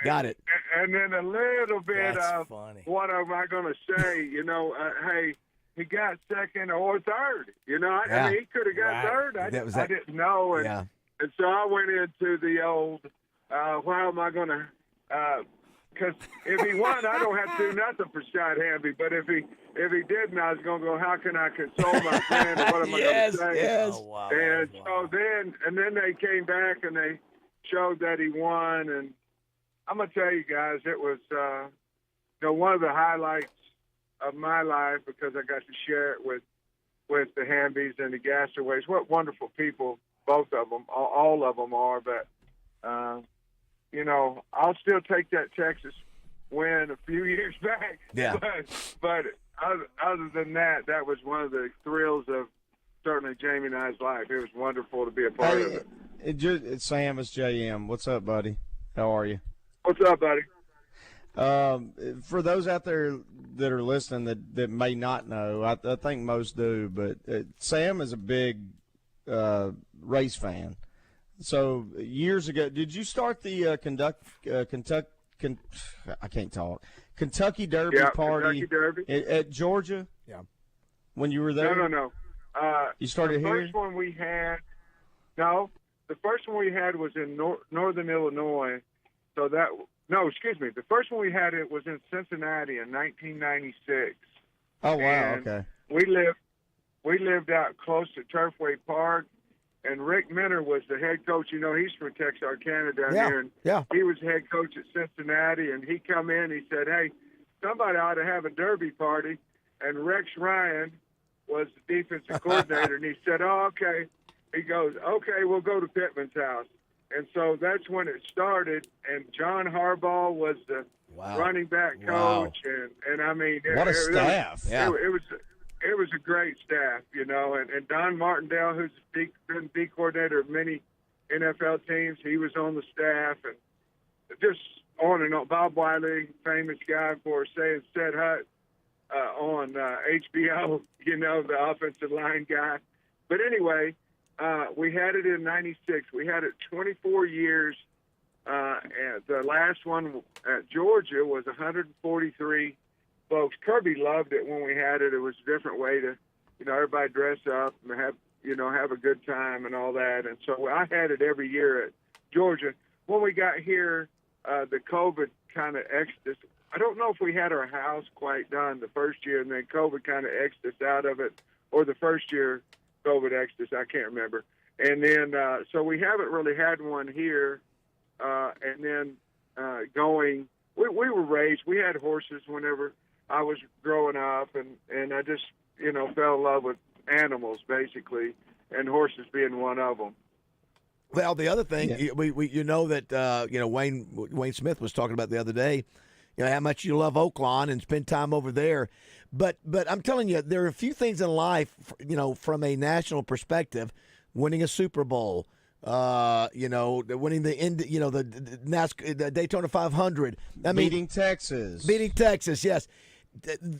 Got it. And then a little bit That's of, funny. what am I going to say? You know, hey, he got second or third. You know, I mean, he could have got third. I didn't know. And so I went into the old, how am I going to, because if he won, I don't have to do nothing for Scott Hamby. But if he didn't, I was going to go, how can I console my friend? What am I going to say? Yes. Oh, wow. And so then they came back and they showed that he won. And I'm going to tell you guys, it was one of the highlights of my life because I got to share it with the Hambies and the Gassaways. What wonderful people, both of them, all of them are. But, you know, I'll still take that Texas win a few years back. Yeah. But other than that, that was one of the thrills of certainly Jamie and I's life. It was wonderful to be a part of it. It's Sam, it's JM. What's up, buddy? How are you? What's up, buddy? For those out there that are listening that may not know, I think most do, but Sam is a big race fan. So years ago, did you start the Kentucky Derby party Kentucky Derby. at Georgia? Yeah. When you were there? No. You started here? The first one we had was in northern Illinois. So the first one we had, it was in Cincinnati in 1996. Oh, wow, and okay. We lived out close to Turfway Park, and Rick Minner was the head coach. You know, he's from Texarkana down here, and he was head coach at Cincinnati, and he come in, he said, hey, somebody ought to have a derby party, and Rex Ryan was the defensive coordinator, and he said, oh, okay. He goes, okay, we'll go to Pittman's house. And so that's when it started, and John Harbaugh was the running back coach, and I mean, what a staff! It was a great staff, you know, and Don Martindale, who's been D coordinator of many NFL teams, he was on the staff, and just on and on. Bob Wiley, famous guy for saying Set Hut on HBO, you know, the offensive line guy. But anyway. We had it in 96. We had it 24 years. And the last one at Georgia was 143 folks. Kirby loved it when we had it. It was a different way to, you know, everybody dress up and have a good time and all that. And so I had it every year at Georgia. When we got here, the COVID kind of X'd us. I don't know if we had our house quite done the first year, and then COVID kind of X'd us out of it, or the first year COVID X'd us, I can't remember. And then, so we haven't really had one here. And then we were raised, we had horses whenever I was growing up, and I just, you know, fell in love with animals, basically, and horses being one of them. Well, the other thing, you know that, you know, Wayne Smith was talking about the other day, you know, how much you love Oaklawn and spend time over there. But I'm telling you, there are a few things in life, you know, from a national perspective, winning a Super Bowl, you know, winning the Daytona 500. Beating Texas, yes.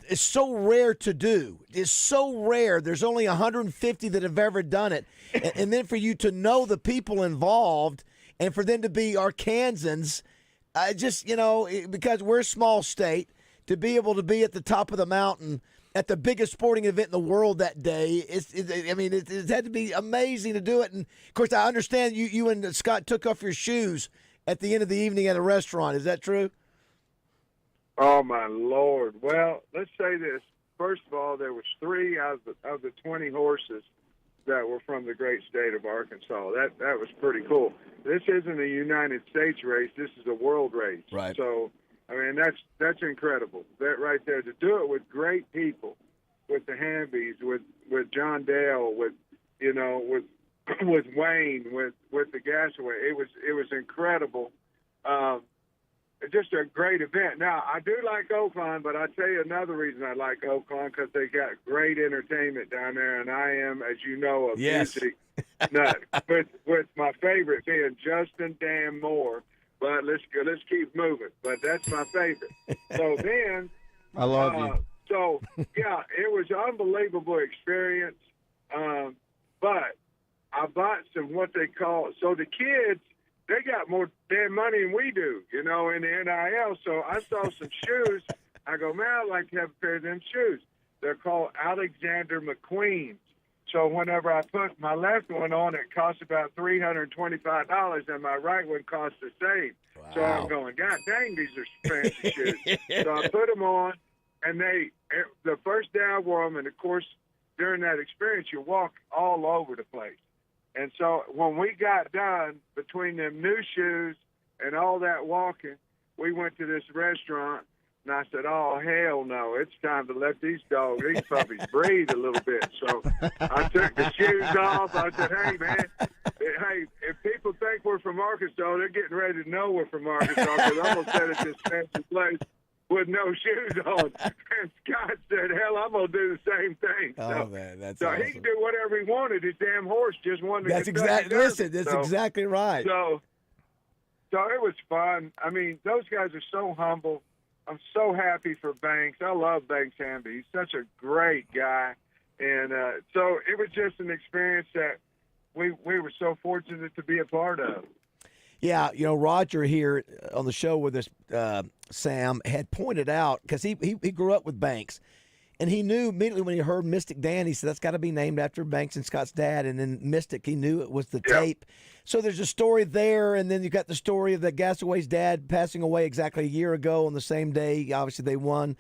is so rare to do. It's so rare. There's only 150 that have ever done it. And then for you to know the people involved and for them to be Arkansans, because we're a small state, to be able to be at the top of the mountain at the biggest sporting event in the world that day, it had to be amazing to do it. And, of course, I understand you and Scott took off your shoes at the end of the evening at a restaurant. Is that true? Oh, my Lord. Well, let's say this. First of all, there was 3 out of the 20 horses that were from the great state of Arkansas. That was pretty cool. This isn't a United States race. This is a world race. Right. So, that's incredible. That right there, to do it with great people, with the Hambies, with John Dale, with Wayne, with the Gasaway. It was incredible. Just a great event. Now, I do like Oaklawn, but I'll tell you another reason I like Oaklawn, because they got great entertainment down there, and I am, as you know, a music nut. With my favorite being Justin Dan Moore. But let's keep moving. But that's my favorite. So then, I love you. So yeah, it was an unbelievable experience. But I bought some what they call. So the kids, they got more damn money than we do, in the NIL. So I saw some shoes. I go, man, I'd like to have a pair of them shoes. They're called Alexander McQueen's. So whenever I put my left one on, it costs about $325, and my right one costs the same. Wow. So I'm going, God dang, these are fancy shoes. So I put them on, and the first day I wore them, and of course, during that experience, you walk all over the place. And so when we got done, between them new shoes and all that walking, we went to this restaurant. And I said, oh, hell no, it's time to let these puppies breathe a little bit. So I took the shoes off. I said, hey, man, if people think we're from Arkansas, they're getting ready to know we're from Arkansas, because I'm going to sit at this fancy place with no shoes on. And Scott said, hell, I'm going to do the same thing. Oh, man, that's so awesome. He can do whatever he wanted. His damn horse just wanted to That's exactly right. So it was fun. Those guys are so humble. I'm so happy for Banks. I love Banks Hamby. He's such a great guy. And so it was just an experience that we were so fortunate to be a part of. Yeah, Roger here on the show with us, Sam, had pointed out, because he grew up with Banks, and he knew immediately when he heard Mystic Dan, he said, that's got to be named after Banks and Scott's dad. And then Mystic, he knew it was the tape. So there's a story there, and then you got the story of the Gasaway's dad passing away exactly a year ago on the same day. Obviously, they won.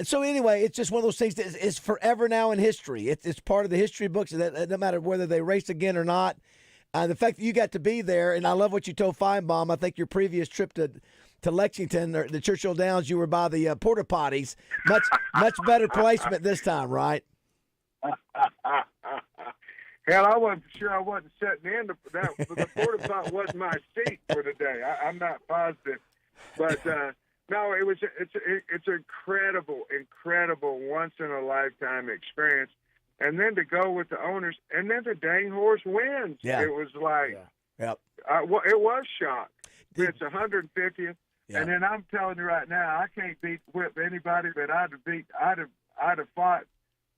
So anyway, it's just one of those things that is forever now in history. It's part of the history books, that no matter whether they race again or not. The fact that you got to be there, and I love what you told Feinbaum. I think your previous trip to Lexington, or the Churchill Downs, you were by the porta potties. Much better placement this time, right? Hell, I wasn't sure I wasn't sitting in the porta pot wasn't my seat for the day. I'm not positive, but no, it's incredible once in a lifetime experience. And then to go with the owners, and then the dang horse wins. Yeah. It was like, Yep. It was shock. It's 150th, Yeah. and then I'm telling you right now, I can't whip anybody, but I'd have fought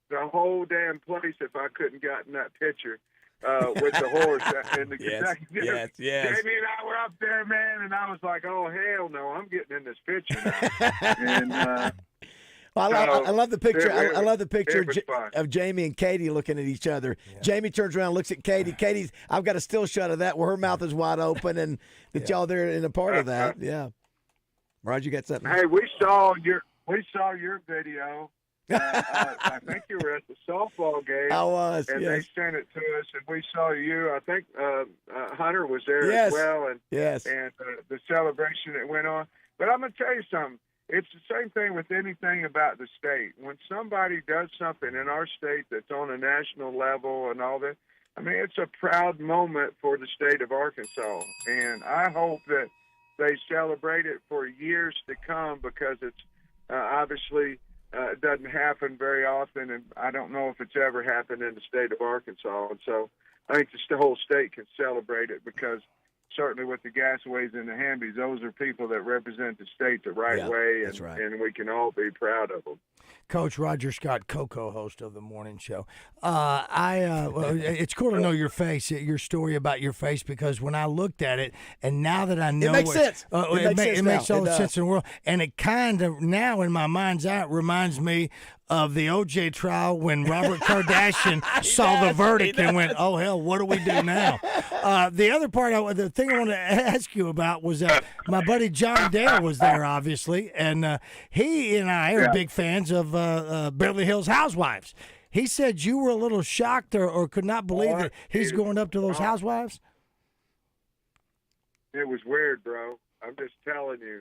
the whole damn place if I couldn't gotten that picture with the horse in the Kentucky. Yes. Jamie and I were up there, man, and I was like, oh hell no, I'm getting in this picture now. And Well, I love the picture. I love the picture fun. of Jamie and Katie looking at each other. Yeah. Jamie turns around and looks at Katie. Katie's, I've got a still shot of that where her mouth is wide open, and that y'all there in a part of that. Yeah. Roger, you got something? Hey, we saw your video. I think you were at the softball game. I was, and yes. they sent it to us, and we saw you. I think Hunter was there as well, and the celebration that went on. But I'm going to tell you something. It's the same thing with anything about the state. When somebody does something in our state that's on a national level and all that, it's a proud moment for the state of Arkansas. And I hope that they celebrate it for years to come, because it's obviously it doesn't happen very often, and I don't know if it's ever happened in the state of Arkansas. And so I think the whole state can celebrate it, because certainly with the Gasways and the Hambies, those are people that represent the state the right way, and we can all be proud of them. Coach Roger Scott, co-host of the morning show. It's cool to know your face, your story about your face, because when I looked at it, and now that I know it makes sense. It makes all the sense in the world, and it kind of now in my mind's eye reminds me of the OJ trial when Robert Kardashian saw the verdict and went, "Oh hell, what do we do now?" The other part, the thing I wanted to ask you about was that my buddy John Dale was there, obviously, and he and I are big fans of Beverly Hills Housewives. He said you were a little shocked or could not believe that he's going up to those housewives. It was weird, bro. I'm just telling you.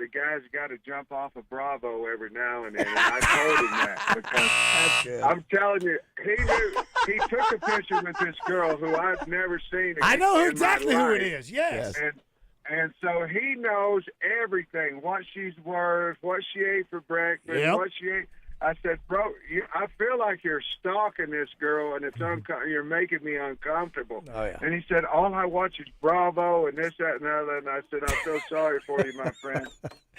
The guy's got to jump off of Bravo every now and then, and I told him that because I'm telling you, he took a picture with this girl who I've never seen. I know exactly who it is. Yes. And so he knows everything, what she's worth, what she ate for breakfast, what she ate. I said, bro, I feel like you're stalking this girl, and you're making me uncomfortable. Oh, yeah. And he said, all I watch is Bravo and this, that, and the other. And I said, I'm so sorry for you, my friend.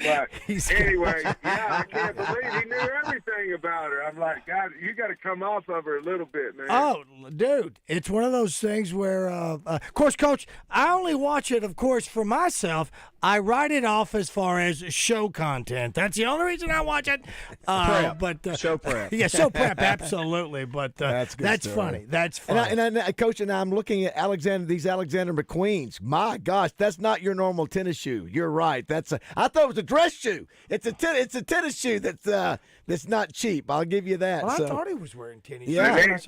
But anyway, I can't believe he knew everything about her. I'm like, God, you got to come off of her a little bit, man. Oh, dude, it's one of those things where, of course, Coach, I only watch it, of course, for myself. I write it off as far as show content. That's the only reason I watch it. Show prep. Yeah, show prep, absolutely. But that's funny. That's funny. And Coach, and I'm looking at these Alexander McQueens. My gosh, that's not your normal tennis shoe. You're right. I thought it was a dress shoe. It's a tennis shoe that's not cheap. I'll give you that. Well, I thought he was wearing tennis shoes. Yeah. It ain't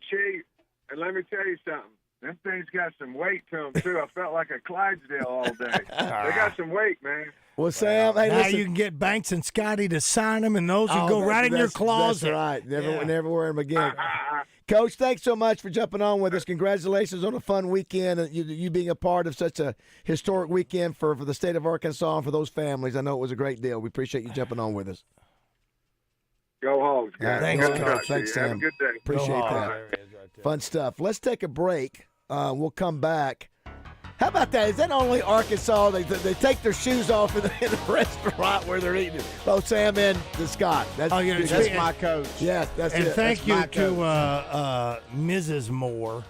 cheap. And let me tell you something. Them things got some weight to them, too. I felt like a Clydesdale all day. They got some weight, man. Well, Sam, hey, now listen. you can get Banks and Scotty to sign them, and those will go right in your closet. That's right. Never wear them again. Coach, thanks so much for jumping on with us. Congratulations on a fun weekend, and you being a part of such a historic weekend for the state of Arkansas and for those families. I know it was a great deal. We appreciate you jumping on with us. Go Hogs, guys. Thanks, Coach. Thanks, Sam. Have a good day. Appreciate that. Fun stuff. Let's take a break. We'll come back. How about that? Is that only Arkansas? They take their shoes off in the restaurant where they're eating. Both Sam and Scott. That's my coach. Yes, that's and it. Thank you to Mrs. Moore,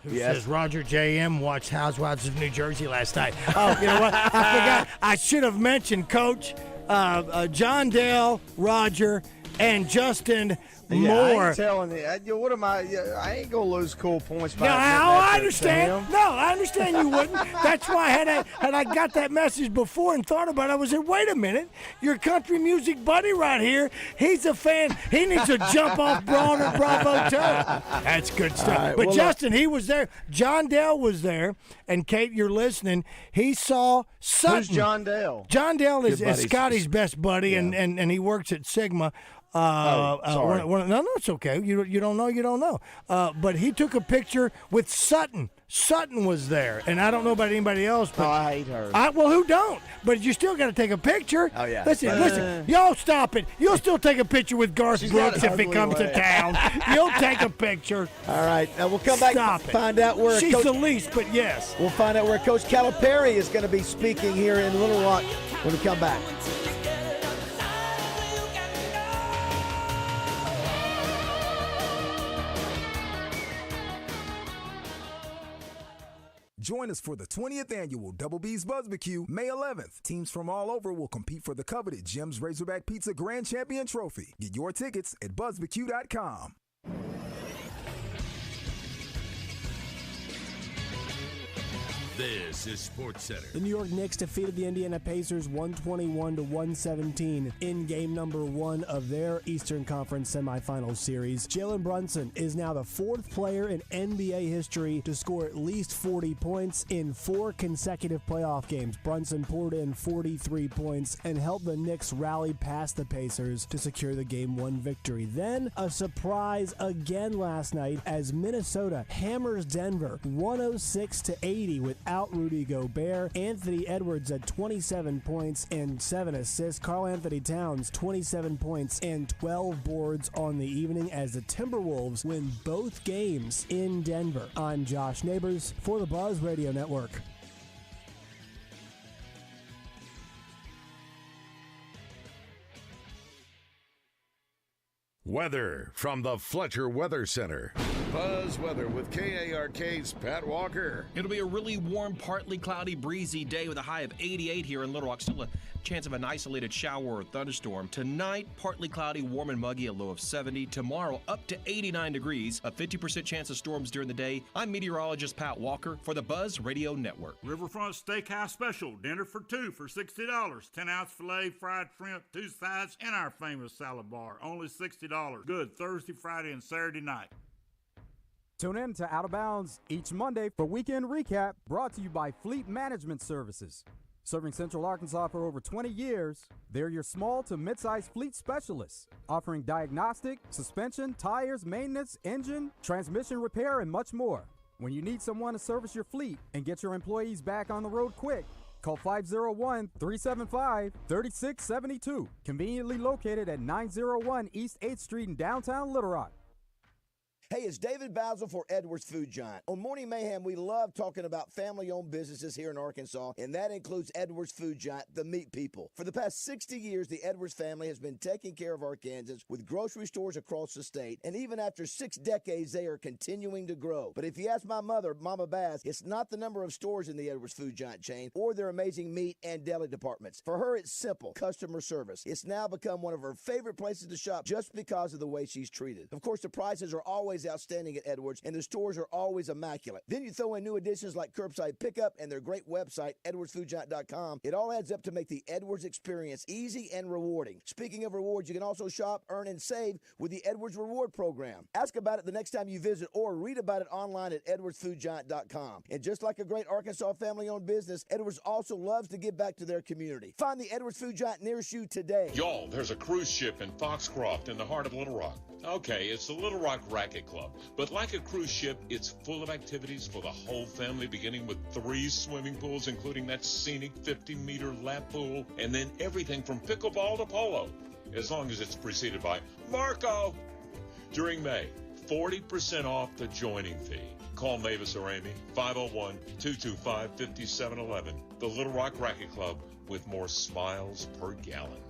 who says Roger J.M. watched Housewives of New Jersey last night. Oh, you know what? I forgot. I should have mentioned, Coach, John Dale, Roger, and Justin Moore. I ain't telling you. What am I? I ain't gonna lose cool points. No, I understand. No, I understand you wouldn't. That's why had I got that message before and thought about it, I was like, wait a minute, your country music buddy right here, he's a fan. He needs to jump off Bravo too. That's good stuff. Right, but Justin, he was there. John Dale was there, and Kate, you're listening. He saw Sutton. Who's John Dale? John Dale is Scotty's best buddy, and he works at Sigma. Sorry. No, it's okay. You don't know. But he took a picture with Sutton. Sutton was there, and I don't know about anybody else. But I hate her. Well, who don't? But you still got to take a picture. Oh yeah. Listen. Y'all stop it. You'll still take a picture with Garth Brooks if he comes to town. You'll take a picture. All right. We'll come back. Stop and find out where she's the least, but yes. We'll find out where Coach Calipari is going to be speaking here in Little Rock when we come back. Join us for the 20th annual Double B's BBQ, May 11th. Teams from all over will compete for the coveted Jim's Razorback Pizza Grand Champion Trophy. Get your tickets at BuzzBQ.com. This is SportsCenter. The New York Knicks defeated the Indiana Pacers 121-117 in game number 1 of their Eastern Conference semifinals series. Jalen Brunson is now the 4th player in NBA history to score at least 40 points in 4 consecutive playoff games. Brunson poured in 43 points and helped the Knicks rally past the Pacers to secure the Game 1 victory. Then a surprise again last night as Minnesota hammers Denver 106-80 without Rudy Gobert. Anthony Edwards had 27 points and 7 assists. Karl Anthony Towns 27 points and 12 boards on the evening as the Timberwolves win both games in Denver. I'm Josh Neighbors for the Buzz Radio Network. Weather from the Fletcher Weather Center. Buzz Weather with KARK's Pat Walker. It'll be a really warm, partly cloudy, breezy day with a high of 88 here in Little Rock. Still a chance of an isolated shower or thunderstorm. Tonight, partly cloudy, warm and muggy, a low of 70. Tomorrow, up to 89 degrees, a 50% chance of storms during the day. I'm meteorologist Pat Walker for the Buzz Radio Network. Riverfront Steakhouse Special. Dinner for two for $60. 10-ounce filet, fried shrimp, 2 sides, and our famous salad bar. Only $60. Good Thursday, Friday, and Saturday night. Tune in to Out of Bounds each Monday for Weekend Recap, brought to you by Fleet Management Services. Serving Central Arkansas for over 20 years, they're your small to mid-sized fleet specialists, offering diagnostic, suspension, tires, maintenance, engine, transmission repair, and much more. When you need someone to service your fleet and get your employees back on the road quick, call 501-375-3672. Conveniently located at 901 East 8th Street in downtown Little Rock. Hey, it's David BAZZEL for Edwards Food Giant. On Morning Mayhem, we love talking about family-owned businesses here in Arkansas, and that includes Edwards Food Giant, the meat people. For the past 60 years, the Edwards family has been taking care of Arkansans with grocery stores across the state, and even after 6 decades, they are continuing to grow. But if you ask my mother, Mama Baz, it's not the number of stores in the Edwards Food Giant chain or their amazing meat and deli departments. For her, it's simple, customer service. It's now become one of her favorite places to shop just because of the way she's treated. Of course, the prices are always outstanding at Edwards, and the stores are always immaculate. Then you throw in new additions like curbside pickup and their great website, edwardsfoodgiant.com. It all adds up to make the Edwards experience easy and rewarding. Speaking of rewards, you can also shop, earn, and save with the Edwards Reward Program. Ask about it the next time you visit or read about it online at edwardsfoodgiant.com. And just like a great Arkansas family-owned business, Edwards also loves to give back to their community. Find the Edwards Food Giant nearest you today. Y'all, there's a cruise ship in Foxcroft in the heart of Little Rock. Okay, it's the Little Rock Racket Club, but like a cruise ship, it's full of activities for the whole family, beginning with 3 swimming pools, including that scenic 50-meter lap pool, and then everything from pickleball to polo, as long as it's preceded by Marco. During May, 40% off the joining fee. Call Mavis or Amy, 501-225-5711. The Little Rock Racket Club, with more smiles per gallon.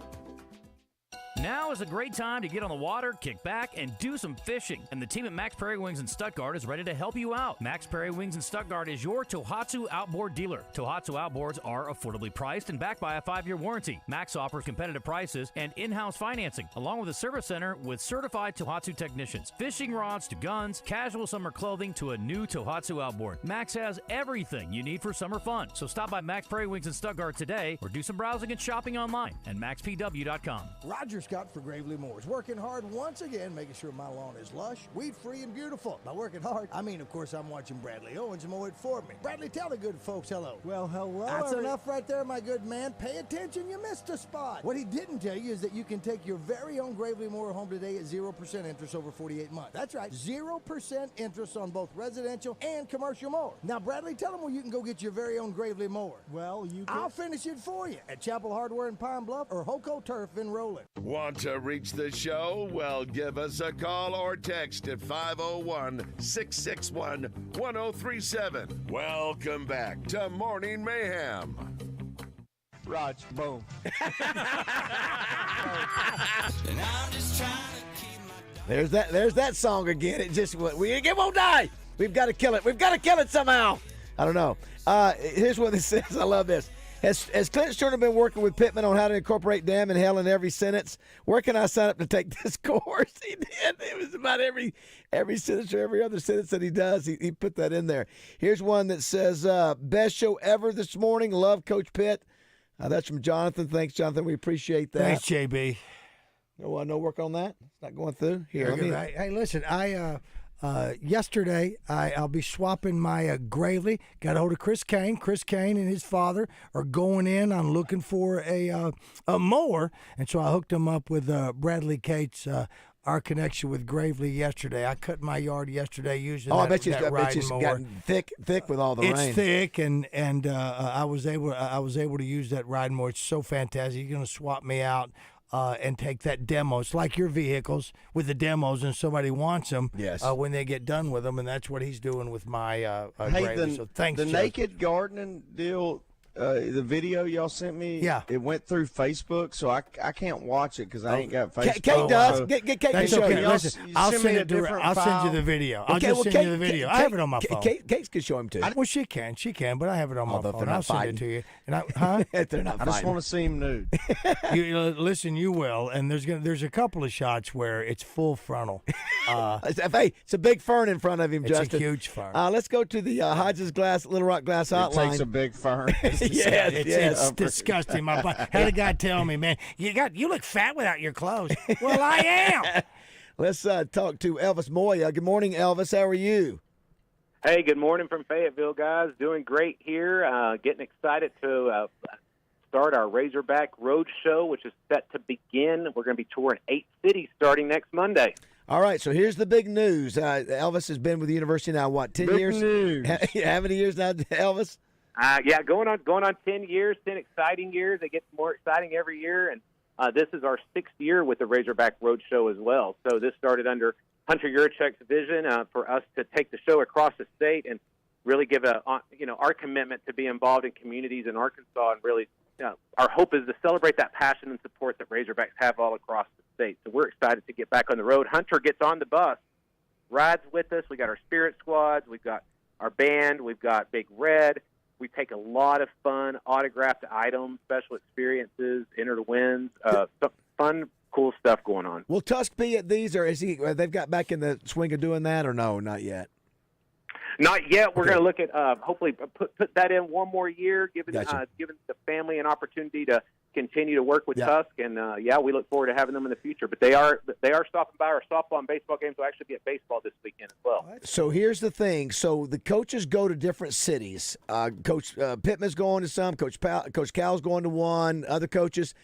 Now is a great time to get on the water, kick back, and do some fishing. And the team at Max Prairie Wings in Stuttgart is ready to help you out. Max Prairie Wings in Stuttgart is your Tohatsu outboard dealer. Tohatsu outboards are affordably priced and backed by a 5-year warranty. Max offers competitive prices and in-house financing, along with a service center with certified Tohatsu technicians. Fishing rods to guns, casual summer clothing to a new Tohatsu outboard. Max has everything you need for summer fun. So stop by Max Prairie Wings in Stuttgart today or do some browsing and shopping online at maxpw.com. Roger Scott for Gravely Moors, working hard once again, making sure my lawn is lush, weed-free, and beautiful. By working hard, I mean, of course, I'm watching Bradley Owens mow it for me. Bradley, tell the good folks hello. Well, hello. That's enough right there, my good man. Pay attention, you missed a spot. What he didn't tell you is that you can take your very own Gravely Mower home today at 0% interest over 48 months. That's right, 0% interest on both residential and commercial mowers. Now, Bradley, tell them where you can go get your very own Gravely Mower. Well, I'll finish it for you at Chapel Hardware in Pine Bluff or Hoco Turf in Roland. Want to reach the show? Well, give us a call or text at 501-661-1037. Welcome back to Morning Mayhem. Raj, boom. There's that song again. It won't die. We've got to kill it. We've got to kill it somehow. I don't know. Here's what it says. I love this. Has Clint Sterner been working with Pittman on how to incorporate damn and hell in every sentence? Where can I sign up to take this course? He did. It was about every sentence or every other sentence that he does. He put that in there. Here's one that says, best show ever this morning. Love Coach Pitt. That's from Jonathan. Thanks, Jonathan. We appreciate that. Thanks, JB. No work on that? It's not going through? Here, Hey, listen, yesterday, I'll be swapping my Gravely. Got a hold of Chris Kane. Chris Kane and his father are going in on looking for a mower, and so I hooked him up with Bradley Cates. Our connection with Gravely yesterday. I cut my yard yesterday using I bet that riding mower. Gotten thick with all the rain. It's thick, and I was able to use that riding mower. It's so fantastic. You're going to swap me out. And take that demo. It's like your vehicles with the demos, and somebody wants them when they get done with them, and that's what he's doing with my Gravely. So thanks, the Jeff. naked gardening deal. the video y'all sent me. Yeah. It went through Facebook, so I can't watch it because I ain't got Facebook. Kate does. So Get Kate to That's show okay. you. Listen, I'll send it to her. I'll send you the video. I'll just send you the video. I have it on my phone. Kate can show him too. Well, she can, but I have it on my phone. I'll send it to you. And they're not I just want to see him nude. Listen, you will. And there's a couple of shots where it's full frontal. Hey, it's a big fern in front of him, Justin. It's a huge fern. Let's go to the Hodges Little Rock Glass Hotline. It takes a big fern. It's disgusting. Had a guy tell me, man, you look fat without your clothes. Well, I am. Let's talk to Elvis Moya. Good morning, Elvis. How are you? Hey, good morning from Fayetteville, guys. Doing great here. Getting excited to start our Razorback Road Show, which is set to begin. We're going to be touring 8 cities starting next Monday. All right, so here's the big news. Elvis has been with the university now, 10 big years? News. How many years now, Elvis? Going on 10 years, 10 exciting years. It gets more exciting every year, and this is our 6th year with the Razorback Road Show as well. So this started under Hunter Yurchek's vision for us to take the show across the state and really give our commitment to be involved in communities in Arkansas, and really our hope is to celebrate that passion and support that Razorbacks have all across the state. So we're excited to get back on the road. Hunter gets on the bus, rides with us. We got our spirit squads. We've got our band. We've got Big Red. We take a lot of fun autographed items, special experiences, enter to wins, some fun, cool stuff going on. Will Tusk be at these, or is they've got back in the swing of doing that, or no, not yet? Not yet. We're going to look at hopefully put that in one more year, giving the family an opportunity to continue to work with Tusk, and we look forward to having them in the future. But they are stopping by our softball and baseball games. We'll actually be at baseball this weekend as well. So here's the thing. So the coaches go to different cities. Coach Pittman's going to some. Coach Cal's going to one. Other coaches.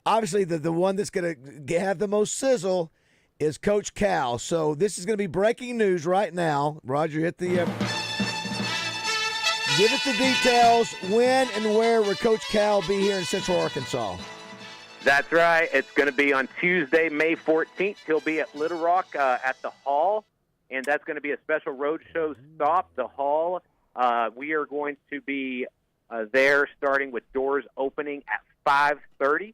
Obviously, the one that's going to have the most sizzle is Coach Cal. So this is going to be breaking news right now. Roger, hit the... give us the details. When and where will Coach Cal be here in Central Arkansas? That's right. It's going to be on Tuesday, May 14th. He'll be at Little Rock at the Hall, and that's going to be a special road show stop. The Hall, we are going to be there starting with doors opening at 5:30.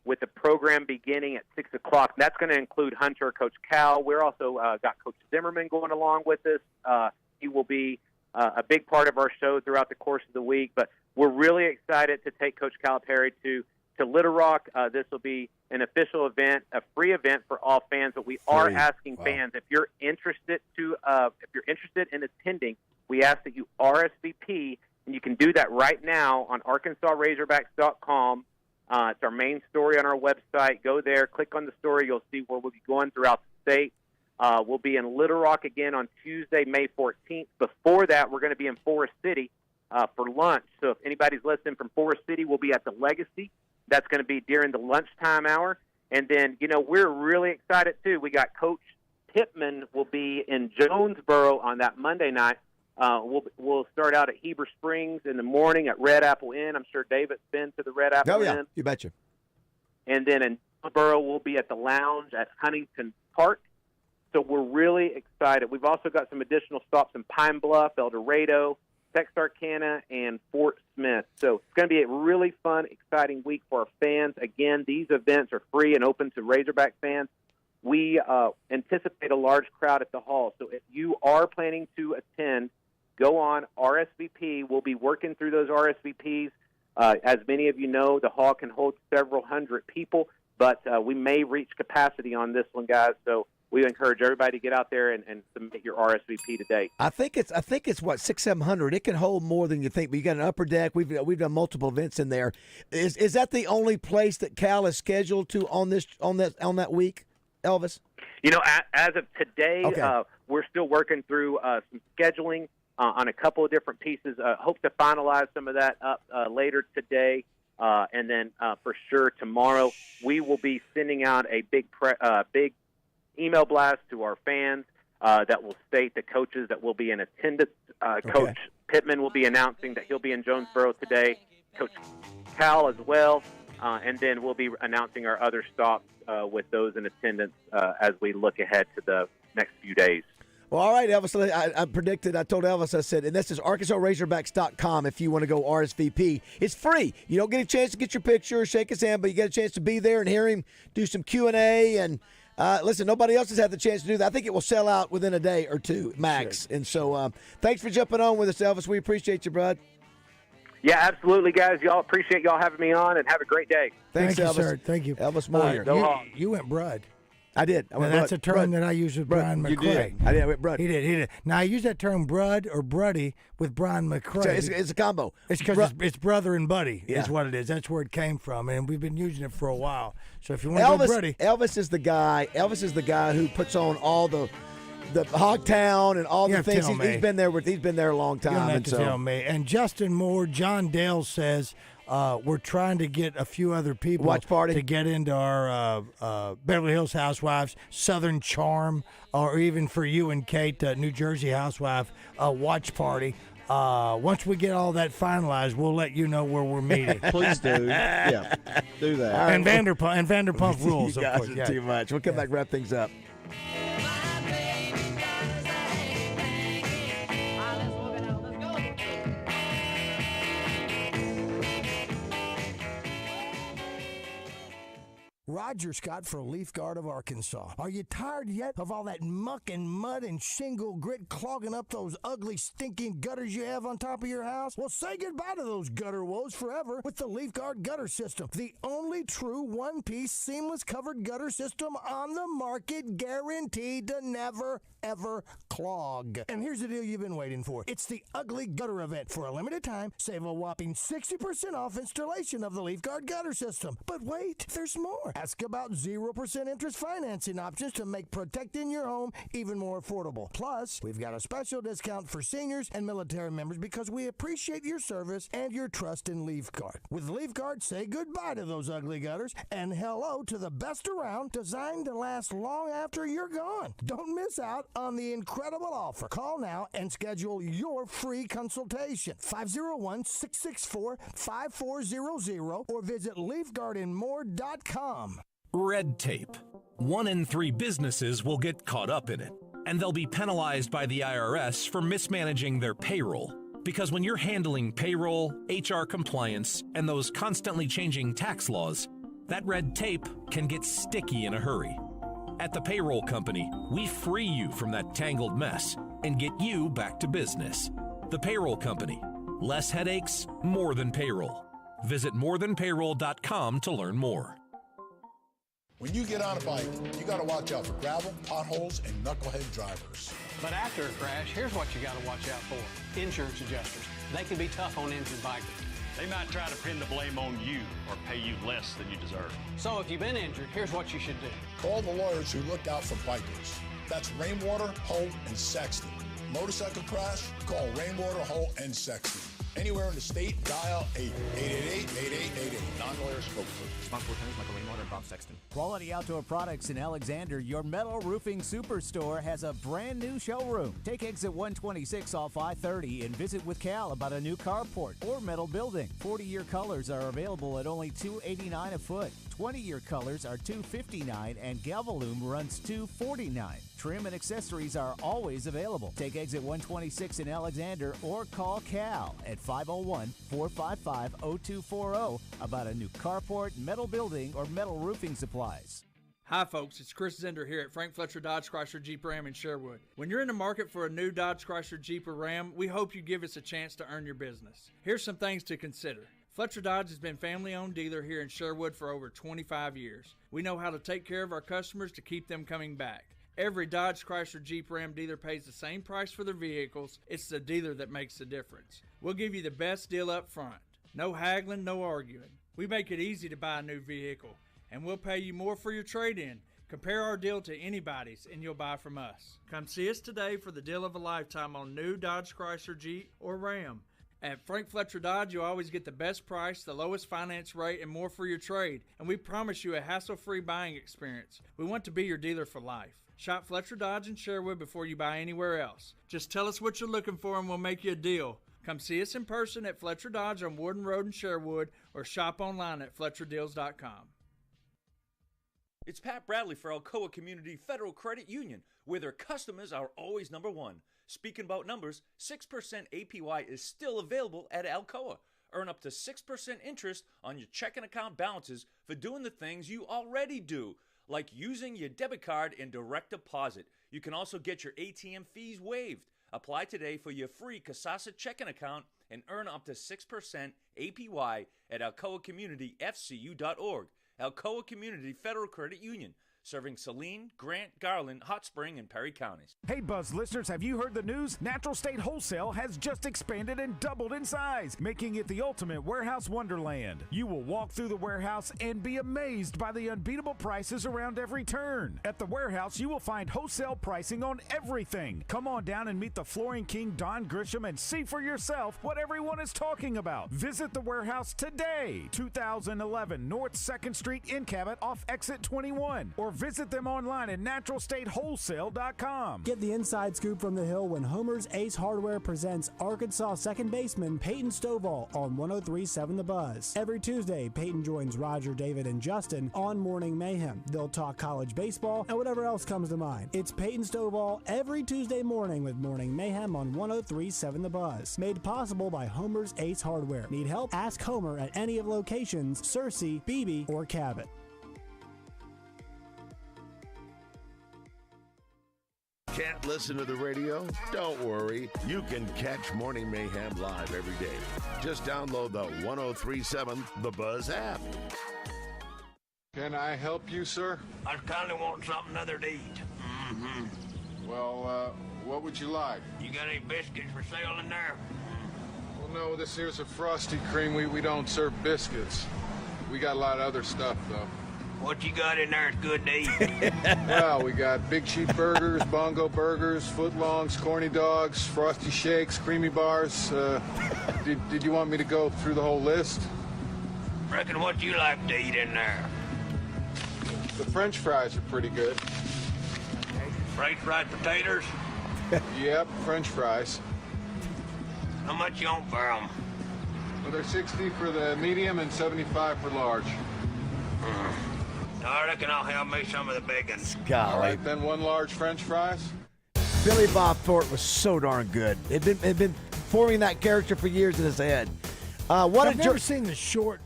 with the program beginning at 6 o'clock. That's going to include Hunter, Coach Cal. We're also got Coach Zimmerman going along with us. He will be a big part of our show throughout the course of the week. But we're really excited to take Coach Calipari to Little Rock. This will be an official event, a free event for all fans. But we are asking fans, if you're interested in attending, we ask that you RSVP, and you can do that right now on ArkansasRazorbacks.com. It's our main story on our website. Go there, click on the story. You'll see where we'll be going throughout the state. We'll be in Little Rock again on Tuesday, May 14th. Before that, we're going to be in Forest City for lunch. So if anybody's listening from Forest City, we'll be at the Legacy. That's going to be during the lunchtime hour. And then, we're really excited, too. We got Coach Pittman will be in Jonesboro on that Monday night. We'll start out at Heber Springs in the morning at Red Apple Inn. I'm sure David's been to the Red Apple Inn. You betcha. And then in Jonesboro, we'll be at the Lounge at Huntington Park. So we're really excited. We've also got some additional stops in Pine Bluff, El Dorado, Texarkana, and Fort Smith. So it's going to be a really fun, exciting week for our fans. Again, these events are free and open to Razorback fans. We anticipate a large crowd at the Hall. So if you are planning to attend, go on RSVP. We'll be working through those RSVPs. As many of you know, the Hall can hold several hundred people, but we may reach capacity on this one, guys. So we encourage everybody to get out there and submit your RSVP today. I think it's what 600-700. It can hold more than you think. But you got an upper deck. We've done multiple events in there. Is that the only place that Cal is scheduled to on that week, Elvis? As of today, we're still working through some scheduling on a couple of different pieces. Hope to finalize some of that up later today. And then for sure tomorrow, we will be sending out a big email blast to our fans that will state the coaches that will be in attendance. Coach Pittman will be announcing that he'll be in Jonesboro today. Coach Cal as well. And then we'll be announcing our other stops with those in attendance as we look ahead to the next few days. Well, all right, Elvis. I predicted. I told Elvis. I said, and this is ArkansasRazorbacks.com. If you want to go RSVP, it's free. You don't get a chance to get your picture or shake his hand, but you get a chance to be there and hear him do some Q&A. And listen, nobody else has had the chance to do that. I think it will sell out within a day or two max. Sure. And so, thanks for jumping on with us, Elvis. We appreciate you, bud. Yeah, absolutely, guys. Y'all appreciate y'all having me on, and have a great day. Thanks, Thank Elvis. you, sir. Thank you. Elvis Moyer. You went Brud. I did. That's a term that I use with Brian McCrae. You did. I did. I went Brud. He did. Now, I use that term Brud or Bruddy with Brian McCrae. It's a combo. It's because it's brother and buddy Yeah. is what it is. That's where it came from, and we've been using it for a while. So if you want to go Bruddy. Elvis is the guy who puts on all the Hogtown and all the things. He's been there a long time. You don't have to tell me. And Justin Moore, John Dale says, we're trying to get a few other people watch party to get into our Beverly Hills Housewives, Southern Charm, or even for you and Kate, New Jersey Housewife watch party. Once we get all that finalized, we'll let you know where we're meeting. Please do. Yeah, do that. And Vanderpump Rules, you of guys course. are too much. We'll come back and wrap things up. Roger Scott for Leaf Guard of Arkansas. Are you tired yet of all that muck and mud and shingle grit clogging up those ugly, stinking gutters you have on top of your house? Well, say goodbye to those gutter woes forever with the Leaf Guard Gutter System, the only true one-piece seamless covered gutter system on the market, guaranteed to never, ever clog. And here's the deal you've been waiting for. It's the Ugly Gutter Event. For a limited time, save a whopping 60% off installation of the Leaf Guard Gutter System. But wait, there's more. Ask about 0% interest financing options to make protecting your home even more affordable. Plus, we've got a special discount for seniors and military members because we appreciate your service and your trust in Leaf Guard. With Leaf Guard, say goodbye to those ugly gutters and hello to the best around, designed to last long after you're gone. Don't miss out on the incredible offer. Call now and schedule your free consultation. 501-664-5400 or visit leafguardandmore.com. Red tape. 1 in 3 businesses will get caught up in it, and they'll be penalized by the IRS for mismanaging their payroll. Because when you're handling payroll, HR compliance, and those constantly changing tax laws, that red tape can get sticky in a hurry. At the Payroll Company, we free you from that tangled mess and get you back to business. The Payroll Company. Less headaches, more than payroll. Visit morethanpayroll.com to learn more. When you get on a bike, you got to watch out for gravel, potholes, and knucklehead drivers. But after a crash, here's what you got to watch out for. Insurance adjusters. They can be tough on injured bikers. They might try to pin the blame on you or pay you less than you deserve. So if you've been injured, here's what you should do. Call the lawyers who look out for bikers. That's Rainwater, Holt, and Sexton. Motorcycle crash? Call Rainwater, Holt, and Sexton. Anywhere in the state, dial 888-8888. Non-lawyer spokesperson. Responsible attorneys Michael Rainwater and Bob Sexton. Quality Outdoor Products in Alexander, your metal roofing superstore, has a brand new showroom. Take exit 126 off I-30 and visit with Cal about a new carport or metal building. 40-year colors are available at only $289 a foot. 20-year colors are $259 and Galvalume runs $249. Trim and accessories are always available. Take exit 126 in Alexander or call Cal at 501-455-0240 about a new carport, metal building, or metal roofing supplies. Hi folks, it's Chris Zender here at Frank Fletcher Dodge Chrysler Jeep Ram in Sherwood. When you're in the market for a new Dodge Chrysler Jeep or Ram, we hope you give us a chance to earn your business. Here's some things to consider. Fletcher Dodge has been family-owned dealer here in Sherwood for over 25 years. We know how to take care of our customers to keep them coming back. Every Dodge Chrysler Jeep Ram dealer pays the same price for their vehicles. It's the dealer that makes the difference. We'll give you the best deal up front. No haggling, no arguing. We make it easy to buy a new vehicle, and we'll pay you more for your trade-in. Compare our deal to anybody's, and you'll buy from us. Come see us today for the deal of a lifetime on new Dodge Chrysler Jeep or Ram. At Frank Fletcher Dodge, you always get the best price, the lowest finance rate, and more for your trade. And we promise you a hassle-free buying experience. We want to be your dealer for life. Shop Fletcher Dodge in Sherwood before you buy anywhere else. Just tell us what you're looking for and we'll make you a deal. Come see us in person at Fletcher Dodge on Warden Road in Sherwood or shop online at FletcherDeals.com. It's Pat Bradley for Alcoa Community Federal Credit Union, where their customers are always number one. Speaking about numbers, 6% APY is still available at Alcoa. Earn up to 6% interest on your checking account balances for doing the things you already do, like using your debit card and direct deposit. You can also get your ATM fees waived. Apply today for your free Kasasa checking account and earn up to 6% APY at alcoacommunityfcu.org. Alcoa Community Federal Credit Union, serving Saline, Grant, Garland, Hot Spring, and Perry counties. Hey, Buzz listeners, have you heard the news? Natural State Wholesale has just expanded and doubled in size, making it the ultimate warehouse wonderland. You will walk through the warehouse and be amazed by the unbeatable prices around every turn. At the warehouse, you will find wholesale pricing on everything. Come on down and meet the Flooring King, Don Grisham, and see for yourself what everyone is talking about. Visit the warehouse today, 2011 North 2nd Street in Cabot off exit 21, or visit them online at naturalstatewholesale.com. Get the inside scoop from the Hill when Homer's Ace Hardware presents Arkansas second baseman Peyton Stovall on 103.7 The Buzz. Every Tuesday, Peyton joins Roger, David, and Justin on Morning Mayhem. They'll talk college baseball and whatever else comes to mind. It's Peyton Stovall every Tuesday morning with Morning Mayhem on 103.7 The Buzz. Made possible by Homer's Ace Hardware. Need help? Ask Homer at any of locations, Searcy, Beebe, or Cabot. Can't listen to the radio? Don't worry. You can catch Morning Mayhem live every day. Just download the 103.7 The Buzz app. Can I help you, sir? I kind of want something other to eat. Well, what would you like? You got any biscuits for sale in there? Well, no, this here's a Frosty Cream. We don't serve biscuits. We got a lot of other stuff, though. What you got in there is good to eat. Well, we got Big Cheap Burgers, Bongo Burgers, Footlongs, Corny Dogs, Frosty Shakes, Creamy Bars. Did you want me to go through the whole list? Reckon what you like to eat in there? The French fries are pretty good. French fried potatoes? Yep, French fries. How much you want for them? Well, they're 60 for the medium and 75 for large. I reckon I'll have me some of the bacon. All right, then one large French fries. Billy Bob Thornton was so darn good. Had been forming that character for years in his head. I've never seen the short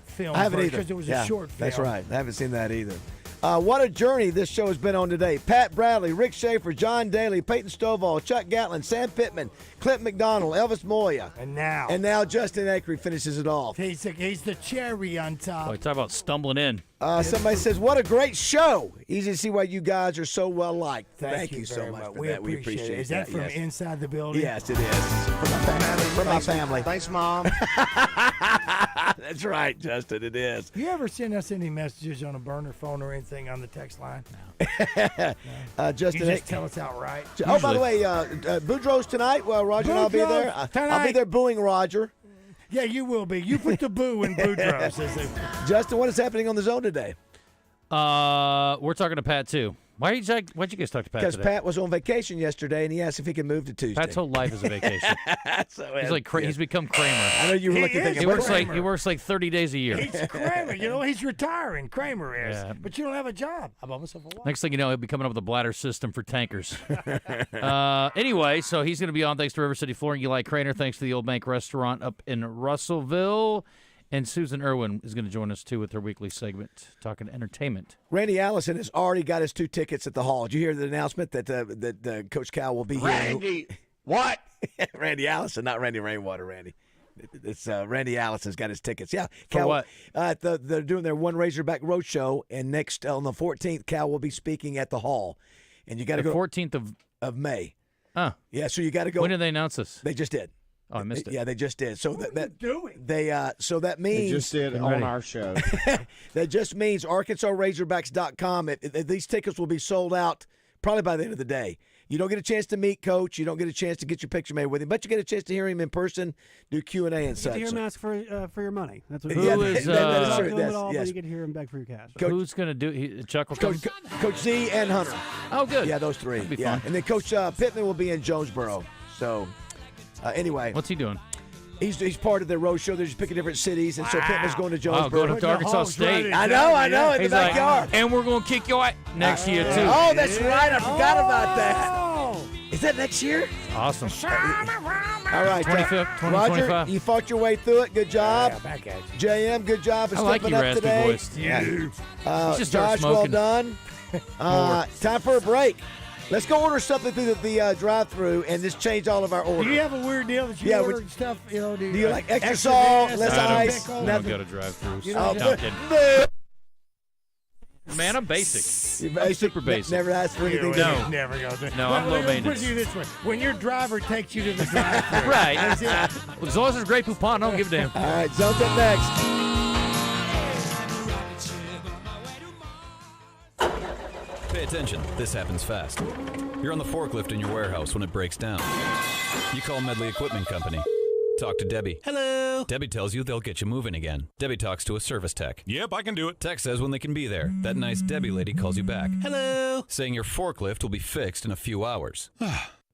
film. I haven't either. Because it was a short film. That's right. I haven't seen that either. What a journey this show has been on today. Pat Bradley, Rick Schaefer, John Daly, Peyton Stovall, Chuck Gatlin, Sam Pittman, Clint McDonald, Elvis Moya. And now Justin Acri finishes it off. He's the cherry on top. Boy, talk about stumbling in. Somebody says, what a great show. Easy to see why you guys are so well liked. Thank you so much for we that. We appreciate it. Is that from yes. inside the building? Yes, it is. From my family. Thanks, Mom. That's right, Justin. It is. You ever send us any messages on a burner phone or anything on the text line? No. Justin, you just tell us outright. Oh, by the way, Boudreaux's tonight. Well, Roger and I'll be there. I'll be there booing Roger. Yeah, you will be. You put the boo in Boudreaux's. Justin, what is happening on the zone today? We're talking to Pat, too. Why'd you guys talk to Pat Because today? Pat was on vacation yesterday, and he asked if he could move to Tuesday. Pat's whole life is a vacation. He's like he's become Kramer. I know you were looking thinking. He works like 30 days a year. He's Kramer. He's retiring. Kramer is. Yeah. But you don't have a job. I bought myself a watch. Next thing you know, he'll be coming up with a bladder system for tankers. Anyway, so he's going to be on thanks to River City Flooring. Eli Craner, thanks to the Old Bank Restaurant up in Russellville. And Susan Irwin is going to join us, too, with her weekly segment, talking entertainment. Randy Allison has already got his 2 tickets at the Hall. Did you hear the announcement that Coach Cal will be here? Randy, what? Randy Allison, not Randy Rainwater, Randy. It's Randy Allison's got his tickets. Yeah. For Cal, what? They're doing their One Razorback Roadshow, and next on the 14th, Cal will be speaking at the Hall. And you got to go. 14th of May. Huh. Yeah, so you got to go. When did they announce this? They just did. Oh, I missed it. Yeah, they just did. So what are you doing? So that means They just did on our show. That just means ArkansasRazorbacks.com. These tickets will be sold out probably by the end of the day. You don't get a chance to meet Coach. You don't get a chance to get your picture made with him, but you get a chance to hear him in person, do Q&A and such. You get to hear him ask for your money. That's what that is true. But you get to hear him beg for your cash. Who's going to do Chuck will come? Coach Z and Hunter. Oh, good. Yeah, those three. That'd be fun. And then Coach Pittman will be in Jonesboro. So, anyway. What's he doing? He's part of the road show. They're just picking different cities, and so Pittman's going to Jonesboro. Oh, going to Arkansas State. I know, in He's the backyard. and we're going to kick your ass next year, too. Oh, that's right. I forgot about that. Is that next year? Awesome. All right. 25th, Roger, 2025. you fought your way through it. Good job. Yeah, back at you. JM, good job for I like stepping your up raspy today. voice. Yeah. Just start Josh, well smoking. done. Time for a break. Let's go order something through the drive-thru and just change all of our orders. Do you have a weird deal that you ordered stuff? You know, do you like extra salt, less ice? I don't go to drive-thrus. You know, No, I'm kidding. Man, I'm basic. You're I'm super basic. Never asked for anything. No. Never goes. No, I'm low maintenance. Put it this way: when your driver takes you to the drive-thru, Right. that's it. As long as there's Grey Poupon, I don't give a damn. All right, Zone's up next. Pay attention. This happens fast. You're on the forklift in your warehouse when it breaks down. You call Medley Equipment Company. Talk to Debbie. Hello. Debbie tells you they'll get you moving again. Debbie talks to a service tech. Yep, I can do it. Tech says when they can be there. That nice Debbie lady calls you back. Hello. Saying your forklift will be fixed in a few hours.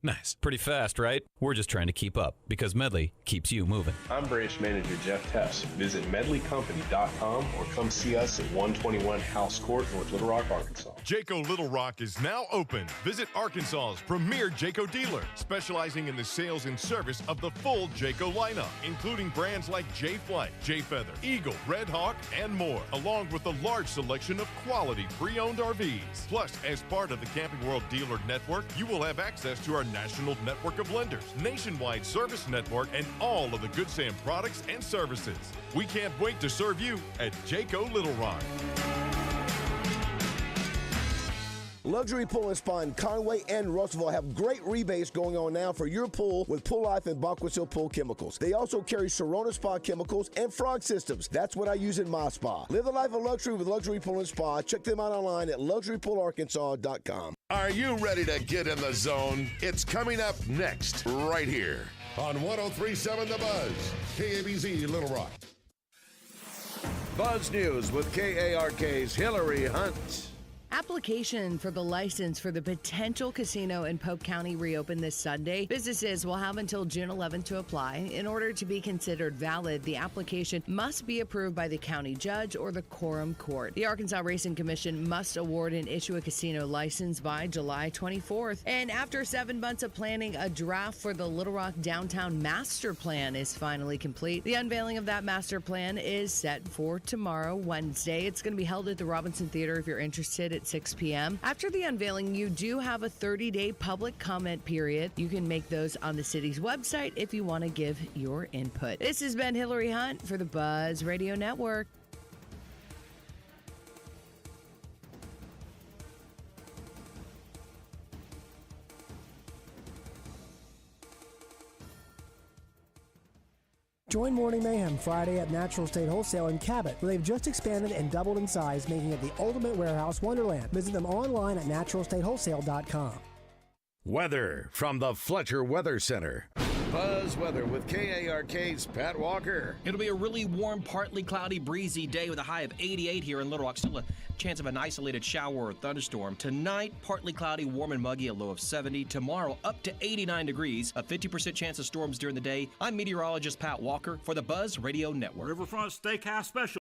Nice. Pretty fast, right? We're just trying to keep up because Medley keeps you moving. I'm branch manager Jeff Tess. Visit medleycompany.com or come see us at 121 House Court, North Little Rock, Arkansas. Jayco Little Rock is now open. Visit Arkansas's premier Jayco dealer, specializing in the sales and service of the full Jayco lineup, including brands like J-Flight, J-Feather, Eagle, Red Hawk, and more, along with a large selection of quality pre-owned RVs. Plus, as part of the Camping World Dealer Network, you will have access to our national network of lenders, nationwide service network, and all of the Good Sam products and services. We can't wait to serve you at Jayco Little Rock. Luxury Pool and Spa in Conway and Russellville have great rebates going on now for your pool with Pool Life and Backwoods Hill Pool Chemicals. They also carry Serona Spa Chemicals and Frog Systems. That's what I use in my spa. Live the life of luxury with Luxury Pool and Spa. Check them out online at luxurypoolarkansas.com. Are you ready to get in the zone? It's coming up next, right here. On 103.7 The Buzz, KABZ Little Rock. Buzz News with KARK's Hillary Hunt. Application for the license for the potential casino in Polk County reopened this Sunday. Businesses will have until June 11th to apply. In order to be considered valid, the application must be approved by the county judge or the quorum court. The Arkansas Racing Commission must award and issue a casino license by July 24th. And after 7 months of planning, a draft for the Little Rock Downtown Master Plan is finally complete. The unveiling of that master plan is set for tomorrow, Wednesday. It's going to be held at the Robinson Theater if you're interested at 6 p.m. After the unveiling, you do have a 30-day public comment period. You can make those on the city's website if you want to give your input. This has been Hillary Hunt for the Buzz Radio Network. Join Morning Mayhem Friday at Natural State Wholesale in Cabot, where they've just expanded and doubled in size, making it the ultimate warehouse wonderland. Visit them online at naturalstatewholesale.com. Weather from the Fletcher Weather Center. Buzz Weather with KARK's Pat Walker. It'll be a really warm, partly cloudy, breezy day with a high of 88 here in Little Rock. Still a chance of an isolated shower or thunderstorm. Tonight, partly cloudy, warm and muggy, a low of 70. Tomorrow, up to 89 degrees, a 50% chance of storms during the day. I'm meteorologist Pat Walker for the Buzz Radio Network. Riverfront Steakhouse Special.